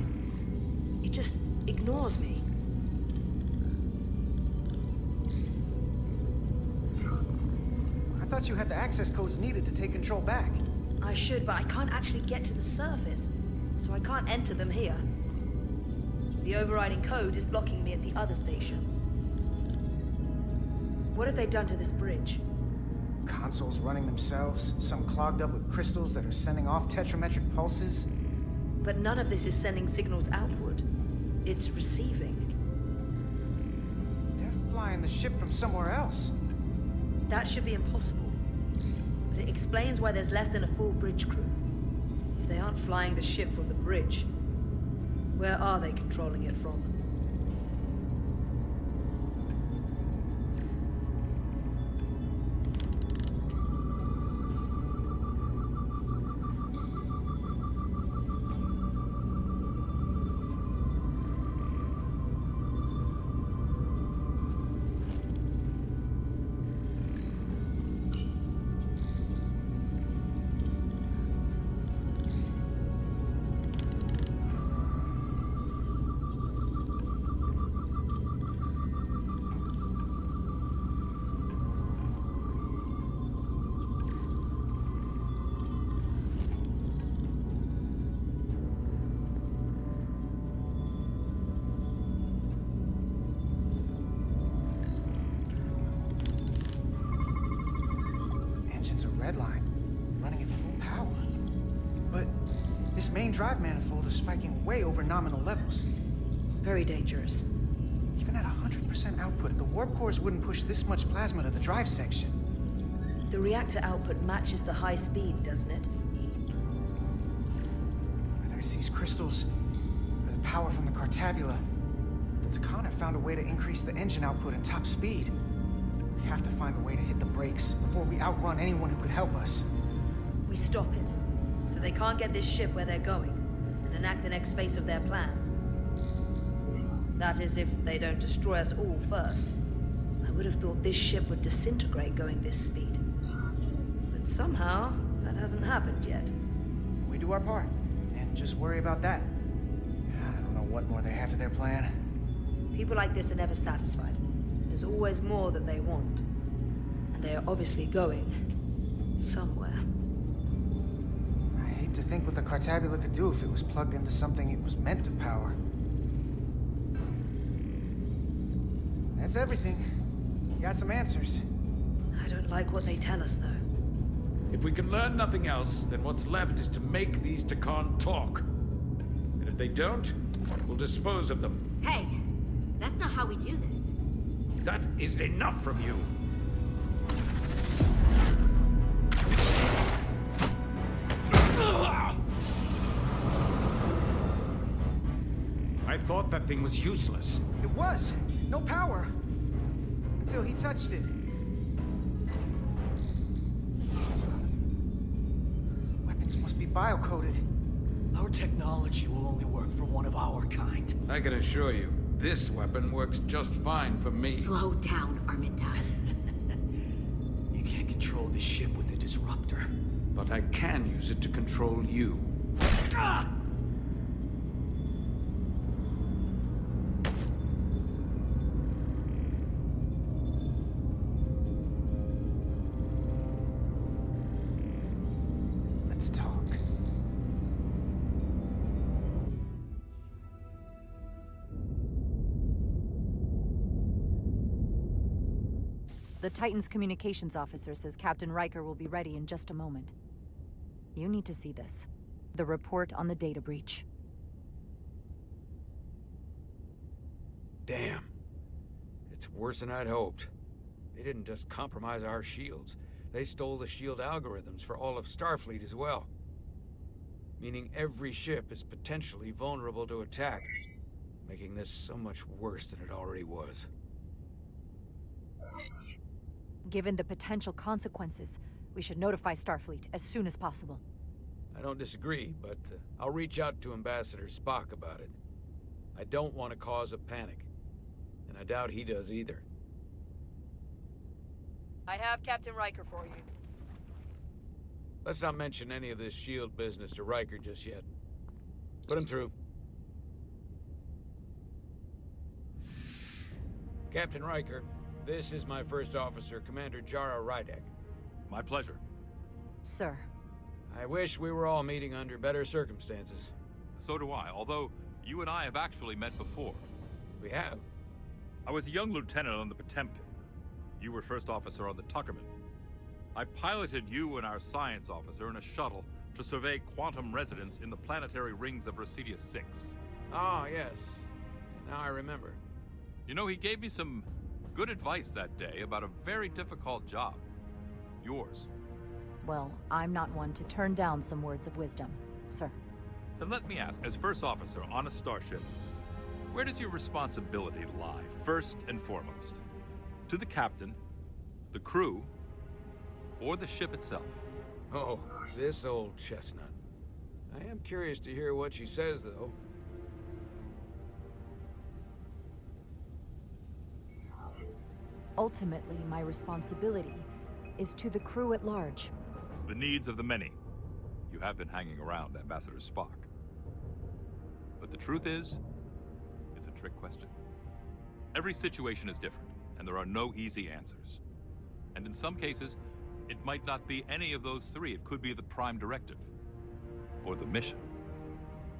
it just ignores me. I thought you had the access codes needed to take control back. I should, but I can't actually get to the surface, so I can't enter them here. The overriding code is blocking me at the other station. What have they done to this bridge? Consoles running themselves, some clogged up with crystals that are sending off tetrametric pulses. But none of this is sending signals outward. It's receiving. They're flying the ship from somewhere else. That should be impossible. But it explains why there's less than a full bridge crew. If they aren't flying the ship from the bridge, where are they controlling it from? Drive manifold is spiking way over nominal levels. Very dangerous. Even at 100% output, the warp cores wouldn't push this much plasma to the drive section. The reactor output matches the high speed, doesn't it? Whether it's these crystals or the power from the Cartabula, the Tkan have found a way to increase the engine output and top speed. We have to find a way to hit the brakes before we outrun anyone who could help us. We stop it. So they can't get this ship where they're going, and enact the next phase of their plan. That is, if they don't destroy us all first. I would have thought this ship would disintegrate going this speed. But somehow, that hasn't happened yet. We do our part, and just worry about that. I don't know what more they have to their plan. People like this are never satisfied. There's always more that they want. And they are obviously going somewhere. To think what the Cartabula could do if it was plugged into something it was meant to power. That's everything. We got some answers. I don't like what they tell us, though. If we can learn nothing else, then what's left is to make these Tkan talk. And if they don't, we'll dispose of them. Hey, that's not how we do this. That is enough from you. I thought that thing was useless. It was. No power. Until he touched it. Weapons must be bio-coded. Our technology will only work for one of our kind. I can assure you, this weapon works just fine for me. Slow down, Arminta. You can't control this ship with a disruptor. But I can use it to control you. Ah! Let's talk. The Titan's communications officer says Captain Riker will be ready in just a moment. You need to see this. The report on the data breach. Damn. It's worse than I'd hoped. They didn't just compromise our shields. They stole the shield algorithms for all of Starfleet as well. Meaning every ship is potentially vulnerable to attack, making this so much worse than it already was. Given the potential consequences, we should notify Starfleet as soon as possible. I don't disagree, but I'll reach out to Ambassador Spock about it. I don't want to cause a panic, and I doubt he does either. I have Captain Riker for you. Let's not mention any of this shield business to Riker just yet. Put him through. Captain Riker, this is my first officer, Commander Jara Rydek. My pleasure. Sir. I wish we were all meeting under better circumstances. So do I, although you and I have actually met before. We have? I was a young lieutenant on the Potemkin. You were first officer on the Tuckerman. I piloted you and our science officer in a shuttle to survey quantum resonance in the planetary rings of Residius 6. Ah, yes. Now I remember. You know, he gave me some good advice that day about a very difficult job. Yours. Well, I'm not one to turn down some words of wisdom, sir. Then let me ask, as first officer on a starship, where does your responsibility lie, first and foremost? To the captain, the crew, or the ship itself? Oh, this old chestnut. I am curious to hear what she says, though. Ultimately, my responsibility is to the crew at large. The needs of the many. You have been hanging around Ambassador Spock. But the truth is, it's a trick question. Every situation is different, and there are no easy answers. And in some cases, it might not be any of those three. It could be the prime directive, or the mission.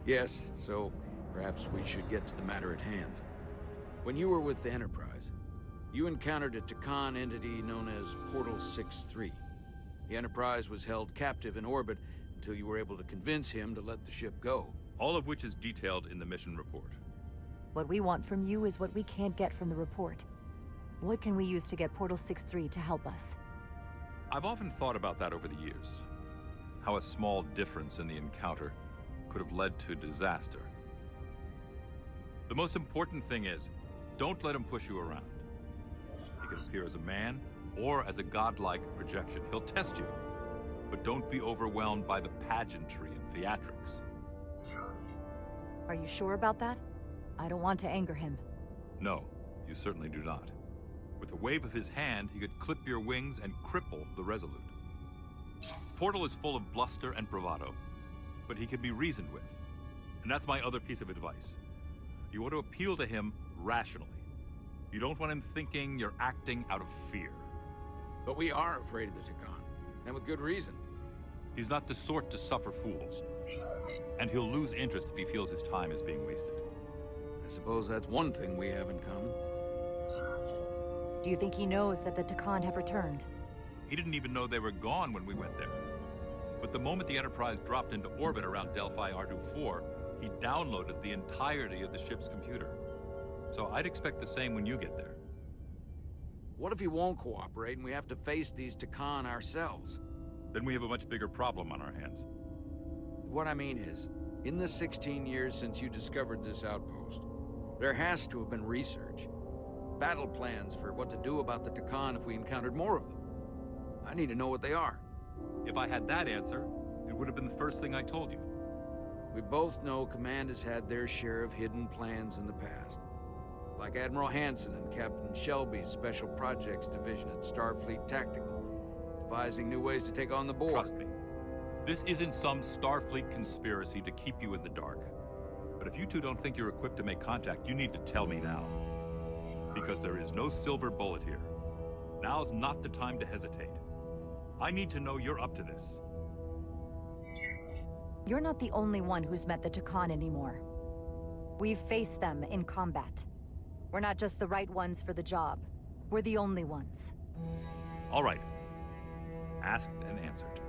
Yes, so perhaps we should get to the matter at hand. When you were with the Enterprise, you encountered a Tkan entity known as Portal 6-3. The Enterprise was held captive in orbit until you were able to convince him to let the ship go. All of which is detailed in the mission report. What we want from you is what we can't get from the report. What can we use to get Portal 6-3 to help us? I've often thought about that over the years. How a small difference in the encounter could have led to disaster. The most important thing is, don't let him push you around. He can appear as a man, or as a godlike projection. He'll test you, but don't be overwhelmed by the pageantry and theatrics. Are you sure about that? I don't want to anger him. No, you certainly do not. With a wave of his hand, he could clip your wings and cripple the Resolute. Portal is full of bluster and bravado, but he can be reasoned with. And that's my other piece of advice. You want to appeal to him rationally. You don't want him thinking you're acting out of fear. But we are afraid of the Tkan, and with good reason. He's not the sort to suffer fools. And he'll lose interest if he feels his time is being wasted. I suppose that's one thing we have in common. Do you think he knows that the Tkan have returned? He didn't even know they were gone when we went there. But the moment the Enterprise dropped into orbit around Delphi Ardu-4, he downloaded the entirety of the ship's computer. So I'd expect the same when you get there. What if he won't cooperate and we have to face these Tkan ourselves? Then we have a much bigger problem on our hands. What I mean is, in the 16 years since you discovered this outpost, there has to have been research. Battle plans for what to do about the Tkan if we encountered more of them. I need to know what they are. If I had that answer, it would have been the first thing I told you. We both know Command has had their share of hidden plans in the past. Like Admiral Hansen and Captain Shelby's Special Projects Division at Starfleet Tactical, devising new ways to take on the board. Trust me, this isn't some Starfleet conspiracy to keep you in the dark. But if you two don't think you're equipped to make contact, you need to tell me now. Because there is no silver bullet here. Now's not the time to hesitate. I need to know you're up to this. You're not the only one who's met the Tkan anymore. We've faced them in combat. We're not just the right ones for the job. We're the only ones. All right. Asked and answered.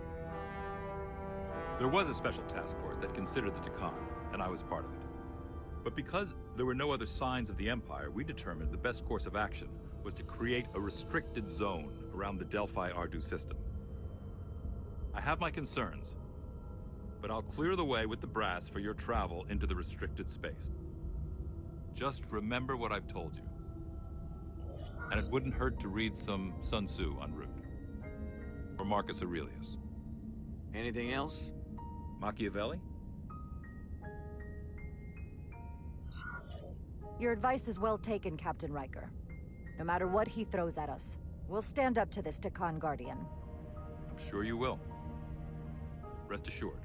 There was a special task force that considered the Tkan, and I was part of it. But because there were no other signs of the Empire, we determined the best course of action was to create a restricted zone around the Delphi-Ardu system. I have my concerns, but I'll clear the way with the brass for your travel into the restricted space. Just remember what I've told you. And it wouldn't hurt to read some Sun Tzu en route. Or Marcus Aurelius. Anything else? Machiavelli? Your advice is well taken, Captain Riker. No matter what he throws at us, we'll stand up to this Tkan Guardian. I'm sure you will. Rest assured,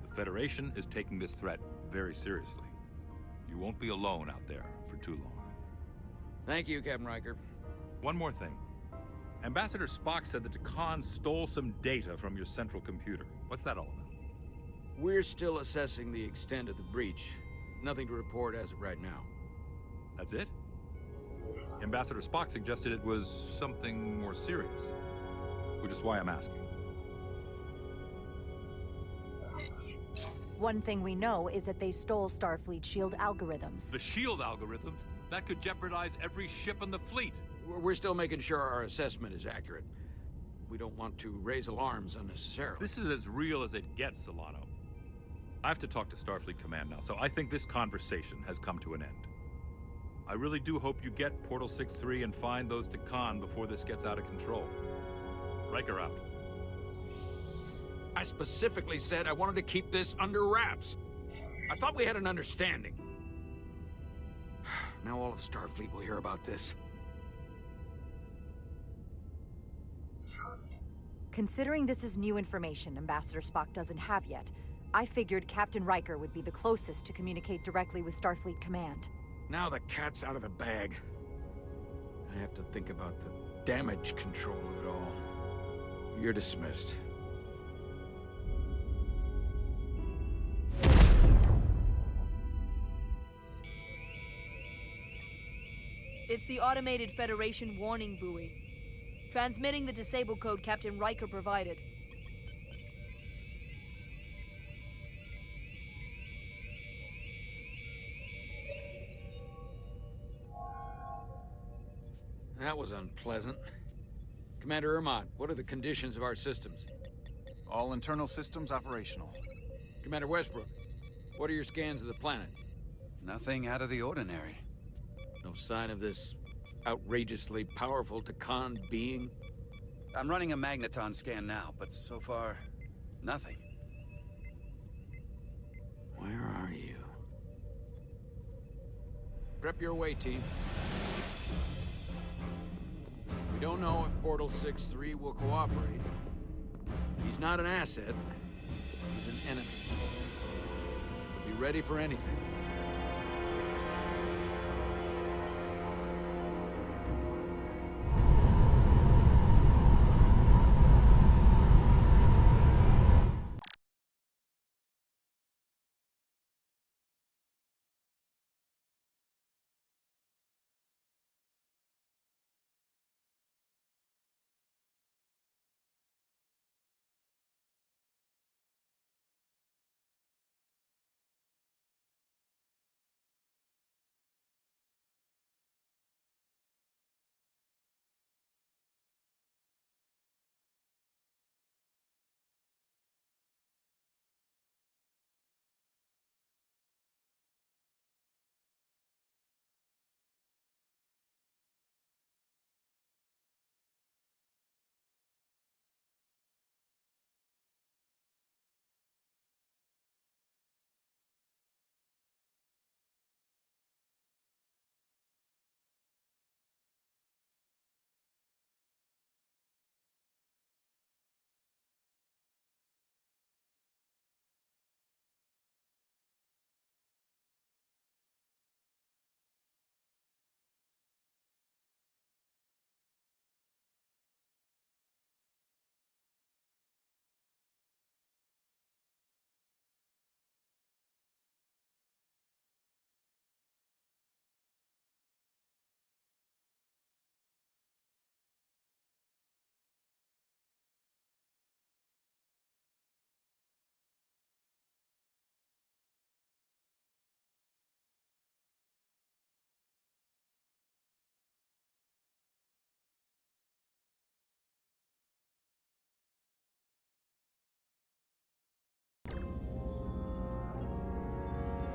the Federation is taking this threat very seriously. You won't be alone out there for too long. Thank you, Captain Riker. One more thing. Ambassador Spock said that Tkan stole some data from your central computer. What's that all about? We're still assessing the extent of the breach. Nothing to report as of right now. That's it? Ambassador Spock suggested it was something more serious, which is why I'm asking. One thing we know is that they stole Starfleet shield algorithms. The shield algorithms? That could jeopardize every ship in the fleet. We're still making sure our assessment is accurate. We don't want to raise alarms unnecessarily. This is as real as it gets, Solano. I have to talk to Starfleet Command now, so I think this conversation has come to an end. I really do hope you get Portal 6-3 and find those Tkan before this gets out of control. Riker out. I specifically said I wanted to keep this under wraps. I thought we had an understanding. Now all of Starfleet will hear about this. Considering this is new information Ambassador Spock doesn't have yet, I figured Captain Riker would be the closest to communicate directly with Starfleet Command. Now the cat's out of the bag. I have to think about the damage control of it all. You're dismissed. It's the automated Federation warning buoy. Transmitting the disable code Captain Riker provided. That was unpleasant. Commander Ermont, what are the conditions of our systems? All internal systems operational. Commander Westbrook, what are your scans of the planet? Nothing out of the ordinary. No sign of this outrageously powerful Tkan being? I'm running a magneton scan now, but so far, nothing. Where are you? Prep your way, team. We don't know if Portal 6-3 will cooperate. He's not an asset. He's an enemy. So be ready for anything.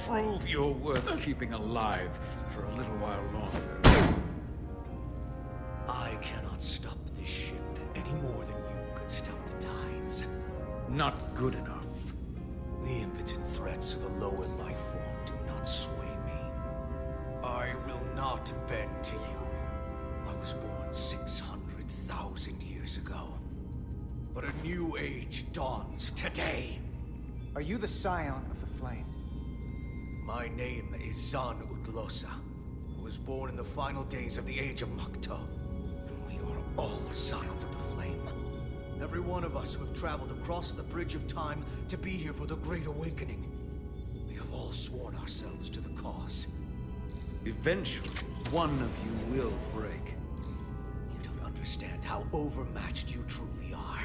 prove you're worth keeping alive for a little while longer. I cannot stop this ship any more than you could stop the tides. Not good enough. The impotent threats of a lower life form do not sway me. I will not bend to you. I was born 600,000 years ago. But a new age dawns today. Are you the scion of the flame? My name is Zan Utlosa. I was born in the final days of the Age of Makta. And we are all scions of the flame. Every one of us who have traveled across the Bridge of Time to be here for the Great Awakening. We have all sworn ourselves to the cause. Eventually, one of you will break. You don't understand how overmatched you truly are.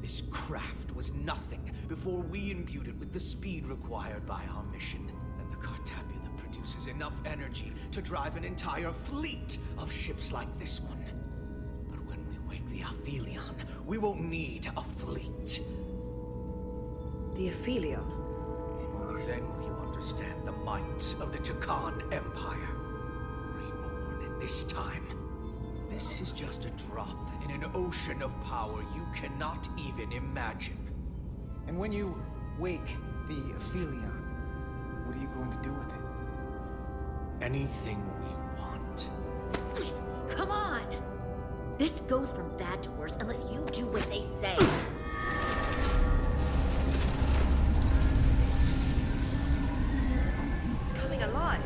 This craft was nothing before we imbued it with the speed required by our mission. And the Cartabula produces enough energy to drive an entire fleet of ships like this one. But when we wake the Aphelion, we won't need a fleet. The Aphelion? Only then will you understand the might of the Tkan Empire. Reborn in this time. This is just a drop in an ocean of power you cannot even imagine. And when you wake the Aphelion, what are you going to do with it? Anything we want. Come on! This goes from bad to worse unless you do what they say. It's coming alive.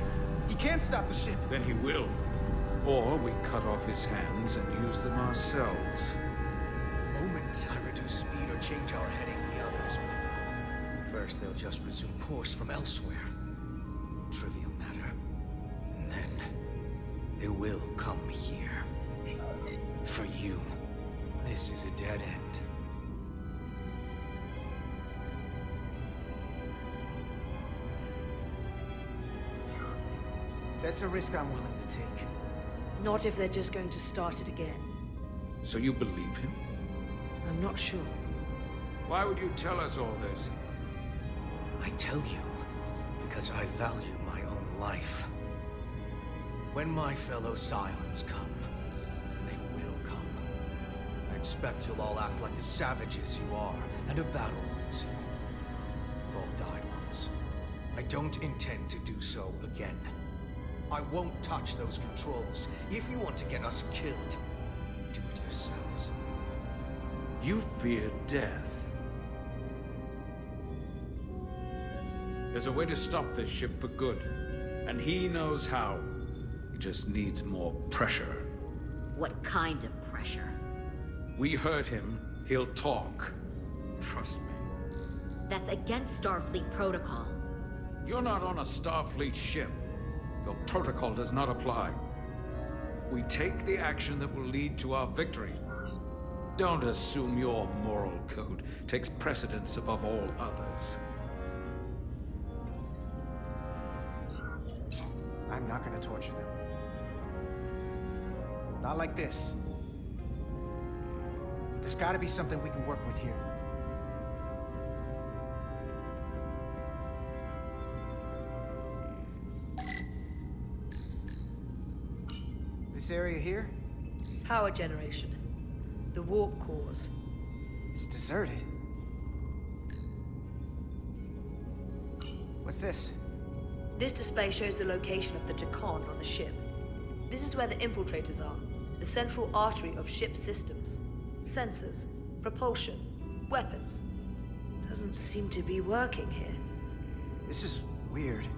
He can't stop the ship. Then he will. Or we cut off his hands and use them ourselves. The moment I reduce speed or change our heading, the others will. First, they'll just resume course from elsewhere. Trivial matter. And then, they will come here. For you, this is a dead end. That's a risk I'm willing to take. Not if they're just going to start it again. So you believe him? I'm not sure. Why would you tell us all this? I tell you, because I value my own life. When my fellow scions come, and they will come, I expect you'll all act like the savages you are, and a battle wounds. You've all died once. I don't intend to do so again. I won't touch those controls. If you want to get us killed, do it yourselves. You fear death. There's a way to stop this ship for good, and he knows how. He just needs more pressure. What kind of pressure? We hurt him, he'll talk. Trust me. That's against Starfleet protocol. You're not on a Starfleet ship. Your protocol does not apply. We take the action that will lead to our victory. Don't assume your moral code takes precedence above all others. I'm not gonna torture them. Not like this. But there's gotta be something we can work with here. This area here? Power generation. The warp cores. It's deserted. What's this? This display shows the location of the Tkan on the ship. This is where the infiltrators are. The central artery of ship systems. Sensors, propulsion, weapons. Doesn't seem to be working here. This is weird.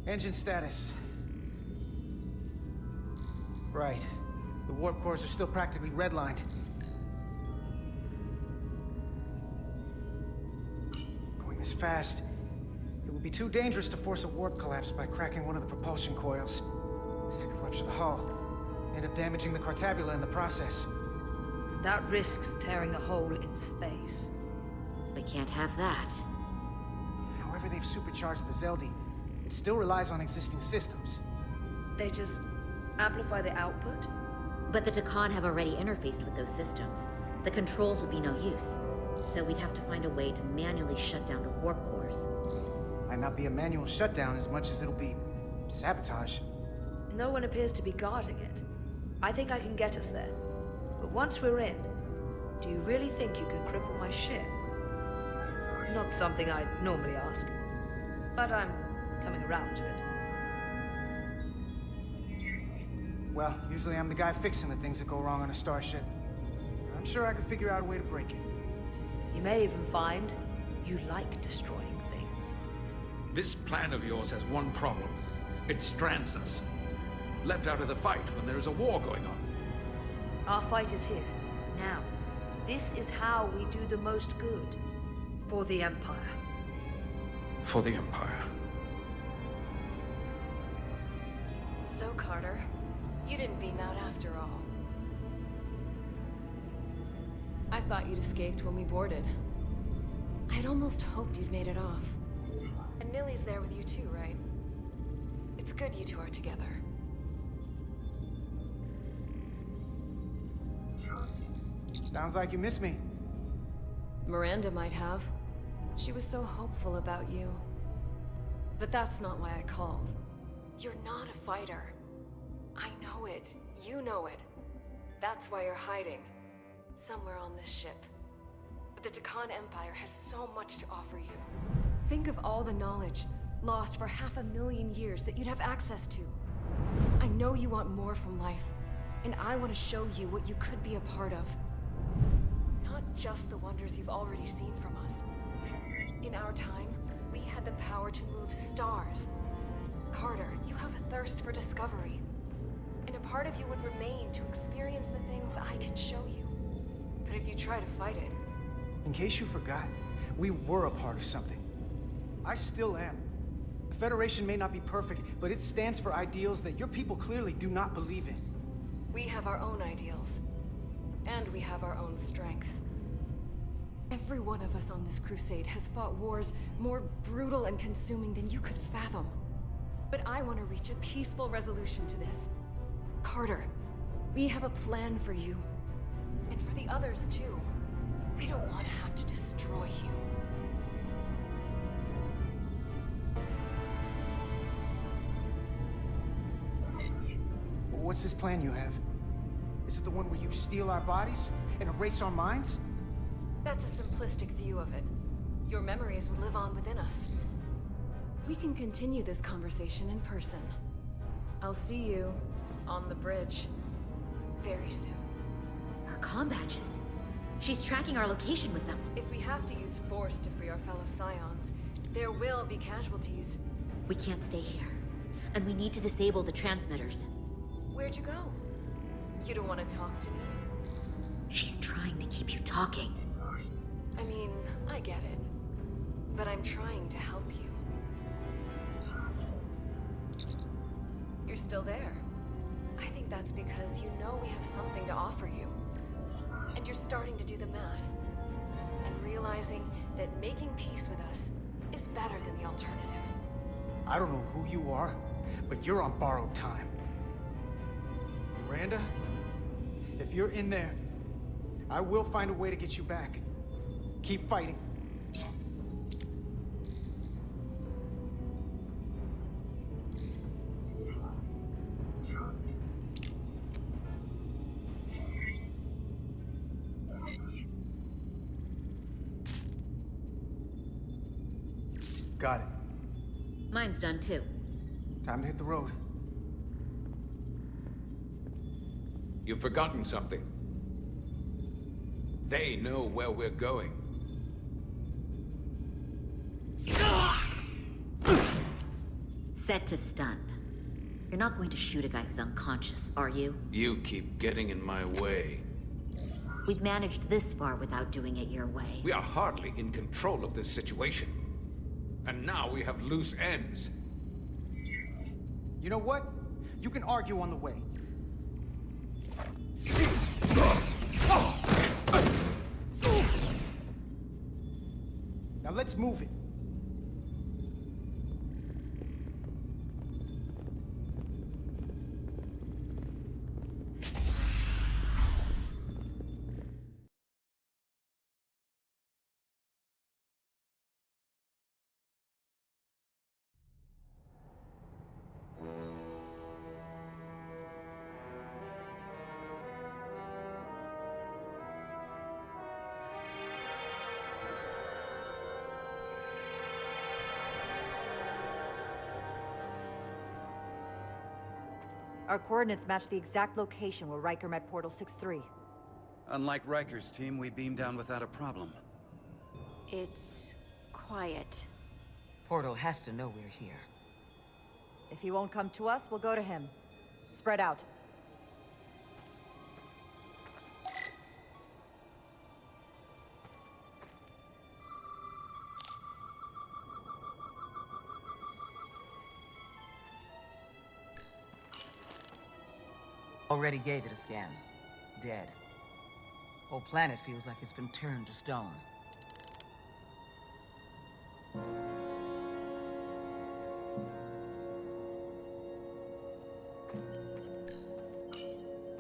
Engine status. Right. The warp cores are still practically redlined. Going this fast, it would be too dangerous to force a warp collapse by cracking one of the propulsion coils. It could rupture the hull, end up damaging the Cartabula in the process. That risks tearing a hole in space. We can't have that. However they've supercharged the Zeldi, it still relies on existing systems. They just amplify the output? But the Tkan have already interfaced with those systems. The controls will be no use. So we'd have to find a way to manually shut down the warp cores. Might not be a manual shutdown as much as it'll be sabotage. No one appears to be guarding it. I think I can get us there. But once we're in, do you really think you can cripple my ship? Not something I'd normally ask, but I'm coming around to it. Well, usually I'm the guy fixing the things that go wrong on a starship. I'm sure I could figure out a way to break it. You may even find you like destroying things. This plan of yours has one problem. It strands us. Left out of the fight when there is a war going on. Our fight is here, now. This is how we do the most good. For the Empire. For the Empire. So, Carter, you didn't beam out after all. I thought you'd escaped when we boarded. I'd almost hoped you'd made it off. And Nilly's there with you too, right? It's good you two are together. Sounds like you miss me. Miranda might have. She was so hopeful about you. But that's not why I called. You're not a fighter. I know it. You know it. That's why you're hiding. Somewhere on this ship. But the Tkan Empire has so much to offer you. Think of all the knowledge lost for 500,000 years that you'd have access to. I know you want more from life, and I want to show you what you could be a part of. Not just the wonders you've already seen from us. In our time, we had the power to move stars. Carter, you have a thirst for discovery. And a part of you would remain to experience the things I can show you. But if you try to fight it... In case you forgot, we were a part of something. I still am. The Federation may not be perfect, but it stands for ideals that your people clearly do not believe in. We have our own ideals. And we have our own strength. Every one of us on this crusade has fought wars more brutal and consuming than you could fathom. But I want to reach a peaceful resolution to this. Carter, we have a plan for you. And for the others, too. We don't want to have to destroy you. What's this plan you have? Is it the one where you steal our bodies and erase our minds? That's a simplistic view of it. Your memories would live on within us. We can continue this conversation in person. I'll see you on the bridge very soon. Her comm badges. She's tracking our location with them. If we have to use force to free our fellow Scions, there will be casualties. We can't stay here. And we need to disable the transmitters. Where'd you go? You don't want to talk to me? She's trying to keep you talking. I mean, I get it. But I'm trying to help you. You're still there. I think that's because you know we have something to offer you. And you're starting to do the math. And realizing that making peace with us is better than the alternative. I don't know who you are, but you're on borrowed time. Miranda, if you're in there, I will find a way to get you back. Keep fighting. Got it. Mine's done too. Time to hit the road. You've forgotten something. They know where we're going. Set to stun. You're not going to shoot a guy who's unconscious, are you? You keep getting in my way. We've managed this far without doing it your way. We are hardly in control of this situation. And now we have loose ends. You know what? You can argue on the way. Now let's move it. Our coordinates match the exact location where Riker met Portal 6-3. Unlike Riker's team, we beamed down without a problem. It's quiet. Portal has to know we're here. If he won't come to us, we'll go to him. Spread out. Already gave it a scan. Dead. Whole planet feels like it's been turned to stone.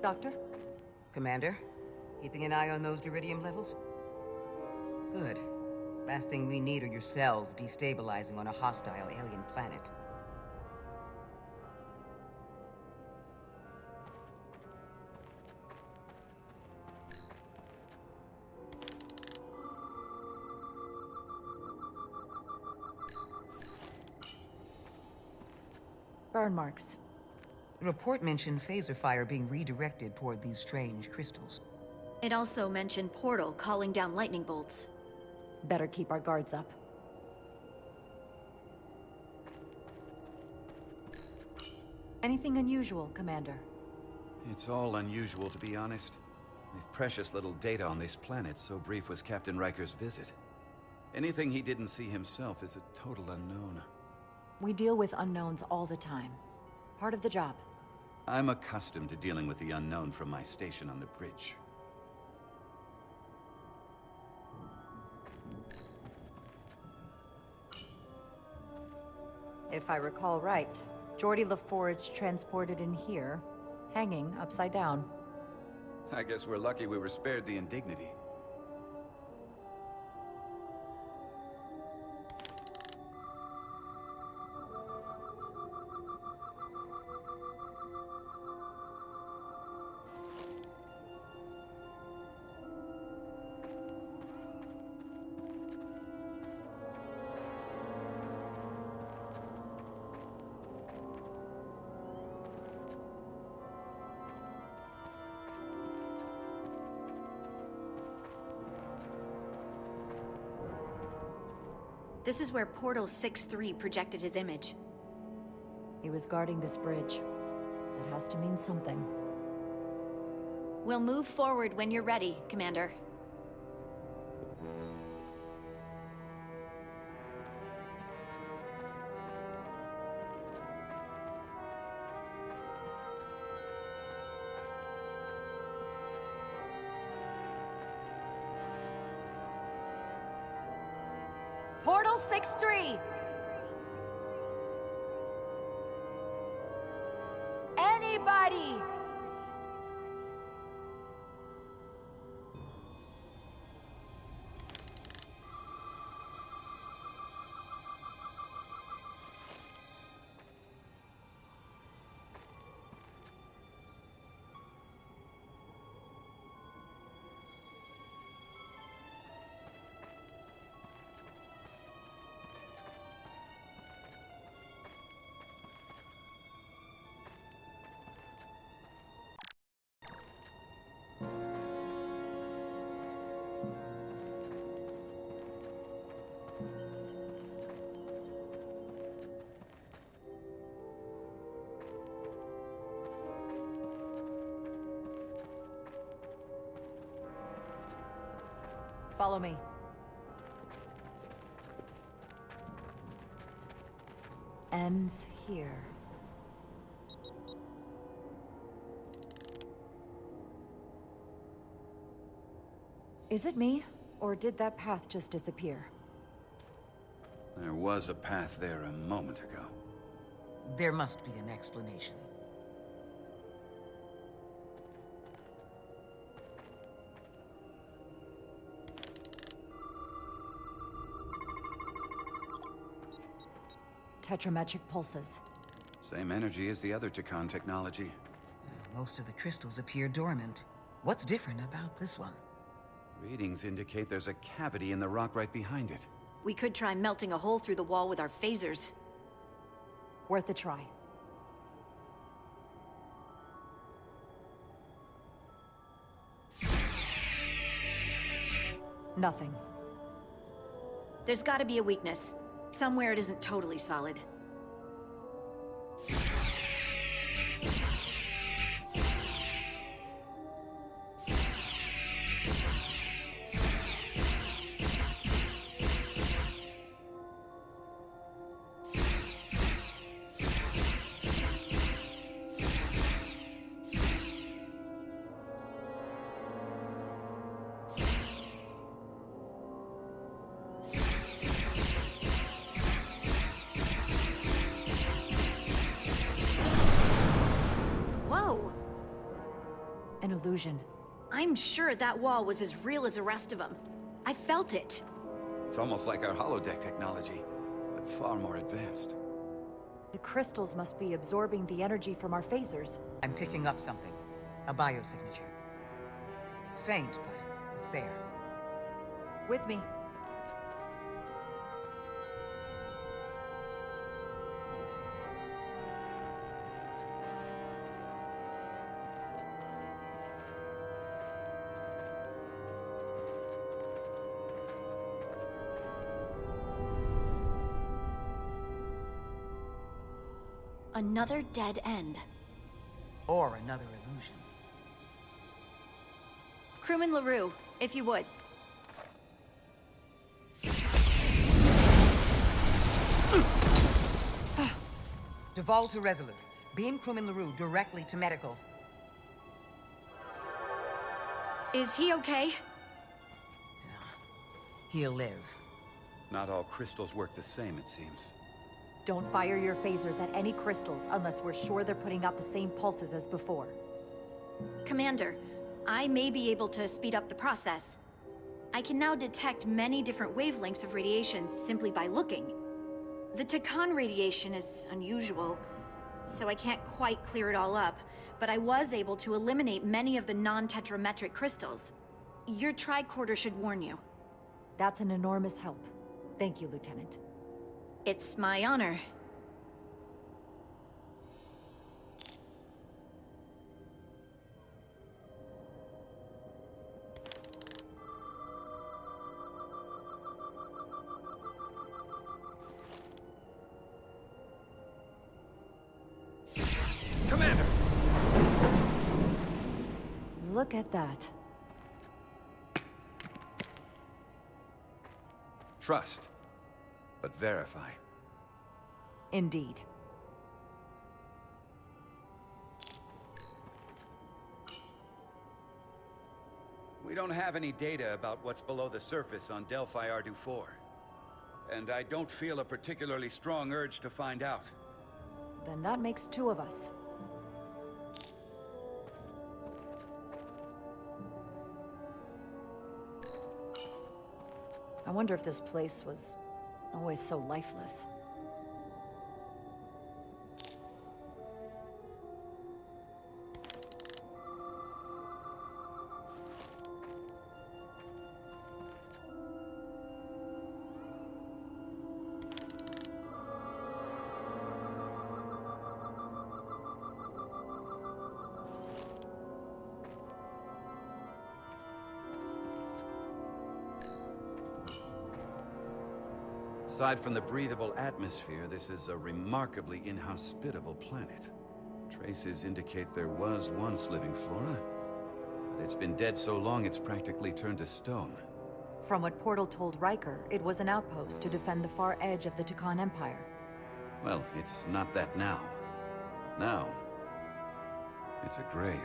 Doctor? Commander, keeping an eye on those duridium levels? Good. Last thing we need are your cells destabilizing on a hostile alien planet. Burn marks. The report mentioned phaser fire being redirected toward these strange crystals. It also mentioned Portal calling down lightning bolts. Better keep our guards up. Anything unusual, Commander? It's all unusual, to be honest. We've precious little data on this planet, so brief was Captain Riker's visit. Anything he didn't see himself is a total unknown. We deal with unknowns all the time. Part of the job. I'm accustomed to dealing with the unknown from my station on the bridge. If I recall right, Geordi LaForge transported in here, hanging upside down. I guess we're lucky we were spared the indignity. This is where Portal 6-3 projected his image. He was guarding this bridge. That has to mean something. We'll move forward when you're ready, Commander. Portal 6-3! Anybody! Follow me. Ends here. Is it me, or did that path just disappear? There was a path there a moment ago. There must be an explanation. Tetrametric pulses. Same energy as the other Tkan technology. Most of the crystals appear dormant. What's different about this one? Readings indicate there's a cavity in the rock right behind it. We could try melting a hole through the wall with our phasers. Worth a try. Nothing. There's gotta be a weakness. Somewhere it isn't totally solid. An illusion. I'm sure that wall was as real as the rest of them. I felt it. It's almost like our holodeck technology, but far more advanced. The crystals must be absorbing the energy from our phasers. I'm picking up something. A biosignature. It's faint, but it's there. With me. Another dead end. Or another illusion. Crewman LaRue, if you would. Duval to Resolute. Beam Crewman LaRue directly to medical. Is he okay? He'll live. Not all crystals work the same, it seems. Don't fire your phasers at any crystals unless we're sure they're putting out the same pulses as before. Commander, I may be able to speed up the process. I can now detect many different wavelengths of radiation simply by looking. The Tkan radiation is unusual, so I can't quite clear it all up, but I was able to eliminate many of the non-tetrametric crystals. Your tricorder should warn you. That's an enormous help. Thank you, Lieutenant. It's my honor. Commander! Look at that. Trust, but verify. Indeed. We don't have any data about what's below the surface on Delphi Ardu 4. And I don't feel a particularly strong urge to find out. Then that makes two of us. I wonder if this place was always so lifeless. Aside from the breathable atmosphere, this is a remarkably inhospitable planet. Traces indicate there was once living flora, but it's been dead so long it's practically turned to stone. From what Portal told Riker, it was an outpost to defend the far edge of the Tkan Empire. Well, it's not that now. Now, it's a grave.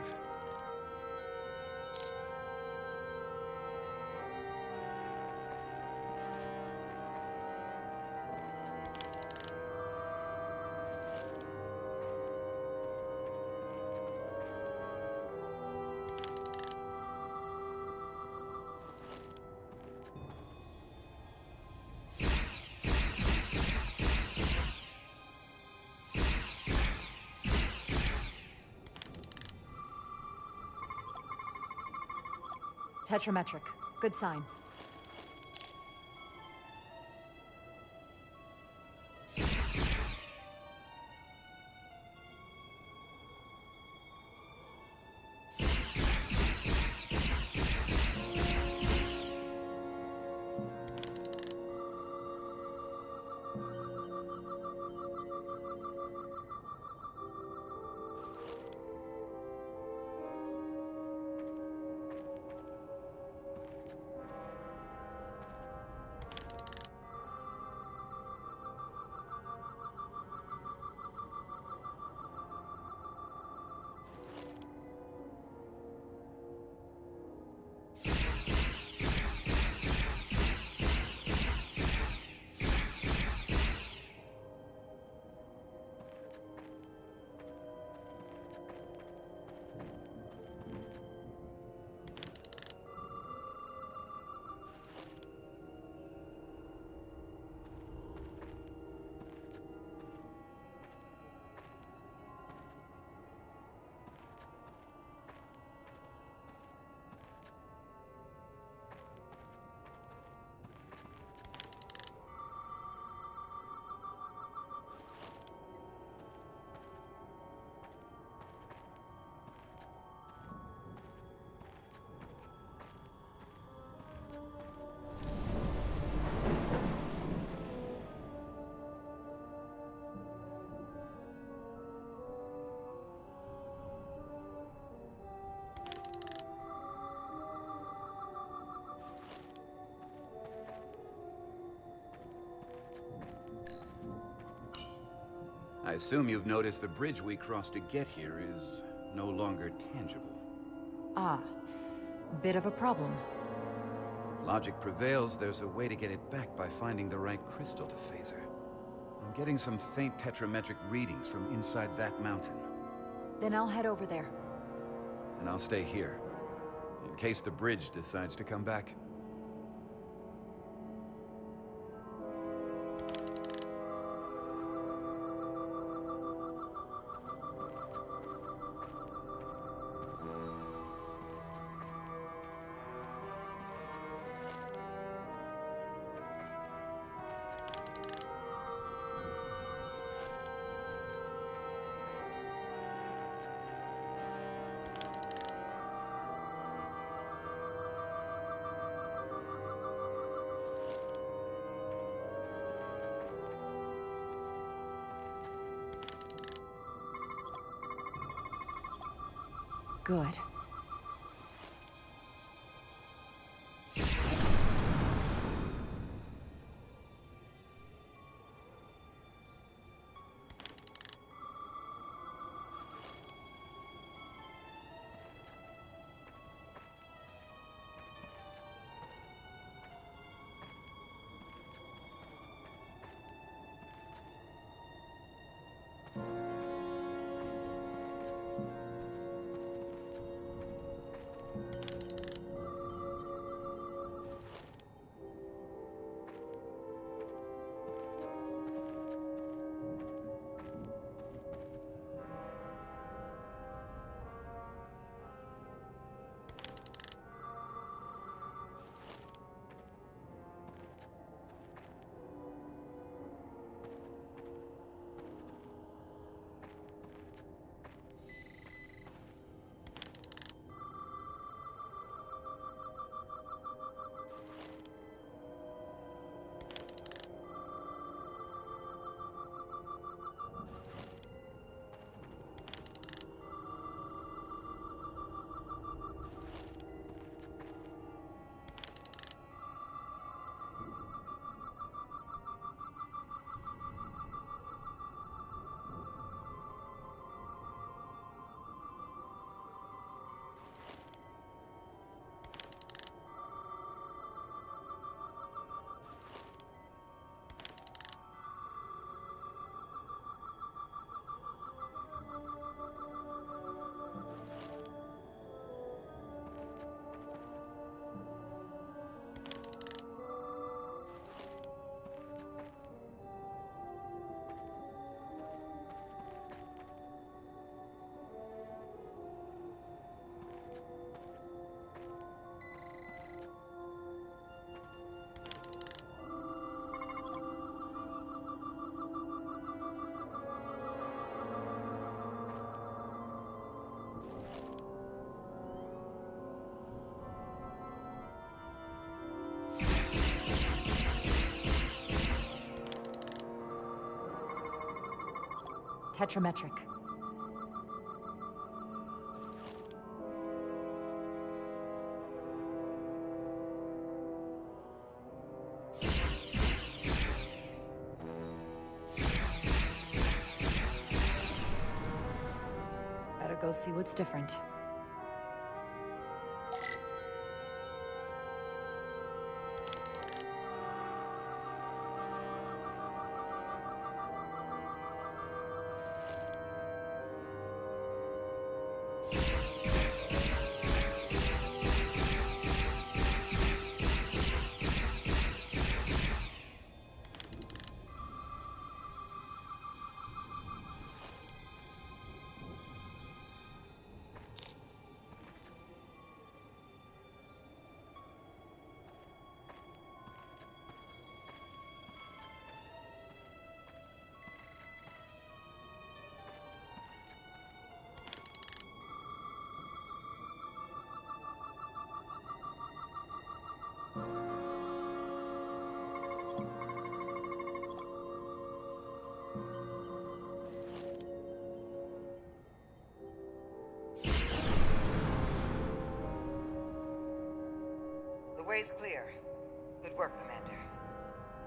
Tetrametric. Good sign. I assume you've noticed the bridge we crossed to get here is no longer tangible. Ah, bit of a problem. If logic prevails, there's a way to get it back by finding the right crystal to phaser. I'm getting some faint tetrametric readings from inside that mountain. Then I'll head over there. And I'll stay here, in case the bridge decides to come back. Good. Tetrametric. Better go see what's different. The way's clear. Good work, Commander.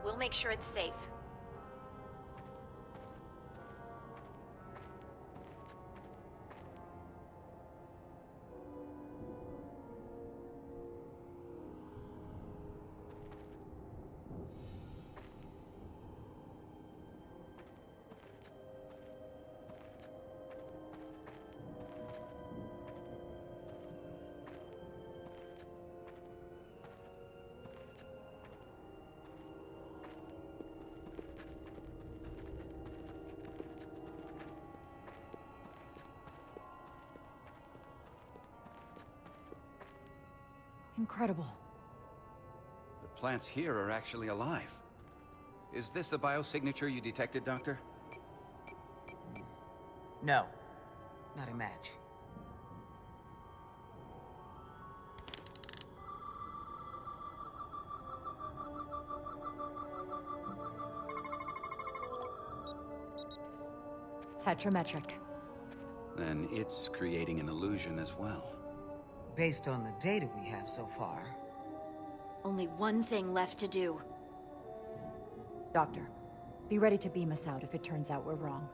We'll make sure it's safe. Incredible. The plants here are actually alive. Is this the biosignature you detected, Doctor? No, not a match. Tetrametric. Then it's creating an illusion as well. Based on the data we have so far. Only one thing left to do. Doctor, be ready to beam us out if it turns out we're wrong.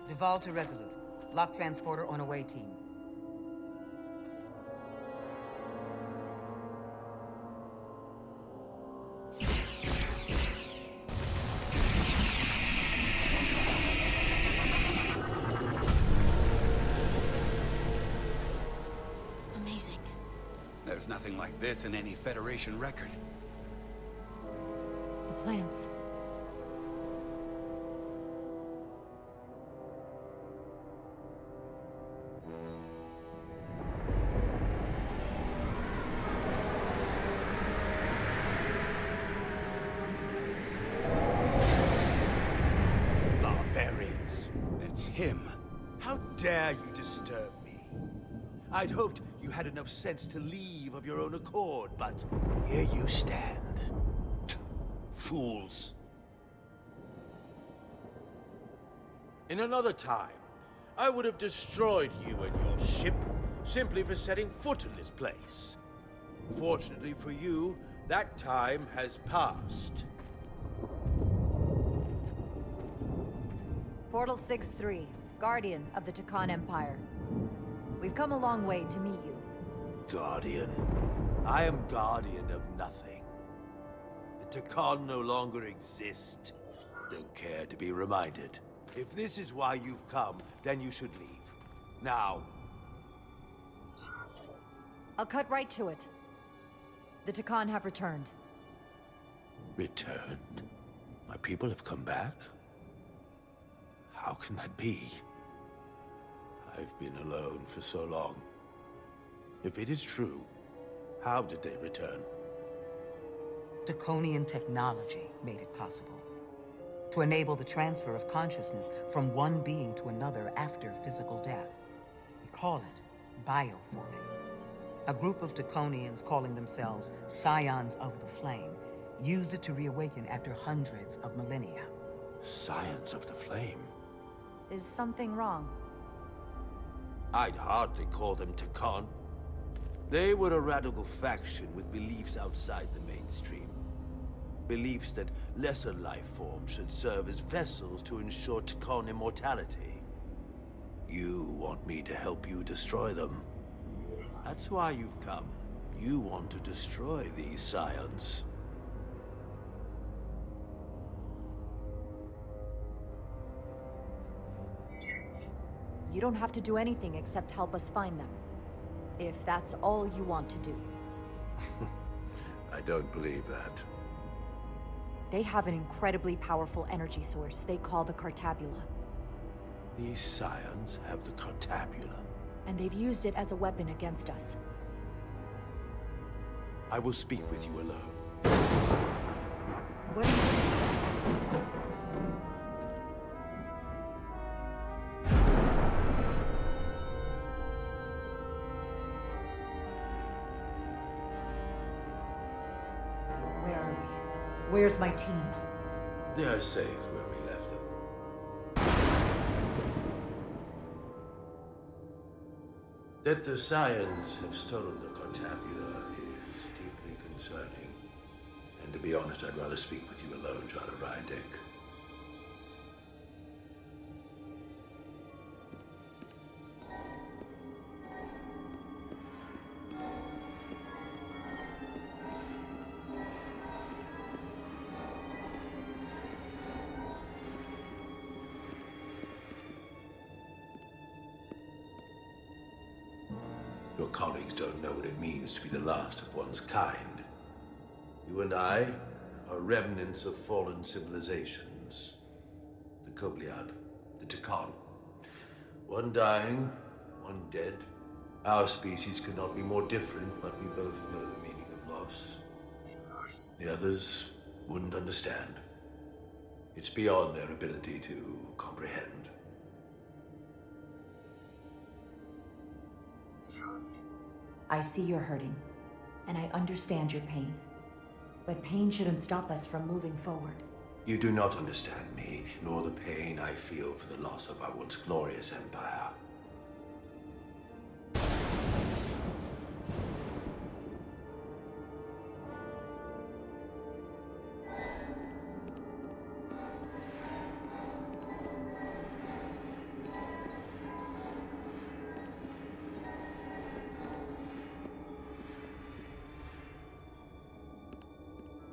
Duval to Resolute. Lock transporter on away team. Amazing. There's nothing like this in any Federation record. The plants. Barbarians. It's him. How dare you disturb me? I'd hoped you had enough sense to leave of your own accord, but here you stand. Fools. In another time, I would have destroyed you and your ship simply for setting foot in this place. Fortunately for you, that time has passed. Portal 6-3, Guardian of the Tkan Empire. We've come a long way to meet you. Guardian? I am Guardian of nothing. The Tkan no longer exist. Don't care to be reminded. If this is why you've come, then you should leave. Now. I'll cut right to it. The Tkan have returned. Returned? My people have come back? How can that be? I've been alone for so long. If it is true, how did they return? Draconian technology made it possible. To enable the transfer of consciousness from one being to another after physical death. We call it bioforming. A group of Draconians calling themselves Scions of the Flame used it to reawaken after hundreds of millennia. Scions of the Flame? Is something wrong? I'd hardly call them Tkan. They were a radical faction with beliefs outside the mainstream. Beliefs that lesser life forms should serve as vessels to ensure Tkan immortality. You want me to help you destroy them. That's why you've come. You want to destroy these Scions. You don't have to do anything except help us find them. If that's all you want to do. I don't believe that. They have an incredibly powerful energy source they call the Cartabula. These Scions have the Cartabula. And they've used it as a weapon against us. I will speak with you alone. What are you... Where are we? Where's my team? They are safe where we left them. That the Scions have stolen the Cartabula is deeply concerning. And to be honest, I'd rather speak with you alone, John Rydick. Your colleagues don't know what it means to be the last of one's kind. You and I are remnants of fallen civilizations. The Kobliad, the Tkan. One dying, one dead, Our species could not be more different, but we both know the meaning of loss. The others wouldn't understand. It's beyond their ability to comprehend. I see you're hurting, and I understand your pain. But pain shouldn't stop us from moving forward. You do not understand me, nor the pain I feel for the loss of our once glorious empire.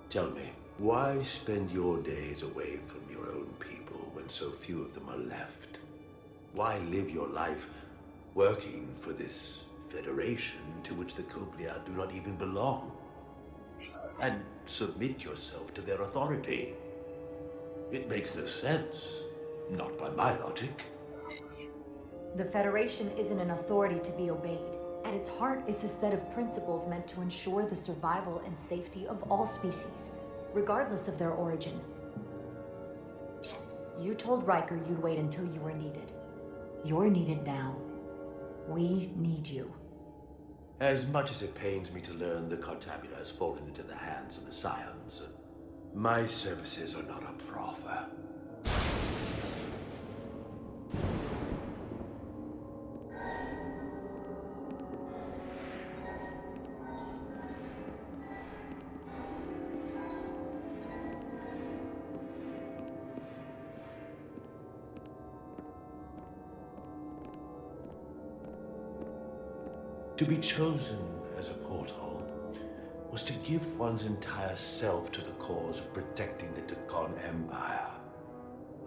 Tell me, why spend your days away from your own people when so few of them are left? Why live your life working for this federation to which the Copliard do not even belong? And submit yourself to their authority? It makes no sense. Not by my logic. The Federation isn't an authority to be obeyed. At its heart, it's a set of principles meant to ensure the survival and safety of all species, regardless of their origin. You told Riker you'd wait until you were needed. You're needed now. We need you. As much as it pains me to learn the Cartabula has fallen into the hands of the Scions, my services are not up for offer. To be chosen as a portal was to give one's entire self to the cause of protecting the Tkan Empire.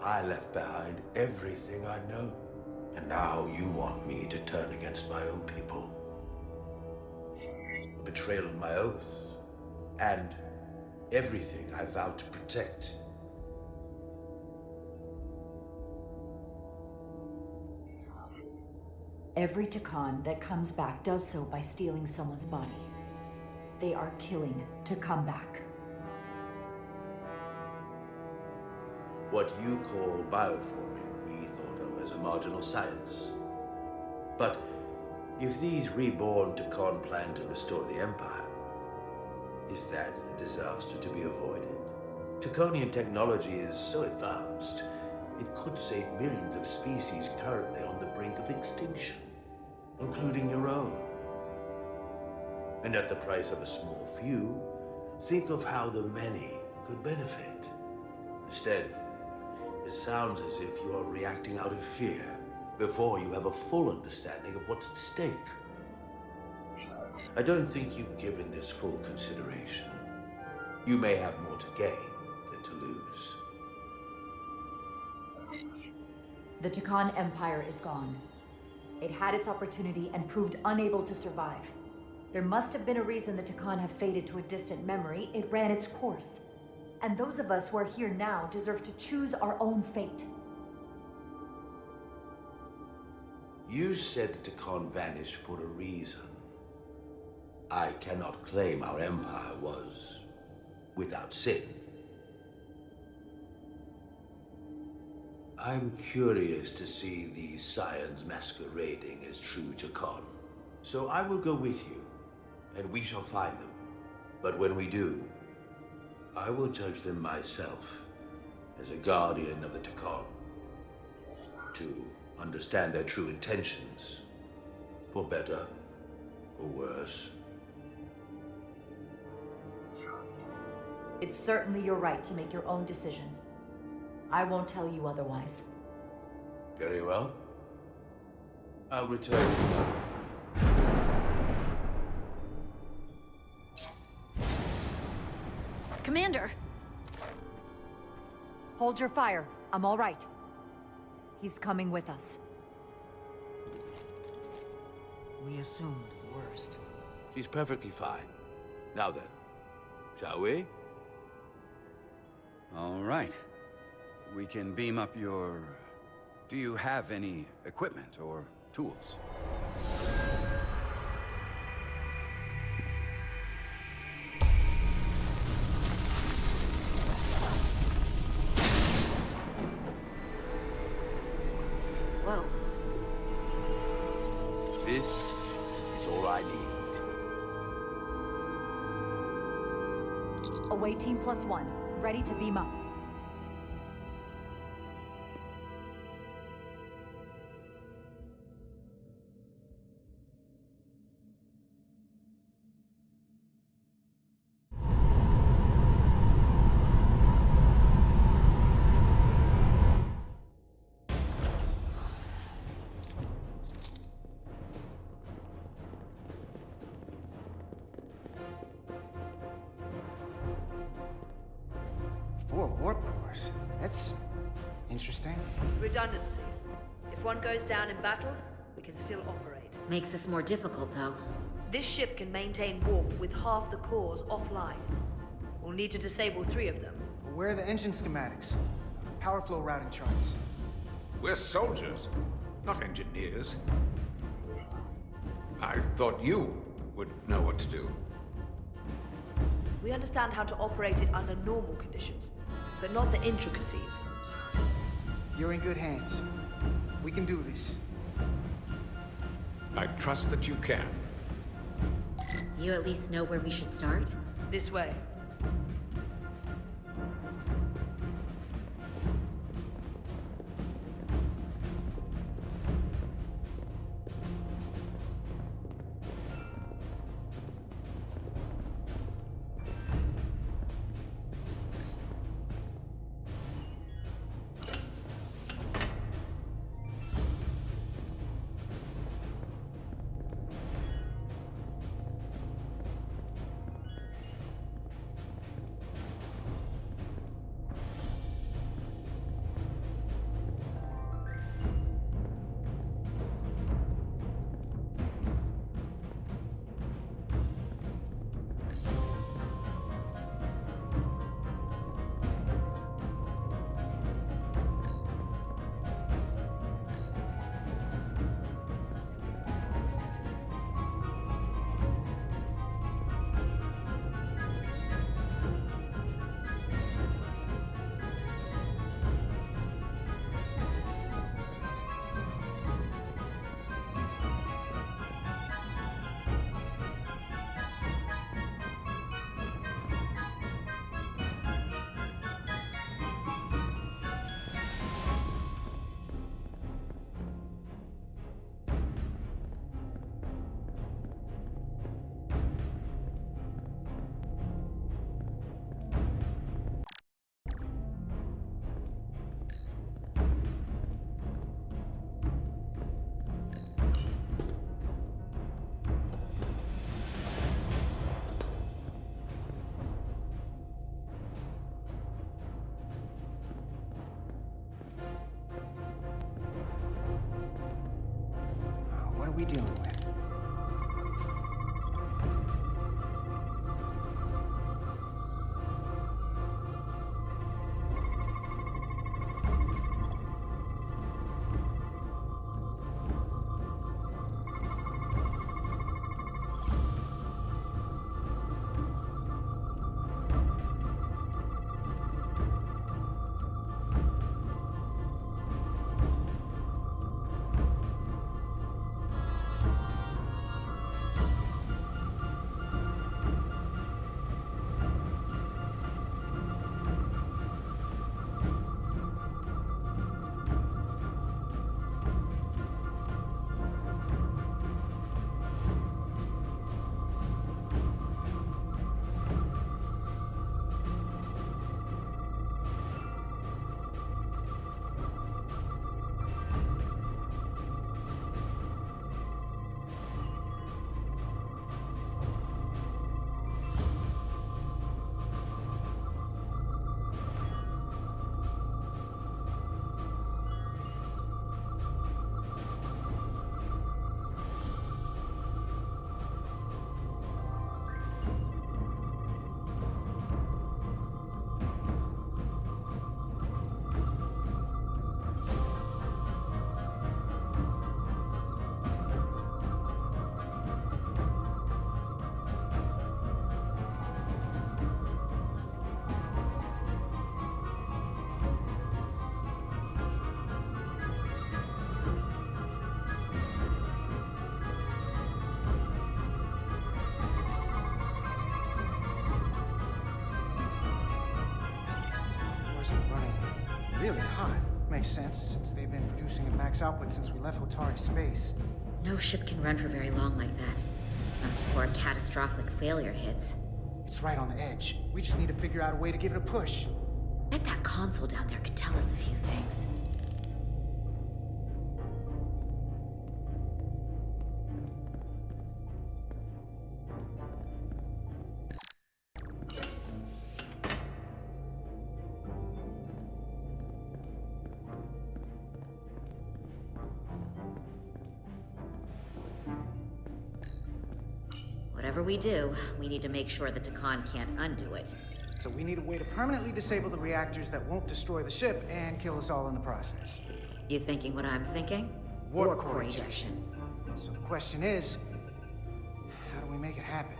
I left behind everything I know, and now you want me to turn against my own people. A betrayal of my oath, and everything I vowed to protect. Every Tkan that comes back does so by stealing someone's body. They are killing to come back. What you call bioforming, we thought of as a marginal science. But if these reborn Tkan plan to restore the Empire, is that a disaster to be avoided? Taconian technology is so advanced, it could save millions of species currently on the brink of extinction, including your own. And at the price of a small few, think of how the many could benefit. Instead, it sounds as if you are reacting out of fear before you have a full understanding of what's at stake. I don't think you've given this full consideration. You may have more to gain than to lose. The Tkan Empire is gone. It had its opportunity and proved unable to survive. There must have been a reason the Tkan have faded to a distant memory. It ran its course. And those of us who are here now deserve to choose our own fate. You said the Tkan vanished for a reason. I cannot claim our empire was without sin. I'm curious to see these Scions masquerading as true Tkan. So I will go with you, and we shall find them. But when we do, I will judge them myself as a guardian of the Tkan, to understand their true intentions, for better or worse. It's certainly your right to make your own decisions. I won't tell you otherwise. Very well. I'll return. Commander! Hold your fire. I'm all right. He's coming with us. We assumed the worst. She's perfectly fine. Now then, shall we? All right. We can beam up your... Do you have any equipment or tools? Away team +1, ready to beam up. Four warp cores. That's interesting. Redundancy. If one goes down in battle, we can still operate. Makes this more difficult, though. This ship can maintain warp with half the cores offline. We'll need to disable 3 of them. Where are the engine schematics? Power flow routing charts. We're soldiers, not engineers. I thought you would know what to do. We understand how to operate it under normal conditions, but not the intricacies. You're in good hands. We can do this. I trust that you can. You at least know where we should start? This way. What are we dealing with? reactors are running really hot. Makes sense, since they've been producing at max output since we left Hotari space. No ship can run for very long like that. Not before a catastrophic failure hits. It's right on the edge. We just need to figure out a way to give it a push. Bet that console down there could tell us a few things. Whatever we do, we need to make sure the Tkan can't undo it. So we need a way to permanently disable the reactors that won't destroy the ship and kill us all in the process. You thinking what I'm thinking? Warp core ejection. So the question is, how do we make it happen?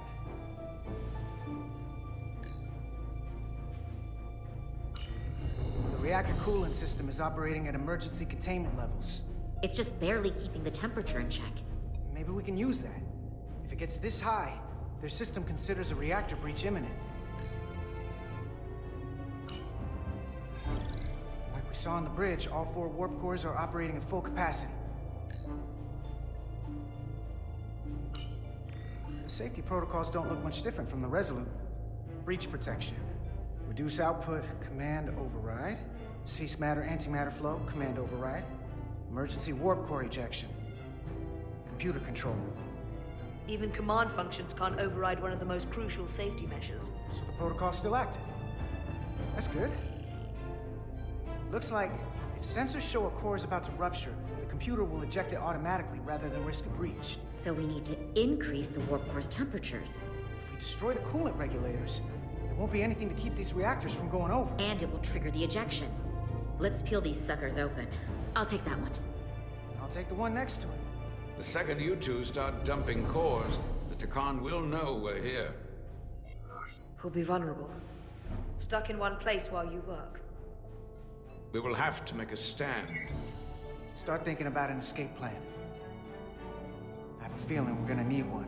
The reactor coolant system is operating at emergency containment levels. It's just barely keeping the temperature in check. Maybe we can use that. If it gets this high, their system considers a reactor breach imminent. Like we saw on the bridge, all 4 warp cores are operating at full capacity. The safety protocols don't look much different from the Resolute. Breach protection. Reduce output, command override. Cease matter, antimatter flow, command override. Emergency warp core ejection. Computer control. Even command functions can't override one of the most crucial safety measures. So the protocol's still active. That's good. Looks like if sensors show a core is about to rupture, the computer will eject it automatically rather than risk a breach. So we need to increase the warp core's temperatures. If we destroy the coolant regulators, there won't be anything to keep these reactors from going over. And it will trigger the ejection. Let's peel these suckers open. I'll take that one. I'll take the one next to it. The second you two start dumping cores, the Tkan will know we're here. We'll be vulnerable. Stuck in one place while you work. We will have to make a stand. Start thinking about an escape plan. I have a feeling we're gonna need one.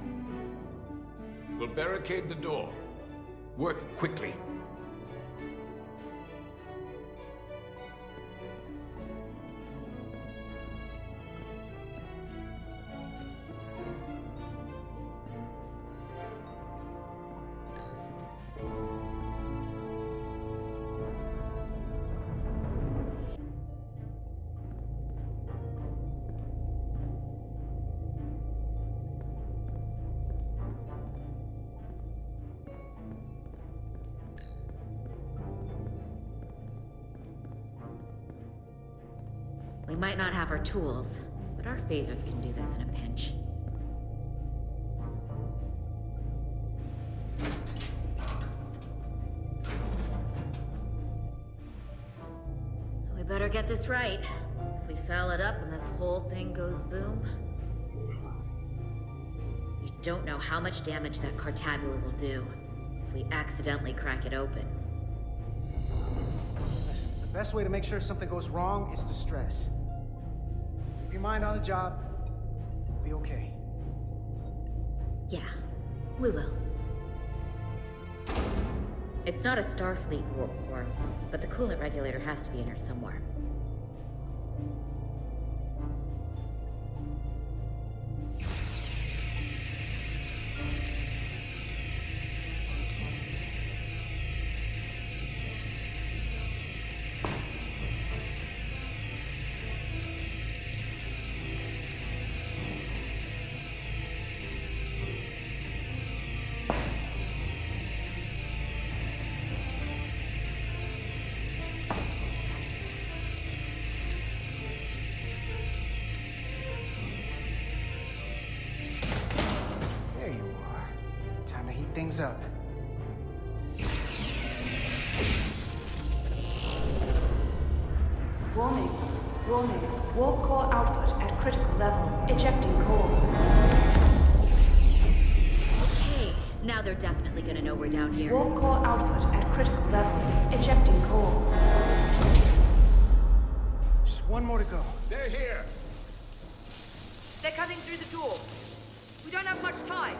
We'll barricade the door. Work quickly. We might not have our tools, but our phasers can do this in a pinch. We better get this right. If we foul it up and this whole thing goes boom... We don't know how much damage that cartabula will do if we accidentally crack it open. Listen, the best way to make sure something goes wrong is to stress. Keep your mind on the job. We'll be okay. Yeah, we will. It's not a Starfleet warp core, but the coolant regulator has to be in here somewhere. Things up. Warning. Warning. Warp core output at critical level. Ejecting core. Okay, now they're definitely gonna know we're down here. Warp core output at critical level. Ejecting core. Just one more to go. They're here. They're cutting through the door. We don't have much time.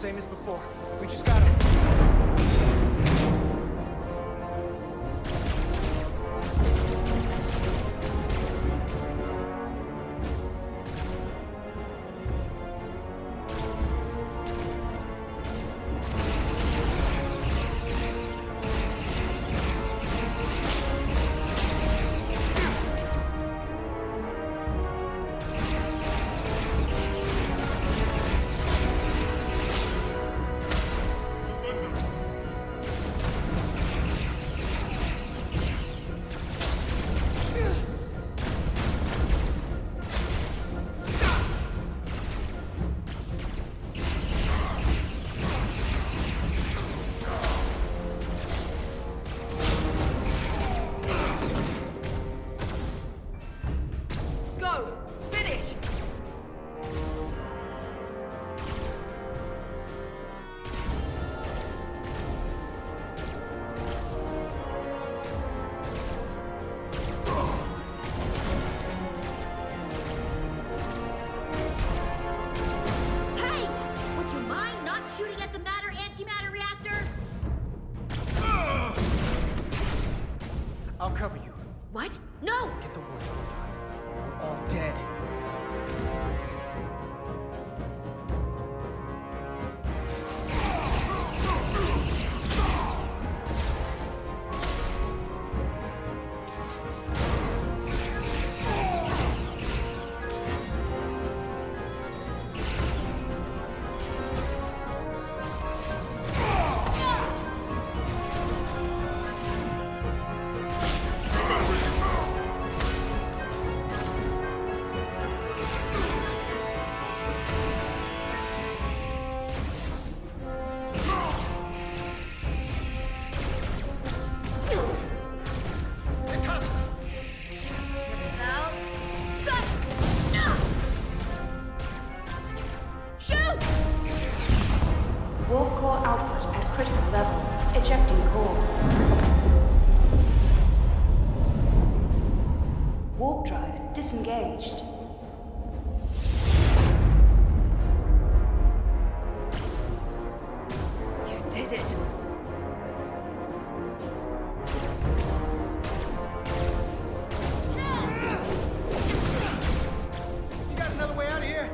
same as before. We just gotta... I'll cover you. What? No! Get the word out. We're all dead. Warp core output at critical level. Ejecting core. Warp drive disengaged. You did it. You got another way out of here?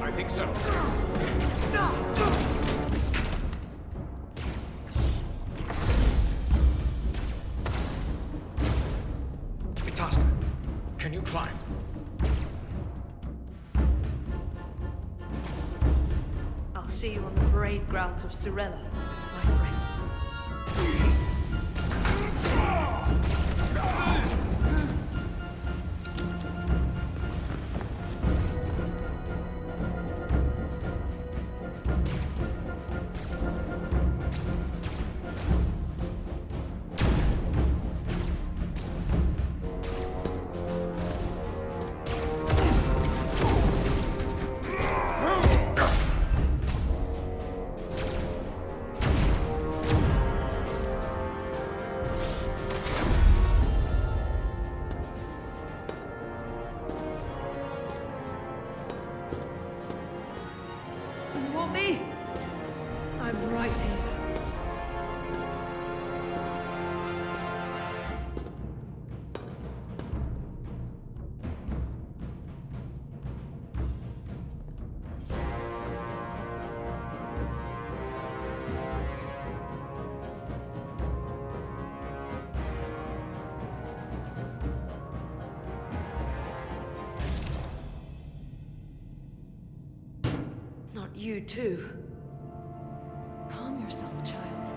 I think so. Tosca, can you climb? I'll see you on the parade grounds of Cirella, my friend. You want me? I'm right here. Not you too. Calm yourself, child.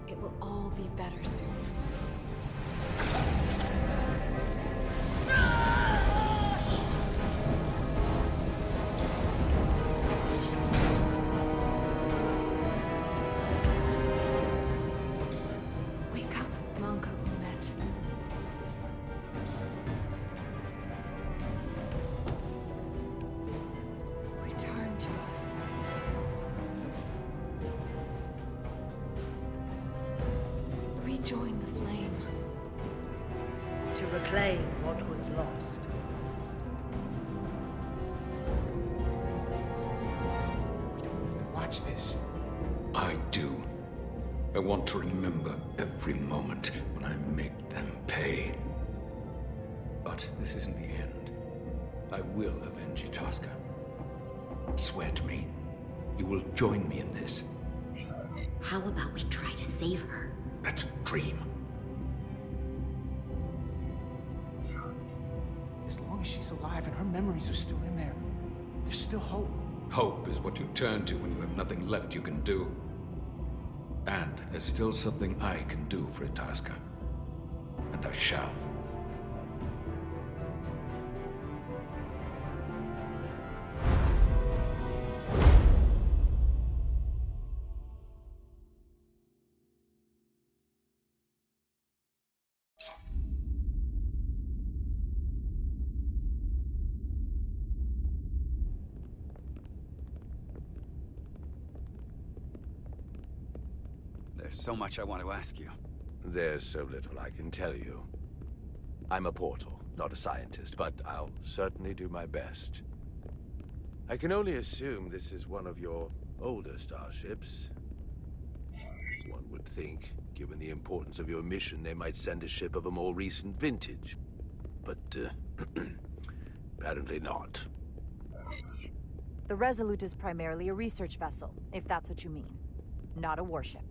It will all be better soon. Wake up, Manka Umet. Join the flame. To reclaim what was lost. We don't need to watch this. I do. I want to remember every moment when I make them pay. But this isn't the end. I will avenge Itasca. Swear to me, you will join me in this. How about we try to save her? That's a dream. As long as she's alive and her memories are still in there, there's still hope. Hope is what you turn to when you have nothing left you can do. And there's still something I can do for Itasca. And I shall. There's so much I want to ask you. There's so little I can tell you. I'm a portal, not a scientist, but I'll certainly do my best. I can only assume this is one of your older starships. One would think, given the importance of your mission, they might send a ship of a more recent vintage. But, apparently not. The Resolute is primarily a research vessel, if that's what you mean. Not a warship.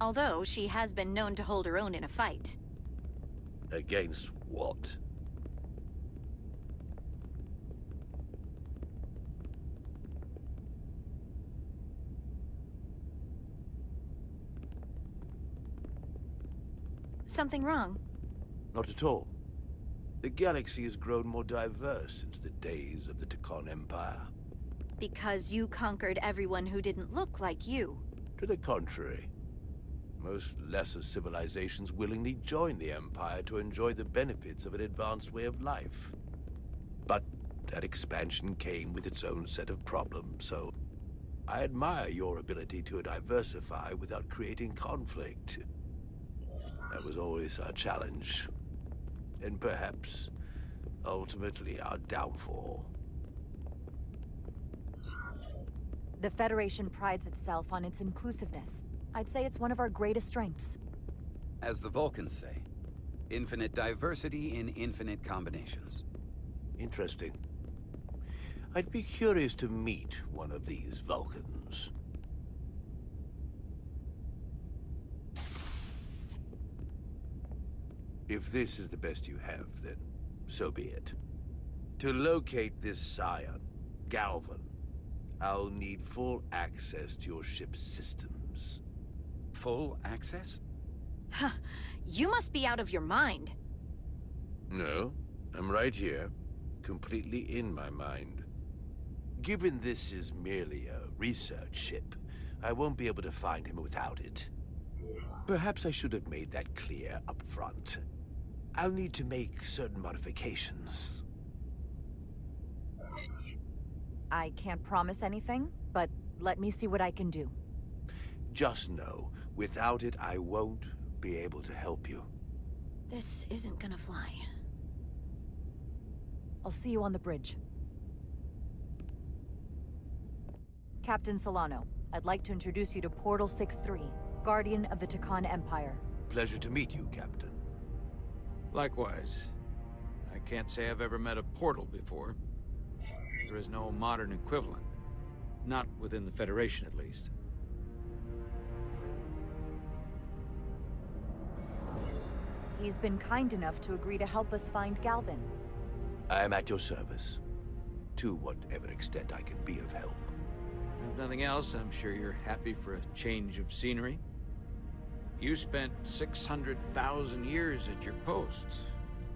Although she has been known to hold her own in a fight. Against what? Something wrong? Not at all. The galaxy has grown more diverse since the days of the Tkan Empire. Because you conquered everyone who didn't look like you. To the contrary. Most lesser civilizations willingly join the Empire to enjoy the benefits of an advanced way of life. But that expansion came with its own set of problems, so I admire your ability to diversify without creating conflict. That was always our challenge. And perhaps, ultimately, our downfall. The Federation prides itself on its inclusiveness. I'd say it's one of our greatest strengths. As the Vulcans say, infinite diversity in infinite combinations. Interesting. I'd be curious to meet one of these Vulcans. If this is the best you have, then so be it. To locate this scion, Galvan, I'll need full access to your ship's systems. Full access? Huh. You must be out of your mind. No, I'm right here, completely in my mind. Given this is merely a research ship, I won't be able to find him without it. Perhaps I should have made that clear up front. I'll need to make certain modifications. I can't promise anything, but let me see what I can do. Just know, without it, I won't be able to help you. This isn't gonna fly. I'll see you on the bridge. Captain Solano, I'd like to introduce you to Portal 6-3, Guardian of the Tkan Empire. Pleasure to meet you, Captain. Likewise. I can't say I've ever met a portal before. There is no modern equivalent. Not within the Federation, at least. He's been kind enough to agree to help us find Galvan. I am at your service. To whatever extent I can be of help. If nothing else, I'm sure you're happy for a change of scenery. You spent 600,000 years at your post.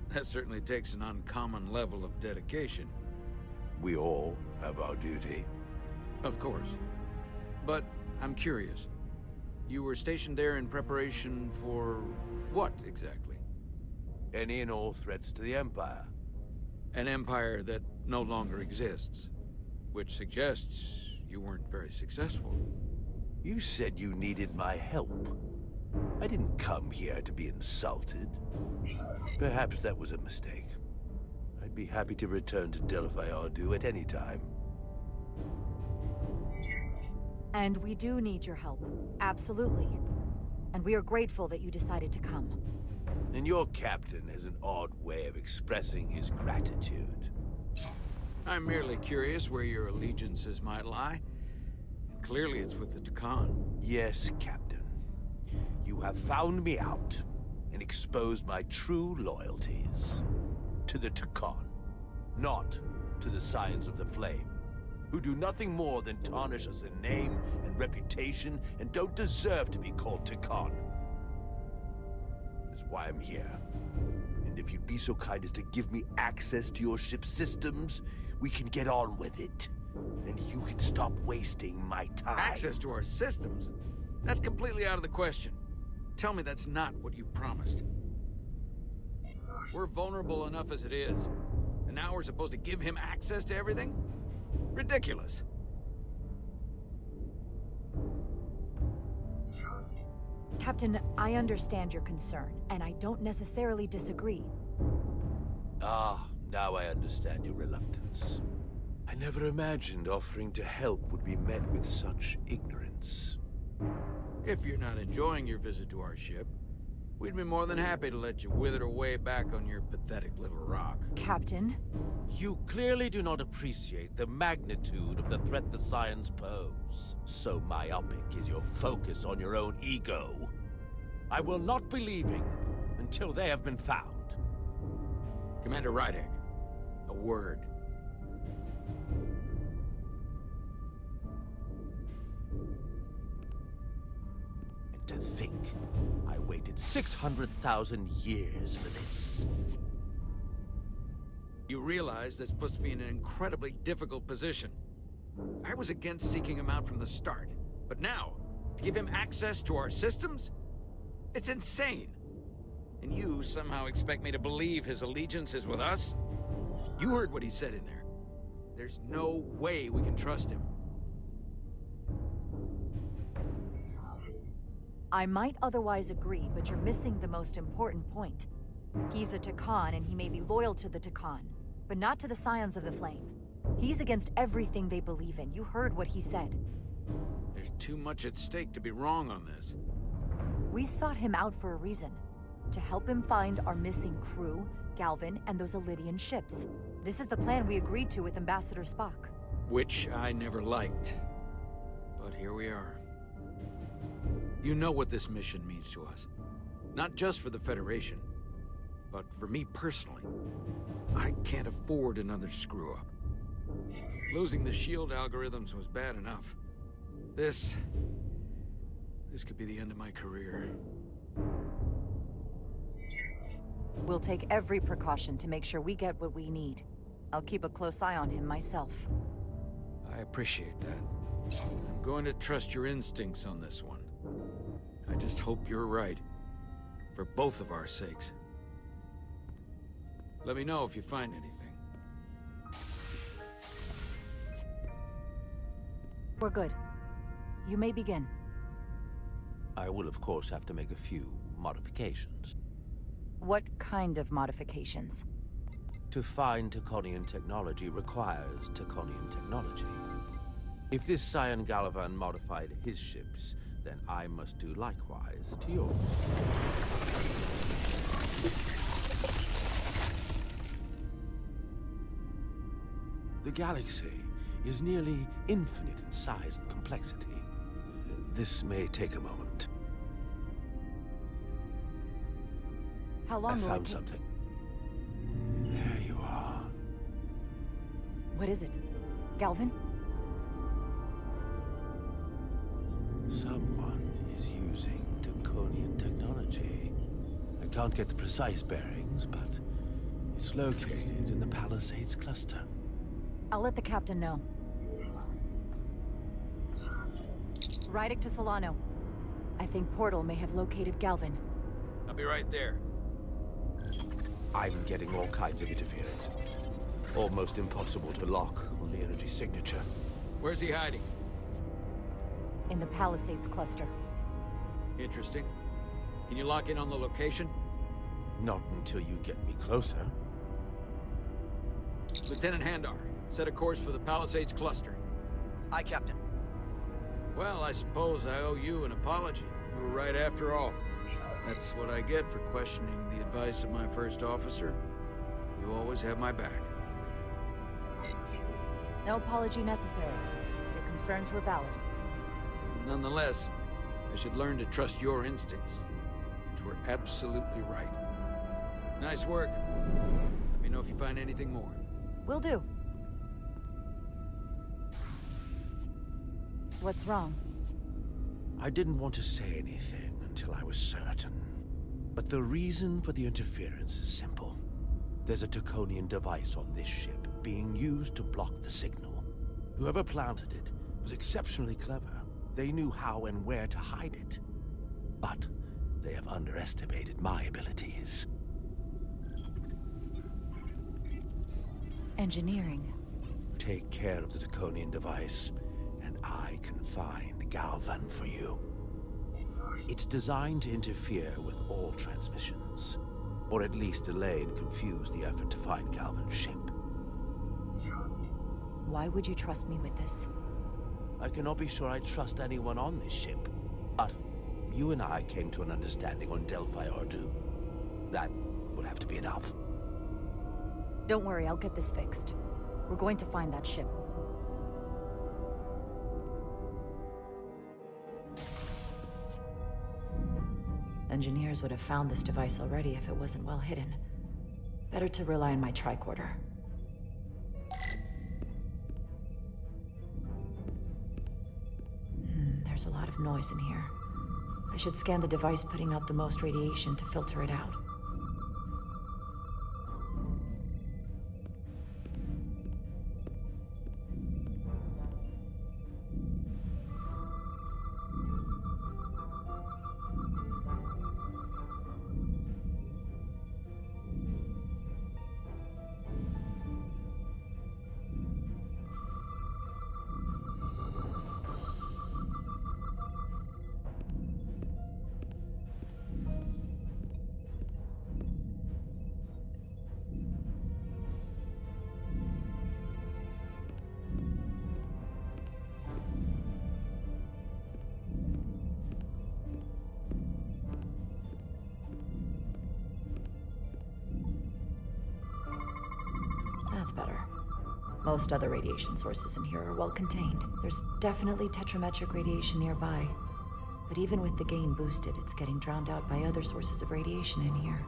That certainly takes an uncommon level of dedication. We all have our duty. Of course. But I'm curious. You were stationed there in preparation for what, exactly? Any and all threats to the Empire. An empire that no longer exists. Which suggests you weren't very successful. You said you needed my help. I didn't come here to be insulted. Perhaps that was a mistake. I'd be happy to return to Delphi Ardu at any time. And we do need your help. Absolutely. And we are grateful that you decided to come. And your captain has an odd way of expressing his gratitude. I'm merely curious where your allegiances might lie. And clearly it's with the Tkan. Yes, Captain. You have found me out and exposed my true loyalties. To the Tkan, not to the Scions of the Flame, who do nothing more than tarnish us in name and reputation and don't deserve to be called Tkan. That's why I'm here. And if you'd be so kind as to give me access to your ship's systems, we can get on with it. And you can stop wasting my time. Access to our systems? That's completely out of the question. Tell me that's not what you promised. We're vulnerable enough as it is. And now we're supposed to give him access to everything? Ridiculous. Captain, I understand your concern, and I don't necessarily disagree. Ah, now I understand your reluctance. I never imagined offering to help would be met with such ignorance. If you're not enjoying your visit to our ship, we'd be more than happy to let you wither away back on your pathetic little rock. Captain? You clearly do not appreciate the magnitude of the threat the Scions pose. So myopic is your focus on your own ego. I will not be leaving until they have been found. Commander Rydek, a word. And to think, I waited 600,000 years for this. You realize this puts me in an incredibly difficult position. I was against seeking him out from the start, but now, to give him access to our systems? It's insane. And you somehow expect me to believe his allegiance is with us? You heard what he said in there. There's no way we can trust him. I might otherwise agree, but you're missing the most important point. He's a Tkan, and he may be loyal to the Tkan, but not to the Scions of the Flame. He's against everything they believe in. You heard what he said. There's too much at stake to be wrong on this. We sought him out for a reason. To help him find our missing crew, Galvin, and those Elydian ships. This is the plan we agreed to with Ambassador Spock. Which I never liked. But here we are. You know what this mission means to us. Not just for the Federation, but for me personally. I can't afford another screw-up. Losing the shield algorithms was bad enough. This could be the end of my career. We'll take every precaution to make sure we get what we need. I'll keep a close eye on him myself. I appreciate that. I'm going to trust your instincts on this one. I just hope you're right. For both of our sakes. Let me know if you find anything. We're good. You may begin. I will, of course, have to make a few modifications. What kind of modifications? To find Taconian technology requires Taconian technology. If this Scion Galavan modified his ships, then I must do likewise to yours. The galaxy is nearly infinite in size and complexity. This may take a moment. How long I will found it take? something. There you are. What is it? Galvin? Someone is using Taconian technology. I can't get the precise bearings, but it's located in the Palisades cluster. I'll let the captain know. Rydek to Solano. I think Portal may have located Galvin. I'll be right there. I'm getting all kinds of interference. Almost impossible to lock on the energy signature. Where's he hiding? In the Palisades cluster. Interesting. Can you lock in on the location? Not until you get me closer. Lieutenant Handar, set a course for the Palisades cluster. Aye, Captain. Well, I suppose I owe you an apology. You were right after all. That's what I get for questioning the advice of my first officer. You always have my back. No apology necessary. Your concerns were valid. Nonetheless, I should learn to trust your instincts, which were absolutely right. Nice work. Let me know if you find anything more. Will do. What's wrong? I didn't want to say anything until I was certain. But the reason for the interference is simple. There's a Taconian device on this ship being used to block the signal. Whoever planted it was exceptionally clever. They knew how and where to hide it. But they have underestimated my abilities. Engineering. Take care of the Taconian device, and I can find Galvan for you. It's designed to interfere with all transmissions, or at least delay and confuse the effort to find Galvan's ship. Why would you trust me with this? I cannot be sure I trust anyone on this ship, but you and I came to an understanding on Delphi Ardu. That will have to be enough. Don't worry, I'll get this fixed. We're going to find that ship. Engineers would have found this device already if it wasn't well hidden. Better to rely on my tricorder. There's a lot of noise in here. I should scan the device putting out the most radiation to filter it out. That's better. Most other radiation sources in here are well contained. There's definitely tetrametric radiation nearby. But even with the gain boosted, it's getting drowned out by other sources of radiation in here.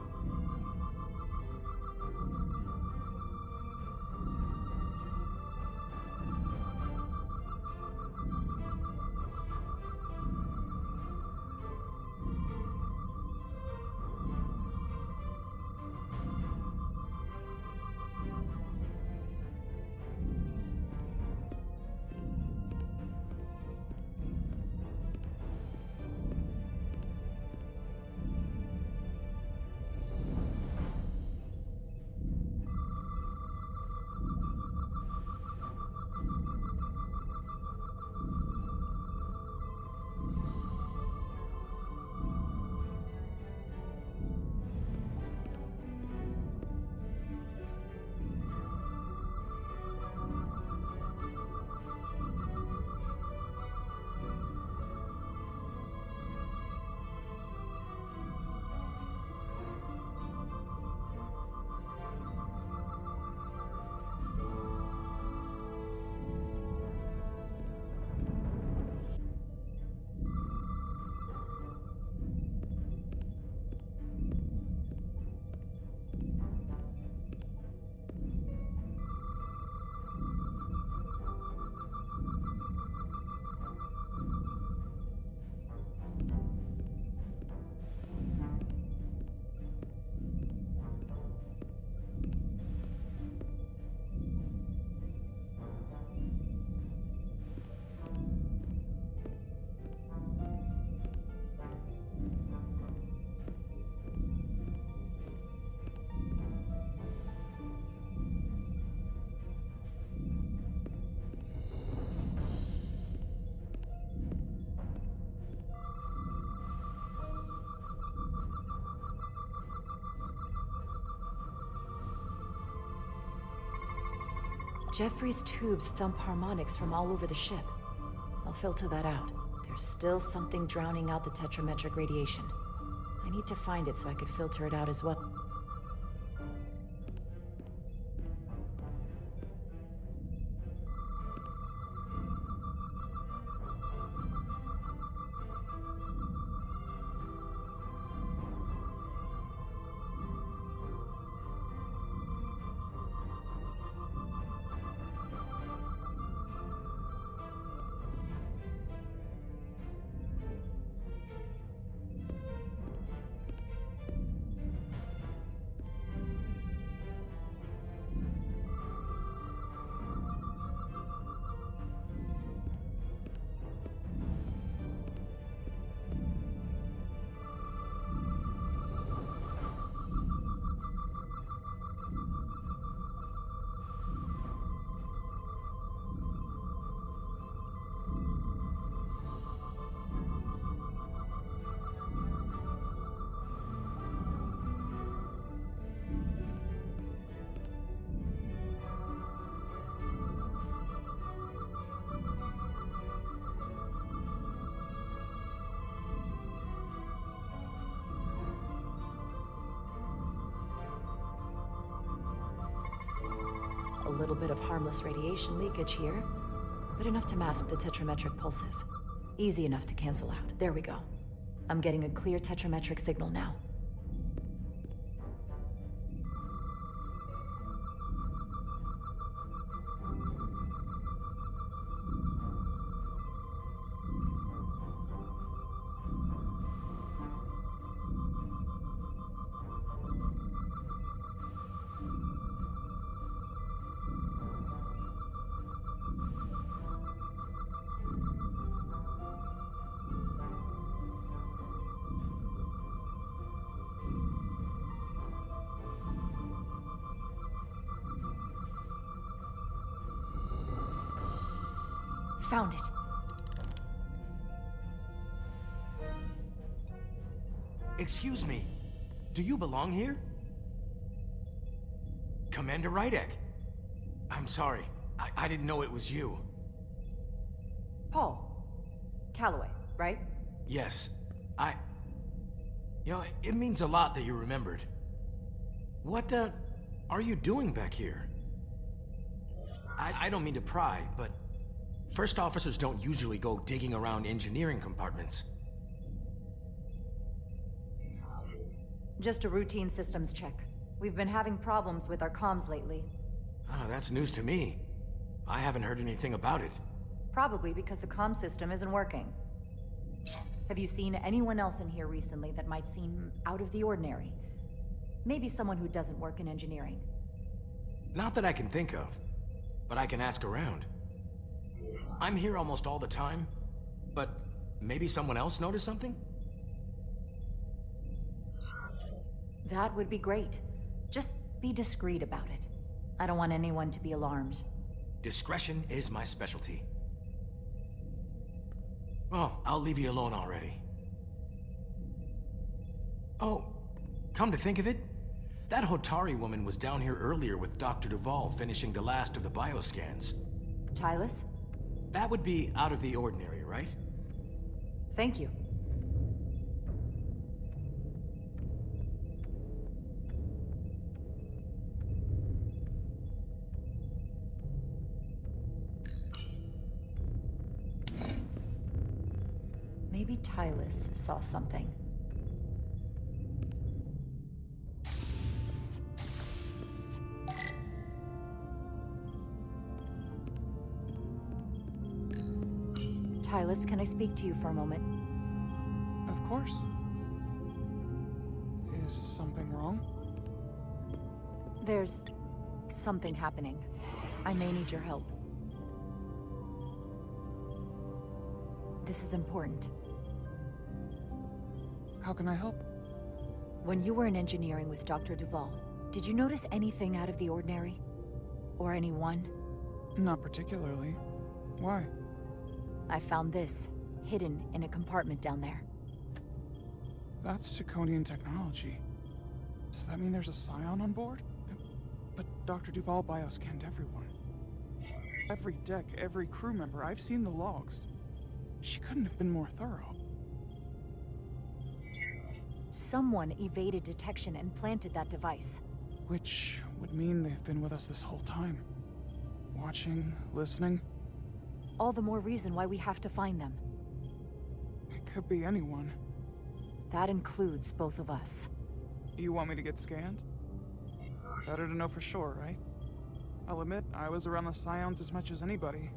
Jeffrey's tubes thump harmonics from all over the ship. I'll filter that out. There's still something drowning out the tetrametric radiation. I need to find it so I could filter it out as well. A little bit of harmless radiation leakage here, but enough to mask the tetrametric pulses. Easy enough to cancel out. There we go. I'm getting a clear tetrametric signal now. Found it. Excuse me, do you belong here? Commander Rydek. I'm sorry, I didn't know it was you. Paul. Calloway, right? Yes, You know, it means a lot that you remembered. What, are you doing back here? I don't mean to pry, but first officers don't usually go digging around engineering compartments. Just a routine systems check. We've been having problems with our comms lately. Oh, that's news to me. I haven't heard anything about it. Probably because the comm system isn't working. Have you seen anyone else in here recently that might seem out of the ordinary? Maybe someone who doesn't work in engineering. Not that I can think of, but I can ask around. I'm here almost all the time, but maybe someone else noticed something? That would be great. Just be discreet about it. I don't want anyone to be alarmed. Discretion is my specialty. Well, I'll leave you alone already. Oh, come to think of it, that Hotari woman was down here earlier with Dr. Duvall finishing the last of the bioscans. Tylus? That would be out of the ordinary, right? Thank you. Maybe Tylus saw something. Tylus, can I speak to you for a moment? Of course. Is something wrong? There's something happening. I may need your help. This is important. How can I help? When you were in engineering with Dr. Duvall, did you notice anything out of the ordinary? Or anyone? Not particularly. Why? I found this, hidden in a compartment down there. That's Tconian technology. Does that mean there's a scion on board? But Dr. Duvall bioscanned everyone. Every deck, every crew member, I've seen the logs. She couldn't have been more thorough. Someone evaded detection and planted that device. Which would mean they've been with us this whole time. Watching, listening. All the more reason why we have to find them. It could be anyone. That includes both of us. You want me to get scanned? Better to know for sure, right? I'll admit, I was around the Scions as much as anybody.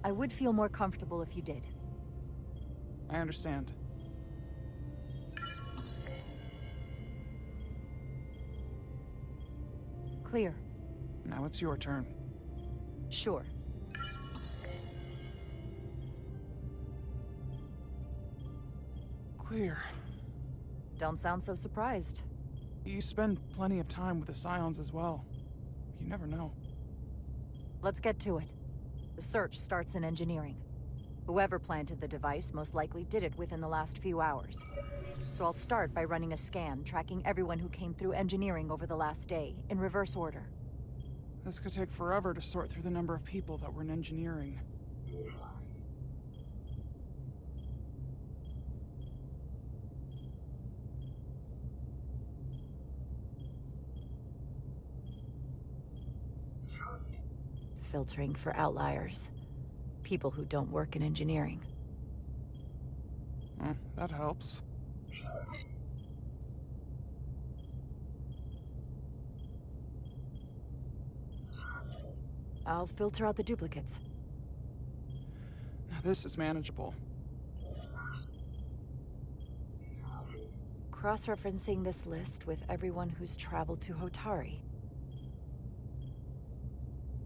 I would feel more comfortable if you did. I understand. Clear. Now it's your turn. Sure. Clear. Don't sound so surprised. You spend plenty of time with the Scions as well. You never know. Let's get to it. The search starts in engineering. Whoever planted the device most likely did it within the last few hours. So I'll start by running a scan, tracking everyone who came through engineering over the last day, in reverse order. This could take forever to sort through the number of people that were in engineering. Filtering for outliers. People who don't work in engineering. That helps. I'll filter out the duplicates. Now this is manageable. Cross-referencing this list with everyone who's traveled to Hotari.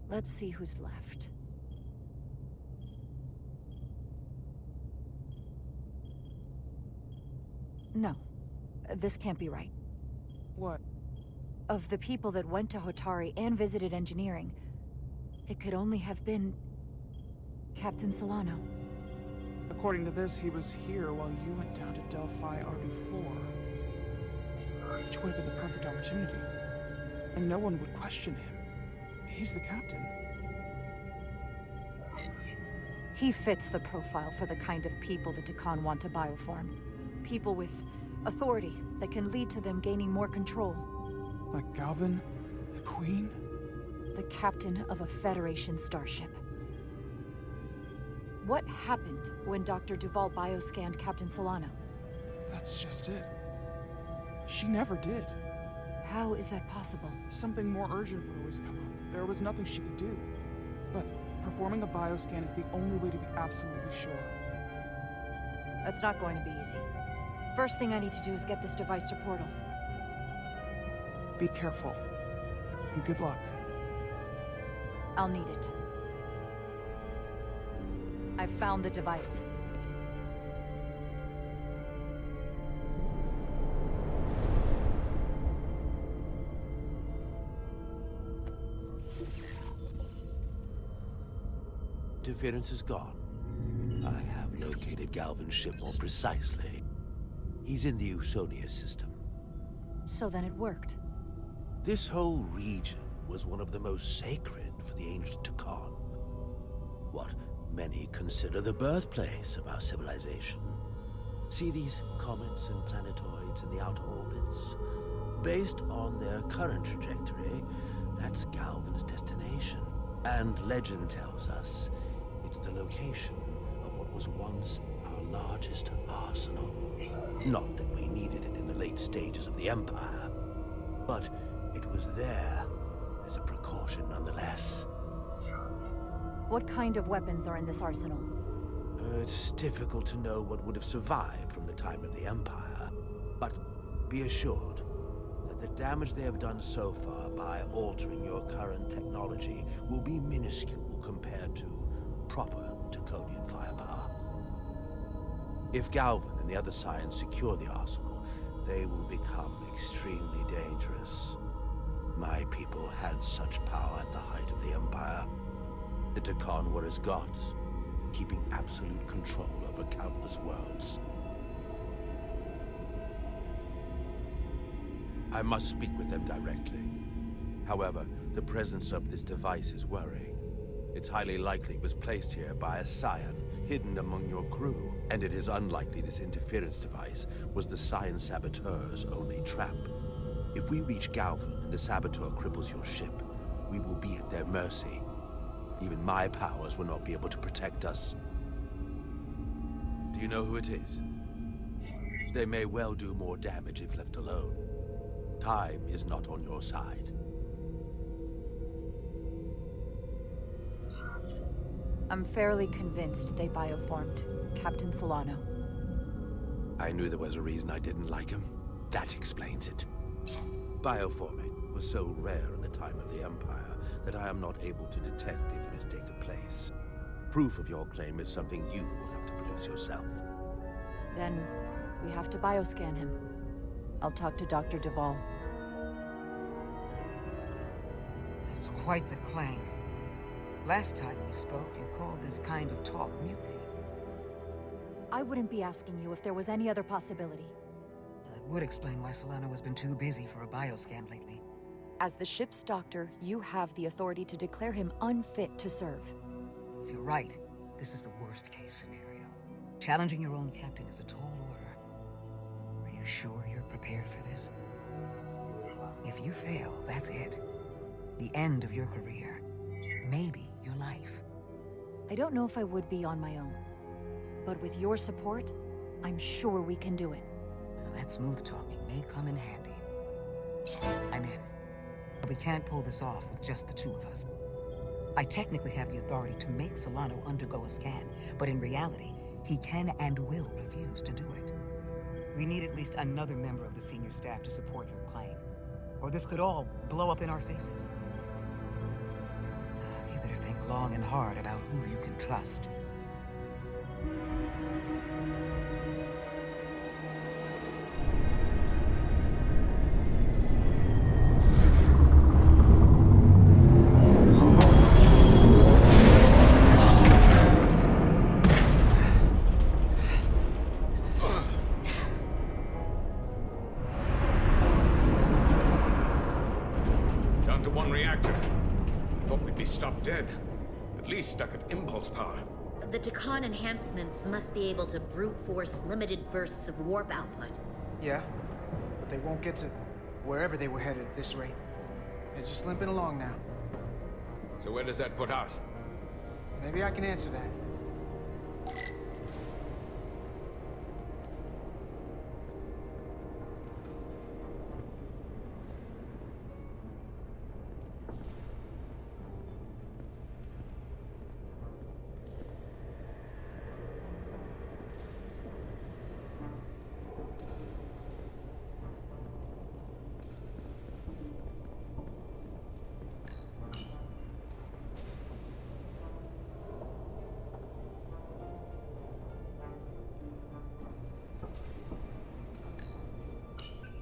Let's see who's left. No. This can't be right. What? Of the people that went to Hotari and visited engineering, it could only have been Captain Solano. According to this, he was here while you went down to Delphi RB4. Which would have been the perfect opportunity. And no one would question him. He's the captain. He fits the profile for the kind of people the Tkan want to bioform. People with authority that can lead to them gaining more control. Like Galvin? The Queen? The captain of a Federation starship. What happened when Dr. Duval bioscanned Captain Solano? That's just it. She never did. How is that possible? Something more urgent would always come up. There was nothing she could do. But performing a bioscan is the only way to be absolutely sure. That's not going to be easy. First thing I need to do is get this device to Portal. Be careful. And good luck. I'll need it. I've found the device. Interference is gone. I have located Galvin's ship more precisely. He's in the Usonia system. So then it worked. This whole region was one of the most sacred for the ancient Tkan. What many consider the birthplace of our civilization. See these comets and planetoids in the outer orbits? Based on their current trajectory, that's Galvin's destination. And legend tells us it's the location of what was once our largest arsenal. Not that we needed it in the late stages of the Empire, but it was there as a precaution nonetheless. What kind of weapons are in this arsenal? It's difficult to know what would have survived from the time of the Empire, but be assured that the damage they have done so far by altering your current technology will be minuscule compared to proper Taconian firepower. If Galvin and the other Scions secure the arsenal, they will become extremely dangerous. My people had such power at the height of the Empire. The Tkan were as gods, keeping absolute control over countless worlds. I must speak with them directly. However, the presence of this device is worrying. It's highly likely it was placed here by a scion hidden among your crew, and it is unlikely this interference device was the scion saboteur's only trap. If we reach Galvan and the saboteur cripples your ship, we will be at their mercy. Even my powers will not be able to protect us. Do you know who it is? They may well do more damage if left alone. Time is not on your side. I'm fairly convinced they bioformed Captain Solano. I knew there was a reason I didn't like him. That explains it. Bioforming was so rare in the time of the Empire that I am not able to detect if it has taken place. Proof of your claim is something you will have to produce yourself. Then we have to bioscan him. I'll talk to Dr. Duvall. It's quite the claim. Last time we spoke, you called this kind of talk mutiny. I wouldn't be asking you if there was any other possibility. That would explain why Solano has been too busy for a bioscan lately. As the ship's doctor, you have the authority to declare him unfit to serve. If you're right, this is the worst-case scenario. Challenging your own captain is a tall order. Are you sure you're prepared for this? If you fail, that's it. The end of your career. Maybe your life. I don't know if I would be on my own. But with your support, I'm sure we can do it. That smooth talking may come in handy. I'm in. We can't pull this off with just the two of us. I technically have the authority to make Solano undergo a scan, but in reality, he can and will refuse to do it. We need at least another member of the senior staff to support your claim, or this could all blow up in our faces. You better think long and hard about who you can trust. Down to one reactor. Thought we'd be stopped dead. At least stuck at impulse power. The Tkan enhancements must be able to brute force limited bursts of warp output. Yeah, but they won't get to wherever they were headed at this rate. They're just limping along now. So where does that put us? Maybe I can answer that.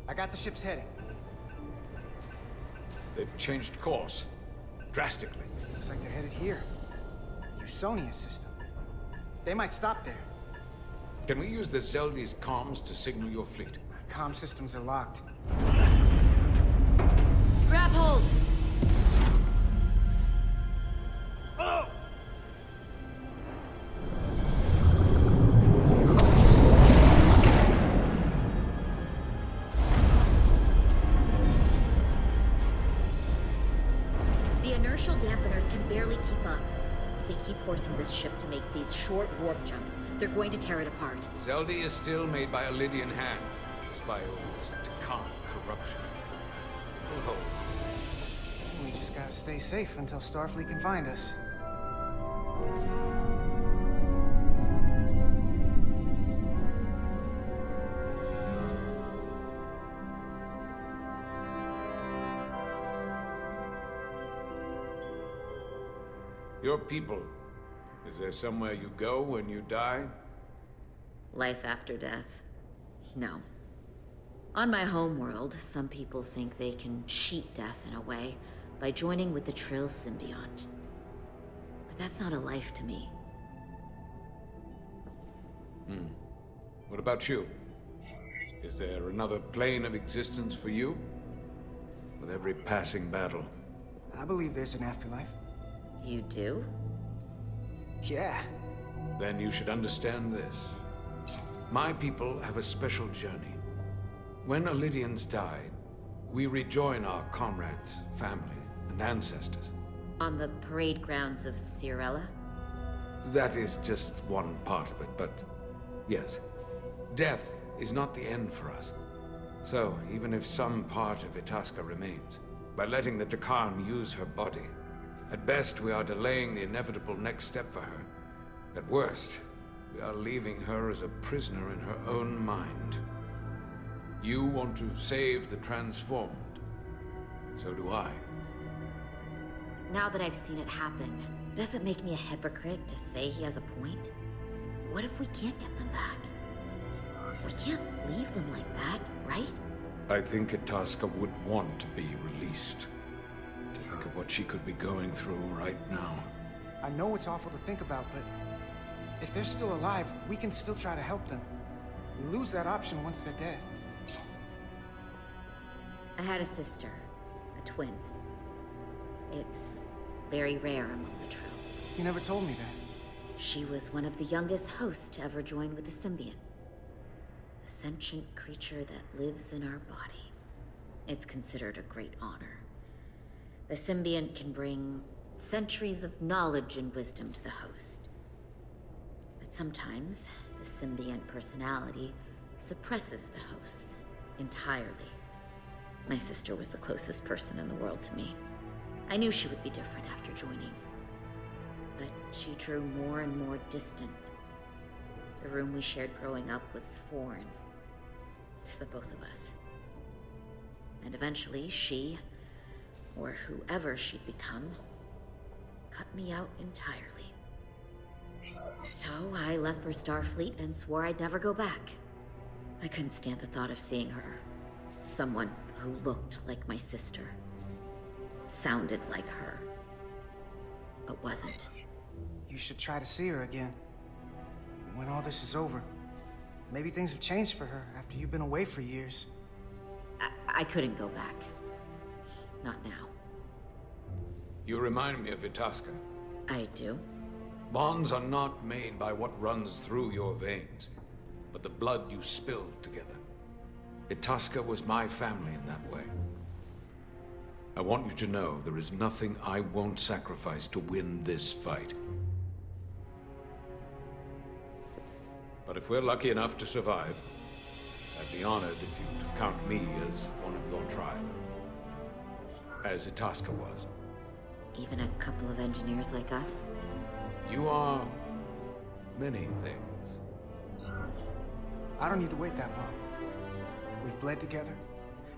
I got the ship's heading. They've changed course. Drastically. Looks like they're headed here. Usonia system. They might stop there. Can we use the Zeldi's comms to signal your fleet? Comm systems are locked. Grab hold! Oh! The inertial dampeners can barely keep up. If they keep forcing this ship to make these short warp jumps, they're going to tear it apart. Zeldi is still made by Lydian hands, despite all this Tkan corruption. Oh. We just gotta stay safe until Starfleet can find us. Your people. Is there somewhere you go when you die? Life after death? No. On my homeworld, some people think they can cheat death in a way by joining with the Trill symbiont. But that's not a life to me. What about you? Is there another plane of existence for you? with every passing battle. I believe there's an afterlife. You do? Yeah. Then you should understand this. My people have a special journey. When Illydians die, we rejoin our comrades, family, and ancestors. On the parade grounds of Cirella? That is just one part of it, but yes. Death is not the end for us. So, even if some part of Itasca remains, by letting the Tkan use her body, at best we are delaying the inevitable next step for her. At worst, we are leaving her as a prisoner in her own mind. You want to save the transformed. So do I. Now that I've seen it happen, does it make me a hypocrite to say he has a point? What if we can't get them back? We can't leave them like that, right? I think Itasca would want to be released. To think of what she could be going through right now. I know it's awful to think about, but if they're still alive, we can still try to help them. We lose that option once they're dead. I had a sister, a twin. It's very rare among the Trill. You never told me that. She was one of the youngest hosts to ever join with the symbiont. A sentient creature that lives in our body. It's considered a great honor. The symbiont can bring centuries of knowledge and wisdom to the host. But sometimes, the symbiont personality suppresses the host entirely. My sister was the closest person in the world to me. I knew she would be different after joining. But she drew more and more distant. The room we shared growing up was foreign to the both of us. And eventually she, or whoever she'd become, cut me out entirely. So I left for Starfleet and swore I'd never go back. I couldn't stand the thought of seeing her. Someone who looked like my sister. Sounded like her. But wasn't. You should try to see her again. When all this is over. Maybe things have changed for her after you've been away for years. I couldn't go back. Not now. You remind me of Itasca. I do? Bonds are not made by what runs through your veins, but the blood you spilled together. Itasca was my family in that way. I want you to know there is nothing I won't sacrifice to win this fight. But if we're lucky enough to survive, I'd be honored if you'd count me as one of your tribe. As Itasca was. Even a couple of engineers like us? You are many things. I don't need to wait that long. We've bled together.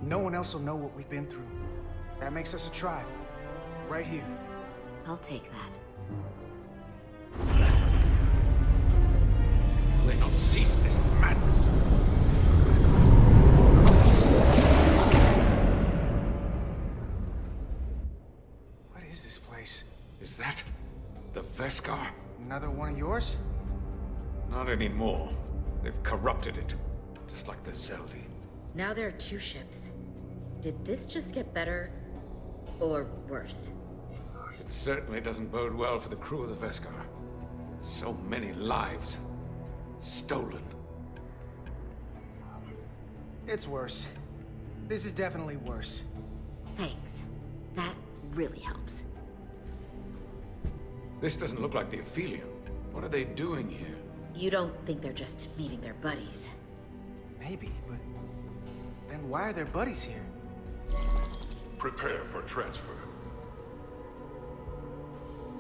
No one else will know what we've been through. That makes us a tribe. Right here. I'll take that. Will they not cease this madness? What is this place? Is that the Veskar? Another one of yours? Not anymore. They've corrupted it. Just like the Zeldi. Now there are 2 ships. Did this just get better? Or worse? It certainly doesn't bode well for the crew of the Veskar. So many lives stolen. It's worse. This is definitely worse. Thanks. That really helps. This doesn't look like the Ophelia. What are they doing here? You don't think they're just meeting their buddies? Maybe, but then why are their buddies here? Prepare for transfer.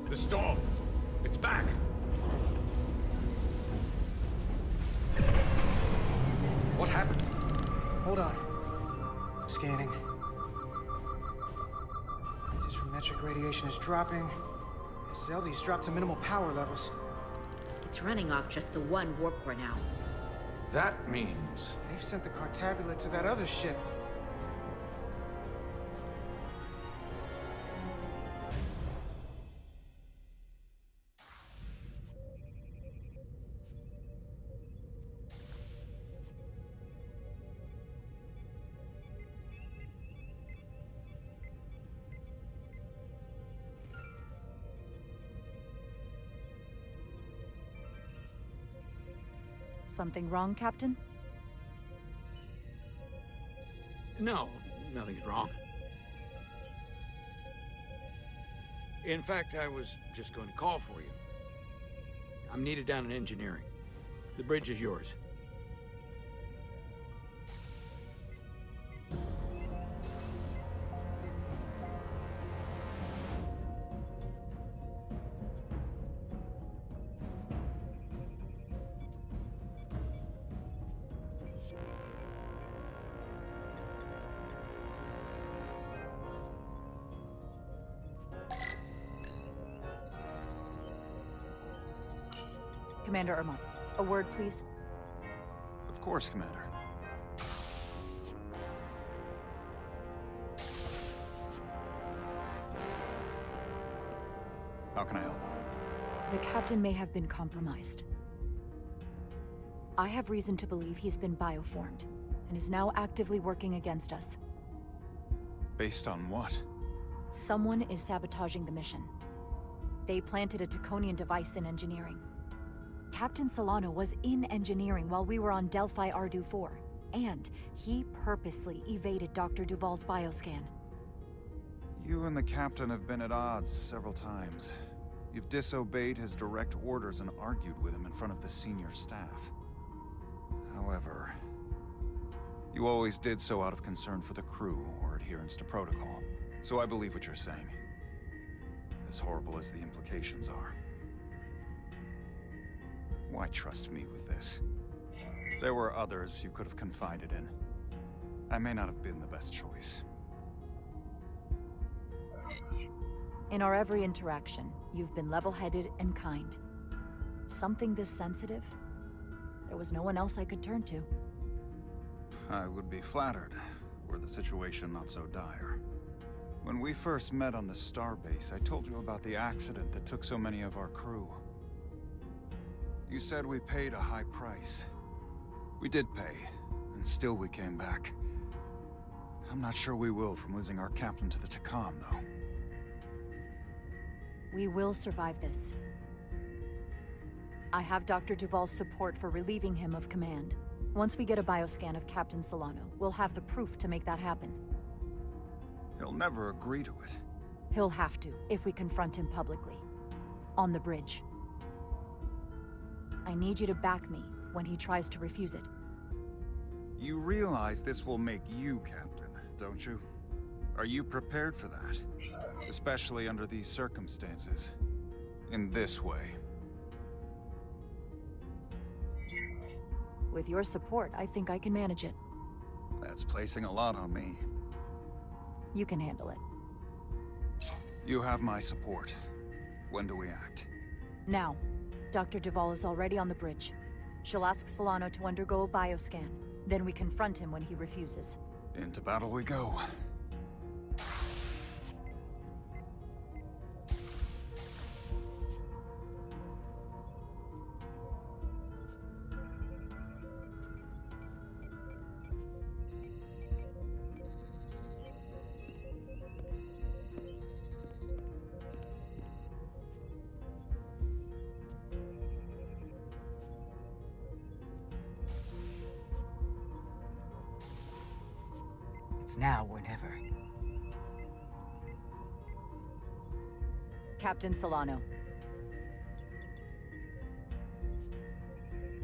The storm! It's back! What happened? Hold on. Scanning. Metric radiation is dropping. Zeldi's dropped to minimal power levels. It's running off just the one warp core now. That means... They've sent the Cartabula to that other ship. Something wrong, Captain? No, nothing's wrong. In fact, I was just going to call for you. I'm needed down in engineering. The bridge is yours. Commander Irma, a word, please. Of course, Commander. How can I help? The captain may have been compromised. I have reason to believe he's been bioformed, and is now actively working against us. Based on what? Someone is sabotaging the mission. They planted a Taconian device in engineering. Captain Solano was in engineering while we were on Delphi Ardu 4, and he purposely evaded Dr. Duval's bioscan. You and the captain have been at odds several times. You've disobeyed his direct orders and argued with him in front of the senior staff. However, you always did so out of concern for the crew or adherence to protocol. So I believe what you're saying, as horrible as the implications are. Why trust me with this? There were others you could have confided in. I may not have been the best choice. In our every interaction, you've been level-headed and kind. Something this sensitive? There was no one else I could turn to. I would be flattered, were the situation not so dire. When we first met on the starbase, I told you about the accident that took so many of our crew. You said we paid a high price. We did pay, and still we came back. I'm not sure we will from losing our captain to the Tkan, though. We will survive this. I have Dr. Duval's support for relieving him of command. Once we get a bioscan of Captain Solano, we'll have the proof to make that happen. He'll never agree to it. He'll have to, if we confront him publicly. On the bridge. I need you to back me when he tries to refuse it. You realize this will make you captain, don't you? Are you prepared for that? Especially under these circumstances. In this way. With your support, I think I can manage it. That's placing a lot on me. You can handle it. You have my support. When do we act? Now. Dr. Duval is already on the bridge. She'll ask Solano to undergo a bioscan. Then we confront him when he refuses. Into battle we go. It's now or never. Captain Solano.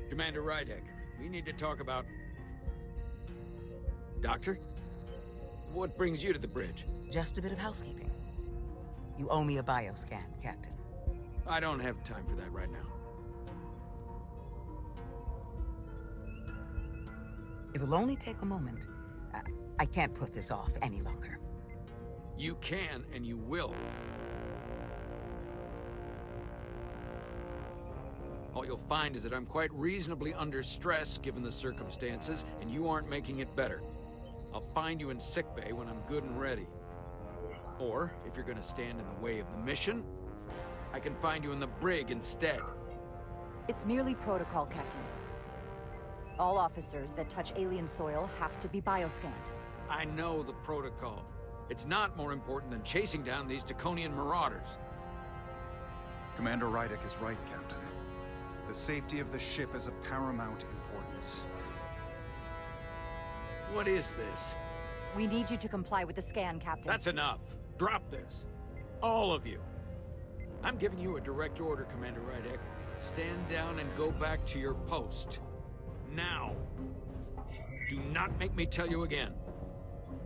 Commander Rydek, we need to talk about... Doctor? What brings you to the bridge? Just a bit of housekeeping. You owe me a bioscan, Captain. I don't have time for that right now. It will only take a moment. I can't put this off any longer. You can, and you will. All you'll find is that I'm quite reasonably under stress given the circumstances, and you aren't making it better. I'll find you in sickbay when I'm good and ready. Or, if you're gonna stand in the way of the mission, I can find you in the brig instead. It's merely protocol, Captain. All officers that touch alien soil have to be bioscanned. I know the protocol. It's not more important than chasing down these Taconian marauders. Commander Rydek is right, Captain. The safety of the ship is of paramount importance. What is this? We need you to comply with the scan, Captain. That's enough. Drop this. All of you. I'm giving you a direct order, Commander Rydek. Stand down and go back to your post. Now. Do not make me tell you again.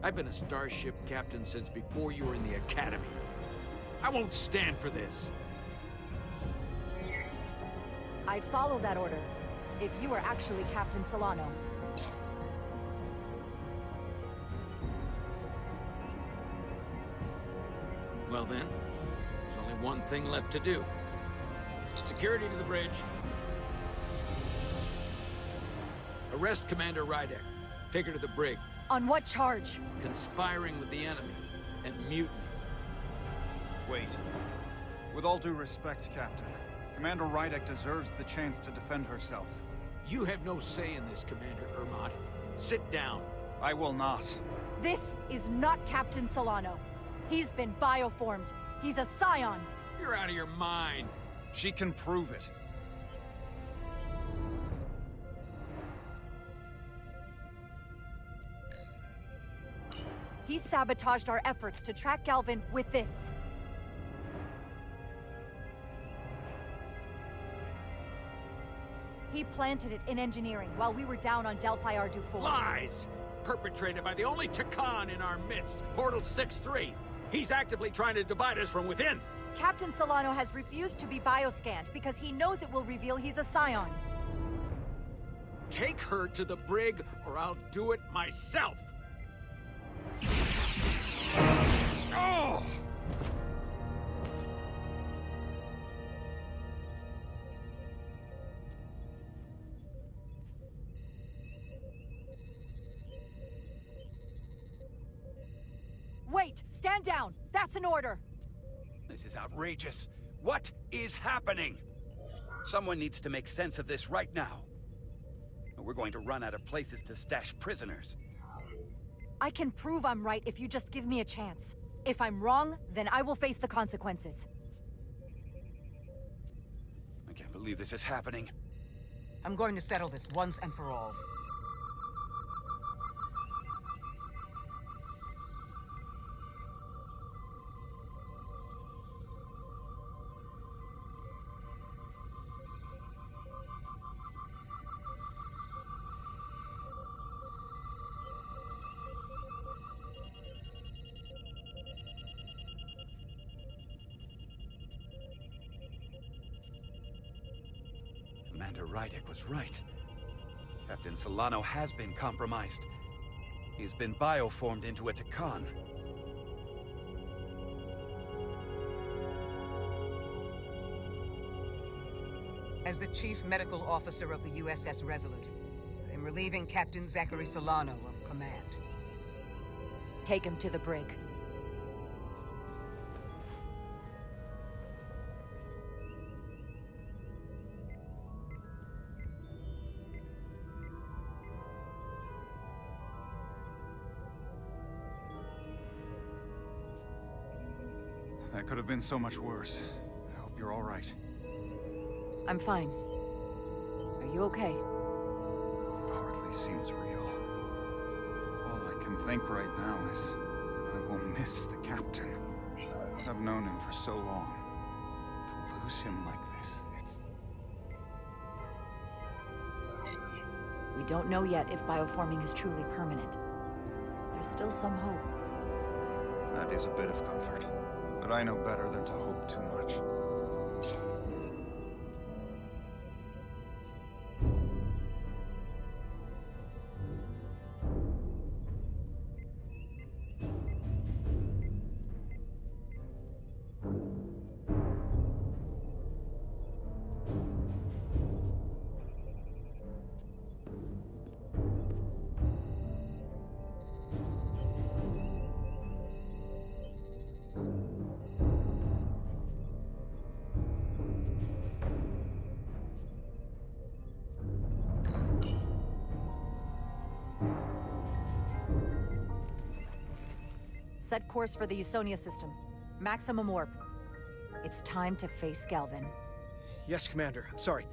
I've been a starship captain since before you were in the Academy. I won't stand for this. I'd follow that order, if you were actually Captain Solano. Well then, there's only one thing left to do. Security to the bridge. Arrest Commander Rydek. Take her to the brig. On what charge? Conspiring with the enemy and mutiny. Wait. With all due respect, Captain, Commander Rydek deserves the chance to defend herself. You have no say in this, Commander Ermont. Sit down. I will not. This is not Captain Solano. He's been bioformed. He's a scion. You're out of your mind. She can prove it. He sabotaged our efforts to track Galvin with this. He planted it in engineering while we were down on Delphi Ardu 4. Lies! Perpetrated by the only Tkan in our midst, Portal 6-3. He's actively trying to divide us from within. Captain Solano has refused to be bioscanned because he knows it will reveal he's a scion. Take her to the brig, or I'll do it myself. Oh! Wait! Stand down! That's an order! This is outrageous. What is happening? Someone needs to make sense of this right now. We're going to run out of places to stash prisoners. I can prove I'm right if you just give me a chance. If I'm wrong, then I will face the consequences. I can't believe this is happening. I'm going to settle this once and for all. Commander Rydek was right. Captain Solano has been compromised. He's been bioformed into a Tkan. As the Chief Medical Officer of the USS Resolute, I'm relieving Captain Zachary Solano of command. Take him to the brig. That could have been so much worse. I hope you're all right. I'm fine. Are you okay? It hardly seems real. All I can think right now is that I will miss the captain. I've known him for so long. To lose him like this, it's... We don't know yet if bioforming is truly permanent. There's still some hope. That is a bit of comfort. But I know better than to hope too much. Set course for the Usonia system. Maximum warp. It's time to face Galvin. Yes, Commander. Sorry.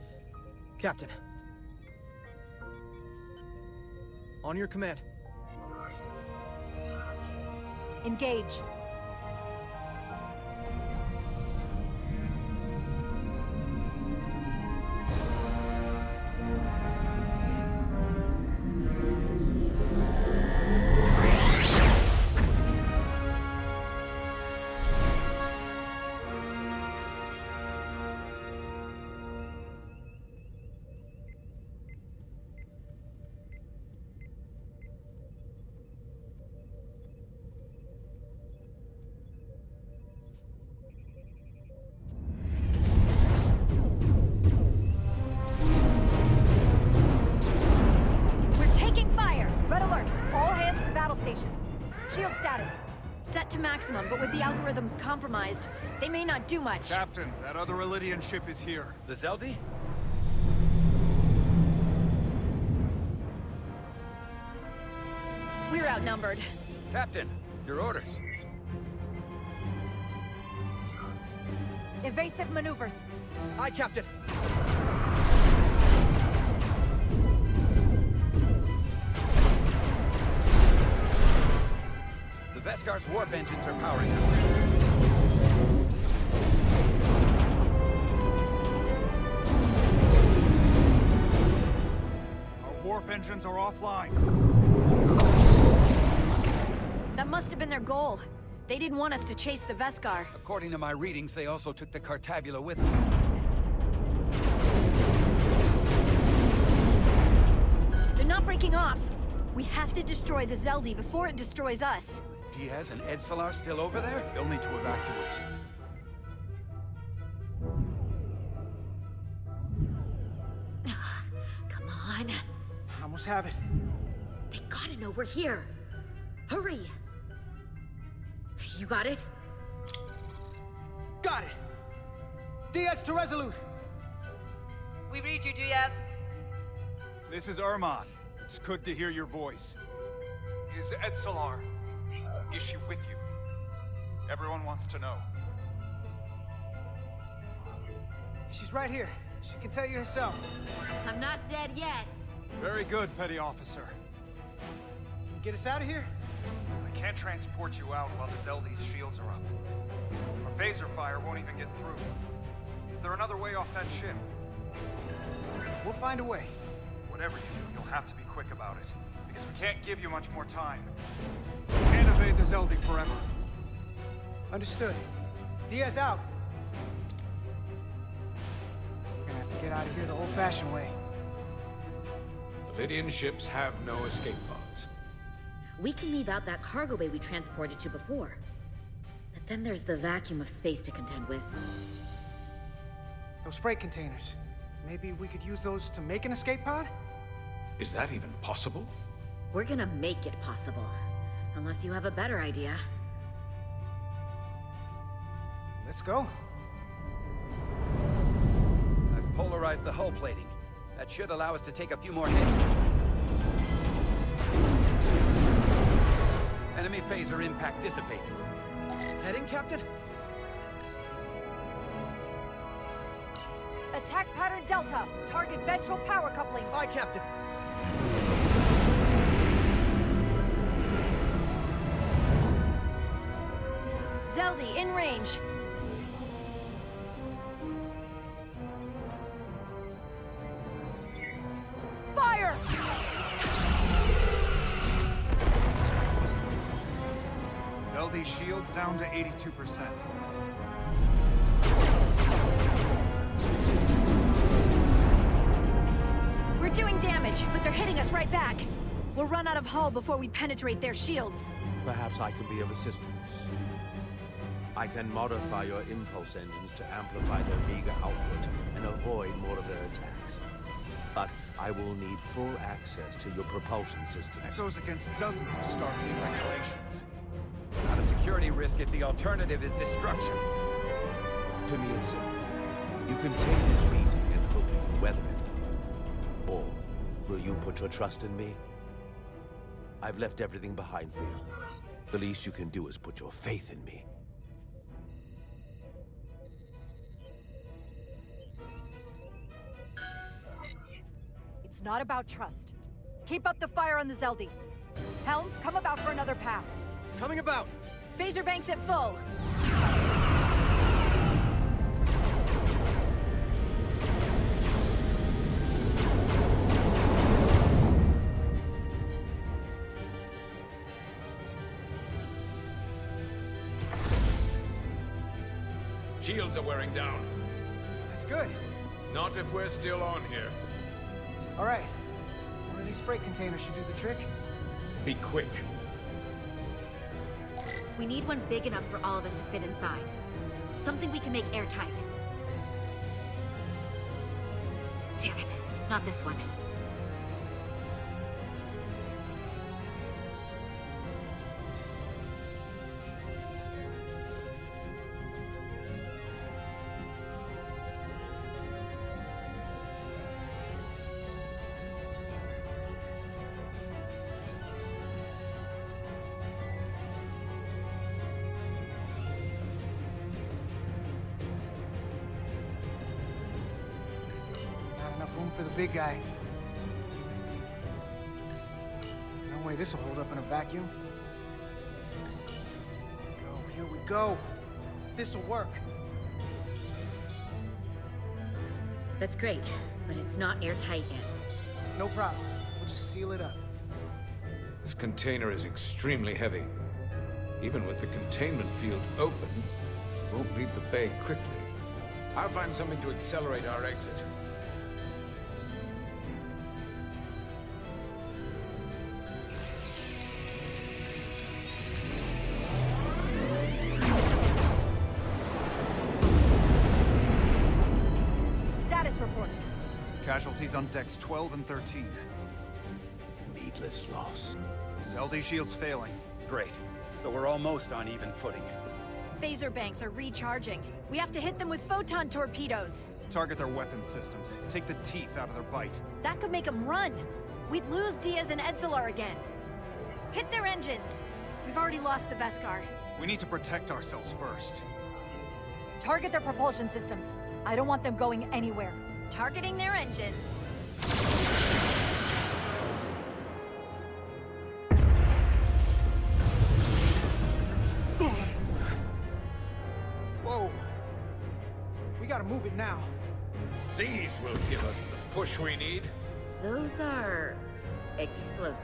Captain. On your command. Engage. Shield status. Set to maximum, but with the algorithms compromised, they may not do much. Captain, that other Elydian ship is here. The Zeldi? We're outnumbered. Captain, your orders. Evasive maneuvers. Aye, Captain. The Veskar's warp engines are powering up. Our warp engines are offline. That must have been their goal. They didn't want us to chase the Veskar. According to my readings, they also took the Cartabula with them. They're not breaking off. We have to destroy the Zeldi before it destroys us. Diaz and Edsalar still over there? They'll need to evacuate. Come on. I almost have it. They gotta know we're here. Hurry! You got it? Got it! Diaz to Resolute! We read you, Diaz. This is Ermot. It's good to hear your voice. Is Edsalar... is she with you? Everyone wants to know. She's right here. She can tell you herself. I'm not dead yet. Very good, Petty Officer. Can you get us out of here? I can't transport you out while the Zeldi's shields are up. Our phaser fire won't even get through. Is there another way off that ship? We'll find a way. Whatever you do, you'll have to be quick about it. Because we can't give you much more time. We can't evade the Zeldi forever. Understood. Diaz out. We're gonna have to get out of here the old-fashioned way. Elydian ships have no escape pods. We can leave out that cargo bay we transported to before. But then there's the vacuum of space to contend with. Those freight containers. Maybe we could use those to make an escape pod? Is that even possible? We're gonna make it possible. Unless you have a better idea. Let's go. I've polarized the hull plating. That should allow us to take a few more hits. Enemy phaser impact dissipated. Heading, Captain? Attack pattern Delta. Target ventral power couplings. Aye, Captain. Zeldi, in range. Fire! Zeldi's shields down to 82%. We're doing damage, but they're hitting us right back. We'll run out of hull before we penetrate their shields. Perhaps I can be of assistance. I can modify your impulse engines to amplify their meager output and avoid more of their attacks. But I will need full access to your propulsion systems. That goes against dozens of Starfleet regulations. Not a security risk if the alternative is destruction. To me, it's simple. You can take this beating and hope you can weather it. Or will you put your trust in me? I've left everything behind for you. The least you can do is put your faith in me. not about trust. Keep up the fire on the Zeldi. Helm, come about for another pass. Coming about! Phaser banks at full. Shields are wearing down. That's good. Not if we're still on here. All right. One of these freight containers should do the trick. Be quick. We need one big enough for all of us to fit inside. Something we can make airtight. Damn it, not this one. Room for the big guy. No way this'll hold up in a vacuum. Here we go. This'll work. That's great, but it's not airtight yet. No problem. We'll just seal it up. This container is extremely heavy. Even with the containment field open, it won't leave the bay quickly. I'll find something to accelerate our exit. Casualties on decks 12 and 13. Needless loss. LD shields failing. Great. So we're almost on even footing. Phaser banks are recharging. We have to hit them with photon torpedoes. Target their weapon systems. Take the teeth out of their bite. That could make them run. We'd lose Diaz and Edzelar again. Hit their engines. We've already lost the Veskar. We need to protect ourselves first. Target their propulsion systems. I don't want them going anywhere. Targeting their engines. Whoa. We gotta move it now. These will give us the push we need. Those are explosives.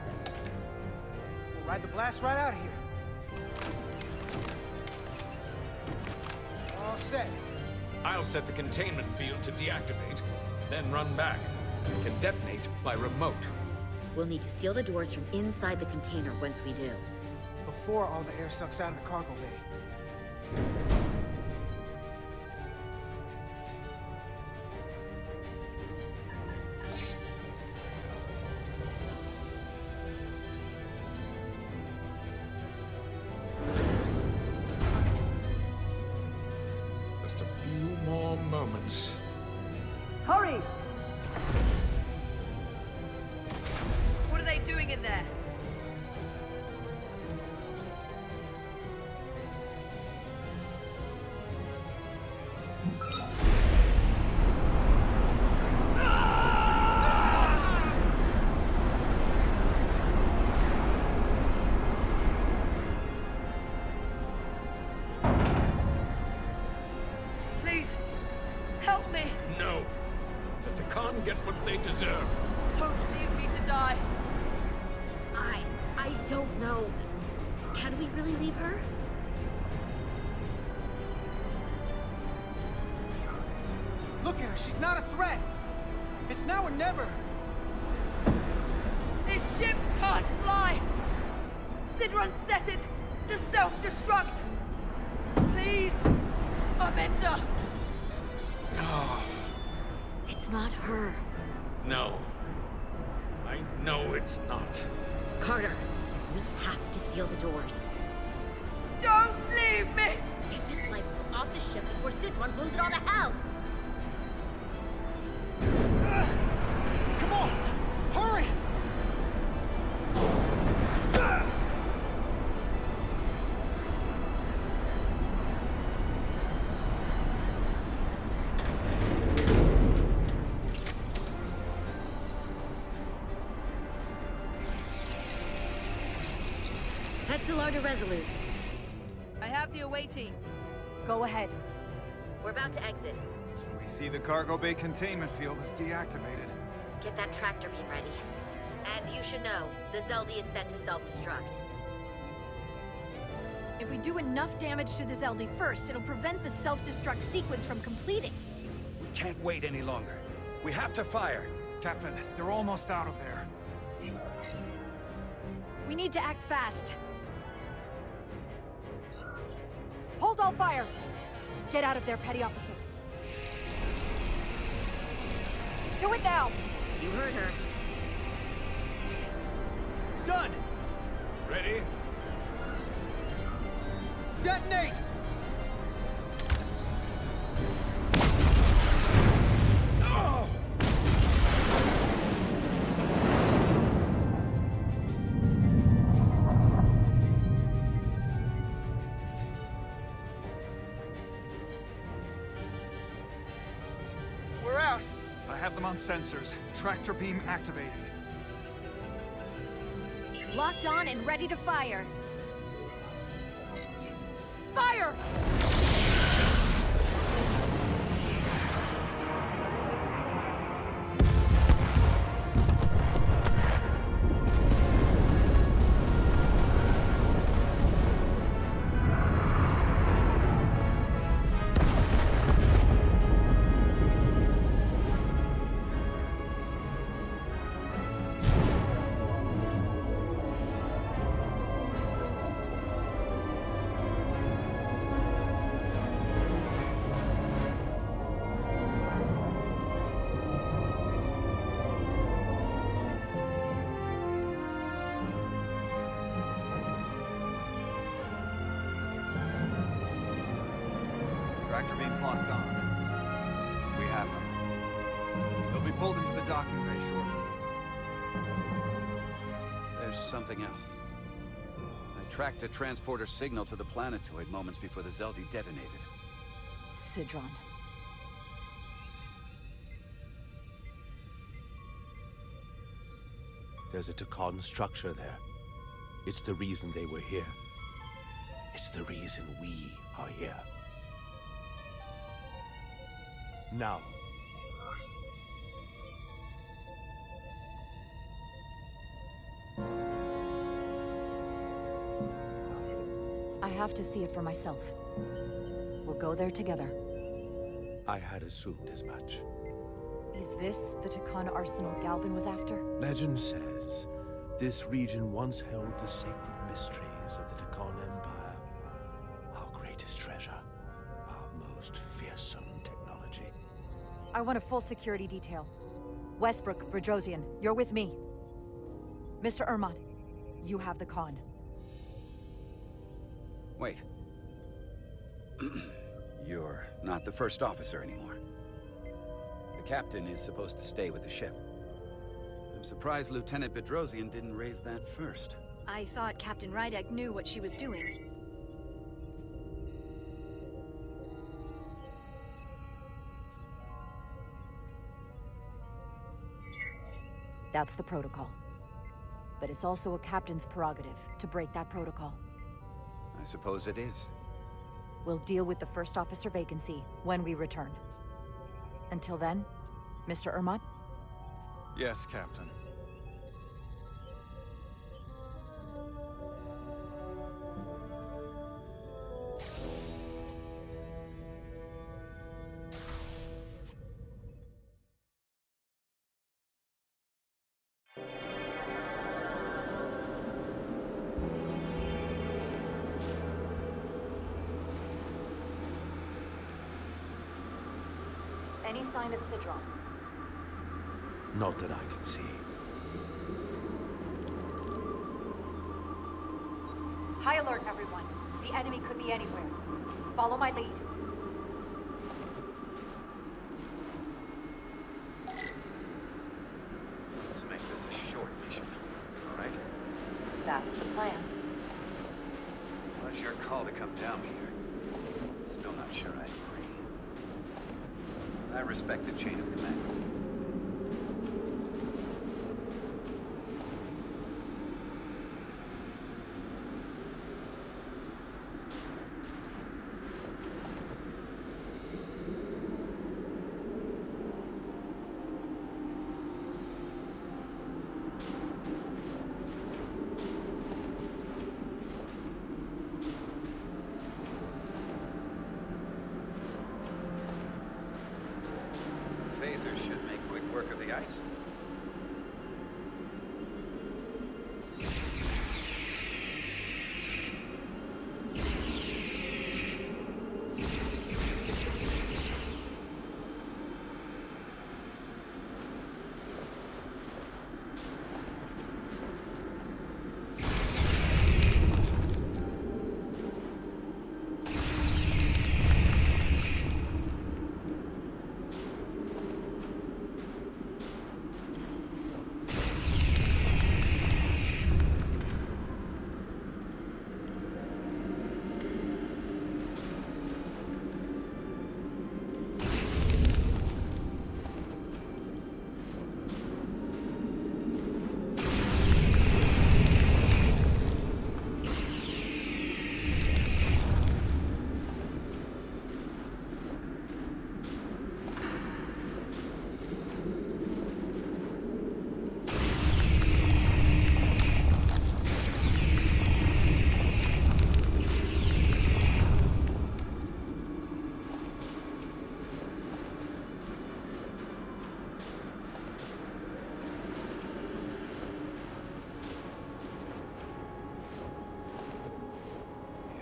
We'll ride the blast right out of here. All set. I'll set the containment field to deactivate, then run back. We can detonate by remote. We'll need to seal the doors from inside the container once we do. Before all the air sucks out of the cargo bay. Just a few more moments. Hurry! What are they doing in there? Please, help me. No. Let the Tkan get what they deserve. Don't leave me to die. I don't know. Can we really leave her? Look at her, she's not a threat. It's now or never. This ship can't fly. Sidron set it to self-destruct. Please, Amenta. Oh, It's not her. no. I know it's not. Carter, we have to seal the doors. Don't leave me! Get this life off the ship before Sidron blows it all to hell! Come on! Hurry! XLR to Resolute. I have the away team. Go ahead. We're about to exit. We see the cargo bay containment field is deactivated. Get that tractor beam ready. And you should know, the Zeldy is set to self-destruct. If we do enough damage to the Zeldy first, it'll prevent the self-destruct sequence from completing. We can't wait any longer. We have to fire. Captain, they're almost out of there. We need to act fast. Hold all fire! Get out of there, Petty Officer. Do it now! You heard her. Done! Ready? Detonate! Oh! We're out. I have them on sensors. Tractor beam activated. Locked on and ready to fire. Fire! Tractor beam's locked on. We have them. They'll be pulled into the docking bay shortly. There's something else. I tracked a transporter signal to the planetoid moments before the Zeldy detonated. Sidron. There's a Tkan structure there. It's the reason they were here. It's the reason we are here. Now. I have to see it for myself. We'll go there together. I had assumed as much. Is this the Tkan arsenal Galvin was after? Legend says this region once held the sacred mysteries of the Tkan Empire. Our greatest treasure. Our most fearsome technology. I want a full security detail. Westbrook, Brodrosian, you're with me. Mr. Ermont, you have the con. Wait. You're not the first officer anymore. The captain is supposed to stay with the ship. I'm surprised Lieutenant Brodrosian didn't raise that first. I thought Captain Rydek knew what she was doing. That's the protocol. But it's also a captain's prerogative to break that protocol. I suppose it is. We'll deal with the first officer vacancy when we return. Until then, Mr. Ermont? Yes, Captain. Any sign of Sidron? Not that I can see. High alert, everyone. The enemy could be anywhere. Follow my lead. Let's make this a short mission, all right? That's the plan. Well, it's your call to come down here. Still not sure I agree. I respect the chain of command. Nice.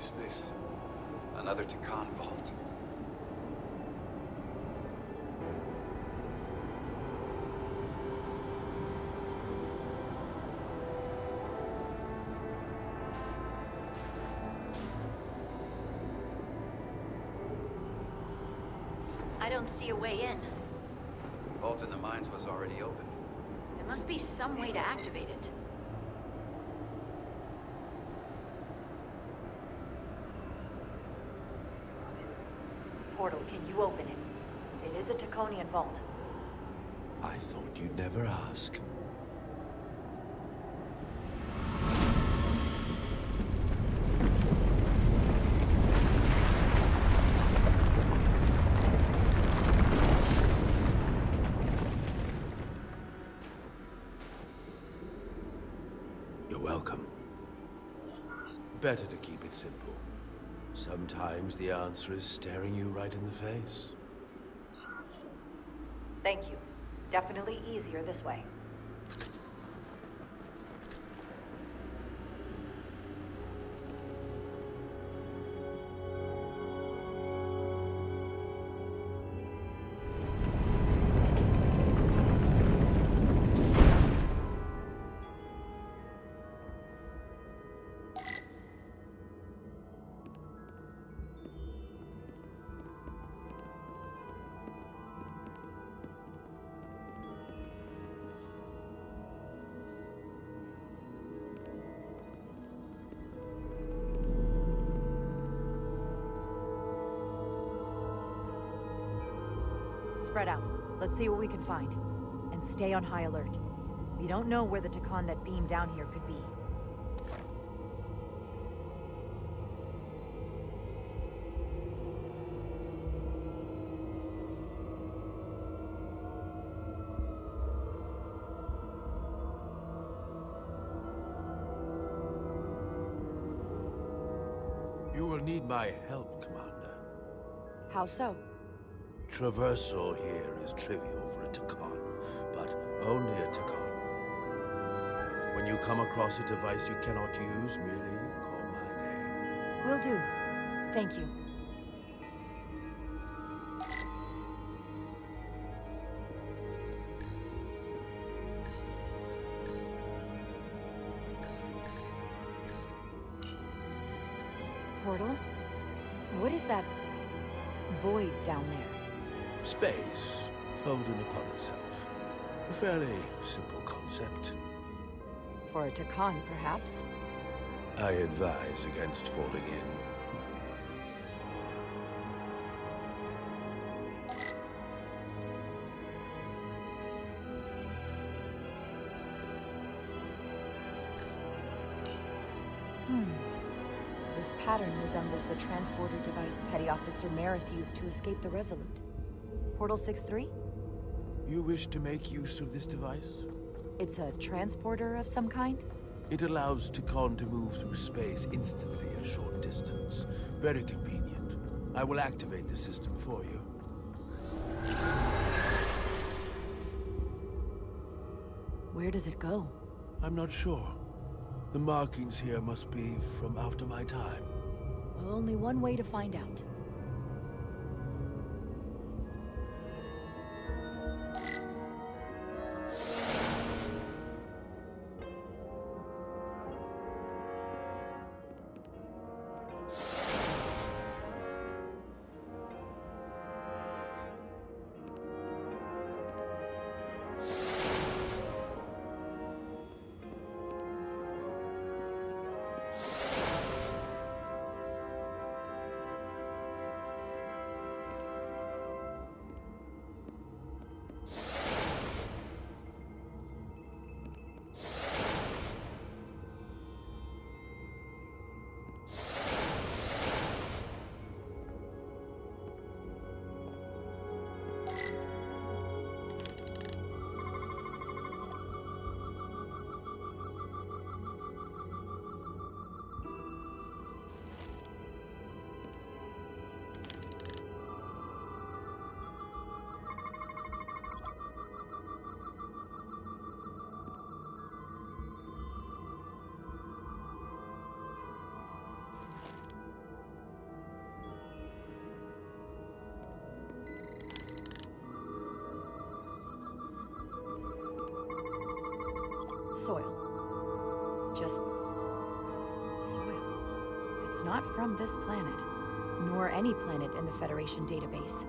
Is this another Tkan vault? I don't see a way in. Vault in the mines was already open. There must be some way to activate it. Portal, can you open it? It is a Taconian vault. I thought you'd never ask. You're welcome. Better to keep it simple. Sometimes the answer is staring you right in the face. Thank you. Definitely easier this way. Spread out. Let's see what we can find. And stay on high alert. We don't know where the Tkan that beamed down here could be. You will need my help, Commander. How so? Traversal here is trivial for a Tkan, but only a Tkan. When you come across a device you cannot use, merely call my name. Will do. Thank you. Portal? What is that void down there? Space, folded upon itself. A fairly simple concept. For a Tkan, perhaps? I advise against falling in. This pattern resembles the transporter device Petty Officer Maris used to escape the Resolute. Portal 6-3? You wish to make use of this device? It's a transporter of some kind? It allows Tkan to move through space instantly a short distance. Very convenient. I will activate the system for you. Where does it go? I'm not sure. The markings here must be from after my time. Well, only one way to find out. Soil. Just soil. It's not from this planet, nor any planet in the Federation database.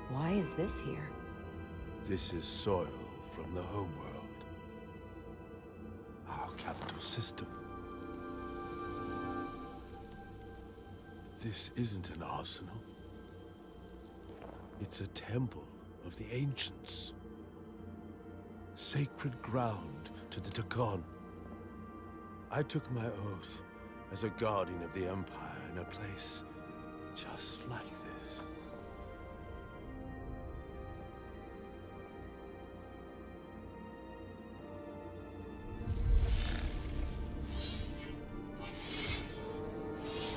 Why is this here? This is soil from the homeworld. Our capital system. This isn't an arsenal. It's a temple of the ancients. Sacred ground to the Tkan. I took my oath as a guardian of the Empire in a place just like this.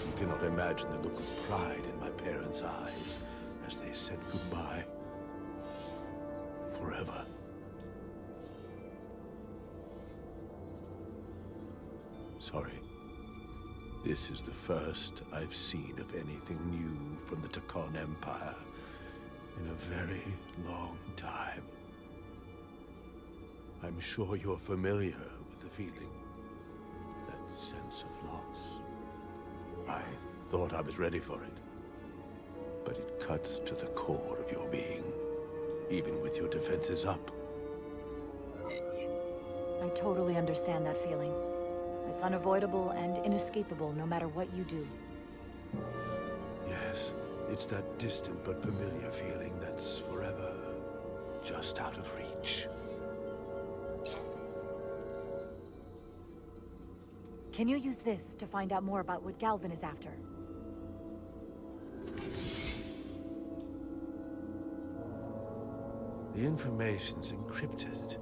You cannot imagine the look of pride in my parents' eyes as they said goodbye. Forever. Sorry. This is the first I've seen of anything new from the Tkan Empire in a very long time. I'm sure you're familiar with the feeling. That sense of loss. I thought I was ready for it. But it cuts to the core of your being, even with your defenses up. I totally understand that feeling. It's unavoidable and inescapable no matter what you do. Yes, it's that distant but familiar feeling that's forever just out of reach. Can you use this to find out more about what Galvin is after? The information's encrypted.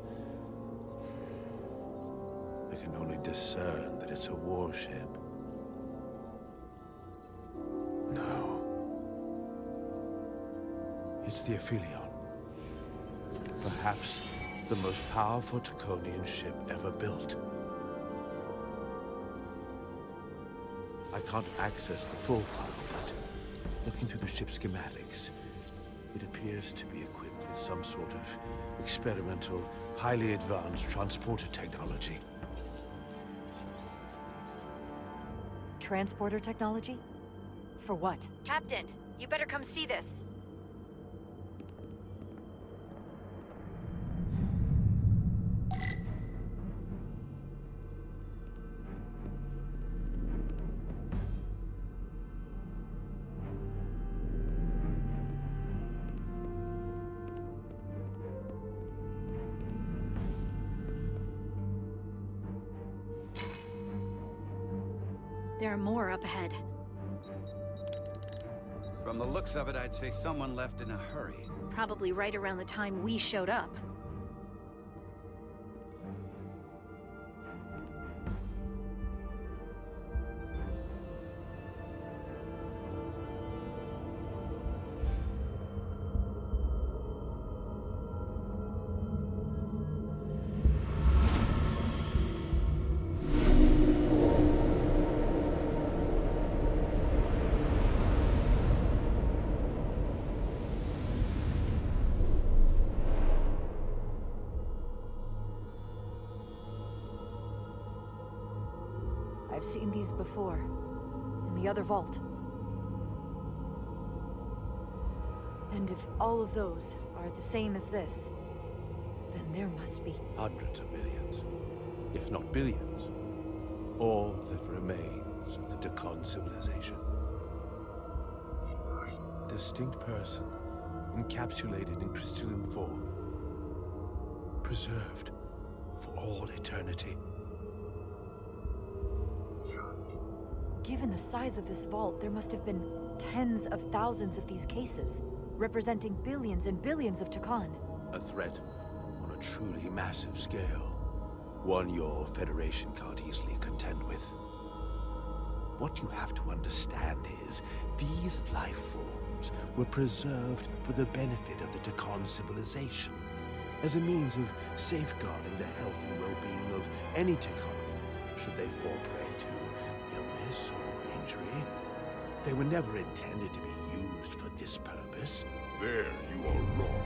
I can only discern that it's a warship. No. It's the Aphelion. Perhaps the most powerful Taconian ship ever built. I can't access the full file yet. Looking through the ship's schematics, it appears to be equipped with some sort of experimental, highly advanced transporter technology. Transporter technology? For what? Captain, you better come see this. There are more up ahead. From the looks of it, I'd say someone left in a hurry. Probably right around the time we showed up. I've seen these before. In the other vault. And if all of those are the same as this, then there must be... Hundreds of millions, if not billions. All that remains of the Tkan civilization. Distinct person, encapsulated in crystalline form. Preserved for all eternity. Given the size of this vault, there must have been tens of thousands of these cases, representing billions and billions of Tkan. A threat on a truly massive scale. One your Federation can't easily contend with. What you have to understand is, these life forms were preserved for the benefit of the Tkan civilization, as a means of safeguarding the health and well-being of any Tkan, should they fall prey to illness or injury. They were never intended to be used for this purpose. There you are wrong.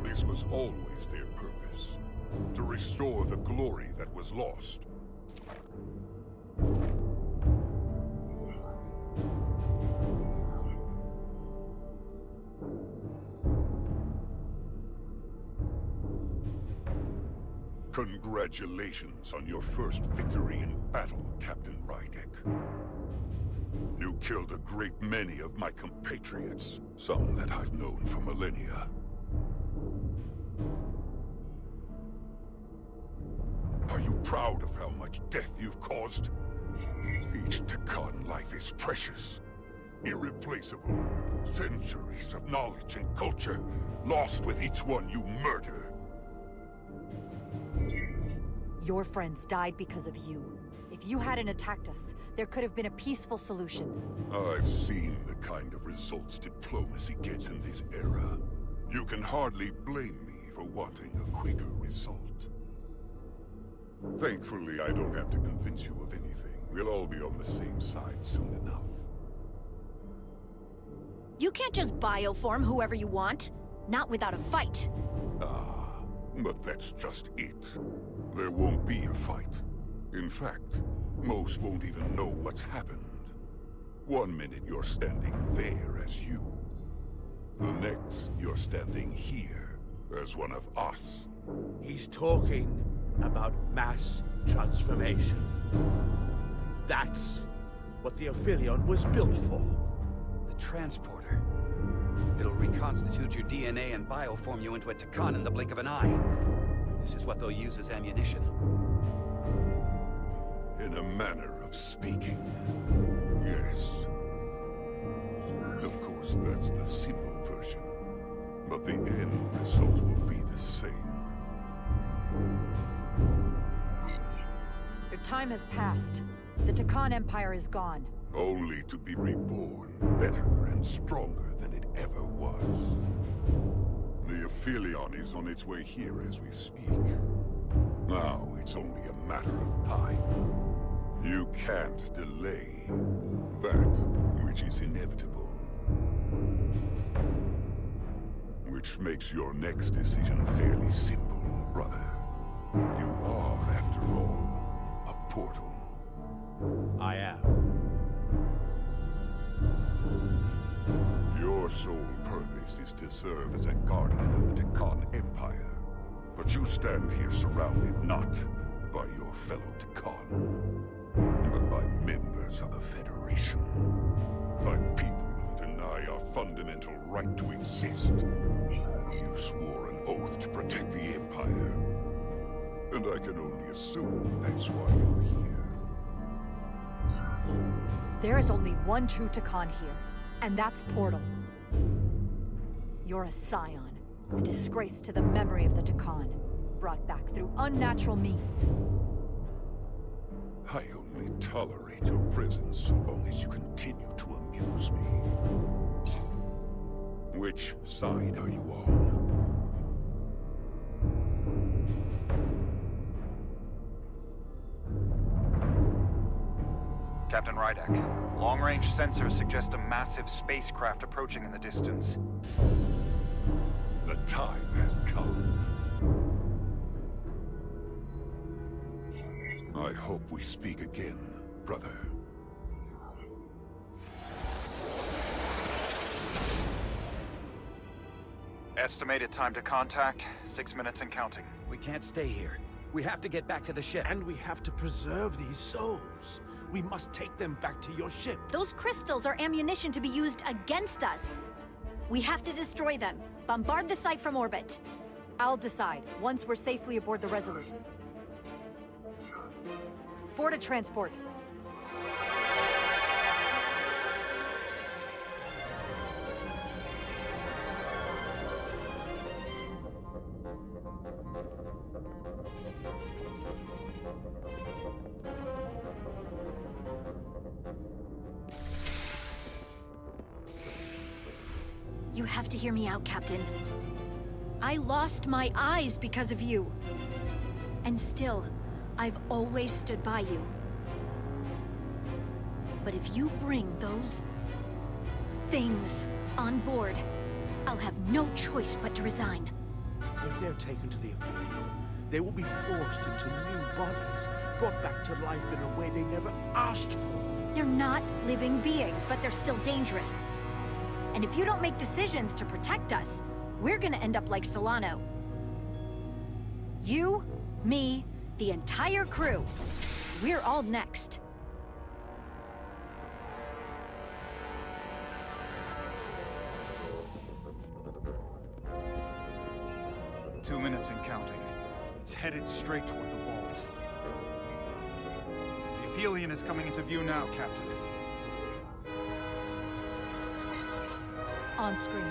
This was always their purpose, to restore the glory that was lost. Congratulations on your first victory in battle, Captain Rydek. You killed a great many of my compatriots, some that I've known for millennia. Are you proud of how much death you've caused? Each Tkan life is precious, irreplaceable. Centuries of knowledge and culture, lost with each one you murder. Your friends died because of you. If you hadn't attacked us, there could have been a peaceful solution. I've seen the kind of results diplomacy gets in this era. You can hardly blame me for wanting a quicker result. Thankfully, I don't have to convince you of anything. We'll all be on the same side soon enough. You can't just bioform whoever you want. Not without a fight. Ah, but that's just it. There won't be a fight. In fact, most won't even know what's happened. One minute you're standing there as you. The next, you're standing here as one of us. He's talking about mass transformation. That's what the Aphelion was built for. The transporter. It'll reconstitute your DNA and bioform you into a Tkan in the blink of an eye. This is what they'll use as ammunition. In a manner of speaking, yes. Of course, that's the simple version. But the end result will be the same. Your time has passed. The Tkan Empire is gone. Only to be reborn better and stronger than it ever was. The Aphelion is on its way here as we speak. Now it's only a matter of time. You can't delay that which is inevitable. Which makes your next decision fairly simple, brother. You are, after all, a portal. I am. Your sole purpose is to serve as a guardian of the Tkan Empire. But you stand here surrounded not by your fellow Tkan, but by members of the Federation. By people who deny our fundamental right to exist. You swore an oath to protect the Empire. And I can only assume that's why you're here. There is only one true Tkan here, and that's Portal. You're a scion, a disgrace to the memory of the Tkan, brought back through unnatural means. I only tolerate your presence so long as you continue to amuse me. Which side are you on? Captain Rydek, long-range sensors suggest a massive spacecraft approaching in the distance. The time has come. I hope we speak again, brother. Estimated time to contact, 6 minutes and counting. We can't stay here. We have to get back to the ship. And we have to preserve these souls. We must take them back to your ship. Those crystals are ammunition to be used against us. We have to destroy them. Bombard the site from orbit. I'll decide, once we're safely aboard the Resolute. Forward to transport. You have to hear me out, Captain. I lost my eyes because of you. And still, I've always stood by you. But if you bring those things on board, I'll have no choice but to resign. If they're taken to the Aphelion, they will be forced into new bodies, brought back to life in a way they never asked for. They're not living beings, but they're still dangerous. And if you don't make decisions to protect us, we're gonna end up like Solano. You, me, the entire crew. We're all next. Two minutes and counting. It's headed straight toward the vault. The Aphelion is coming into view now, Captain. On screen.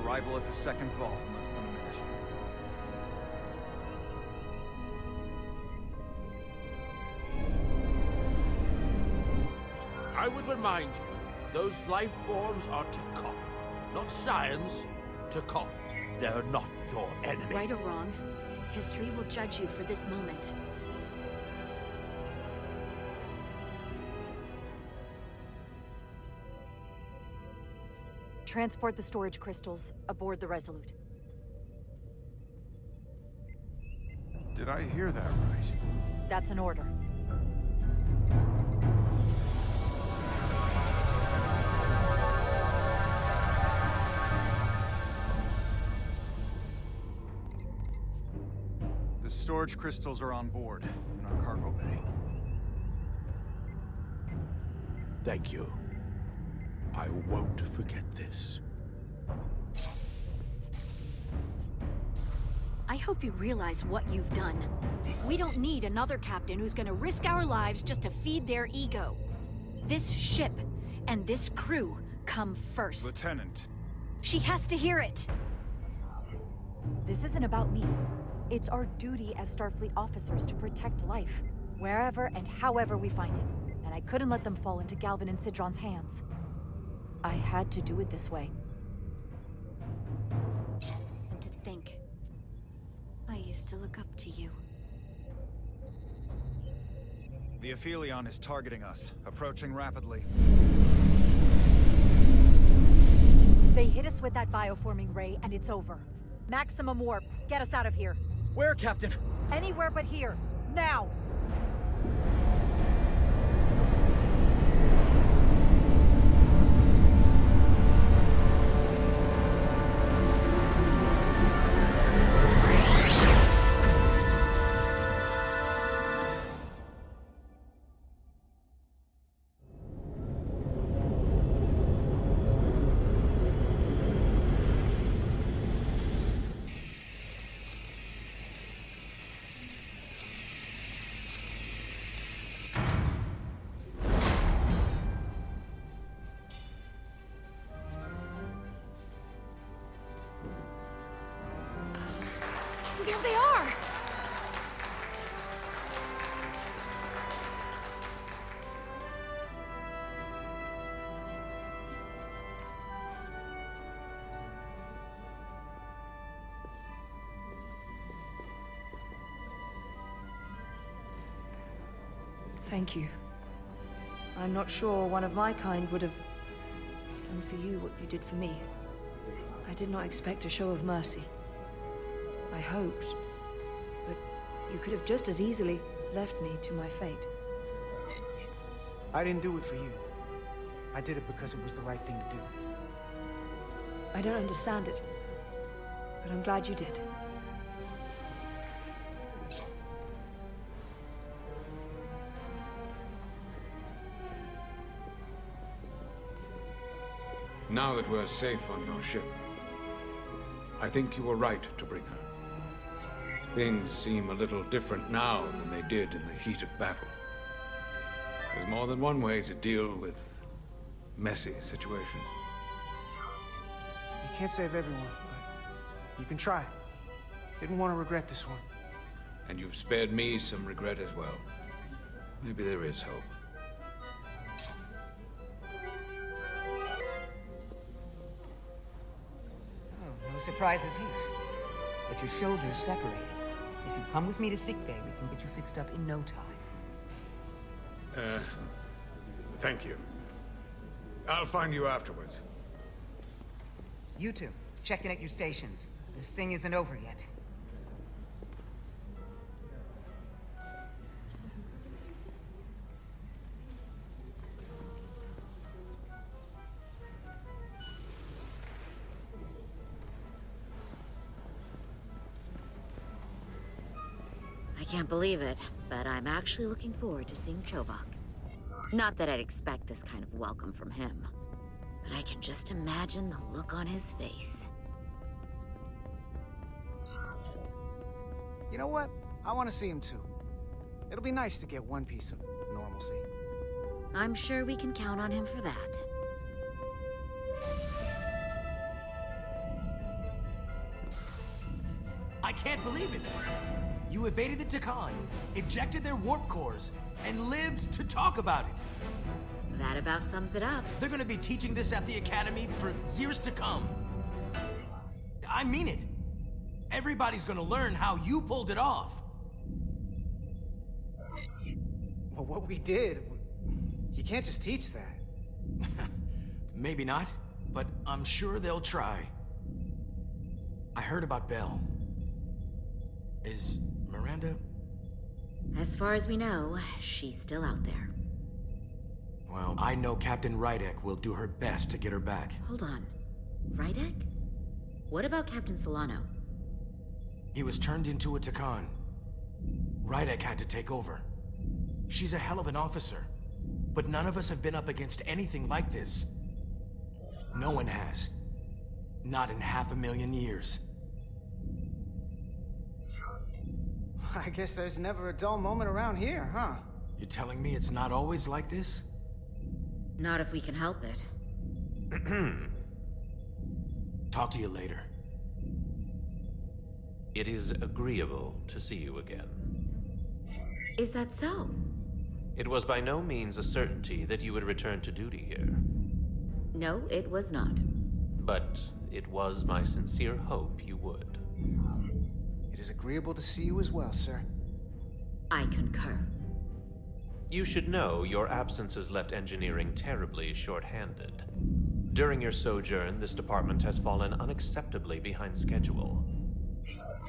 Arrival at the second vault in less than a minute. I would remind you, those life forms are Tkan, not science. Tkan. They're not your enemy. Right or wrong, history will judge you for this moment. Transport the storage crystals aboard the Resolute. Did I hear that right? That's an order. The storage crystals are on board in our cargo bay. Thank you. I won't forget this. I hope you realize what you've done. We don't need another captain who's gonna risk our lives just to feed their ego. This ship and this crew come first. Lieutenant. She has to hear it. This isn't about me. It's our duty as Starfleet officers to protect life, wherever and however we find it. And I couldn't let them fall into Galvin and Sidron's hands. I had to do it this way. And to think, I used to look up to you. The Aphelion is targeting us, approaching rapidly. They hit us with that bioforming ray, and it's over. Maximum warp. Get us out of here. Where, Captain? Anywhere but here. Now! There they are! Thank you. I'm not sure one of my kind would have done for you what you did for me. I did not expect a show of mercy. I hoped, but you could have just as easily left me to my fate. I didn't do it for you. I did it because it was the right thing to do. I don't understand it, but I'm glad you did. Now that we're safe on your ship, I think you were right to bring her. Things seem a little different now than they did in the heat of battle. There's more than one way to deal with messy situations. You can't save everyone, but you can try. Didn't want to regret this one. And you've spared me some regret as well. Maybe there is hope. Oh, no surprises here. But your shoulders separated. If you come with me to sickbay, we can get you fixed up in no time. Thank you. I'll find you afterwards. You two, check in at your stations. This thing isn't over yet. I can't believe it, but I'm actually looking forward to seeing Chovak. Not that I'd expect this kind of welcome from him, but I can just imagine the look on his face. You know what? I want to see him too. It'll be nice to get one piece of normalcy. I'm sure we can count on him for that. I can't believe it! You evaded the Tkan, ejected their warp cores, and lived to talk about it! That about sums it up. They're gonna be teaching this at the Academy for years to come. I mean it! Everybody's gonna learn how you pulled it off! Well, what we did, you can't just teach that. Maybe not, but I'm sure they'll try. I heard about Belle. Is Miranda? As far as we know, she's still out there. Well, I know Captain Rydek will do her best to get her back. Hold on. Rydek? What about Captain Solano? He was turned into a Tkan. Rydek had to take over. She's a hell of an officer, but none of us have been up against anything like this. No one has. Not in 500,000 years. I guess there's never a dull moment around here, huh? You telling me it's not always like this? Not if we can help it. Talk to you later. It is agreeable to see you again. Is that so? It was by no means a certainty that you would return to duty here. No, it was not. But it was my sincere hope you would. It is agreeable to see you as well, sir. I concur. You should know your absence has left engineering terribly short-handed. During your sojourn, this department has fallen unacceptably behind schedule.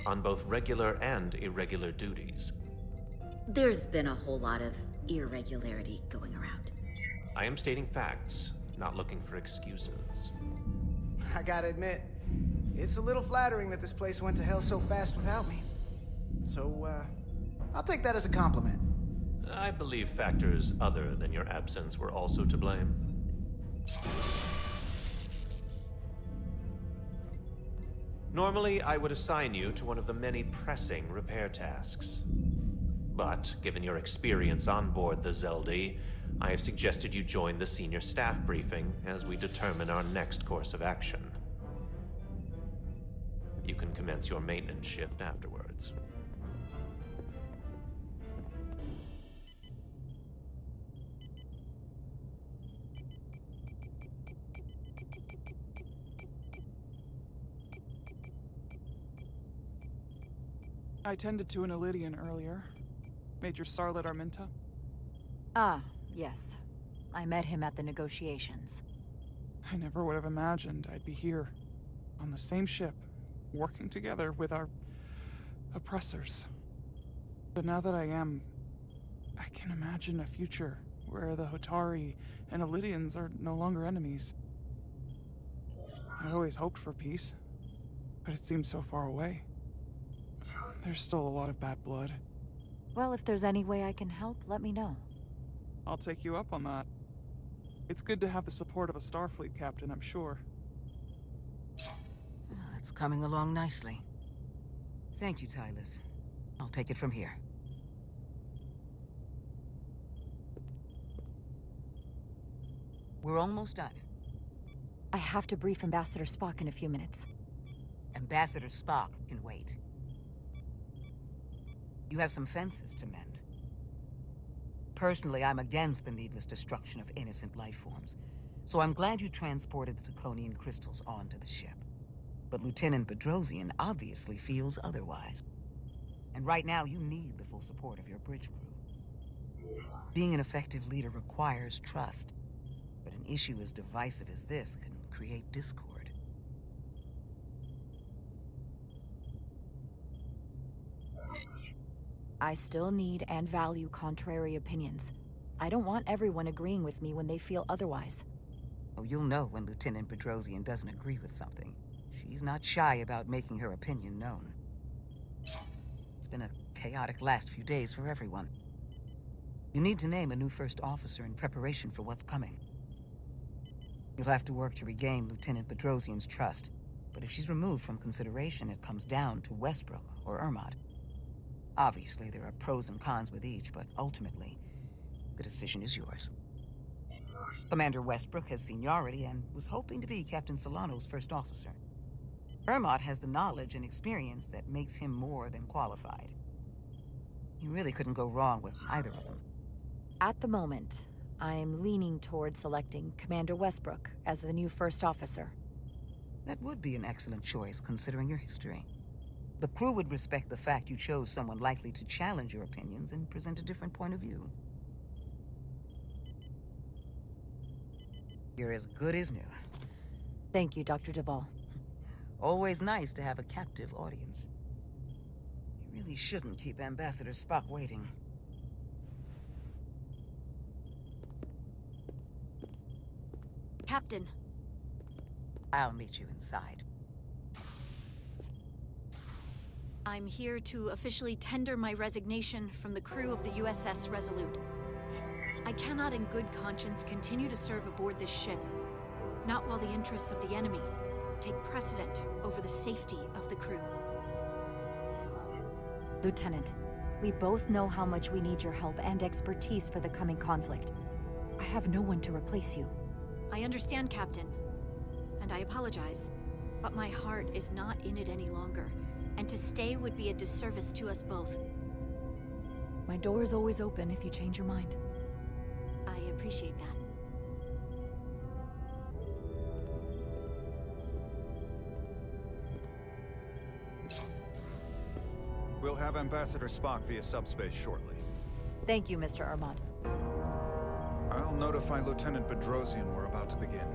On both regular and irregular duties. There's been a whole lot of irregularity going around. I am stating facts, not looking for excuses. I gotta admit, it's a little flattering that this place went to hell so fast without me. So, I'll take that as a compliment. I believe factors other than your absence were also to blame. Normally, I would assign you to one of the many pressing repair tasks. But, given your experience on board the Zeldi, I have suggested you join the senior staff briefing as we determine our next course of action. You can commence your maintenance shift afterwards. I tended to an Elydian earlier. Major Sarlet Arminta. Ah, yes. I met him at the negotiations. I never would have imagined I'd be here, on the same ship, working together with our oppressors. But now that I am, I can imagine a future where the Hotari and Elidians are no longer enemies. I always hoped for peace, but it seems so far away. There's still a lot of bad blood. Well, if there's any way I can help, let me know. I'll take you up on that. It's good to have the support of a Starfleet captain, I'm sure. It's coming along nicely. Thank you, Tylus. I'll take it from here. We're almost done. I have to brief Ambassador Spock in a few minutes. Ambassador Spock can wait. You have some fences to mend. Personally, I'm against the needless destruction of innocent life forms, so I'm glad you transported the Taconian crystals onto the ship. But Lieutenant Bedrosian obviously feels otherwise. And right now, you need the full support of your bridge crew. Being an effective leader requires trust, but an issue as divisive as this can create discord. I still need and value contrary opinions. I don't want everyone agreeing with me when they feel otherwise. Oh, you'll know when Lieutenant Bedrosian doesn't agree with something. She's not shy about making her opinion known. It's been a chaotic last few days for everyone. You need to name a new first officer in preparation for what's coming. You'll have to work to regain Lieutenant Bedrosian's trust, but if she's removed from consideration, it comes down to Westbrook or Ermot. Obviously, there are pros and cons with each, but ultimately, the decision is yours. Commander Westbrook has seniority and was hoping to be Captain Solano's first officer. Ermot has the knowledge and experience that makes him more than qualified. You really couldn't go wrong with either of them. At the moment, I'm leaning toward selecting Commander Westbrook as the new first officer. That would be an excellent choice, considering your history. The crew would respect the fact you chose someone likely to challenge your opinions and present a different point of view. You're as good as new. Thank you, Dr. Duvall. Always nice to have a captive audience. You really shouldn't keep Ambassador Spock waiting. Captain. I'll meet you inside. I'm here to officially tender my resignation from the crew of the USS Resolute. I cannot in good conscience continue to serve aboard this ship, not while the interests of the enemy take precedent over the safety of the crew. Lieutenant, we both know how much we need your help and expertise for the coming conflict. I have no one to replace you. I understand, Captain, and I apologize, but my heart is not in it any longer. And to stay would be a disservice to us both. My door is always open if you change your mind. I appreciate that. We'll have Ambassador Spock via subspace shortly. Thank you, Mr. Ermot. I'll notify Lieutenant Bedrosian we're about to begin.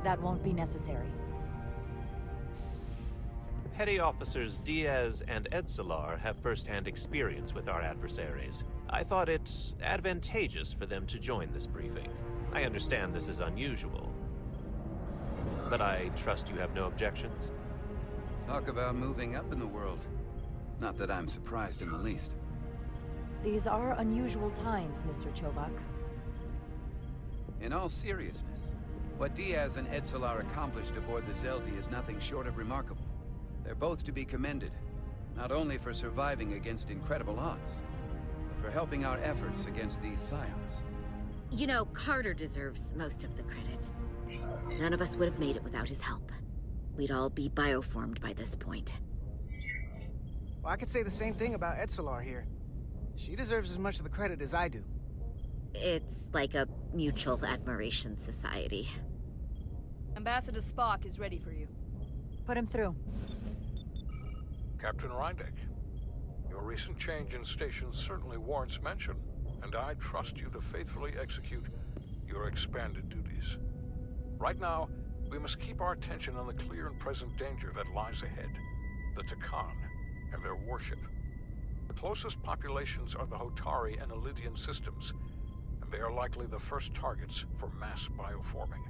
That won't be necessary. Petty Officers Diaz and Edsolar have first-hand experience with our adversaries. I thought it advantageous for them to join this briefing. I understand this is unusual, but I trust you have no objections? Talk about moving up in the world. Not that I'm surprised in the least. These are unusual times, Mr. Chovak. In all seriousness, what Diaz and Edsolar accomplished aboard the Zeldi is nothing short of remarkable. They're both to be commended, not only for surviving against incredible odds, but for helping our efforts against these scions. You know, Carter deserves most of the credit. None of us would have made it without his help. We'd all be bioformed by this point. Well, I could say the same thing about Edsolar here. She deserves as much of the credit as I do. It's like a mutual admiration society. Ambassador Spock is ready for you. Put him through. Captain Reindeck, your recent change in station certainly warrants mention. and I trust you to faithfully execute your expanded duties. Right now, we must keep our attention on the clear and present danger that lies ahead, the Tkan and their warship. The closest populations are the Hotari and Elydian systems, and they are likely the first targets for mass bioforming.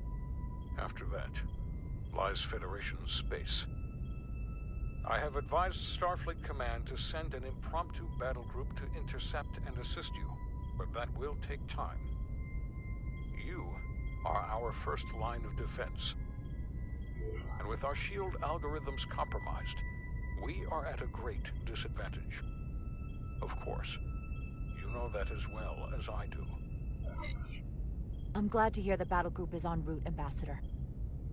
After that, lies Federation space. I have advised Starfleet Command to send an impromptu battle group to intercept and assist you, but that will take time. You are our first line of defense. And with our shield algorithms compromised, we are at a great disadvantage. Of course, you know that as well as I do. I'm glad to hear the battle group is en route, Ambassador.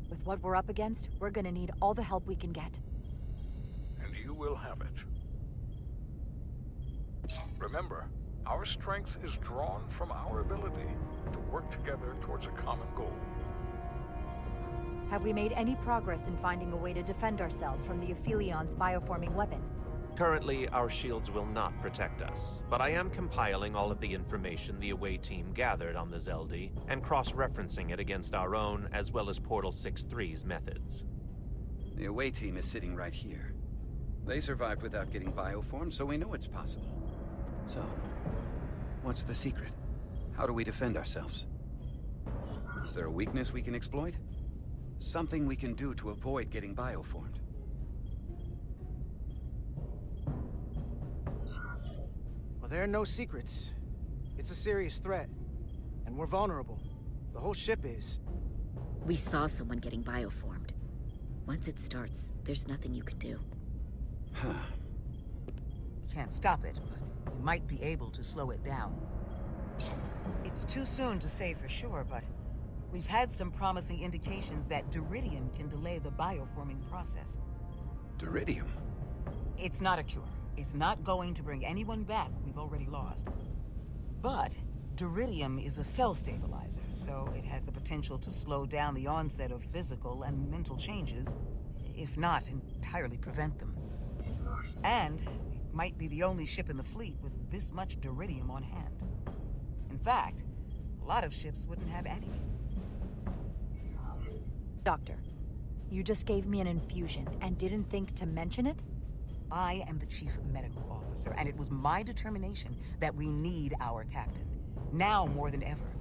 With what we're up against, we're gonna need all the help we can get. And you will have it. Remember, our strength is drawn from our ability to work together towards a common goal. Have we made any progress in finding a way to defend ourselves from the Aphilion's bioforming weapon? Currently, our shields will not protect us, but I am compiling all of the information the away team gathered on the Zeldi and cross-referencing it against our own as well as Portal 6-3's methods. The away team is sitting right here. They survived without getting bioformed, so we know it's possible. So, what's the secret? How do we defend ourselves? Is there a weakness we can exploit? Something we can do to avoid getting bioformed? Well, there are no secrets. It's a serious threat. And we're vulnerable. The whole ship is. We saw someone getting bioformed. Once it starts, there's nothing you can do. Huh. Can't stop it, but we might be able to slow it down. It's too soon to say for sure, but we've had some promising indications that Duridium can delay the bioforming process. Duridium? It's not a cure. It's not going to bring anyone back we've already lost. But Duridium is a cell stabilizer, so it has the potential to slow down the onset of physical and mental changes, if not entirely prevent them. And it might be the only ship in the fleet with this much Duridium on hand. In fact, a lot of ships wouldn't have any. Doctor, you just gave me an infusion and didn't think to mention it? I am the chief medical officer, and it was my determination that we need our captain. Now more than ever.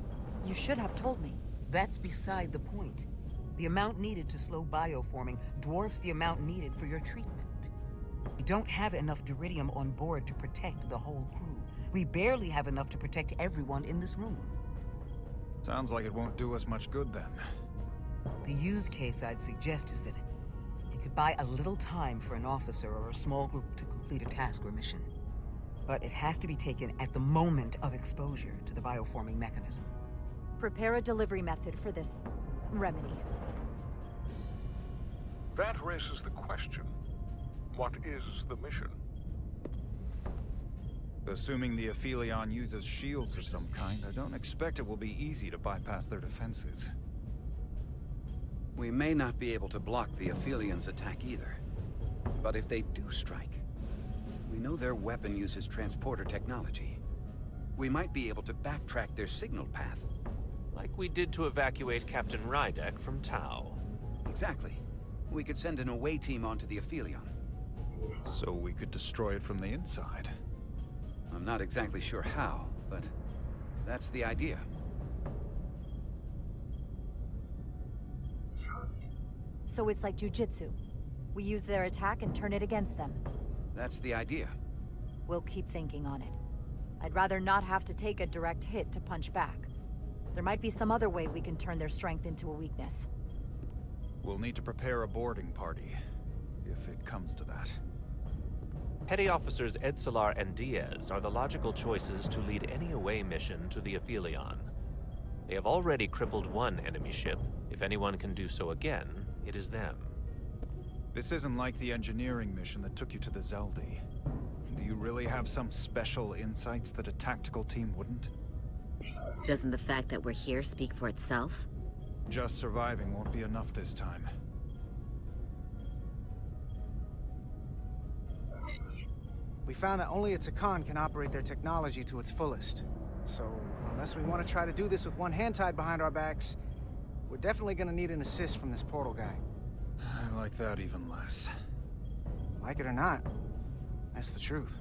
You should have told me. That's beside the point. The amount needed to slow bioforming dwarfs the amount needed for your treatment. We don't have enough Duridium on board to protect the whole crew. We barely have enough to protect everyone in this room. Sounds like it won't do us much good then. The use case I'd suggest is that it could buy a little time for an officer or a small group to complete a task or mission. But it has to be taken at the moment of exposure to the bioforming mechanism. Prepare a delivery method for this remedy. That raises the question. What is the mission? Assuming the Aphelion uses shields of some kind, I don't expect it will be easy to bypass their defenses. We may not be able to block the Aphelions' attack either. But if they do strike, we know their weapon uses transporter technology. We might be able to backtrack their signal path. Like we did to evacuate Captain Rydek from Tau. Exactly. We could send an away team onto the Aphelion. So we could destroy it from the inside. I'm not exactly sure how, but that's the idea. So it's like jujitsu. We use their attack and turn it against them. That's the idea. We'll keep thinking on it. I'd rather not have to take a direct hit to punch back. There might be some other way we can turn their strength into a weakness. We'll need to prepare a boarding party, if it comes to that. Petty Officers Edsalar and Diaz are the logical choices to lead any away mission to the Aphelion. They have already crippled one enemy ship. If anyone can do so again, it is them. This isn't like the engineering mission that took you to the Zeldi. Do you really have some special insights that a tactical team wouldn't? Doesn't the fact that we're here speak for itself? Just surviving won't be enough this time. We found that only a Tkan can operate their technology to its fullest. So, unless we want to try to do this with one hand tied behind our backs, we're definitely gonna need an assist from this portal guy. I like that even less. Like it or not, that's the truth.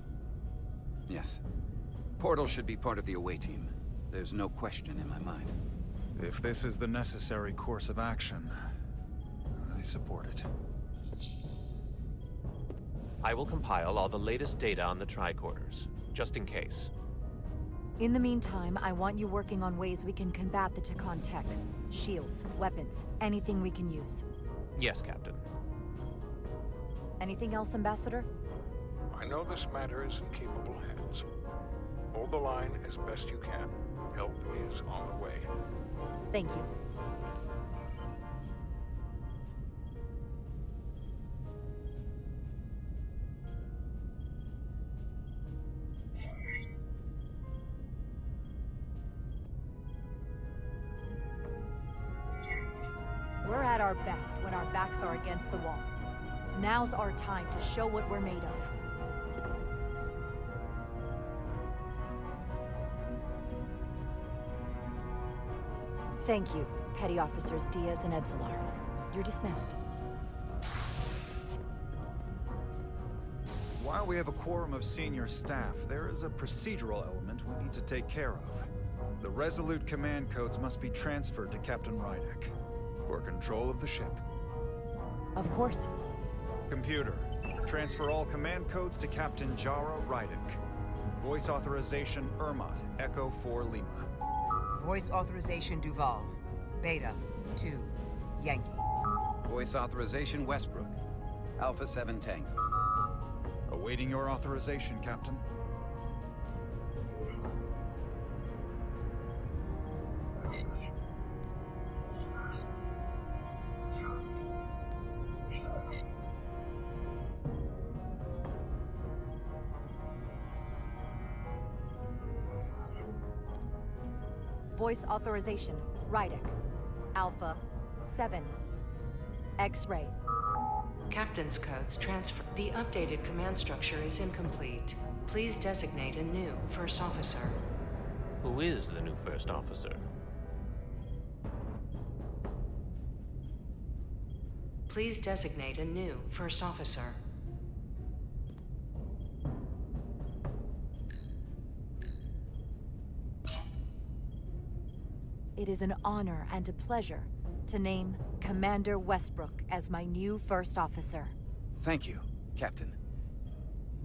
Yes. Portal should be part of the away team. There's no question in my mind. If this is the necessary course of action, I support it. I will compile all the latest data on the tricorders, just in case. In the meantime, I want you working on ways we can combat the Tkan tech. Shields, weapons, anything we can use. Yes, Captain. Anything else, Ambassador? I know this matter is in capable hands. Hold the line as best you can. Help is on the way. Thank you. We're at our best when our backs are against the wall. Now's our time to show what we're made of. Thank you, Petty Officers Diaz and Edzilar. You're dismissed. While we have a quorum of senior staff, there is a procedural element we need to take care of. The Resolute command codes must be transferred to Captain Rydek for control of the ship. Of course. Computer, transfer all command codes to Captain Jara Rydek. Voice authorization Ermot, Echo 4 Lima. Voice authorization Duval. Beta 2 Yankee. Voice authorization Westbrook. Alpha 7 Tango. Awaiting your authorization, Captain. Voice authorization, Rydek. Alpha 7. X-ray. Captain's codes transfer. The updated command structure is incomplete. Please designate a new first officer. Who is the new first officer? Please designate a new first officer. It is an honor and a pleasure to name Commander Westbrook as my new first officer. Thank you, Captain.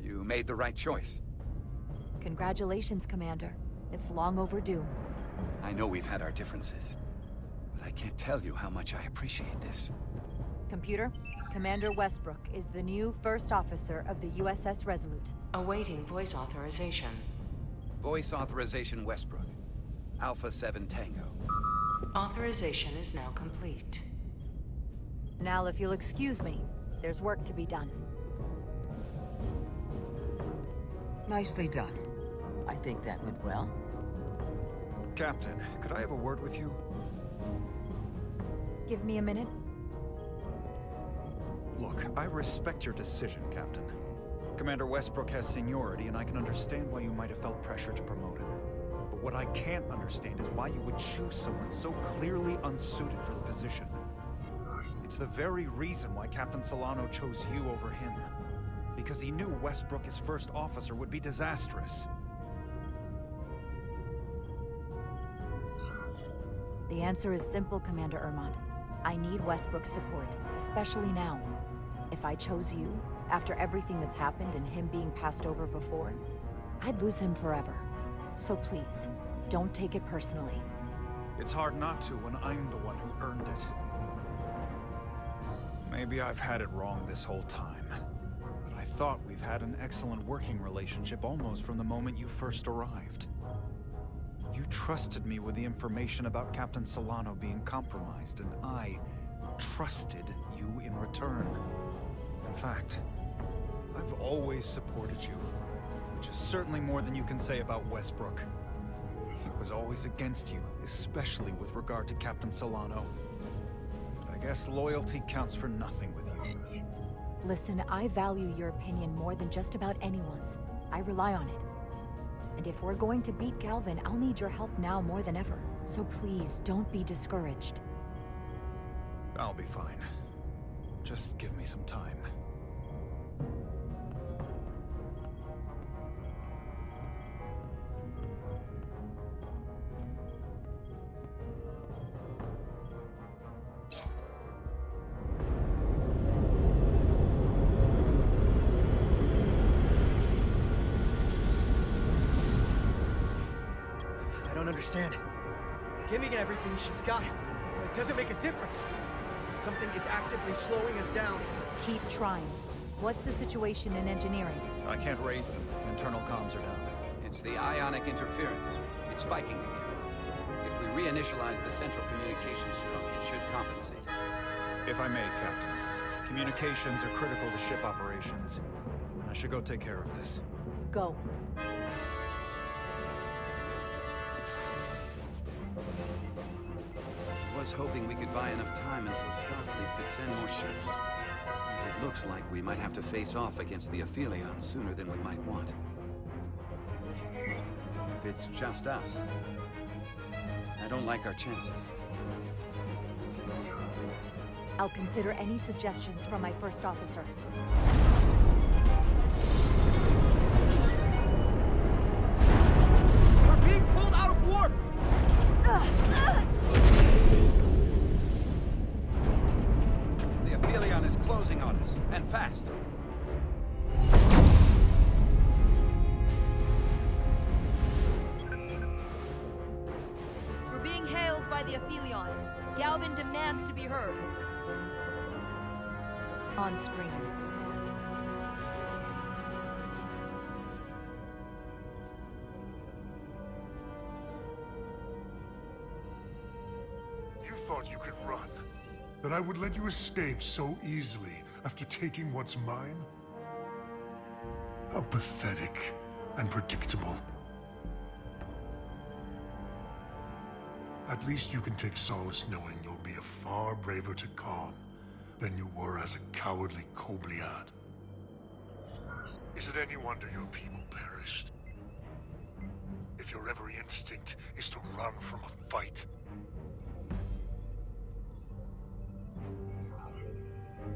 You made the right choice. Congratulations, Commander. It's long overdue. I know we've had our differences, but I can't tell you how much I appreciate this. Computer, Commander Westbrook is the new first officer of the USS Resolute. Awaiting voice authorization. Voice authorization Westbrook. Alpha 7 Tango. Authorization is now complete. Now, if you'll excuse me, there's work to be done. Nicely done. I think that went well. Captain, could I have a word with you? Give me a minute. Look, I respect your decision, Captain. Commander Westbrook has seniority, and I can understand why you might have felt pressure to promote him. But what I can't understand is why you would choose someone so clearly unsuited for the position. It's the very reason why Captain Solano chose you over him. Because he knew Westbrook as first officer would be disastrous. The answer is simple, Commander Ermont. I need Westbrook's support, especially now. If I chose you, after everything that's happened and him being passed over before, I'd lose him forever. So please, don't take it personally. It's hard not to when I'm the one who earned it. Maybe I've had it wrong this whole time. But I thought we've had an excellent working relationship almost from the moment you first arrived. You trusted me with the information about Captain Solano being compromised, and I trusted you in return. In fact, I've always supported you, which is certainly more than you can say about Westbrook. I was always against you, especially with regard to Captain Solano. But I guess loyalty counts for nothing with you. Listen, I value your opinion more than just about anyone's. I rely on it. And if we're going to beat Galvin, I'll need your help now more than ever. So please, don't be discouraged. I'll be fine. Just give me some time. I don't understand. Giving everything she's got, well, it doesn't make a difference. Something is actively slowing us down. Keep trying. What's the situation in engineering? I can't raise them. Internal comms are down. It's the ionic interference. It's spiking again. If we reinitialize the central communications trunk, it should compensate. If I may, Captain. Communications are critical to ship operations. I should go take care of this. Go. I was hoping we could buy enough time until Starfleet could send more ships. It looks like we might have to face off against the Aphelion sooner than we might want. If it's just us, I don't like our chances. I'll consider any suggestions from my first officer. We're being pulled out of warp! The Aphelion is closing on us, and fast. We're being hailed by the Aphelion. Galvin demands to be heard. On screen. You thought you could run? That I would let you escape so easily after taking what's mine? How pathetic and predictable. At least you can take solace knowing you'll be a far braver Tkan than you were as a cowardly Kobliad. Is it any wonder your people perished? If your every instinct is to run from a fight.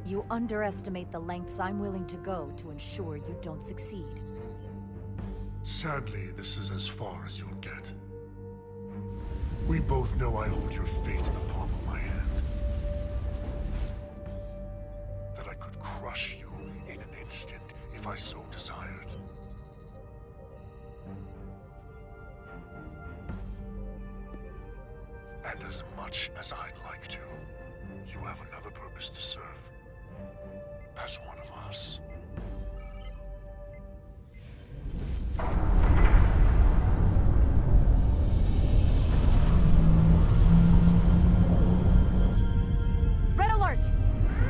You underestimate the lengths I'm willing to go to ensure you don't succeed. Sadly, this is as far as you'll get. We both know I hold your fate in the palm of my hand. That I could crush you in an instant if I so desired. And as much as I'd like to, you have another purpose to serve. As one of us. Red alert!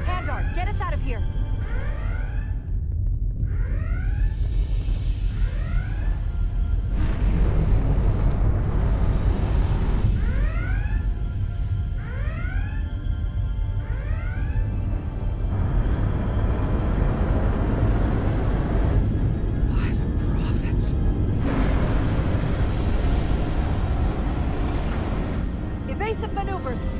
Handar, get us out of here! Evasive maneuvers!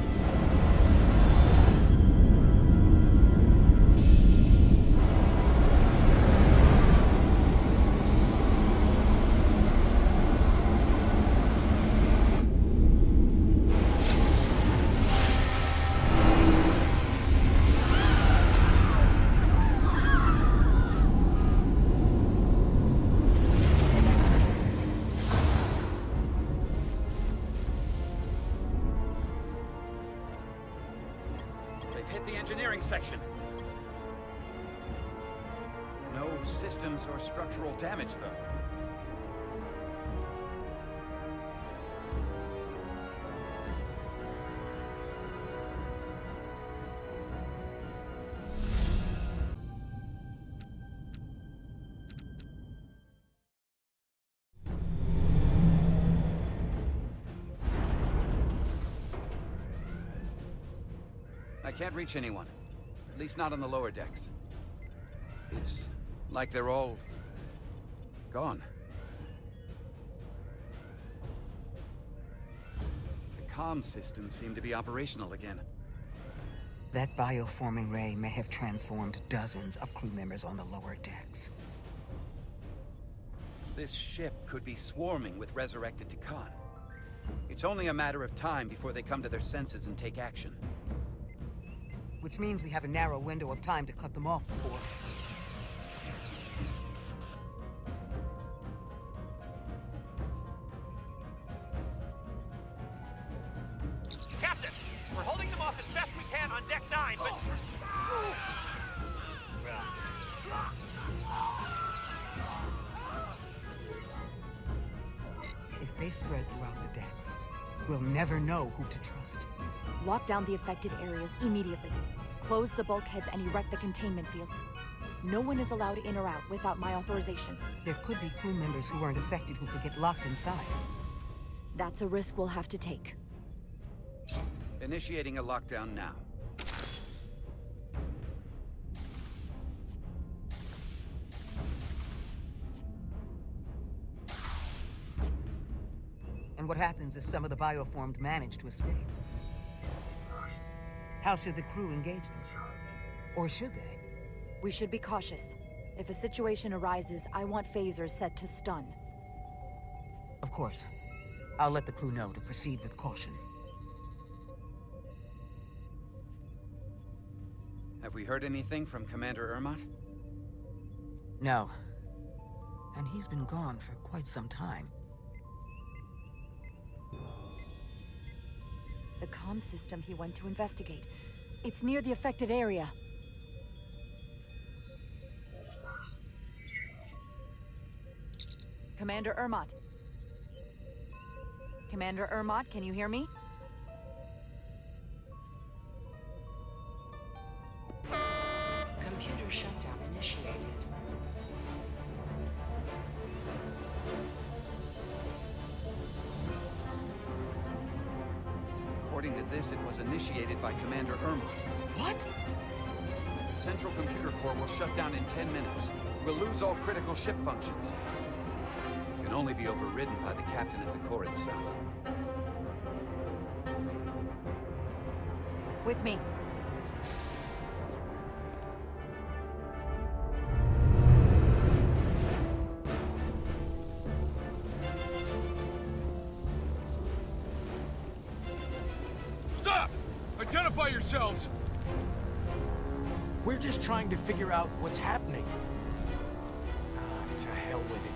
They've hit the engineering section. No systems or structural damage, though. I can't reach anyone. At least not on the lower decks. It's like they're all gone. comm systems seem to be operational again. That bioforming ray may have transformed dozens of crew members on the lower decks. This ship could be swarming with resurrected Tkan. It's only a matter of time before they come to their senses and take action. Which means we have a narrow window of time to cut them off before... Captain! We're holding them off as best we can on Deck 9, but... If they spread throughout the decks, we'll never know who to trust. Lock down the affected areas immediately. Close the bulkheads and erect the containment fields. No one is allowed in or out without my authorization. There could be crew members who weren't affected who could get locked inside. That's a risk we'll have to take. Initiating a lockdown now. And what happens if some of the bioformed manage to escape? How should the crew engage them? Or should they? We should be cautious. If a situation arises, I want phasers set to stun. Of course. I'll let the crew know to proceed with caution. Have we heard anything from Commander Ermot? No. And he's been gone for quite some time. The comm system he went to investigate. It's near the affected area. Commander Ermot. Commander Ermot, can you hear me? Computer shutdown initiated. According to this, it was initiated by Commander Ermot. What? The central computer core will shut down in 10 minutes. We'll lose all critical ship functions. It can only be overridden by the captain at the core itself. With me. Stop! Identify yourselves! We're just trying to figure out what's happening. To hell with it.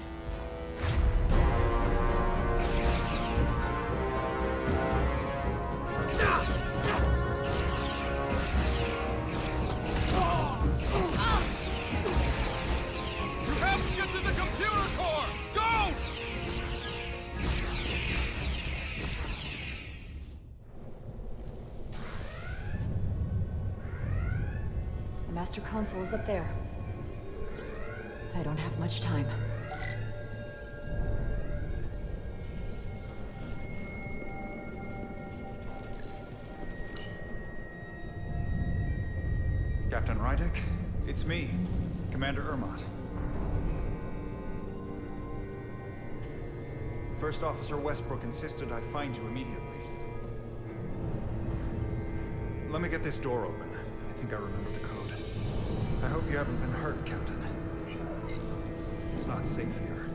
You have to get to the computer core! Go! The master console is up there. I don't have much time. Captain Rydick, it's me, Commander Ermot. First Officer Westbrook insisted I find you immediately. Let me get this door open. I think I remember the code. I hope you haven't been hurt, Captain. It's not safe here.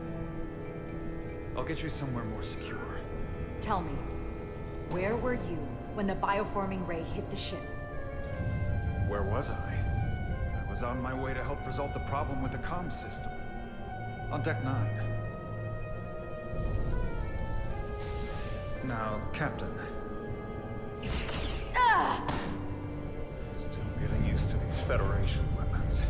I'll get you somewhere more secure. Tell me, where were you when the bioforming ray hit the ship? Where was I? I was on my way to help resolve the problem with the comm system. On Deck 9. Now, Captain. Still getting used to these Federation weapons.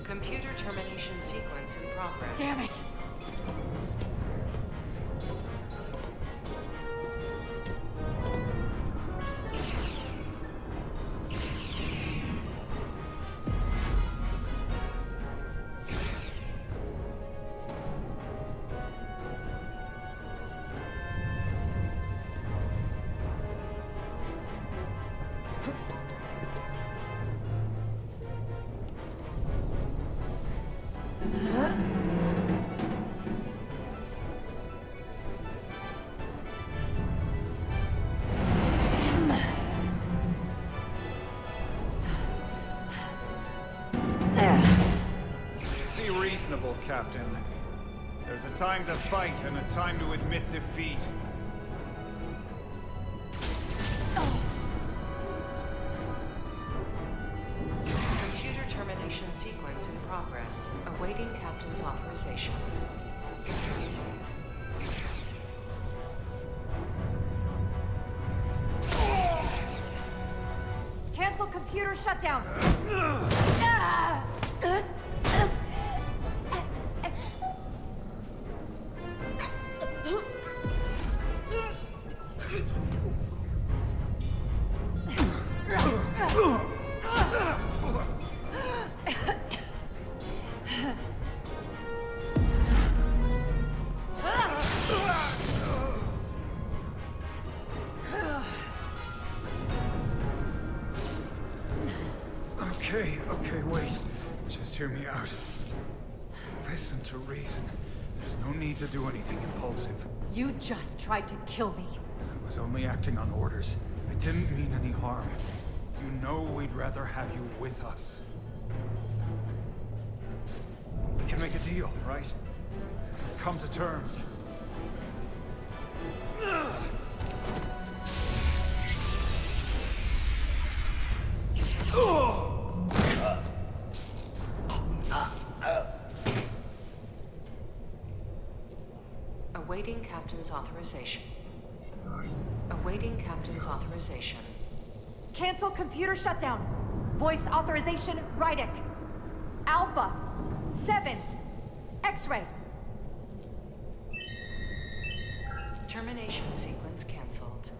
Computer termination sequence in progress. Damn it! reasonable, Captain. There's a time to fight and a time to admit defeat. Computer termination sequence in progress. Awaiting Captain's authorization. Cancel computer shutdown. Okay, wait. Just hear me out. Listen to reason. There's no need to do anything impulsive. You just tried to kill me. I was only acting on orders. I didn't mean any harm. You know we'd rather have you with us. We can make a deal, right? Come to terms. Awaiting Captain's authorization. Awaiting Captain's authorization. Cancel computer shutdown. Voice authorization, Rydick. Alpha 7. X-ray. Termination sequence cancelled.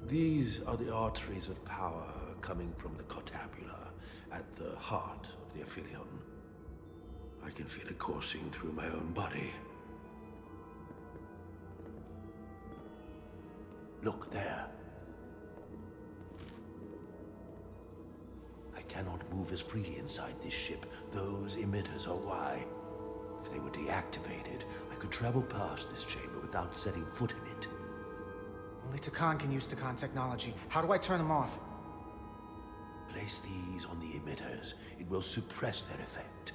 These are the arteries of power coming from the cortabula at the heart of the Aphelion. I can feel it coursing through my own body. Look there. I cannot move as freely inside this ship. Those emitters are why. If they were deactivated, I could travel past this chamber without setting foot in it. Only Tkan can use Tkan technology. How do I turn them off? Place these on the emitters. It will suppress their effect.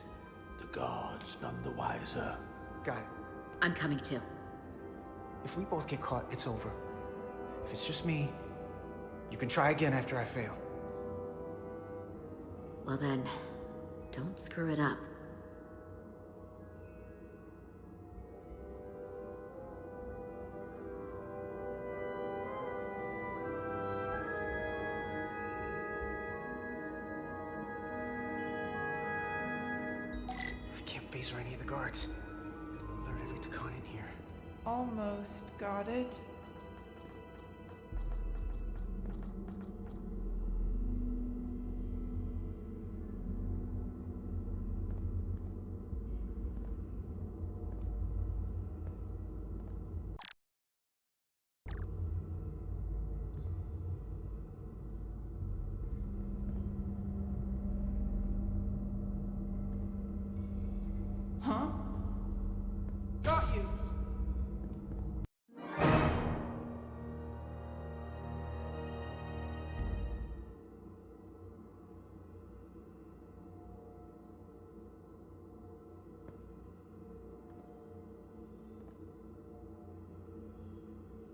The guards none the wiser. Got it. I'm coming too. If we both get caught, it's over. If it's just me, you can try again after I fail. Well then, don't screw it up. Face or any of the guards. It'll alert every Tkan in here. Almost got it. Huh? Got you.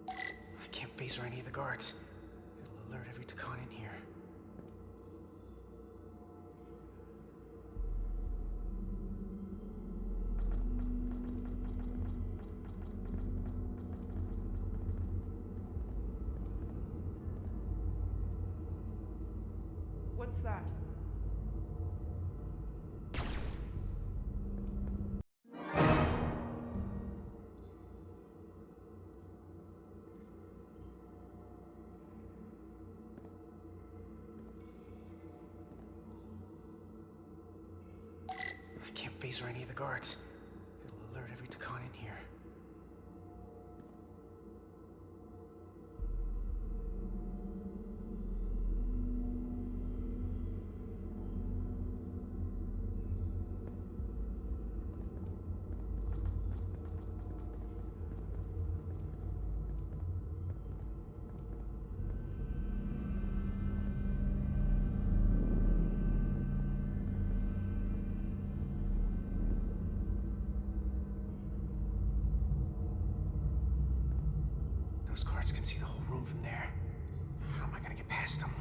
I can't face or any of the guards. It'll alert every Tkan in here. What's that? I can't phaser any of the guards. It'll alert every Tkan in here. Those guards can see the whole room from there. How am I gonna get past them?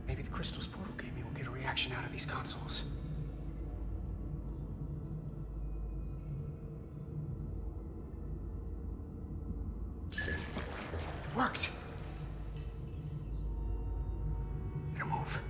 Maybe the crystals portal gave me will get a reaction out of these consoles. Worked! Better move.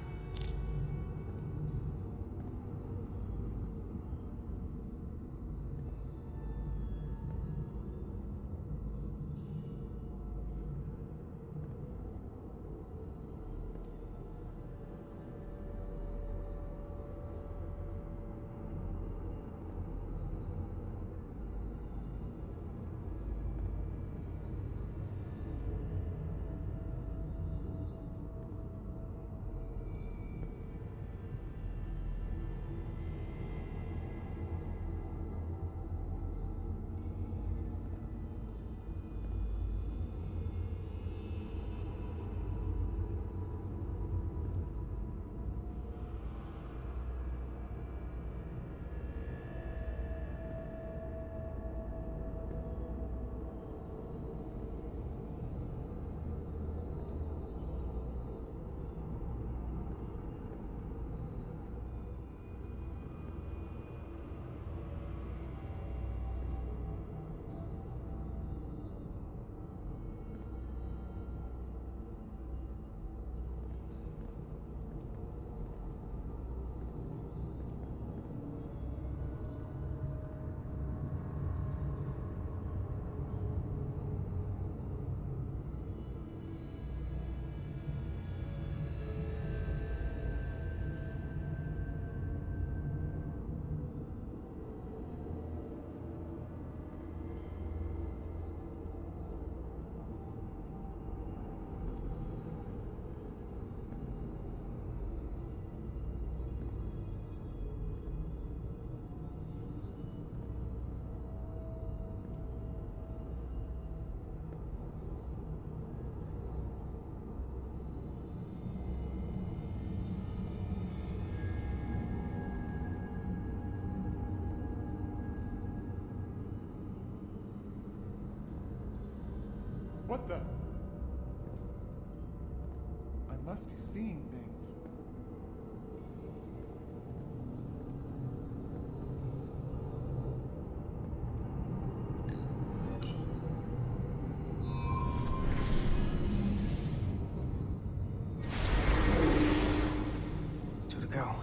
What the? I must be seeing things. Two to go.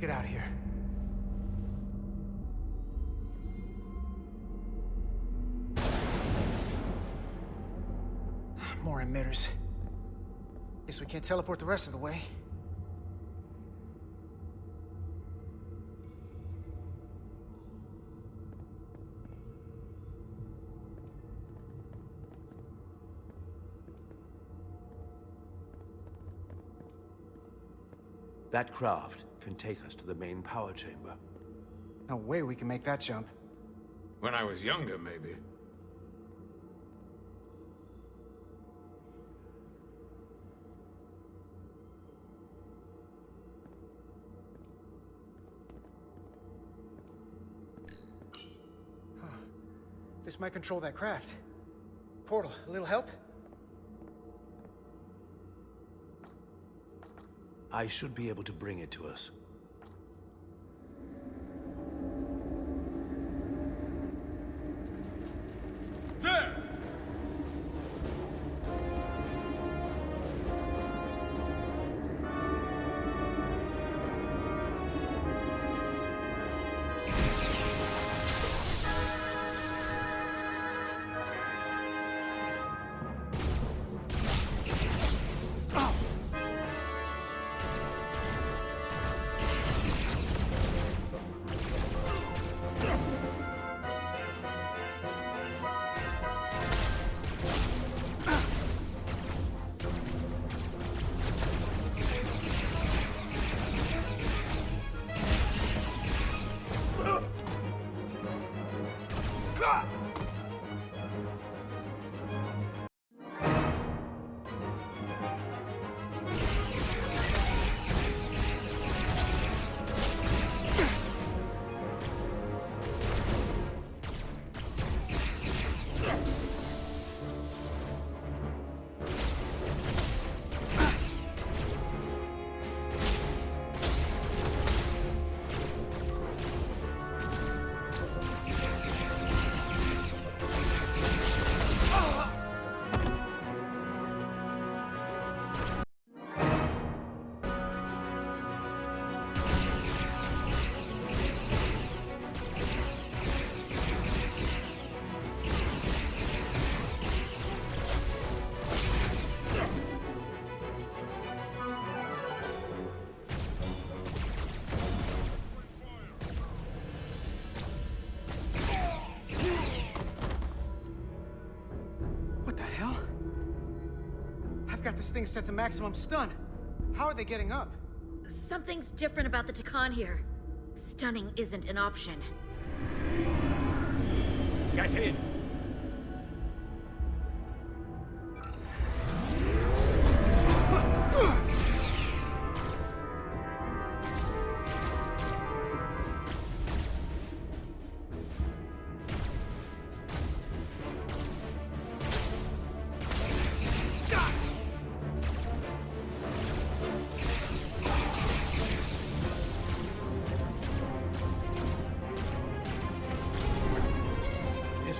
get out of here. More emitters. Guess we can't teleport the rest of the way. That craft can take us to the main power chamber. No way we can make that jump. When I was younger, maybe. This might control that craft. Portal, a little help? I should be able to bring it to us. There! Got this thing set to maximum stun. How are they getting up? Something's different about the Tkan here. Stunning isn't an option. Get in!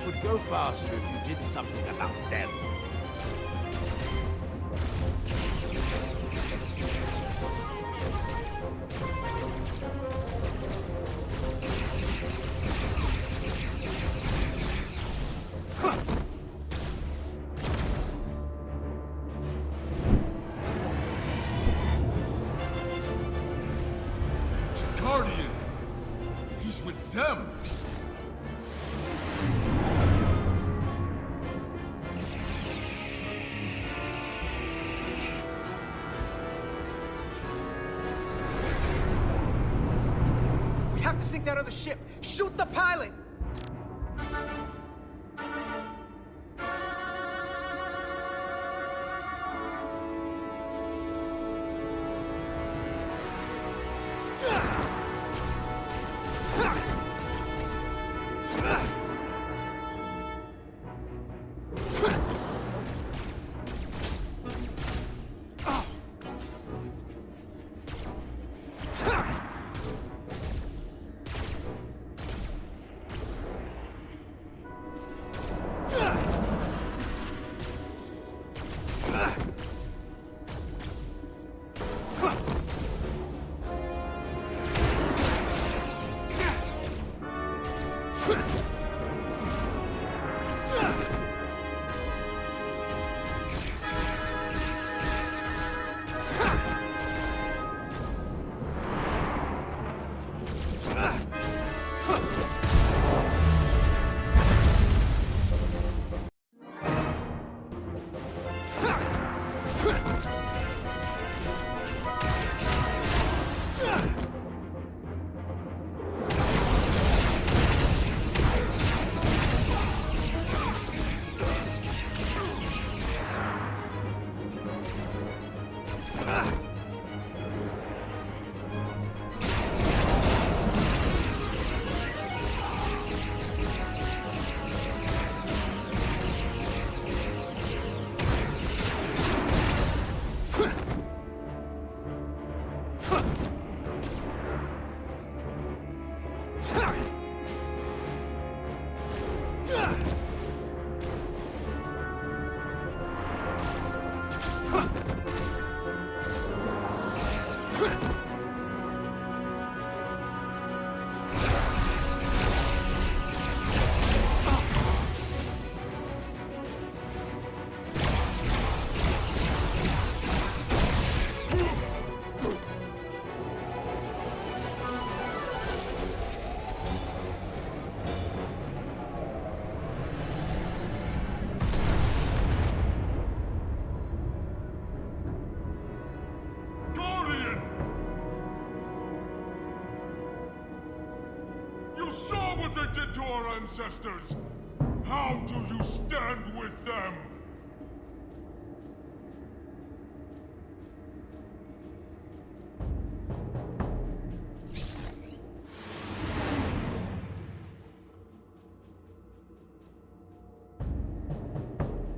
Would go faster if you did something about them. It's a Guardian. He's with them. Have to sink that other ship. Shoot the pilot! You saw what they did to our ancestors! How do you stand with them?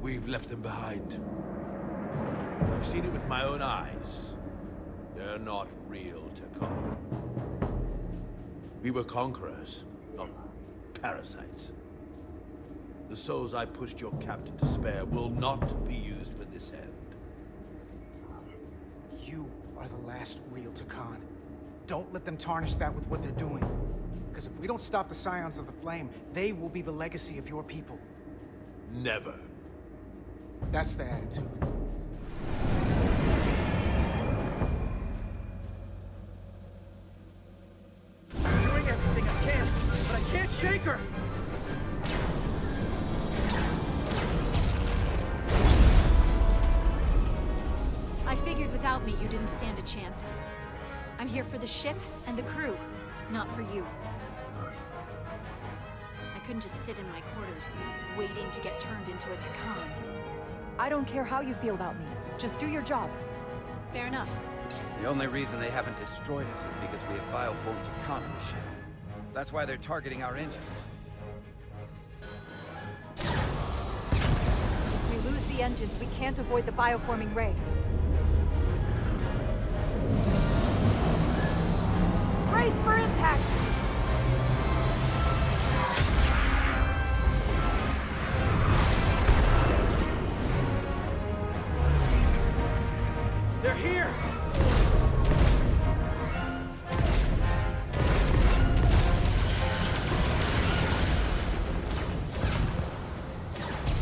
We've left them behind. I've seen it with my own eyes. They're not real Tkan. We were conquerors, not parasites. The souls I pushed your captain to spare will not be used for this end. You are the last real Tkan. Don't let them tarnish that with what they're doing. Because if we don't stop the Scions of the Flame, they will be the legacy of your people. Never. That's the attitude. I'm doing everything I can, but I can't shake her! I figured without me, you didn't stand a chance. I'm here for the ship and the crew, not for you. I couldn't just sit in my quarters, waiting to get turned into a Tkan. I don't care how you feel about me. Just do your job. Fair enough. The only reason they haven't destroyed us is because we have bioformed Tkan in the ship. That's why they're targeting our engines. If we lose the engines, we can't avoid the bioforming ray. Brace for impact! They're here!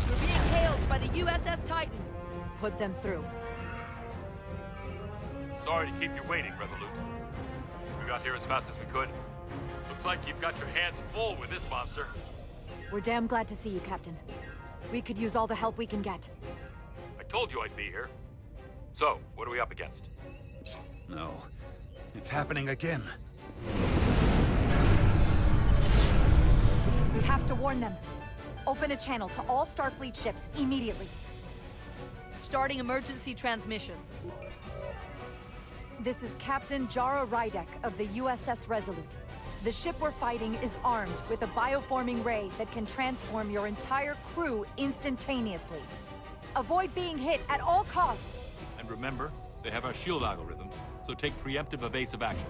You're being hailed by the USS Titan. Put them through. Sorry to keep you waiting, Resolute. We got here as fast as we could. Looks like you've got your hands full with this monster. We're damn glad to see you, Captain. We could use all the help we can get. I told you I'd be here. So, what are we up against? No. It's happening again. We have to warn them. Open a channel to all Starfleet ships immediately. Starting emergency transmission. This is Captain Jara Rydek of the USS Resolute. The ship we're fighting is armed with a bioforming ray that can transform your entire crew instantaneously. Avoid being hit at all costs. And remember, they have our shield algorithms, so take preemptive evasive action.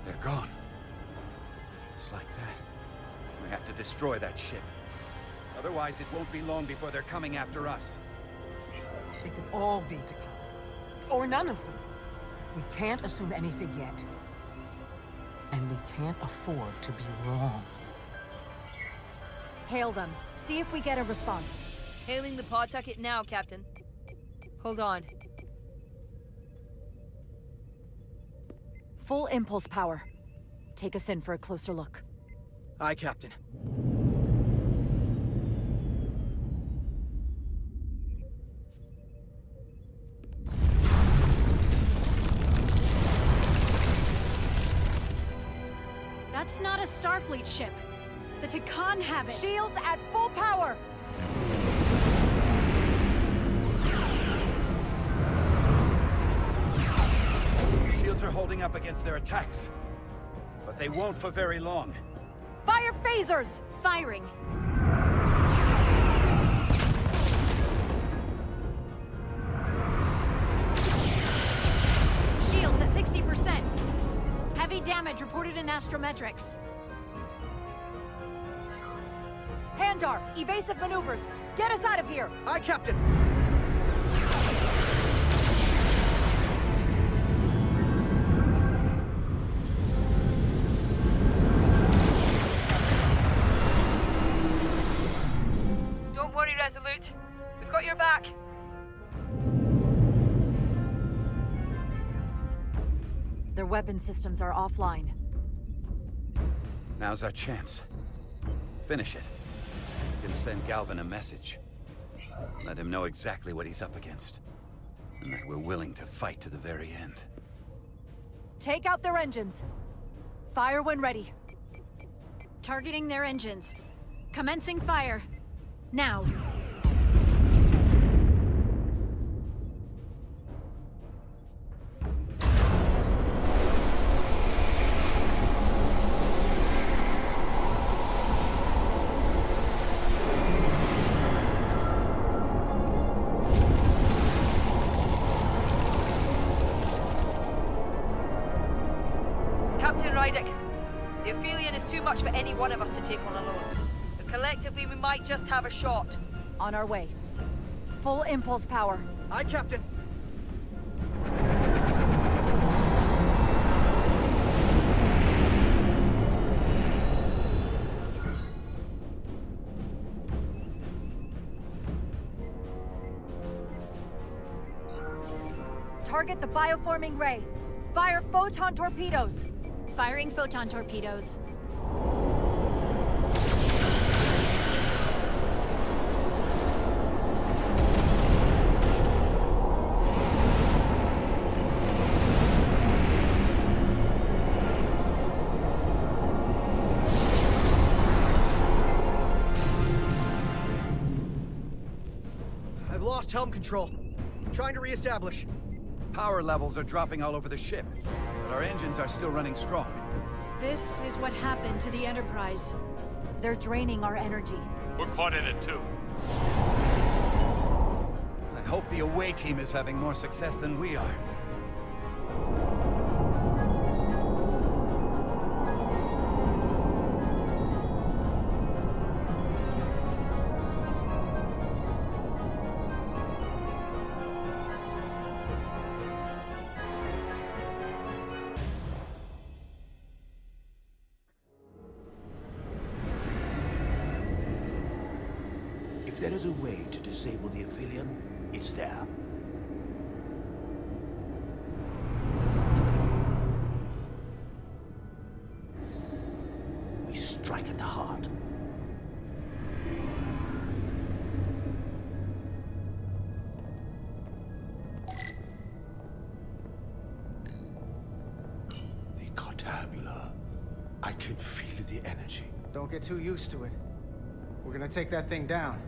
They're gone. Just like that. We have to destroy that ship. Otherwise, it won't be long before they're coming after us. It could all be Tkan. Or none of them. We can't assume anything yet. And we can't afford to be wrong. Hail them. See if we get a response. Hailing the Pawtucket now, Captain. Hold on. Full impulse power. Take us in for a closer look. Aye, Captain. That's not a Starfleet ship. The Tkan have it. Shields at full power! Shields are holding up against their attacks. But they won't for very long. Fire phasers! Firing. Shields at 60%. Heavy damage reported in astrometrics. Handar, evasive maneuvers. Get us out of here! Aye, Captain! Don't worry, Resolute. We've got your back. Their weapon systems are offline. Now's our chance. Finish it. We can send Galvin a message. Let him know exactly what he's up against. And that we're willing to fight to the very end. Take out their engines. Fire when ready. Targeting their engines. Commencing fire. Now. Captain Rydick, the Aphelion is too much for any one of us to take on alone. But collectively, we might just have a shot. On our way. Full impulse power. Aye, Captain. Target the bioforming ray. Fire photon torpedoes. Firing photon torpedoes. I've lost helm control. Trying to re-establish. Power levels are dropping all over the ship, but our engines are still running strong. This is what happened to the Enterprise. They're draining our energy. We're caught in it too. I hope the away team is having more success than we are. If there is a way to disable the Aphelion, it's there. We strike at the heart. The Cartabula. I can feel the energy. Don't get too used to it. We're gonna take that thing down.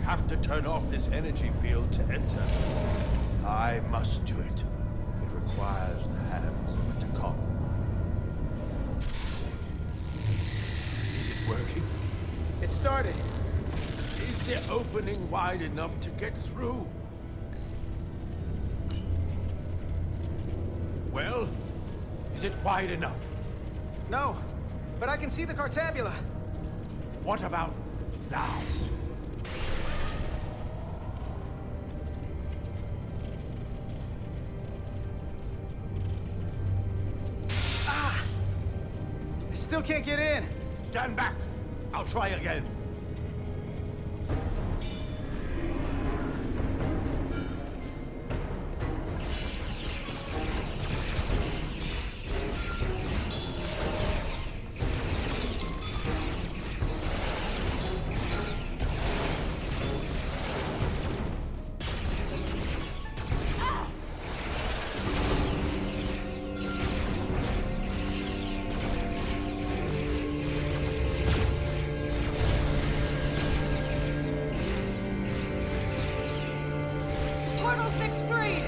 have to turn off this energy field to enter. I must do it. It requires the hands of the Tkan. Is it working? It started. Is the opening wide enough to get through? Well, is it wide enough? No, but I can see the cartabula. What about now? I still can't get in. Stand back. I'll try again. Portal 6-3!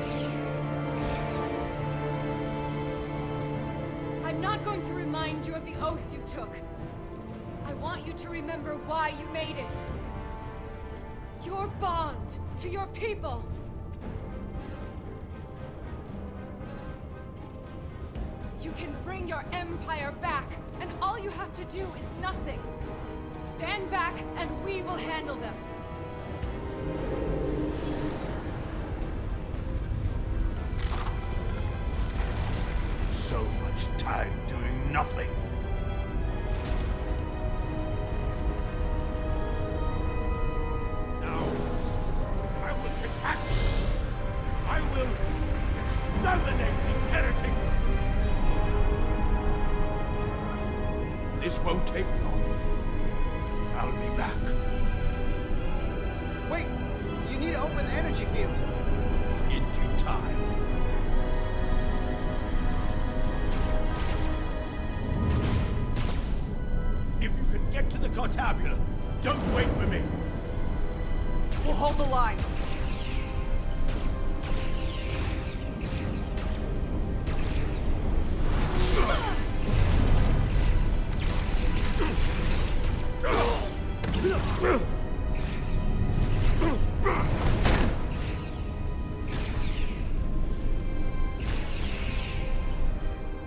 I'm not going to remind you of the oath you took. I want you to remember why you made it. Your bond to your people. You can bring your empire back, and all you have to do is nothing. Stand back, and we will handle them. So much time doing nothing. Now, I will take action. I will exterminate these heretics. This won't take long. I'll be back. Wait, you need to open the energy field. In due time. If you can get to the cartabula, don't wait for me. We'll hold the line.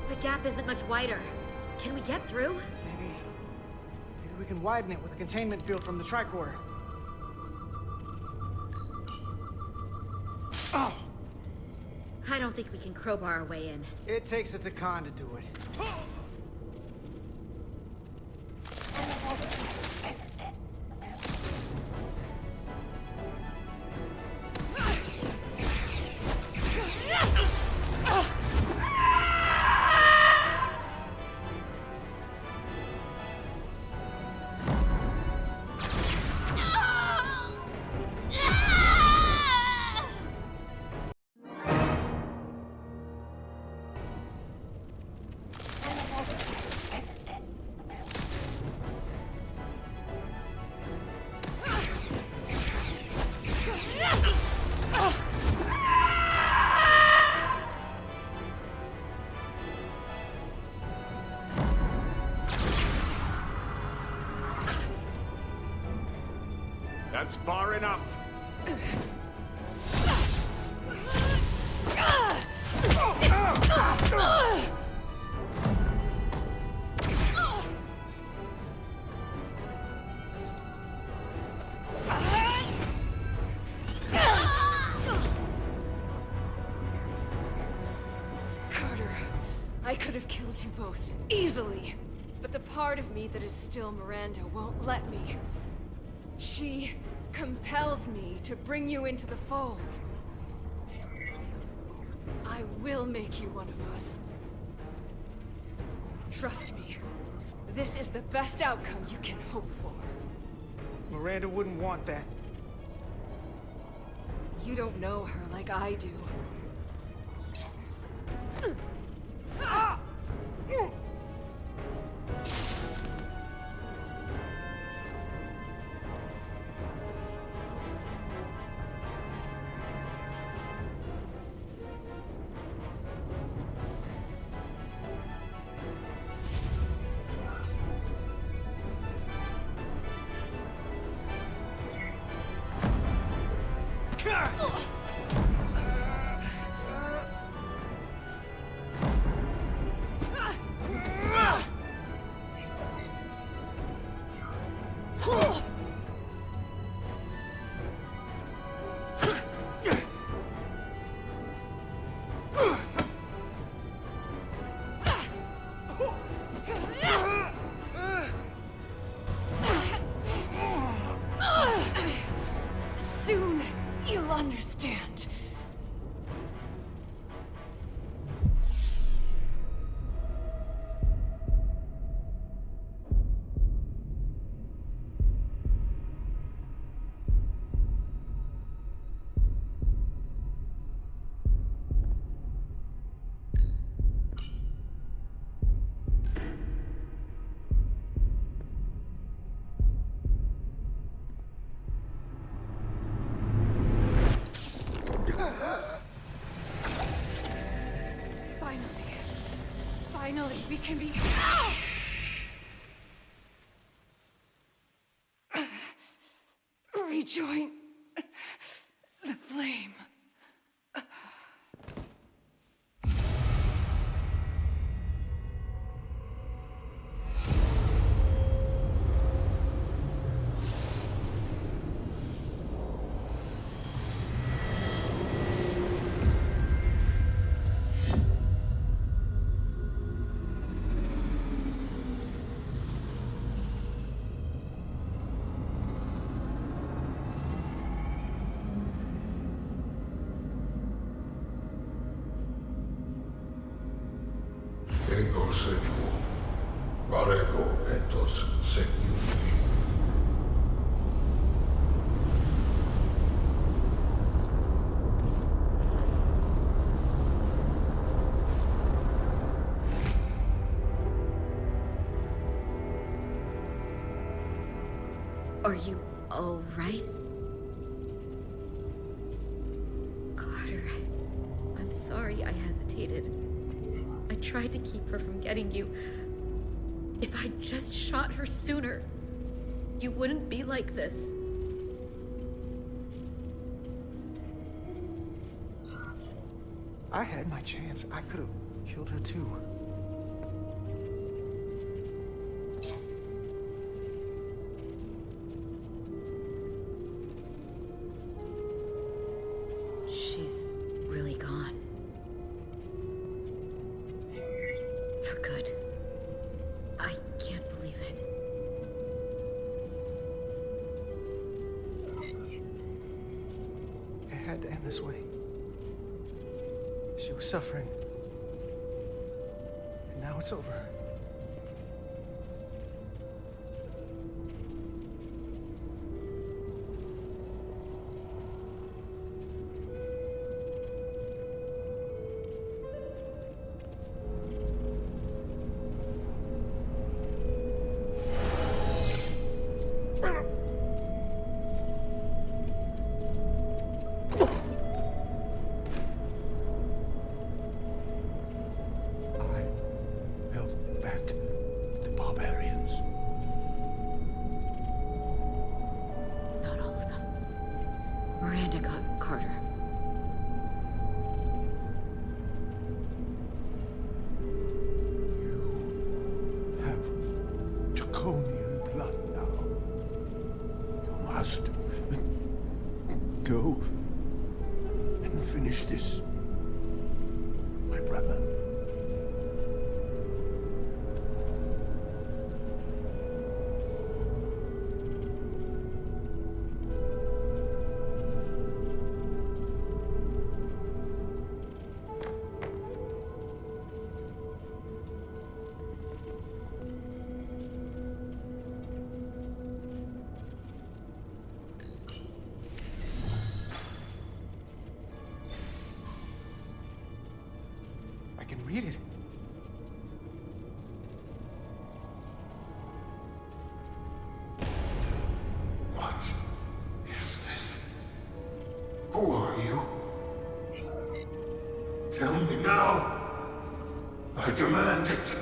The gap isn't much wider. Can we get through? Maybe we can widen it with a containment field from the tricorder. Oh! I don't think we can crowbar our way in. It takes a Tkan to do it. That's far enough. Carter, I could have killed you both, easily. But the part of me that is still Miranda won't let me. She compels me to bring you into the fold. I will make you one of us. Trust me, this is the best outcome you can hope for. Miranda wouldn't want that. You don't know her like I do. Soon, you'll understand. Finally, we can be... rejoin the flame. Ego sequo, varego etos sequium. Are you all right? Carter, I'm sorry I hesitated. I tried to keep her from getting you. If I'd just shot her sooner, you wouldn't be like this. I had my chance. I could have killed her too. She's really gone. For good. I can't believe it. It had to end this way. She was suffering. And now it's over. Miranda got Carter. You have Taconian blood now. You must go and finish this, my brother. I can read it. What is this? Who are you? Tell me now. I demand it.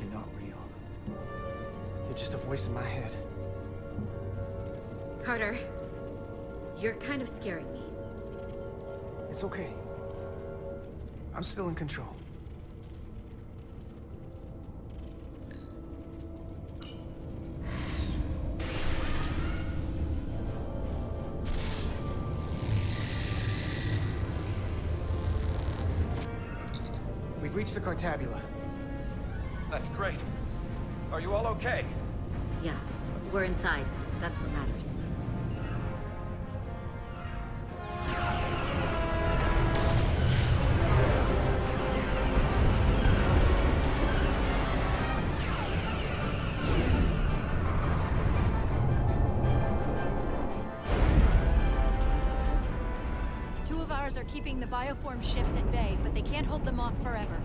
You're not real. You're just a voice in my head. Carter, you're kind of scaring me. It's okay. I'm still in control. We've reached the Cartabula. That's great. Are you all okay? Yeah, we're inside. That's what matters. Two of ours are keeping the bioform ships at bay, but they can't hold them off forever.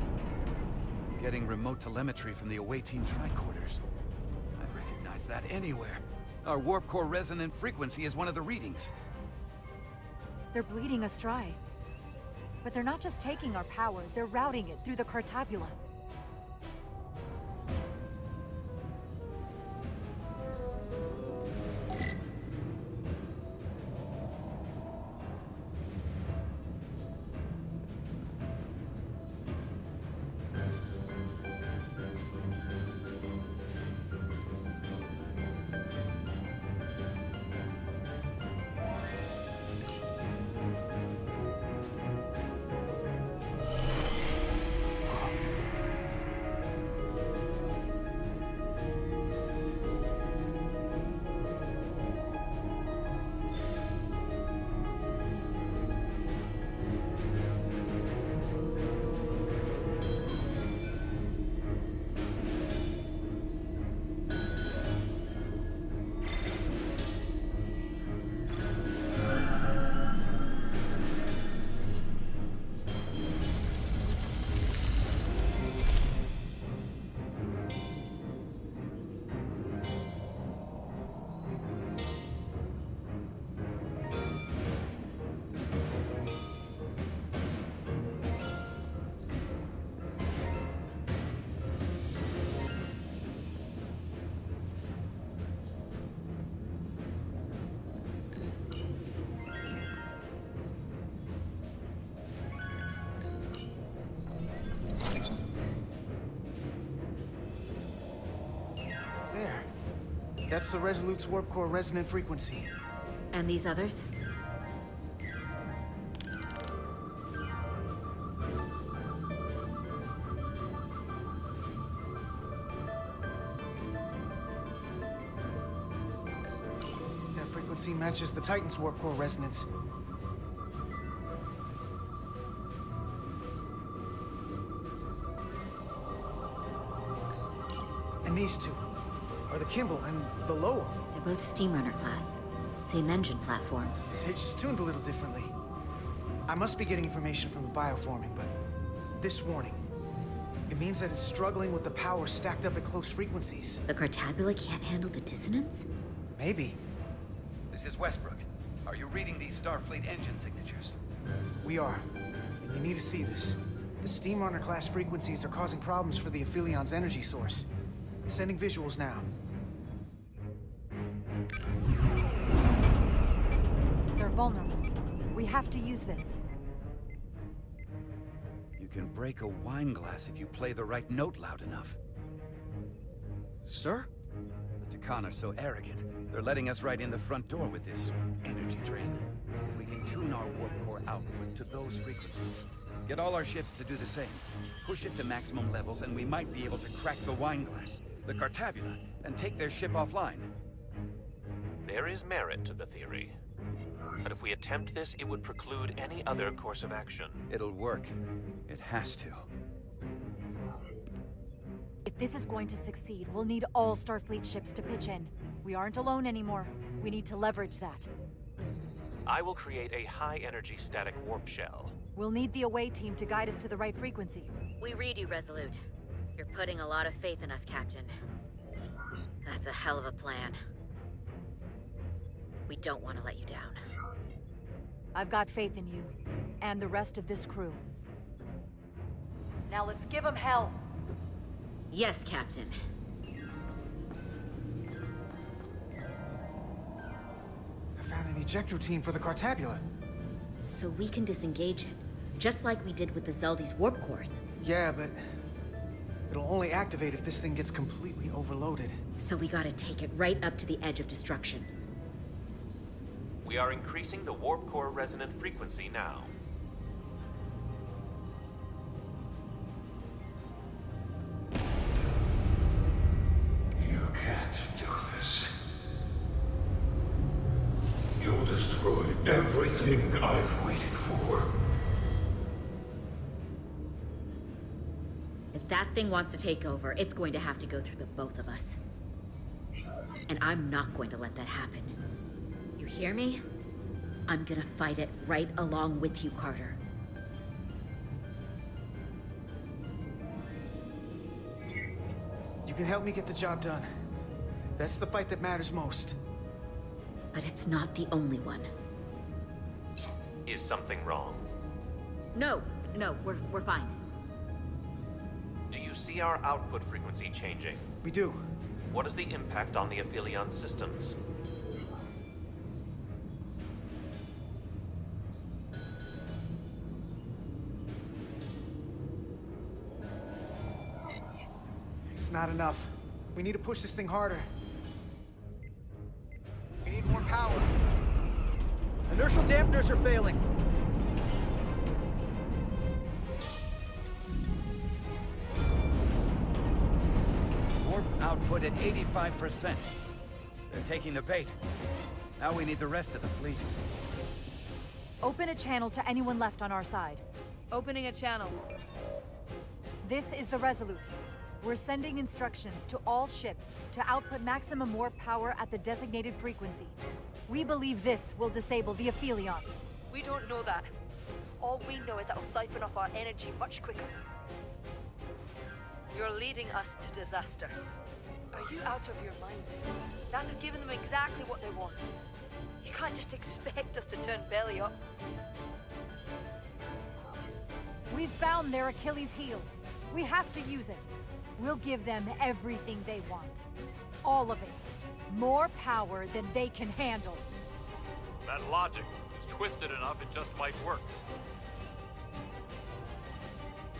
Getting remote telemetry from the away team tricorders. I'd recognize that anywhere. Our warp core resonant frequency is one of the readings. They're bleeding us dry. But they're not just taking our power, they're routing it through the Cartabula. That's the Resolute's warp core resonant frequency. And these others? That frequency matches the Titan's warp core resonance. And these two are the Kimball and the Lowell. They're both Steamrunner class. Same engine platform. They're just tuned a little differently. I must be getting information from the bioforming, but this warning, it means that it's struggling with the power stacked up at close frequencies. The Cartabula can't handle the dissonance? Maybe. This is Westbrook. Are you reading these Starfleet engine signatures? We are. And you need to see this. The Steamrunner class frequencies are causing problems for the Aphilion's energy source. Sending visuals now. They're vulnerable. We have to use this. You can break a wine glass if you play the right note loud enough. Sir? The Tkan are so arrogant. They're letting us right in the front door with this energy drain. We can tune our warp core output to those frequencies. Get all our ships to do the same. Push it to maximum levels and we might be able to crack the wine glass, the Cartabula, and take their ship offline. There is merit to the theory. But if we attempt this, it would preclude any other course of action. It'll work. It has to. If this is going to succeed, we'll need all Starfleet ships to pitch in. We aren't alone anymore. We need to leverage that. I will create a high-energy static warp shell. We'll need the away team to guide us to the right frequency. We read you, Resolute. You're putting a lot of faith in us, Captain. That's a hell of a plan. We don't want to let you down. I've got faith in you, and the rest of this crew. Now let's give them hell! Yes, Captain. eject routine for the Cartabula. So we can disengage it, just like we did with the Zeldy's warp cores. Yeah, but it'll only activate if this thing gets completely overloaded. So we gotta take it right up to the edge of destruction. We are increasing the warp core resonant frequency now. You can't do this. You'll destroy everything I've waited for. If that thing wants to take over, it's going to have to go through the both of us. And I'm not going to let that happen. You hear me? I'm gonna fight it right along with you, Carter. You can help me get the job done. That's the fight that matters most. But it's not the only one. Is something wrong? No, we're fine. Do you see our output frequency changing? We do. What is the impact on the Aphelion systems? It's not enough. We need to push this thing harder. We need more power. Inertial dampeners are failing. Warp output at 85%. They're taking the bait. Now we need the rest of the fleet. Open a channel to anyone left on our side. Opening a channel. This is the Resolute. We're sending instructions to all ships to output maximum warp power at the designated frequency. We believe this will disable the Aphelion. We don't know that. All we know is it'll siphon off our energy much quicker. You're leading us to disaster. Are you out of your mind? That's giving them exactly what they want. You can't just expect us to turn belly up. We've found their Achilles heel. We have to use it. We'll give them everything they want. All of it. More power than they can handle. That logic is twisted enough it just might work.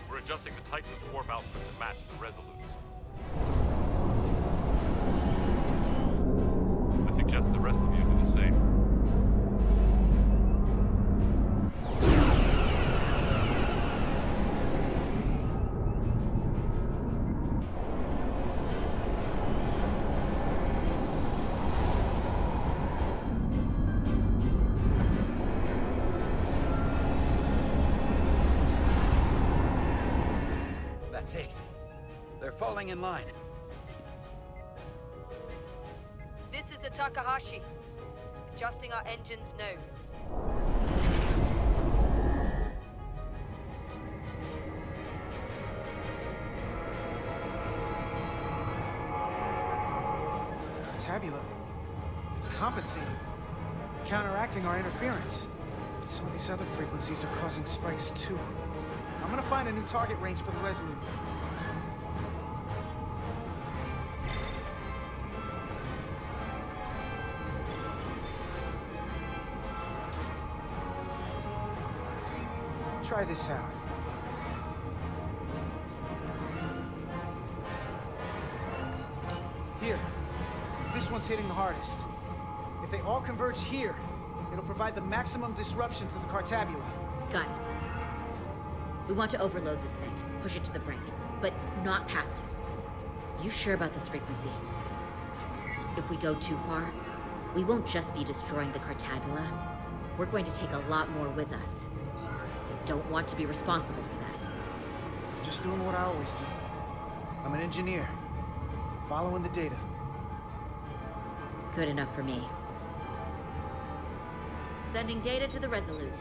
We're adjusting the Titan's warp output to match the Resolutes. I suggest the rest of you do the same. That's it. They're falling in line. This is the Takahashi. Adjusting our engines now. Tabula. It's compensating. Counteracting our interference. But some of these other frequencies are causing spikes too. I'm gonna find a new target range for the Resolute. Try this out. Here. This one's hitting the hardest. If they all converge here, it'll provide the maximum disruption to the Cartabula. Got it. We want to overload this thing, push it to the brink, but not past it. You sure about this frequency? If we go too far, we won't just be destroying the Cartabula. We're going to take a lot more with us. I don't want to be responsible for that. I'm just doing what I always do. I'm an engineer, following the data. Good enough for me. Sending data to the Resolute.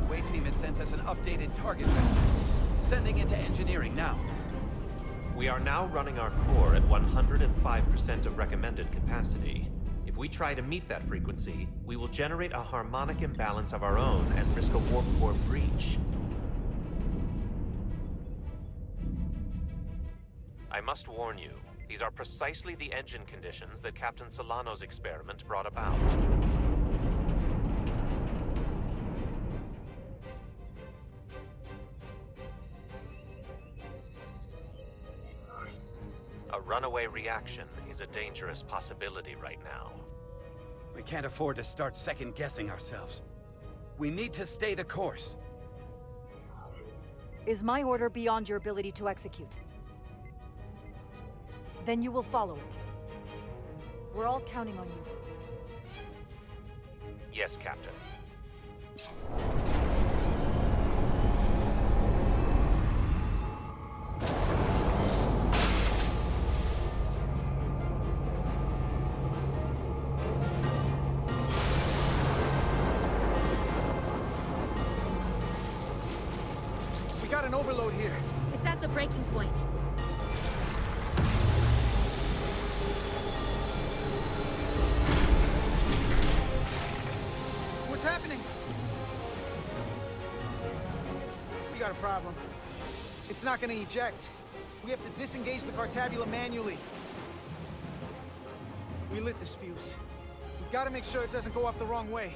Way team has sent us an updated target list. Sending it to engineering now. We are now running our core at 105% of recommended capacity. If we try to meet that frequency, we will generate a harmonic imbalance of our own and risk a warp core breach. I I must warn you, these are precisely the engine conditions that Captain Solano's experiment brought about. A runaway reaction is a dangerous possibility right now. We can't afford to start second-guessing ourselves. We need to stay the course. Is my order beyond your ability to execute? Then you will follow it. We're all counting on you. Yes, Captain. We got an overload here. It's at the breaking point. What's happening? We got a problem. It's not gonna eject. We have to disengage the Cartabula manually. We lit this fuse. We've got to make sure it doesn't go off the wrong way.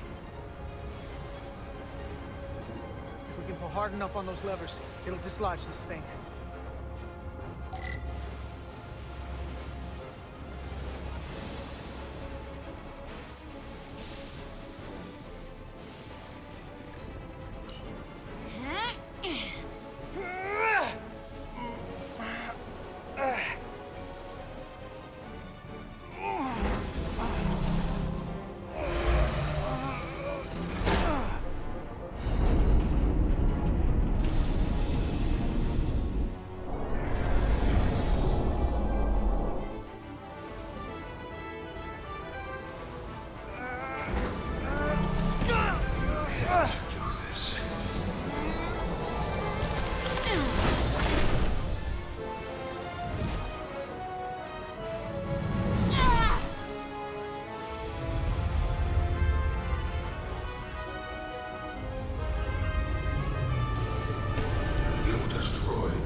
If we can pull hard enough on those levers, it'll dislodge this thing.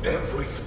Everything.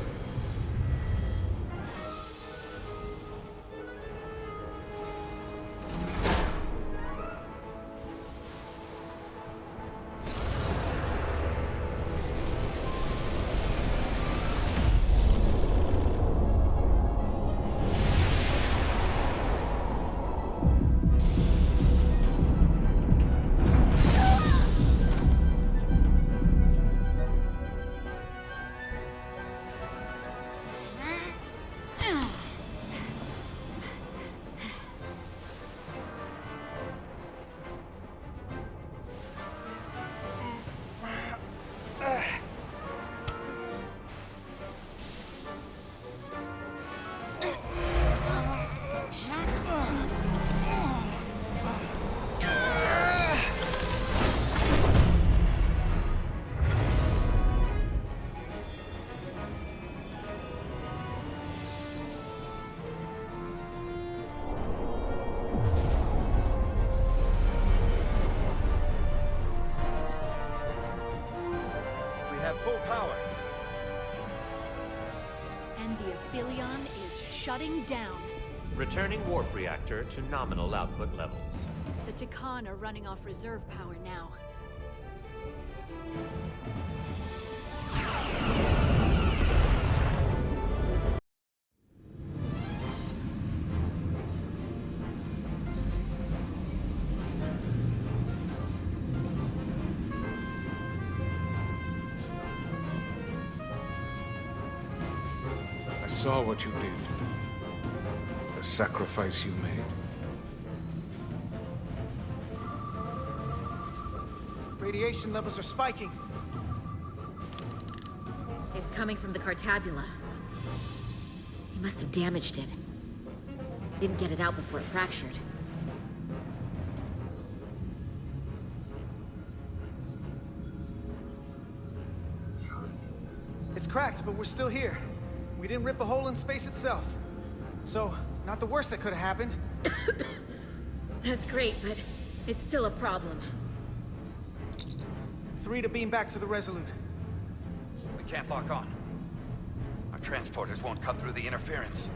Full power. And the Aphelion is shutting down. Returning warp reactor to nominal output levels. The Tkan are running off reserve power now. I saw what you did. The sacrifice you made. Radiation levels are spiking. It's coming from the Cartabula. He must have damaged it. Didn't get it out before it fractured. It's cracked, but we're still here. We didn't rip a hole in space itself. So, not the worst that could have happened. That's great, but it's still a problem. 3 to beam back to the Resolute. We can't lock on. Our transporters won't cut through the interference.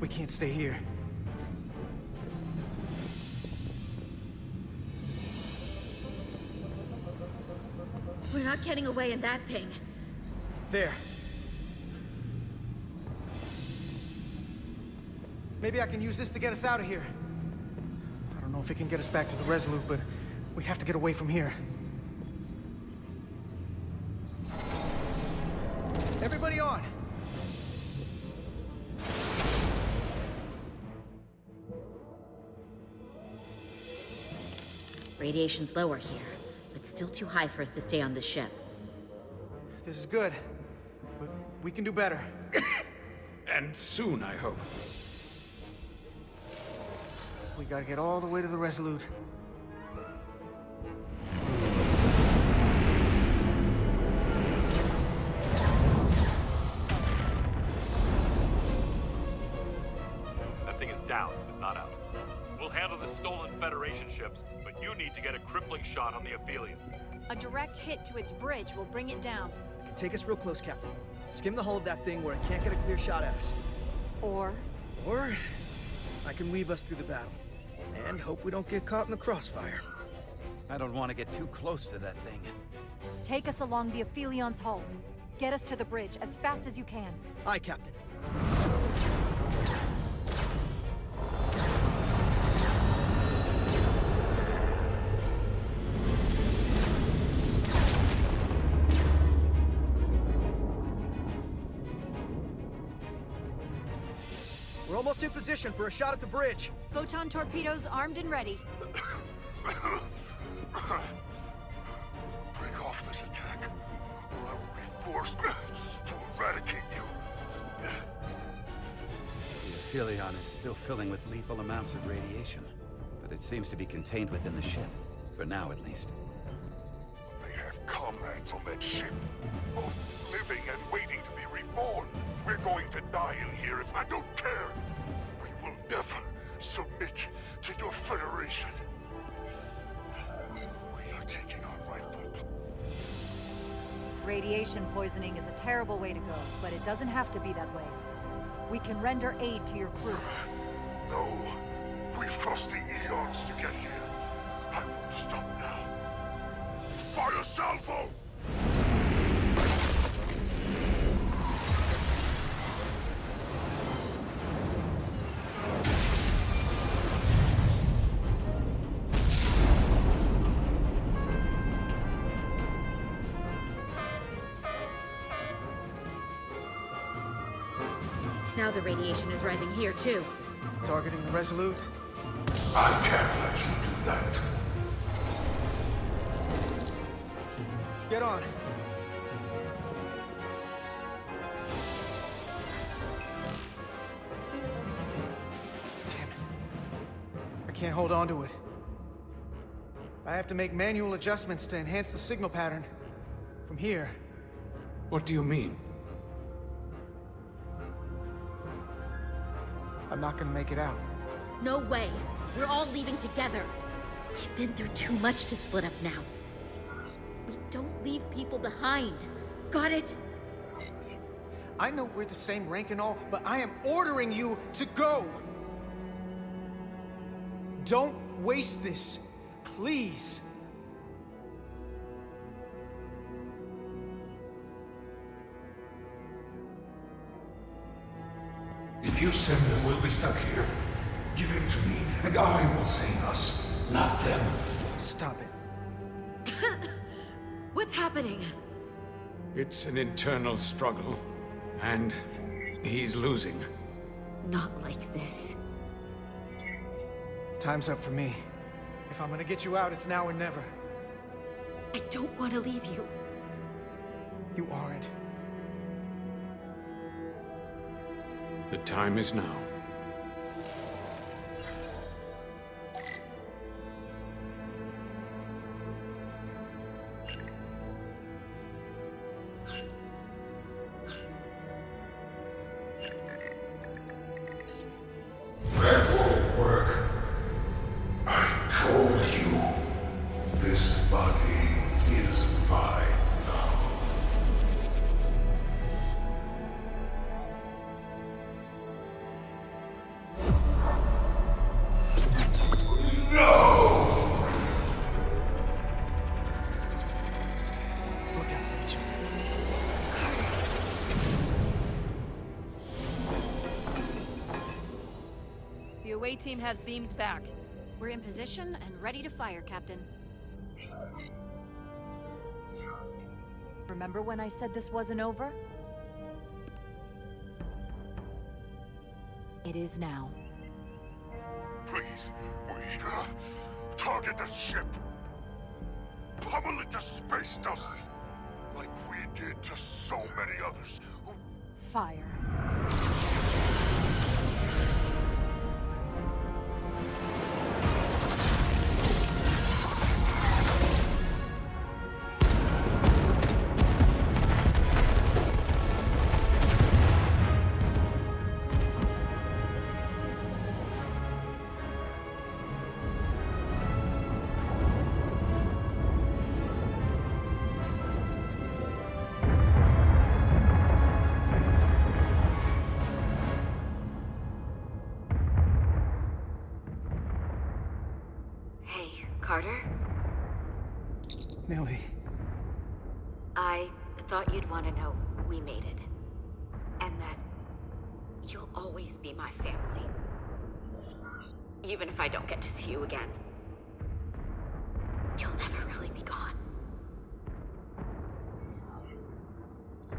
We can't stay here. We're not getting away in that thing. There. Maybe I can use this to get us out of here. I don't know if it can get us back to the Resolute, but we have to get away from here. Everybody on! Radiation's lower here, but still too high for us to stay on this ship. This is good, but we can do better. And soon, I hope. We gotta get all the way to the Resolute. That thing is down, but not out. We'll handle the stolen Federation ships, but you need to get a crippling shot on the Aphelion. A direct hit to its bridge will bring it down. Take us real close, Captain. Skim the hull of that thing where it can't get a clear shot at us. Or I can weave us through the battle. And hope we don't get caught in the crossfire. I don't want to get too close to that thing. Take us along the Aphelion's hull. Get us to the bridge as fast as you can. Aye, Captain. We're almost in position for a shot at the bridge. Photon torpedoes armed and ready. Break off this attack, or I will be forced to eradicate you. The Aphelion is still filling with lethal amounts of radiation, but it seems to be contained within the ship. For now, at least. They have comrades on that ship, both living and waiting to be reborn. We're going to die in here if I don't care. We will never submit to your Federation. We are taking our rightful place. Radiation poisoning is a terrible way to go, but it doesn't have to be that way. We can render aid to your crew. No. We've crossed the eons to get here. I won't stop now. Fire salvo! Now the radiation is rising here, too. Targeting the Resolute? I can't let you do that. Get on. Damn it. I can't hold on to it. I have to make manual adjustments to enhance the signal pattern. From here. What do you mean? I'm not gonna make it out. No way. We're all leaving together. We've been through too much to split up now. We don't leave people behind. Got it? I know we're the same rank and all, but I am ordering you to go! Don't waste this. Please. If you send them, we'll be stuck here. Give him to me, and I will save us, not them. Stop it. What's happening? It's an internal struggle, and he's losing. Not like this. Time's up for me. If I'm gonna get you out, it's now or never. I don't want to leave you. You aren't. The time is now. That won't work. I told you. This body is mine now. away team has beamed back. We're in position and ready to fire, Captain. Remember when I said this wasn't over? It is now. Please, we target the ship. Pummel it to space dust, like we did to so many others who... Fire. Carter? Millie. I thought you'd want to know we made it. And that you'll always be my family. Even if I don't get to see you again. You'll never really be gone.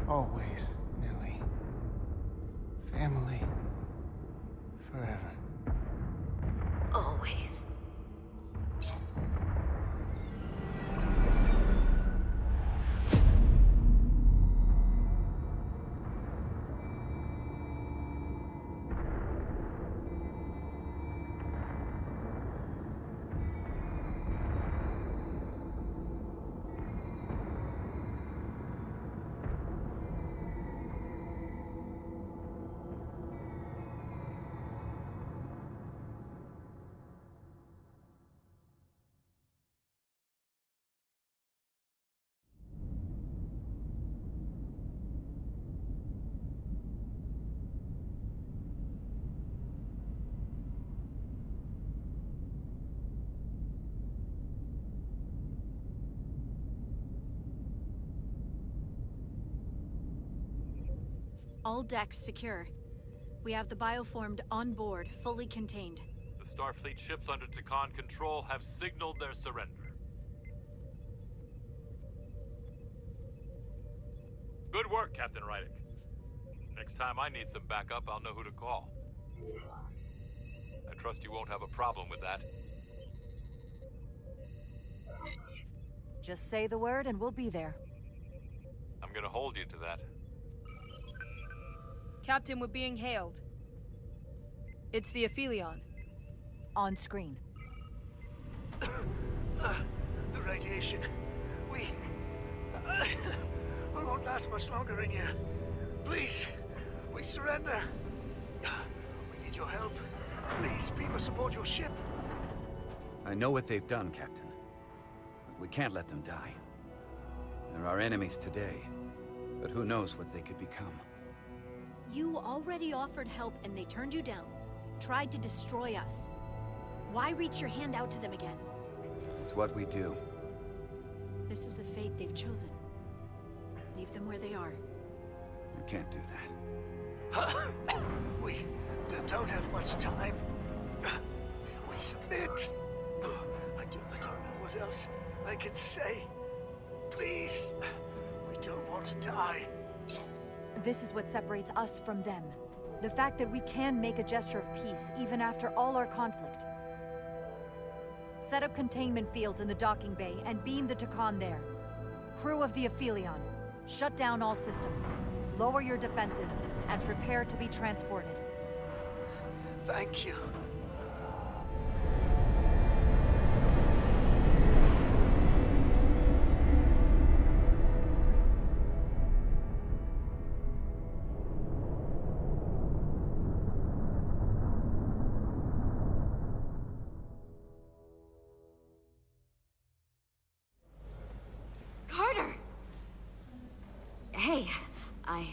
Always, Millie. Family. Forever. Always. All decks secure. We have the bioformed on board, fully contained. The Starfleet ships under Tkan control have signaled their surrender. Good work, Captain Rydick. Next time I need some backup, I'll know who to call. I trust you won't have a problem with that. Just say the word and we'll be there. I'm gonna hold you to that. Captain, we're being hailed. It's the Aphelion. On screen. The radiation. We won't last much longer in here. Please, we surrender. We need your help. Please, beam us aboard your ship. I know what they've done, Captain. But we can't let them die. They're our enemies today, but who knows what they could become. You already offered help and they turned you down. Tried to destroy us. Why reach your hand out to them again? It's what we do. This is the fate they've chosen. Leave them where they are. You can't do that. We don't have much time. We submit. I don't know what else I can say. Please, we don't want to die. This is what separates us from them. The fact that we can make a gesture of peace even after all our conflict. Set up containment fields in the docking bay and beam the Tkan there. Crew of the Aphelion, shut down all systems. Lower your defenses and prepare to be transported. Thank you. Carter! Hey, I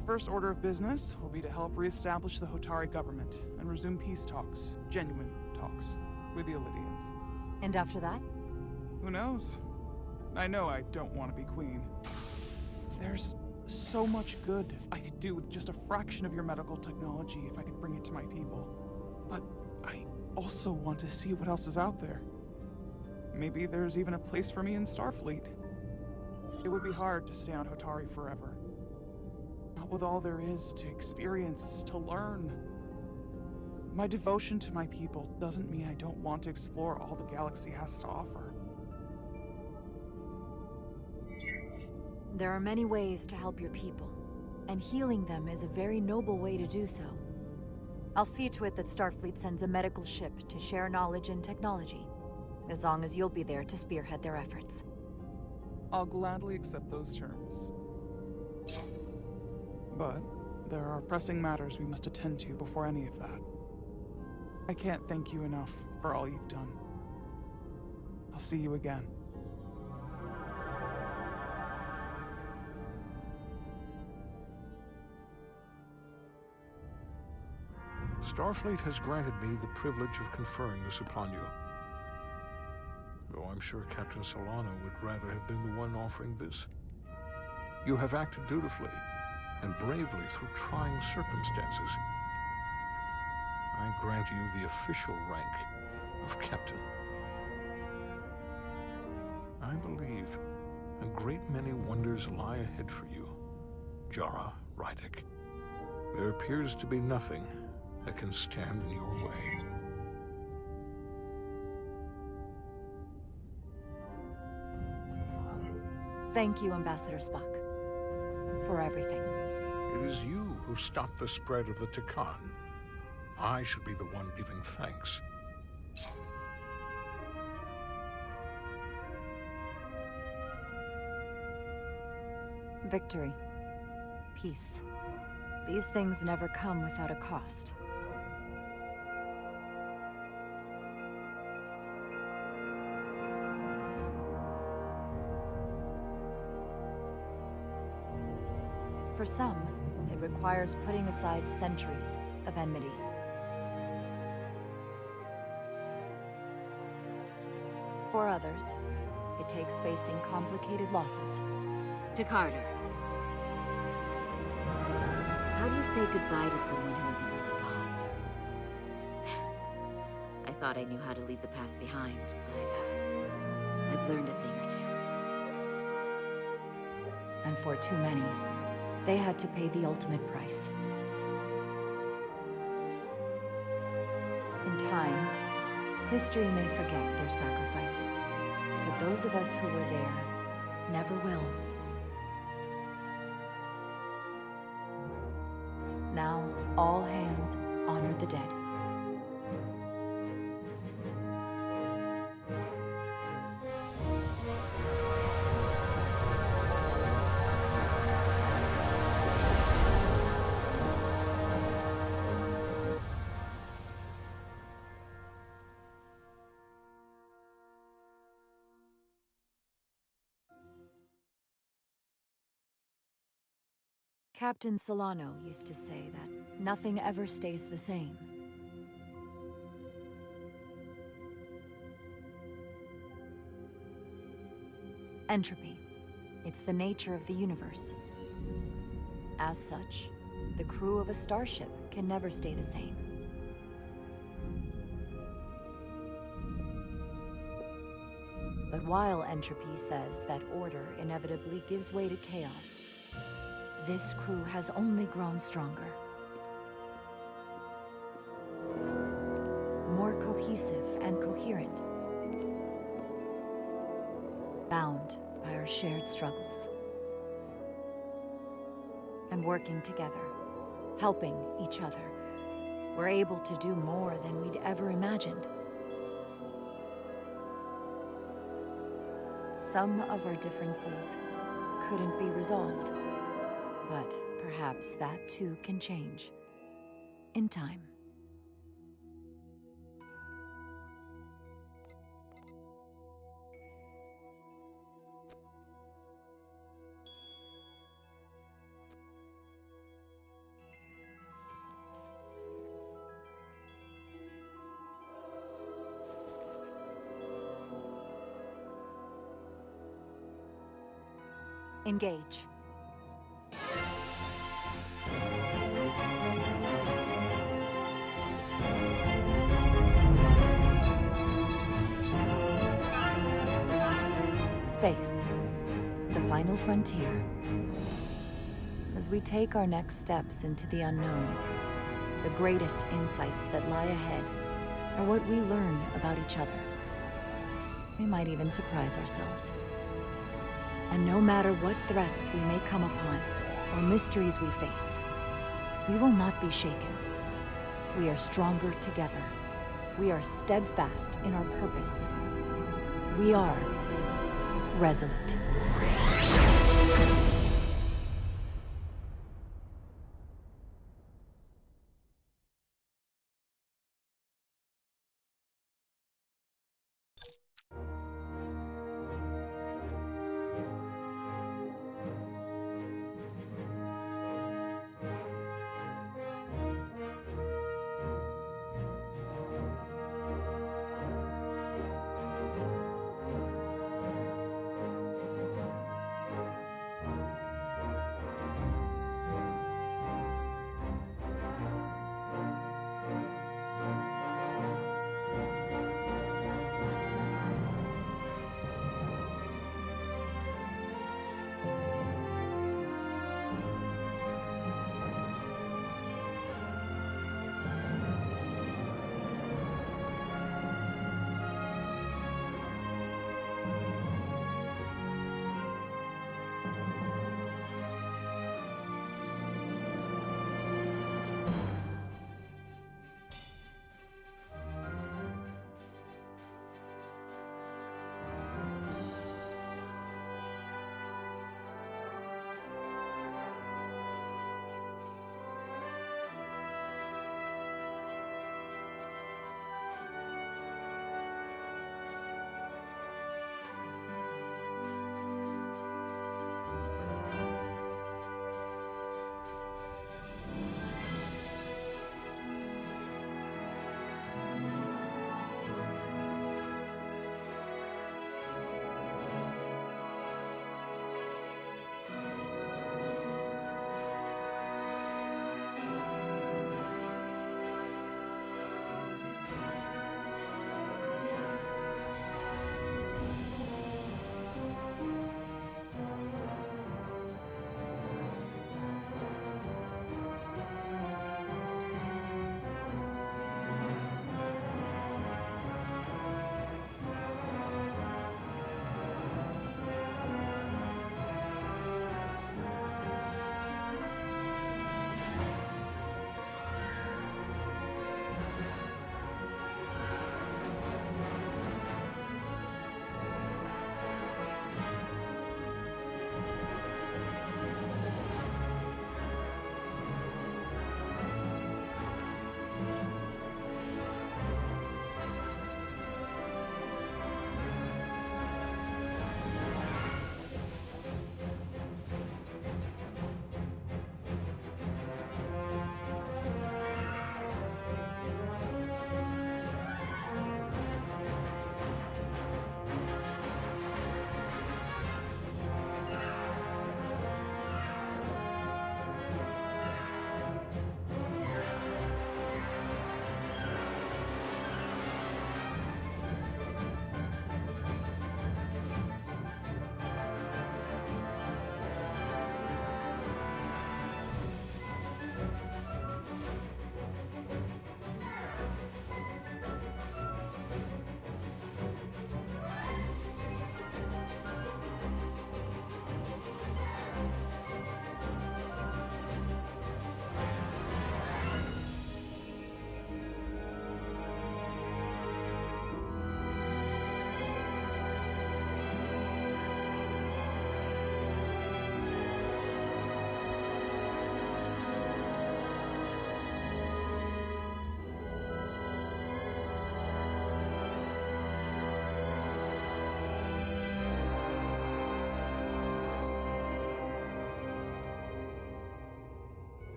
My first order of business will be to help reestablish the Hotari government and resume peace talks, genuine talks, with the Illidians. And after that? Who knows? I know I don't want to be queen. There's so much good I could do with just a fraction of your medical technology if I could bring it to my people. But I also want to see what else is out there. Maybe there's even a place for me in Starfleet. It would be hard to stay on Hotari forever. Not with all there is to experience, to learn. My devotion to my people doesn't mean I don't want to explore all the galaxy has to offer. There are many ways to help your people, and healing them is a very noble way to do so. I'll see to it that Starfleet sends a medical ship to share knowledge and technology, as long as you'll be there to spearhead their efforts. I'll gladly accept those terms. But there are pressing matters we must attend to before any of that. I can't thank you enough for all you've done. I'll see you again. Starfleet has granted me the privilege of conferring this upon you. Though I'm sure Captain Solano would rather have been the one offering this. You have acted dutifully and bravely through trying circumstances. I grant you the official rank of Captain. I believe a great many wonders lie ahead for you, Jara Rydick. There appears to be nothing that can stand in your way. Thank you, Ambassador Spock, for everything. It is you who stopped the spread of the Tkan. I should be the one giving thanks. Victory. Peace. These things never come without a cost. For some, it requires putting aside centuries of enmity. For others, it takes facing complicated losses. To Carter. How do you say goodbye to someone who isn't really gone? I thought I knew how to leave the past behind, but I've learned a thing or two. And for too many, they had to pay the ultimate price. In time, history may forget their sacrifices, but those of us who were there never will. Now, all hands honor the dead. Captain Solano used to say that nothing ever stays the same. Entropy. It's the nature of the universe. As such, the crew of a starship can never stay the same. But while entropy says that order inevitably gives way to chaos, this crew has only grown stronger. More cohesive and coherent. Bound by our shared struggles. And working together, helping each other, we're able to do more than we'd ever imagined. Some of our differences couldn't be resolved. But perhaps that too can change. In time. Engage. Space. The final frontier. As we take our next steps into the unknown, the greatest insights that lie ahead are what we learn about each other. We might even surprise ourselves. And no matter what threats we may come upon, or mysteries we face, we will not be shaken. We are stronger together. We are steadfast in our purpose. We are resolute.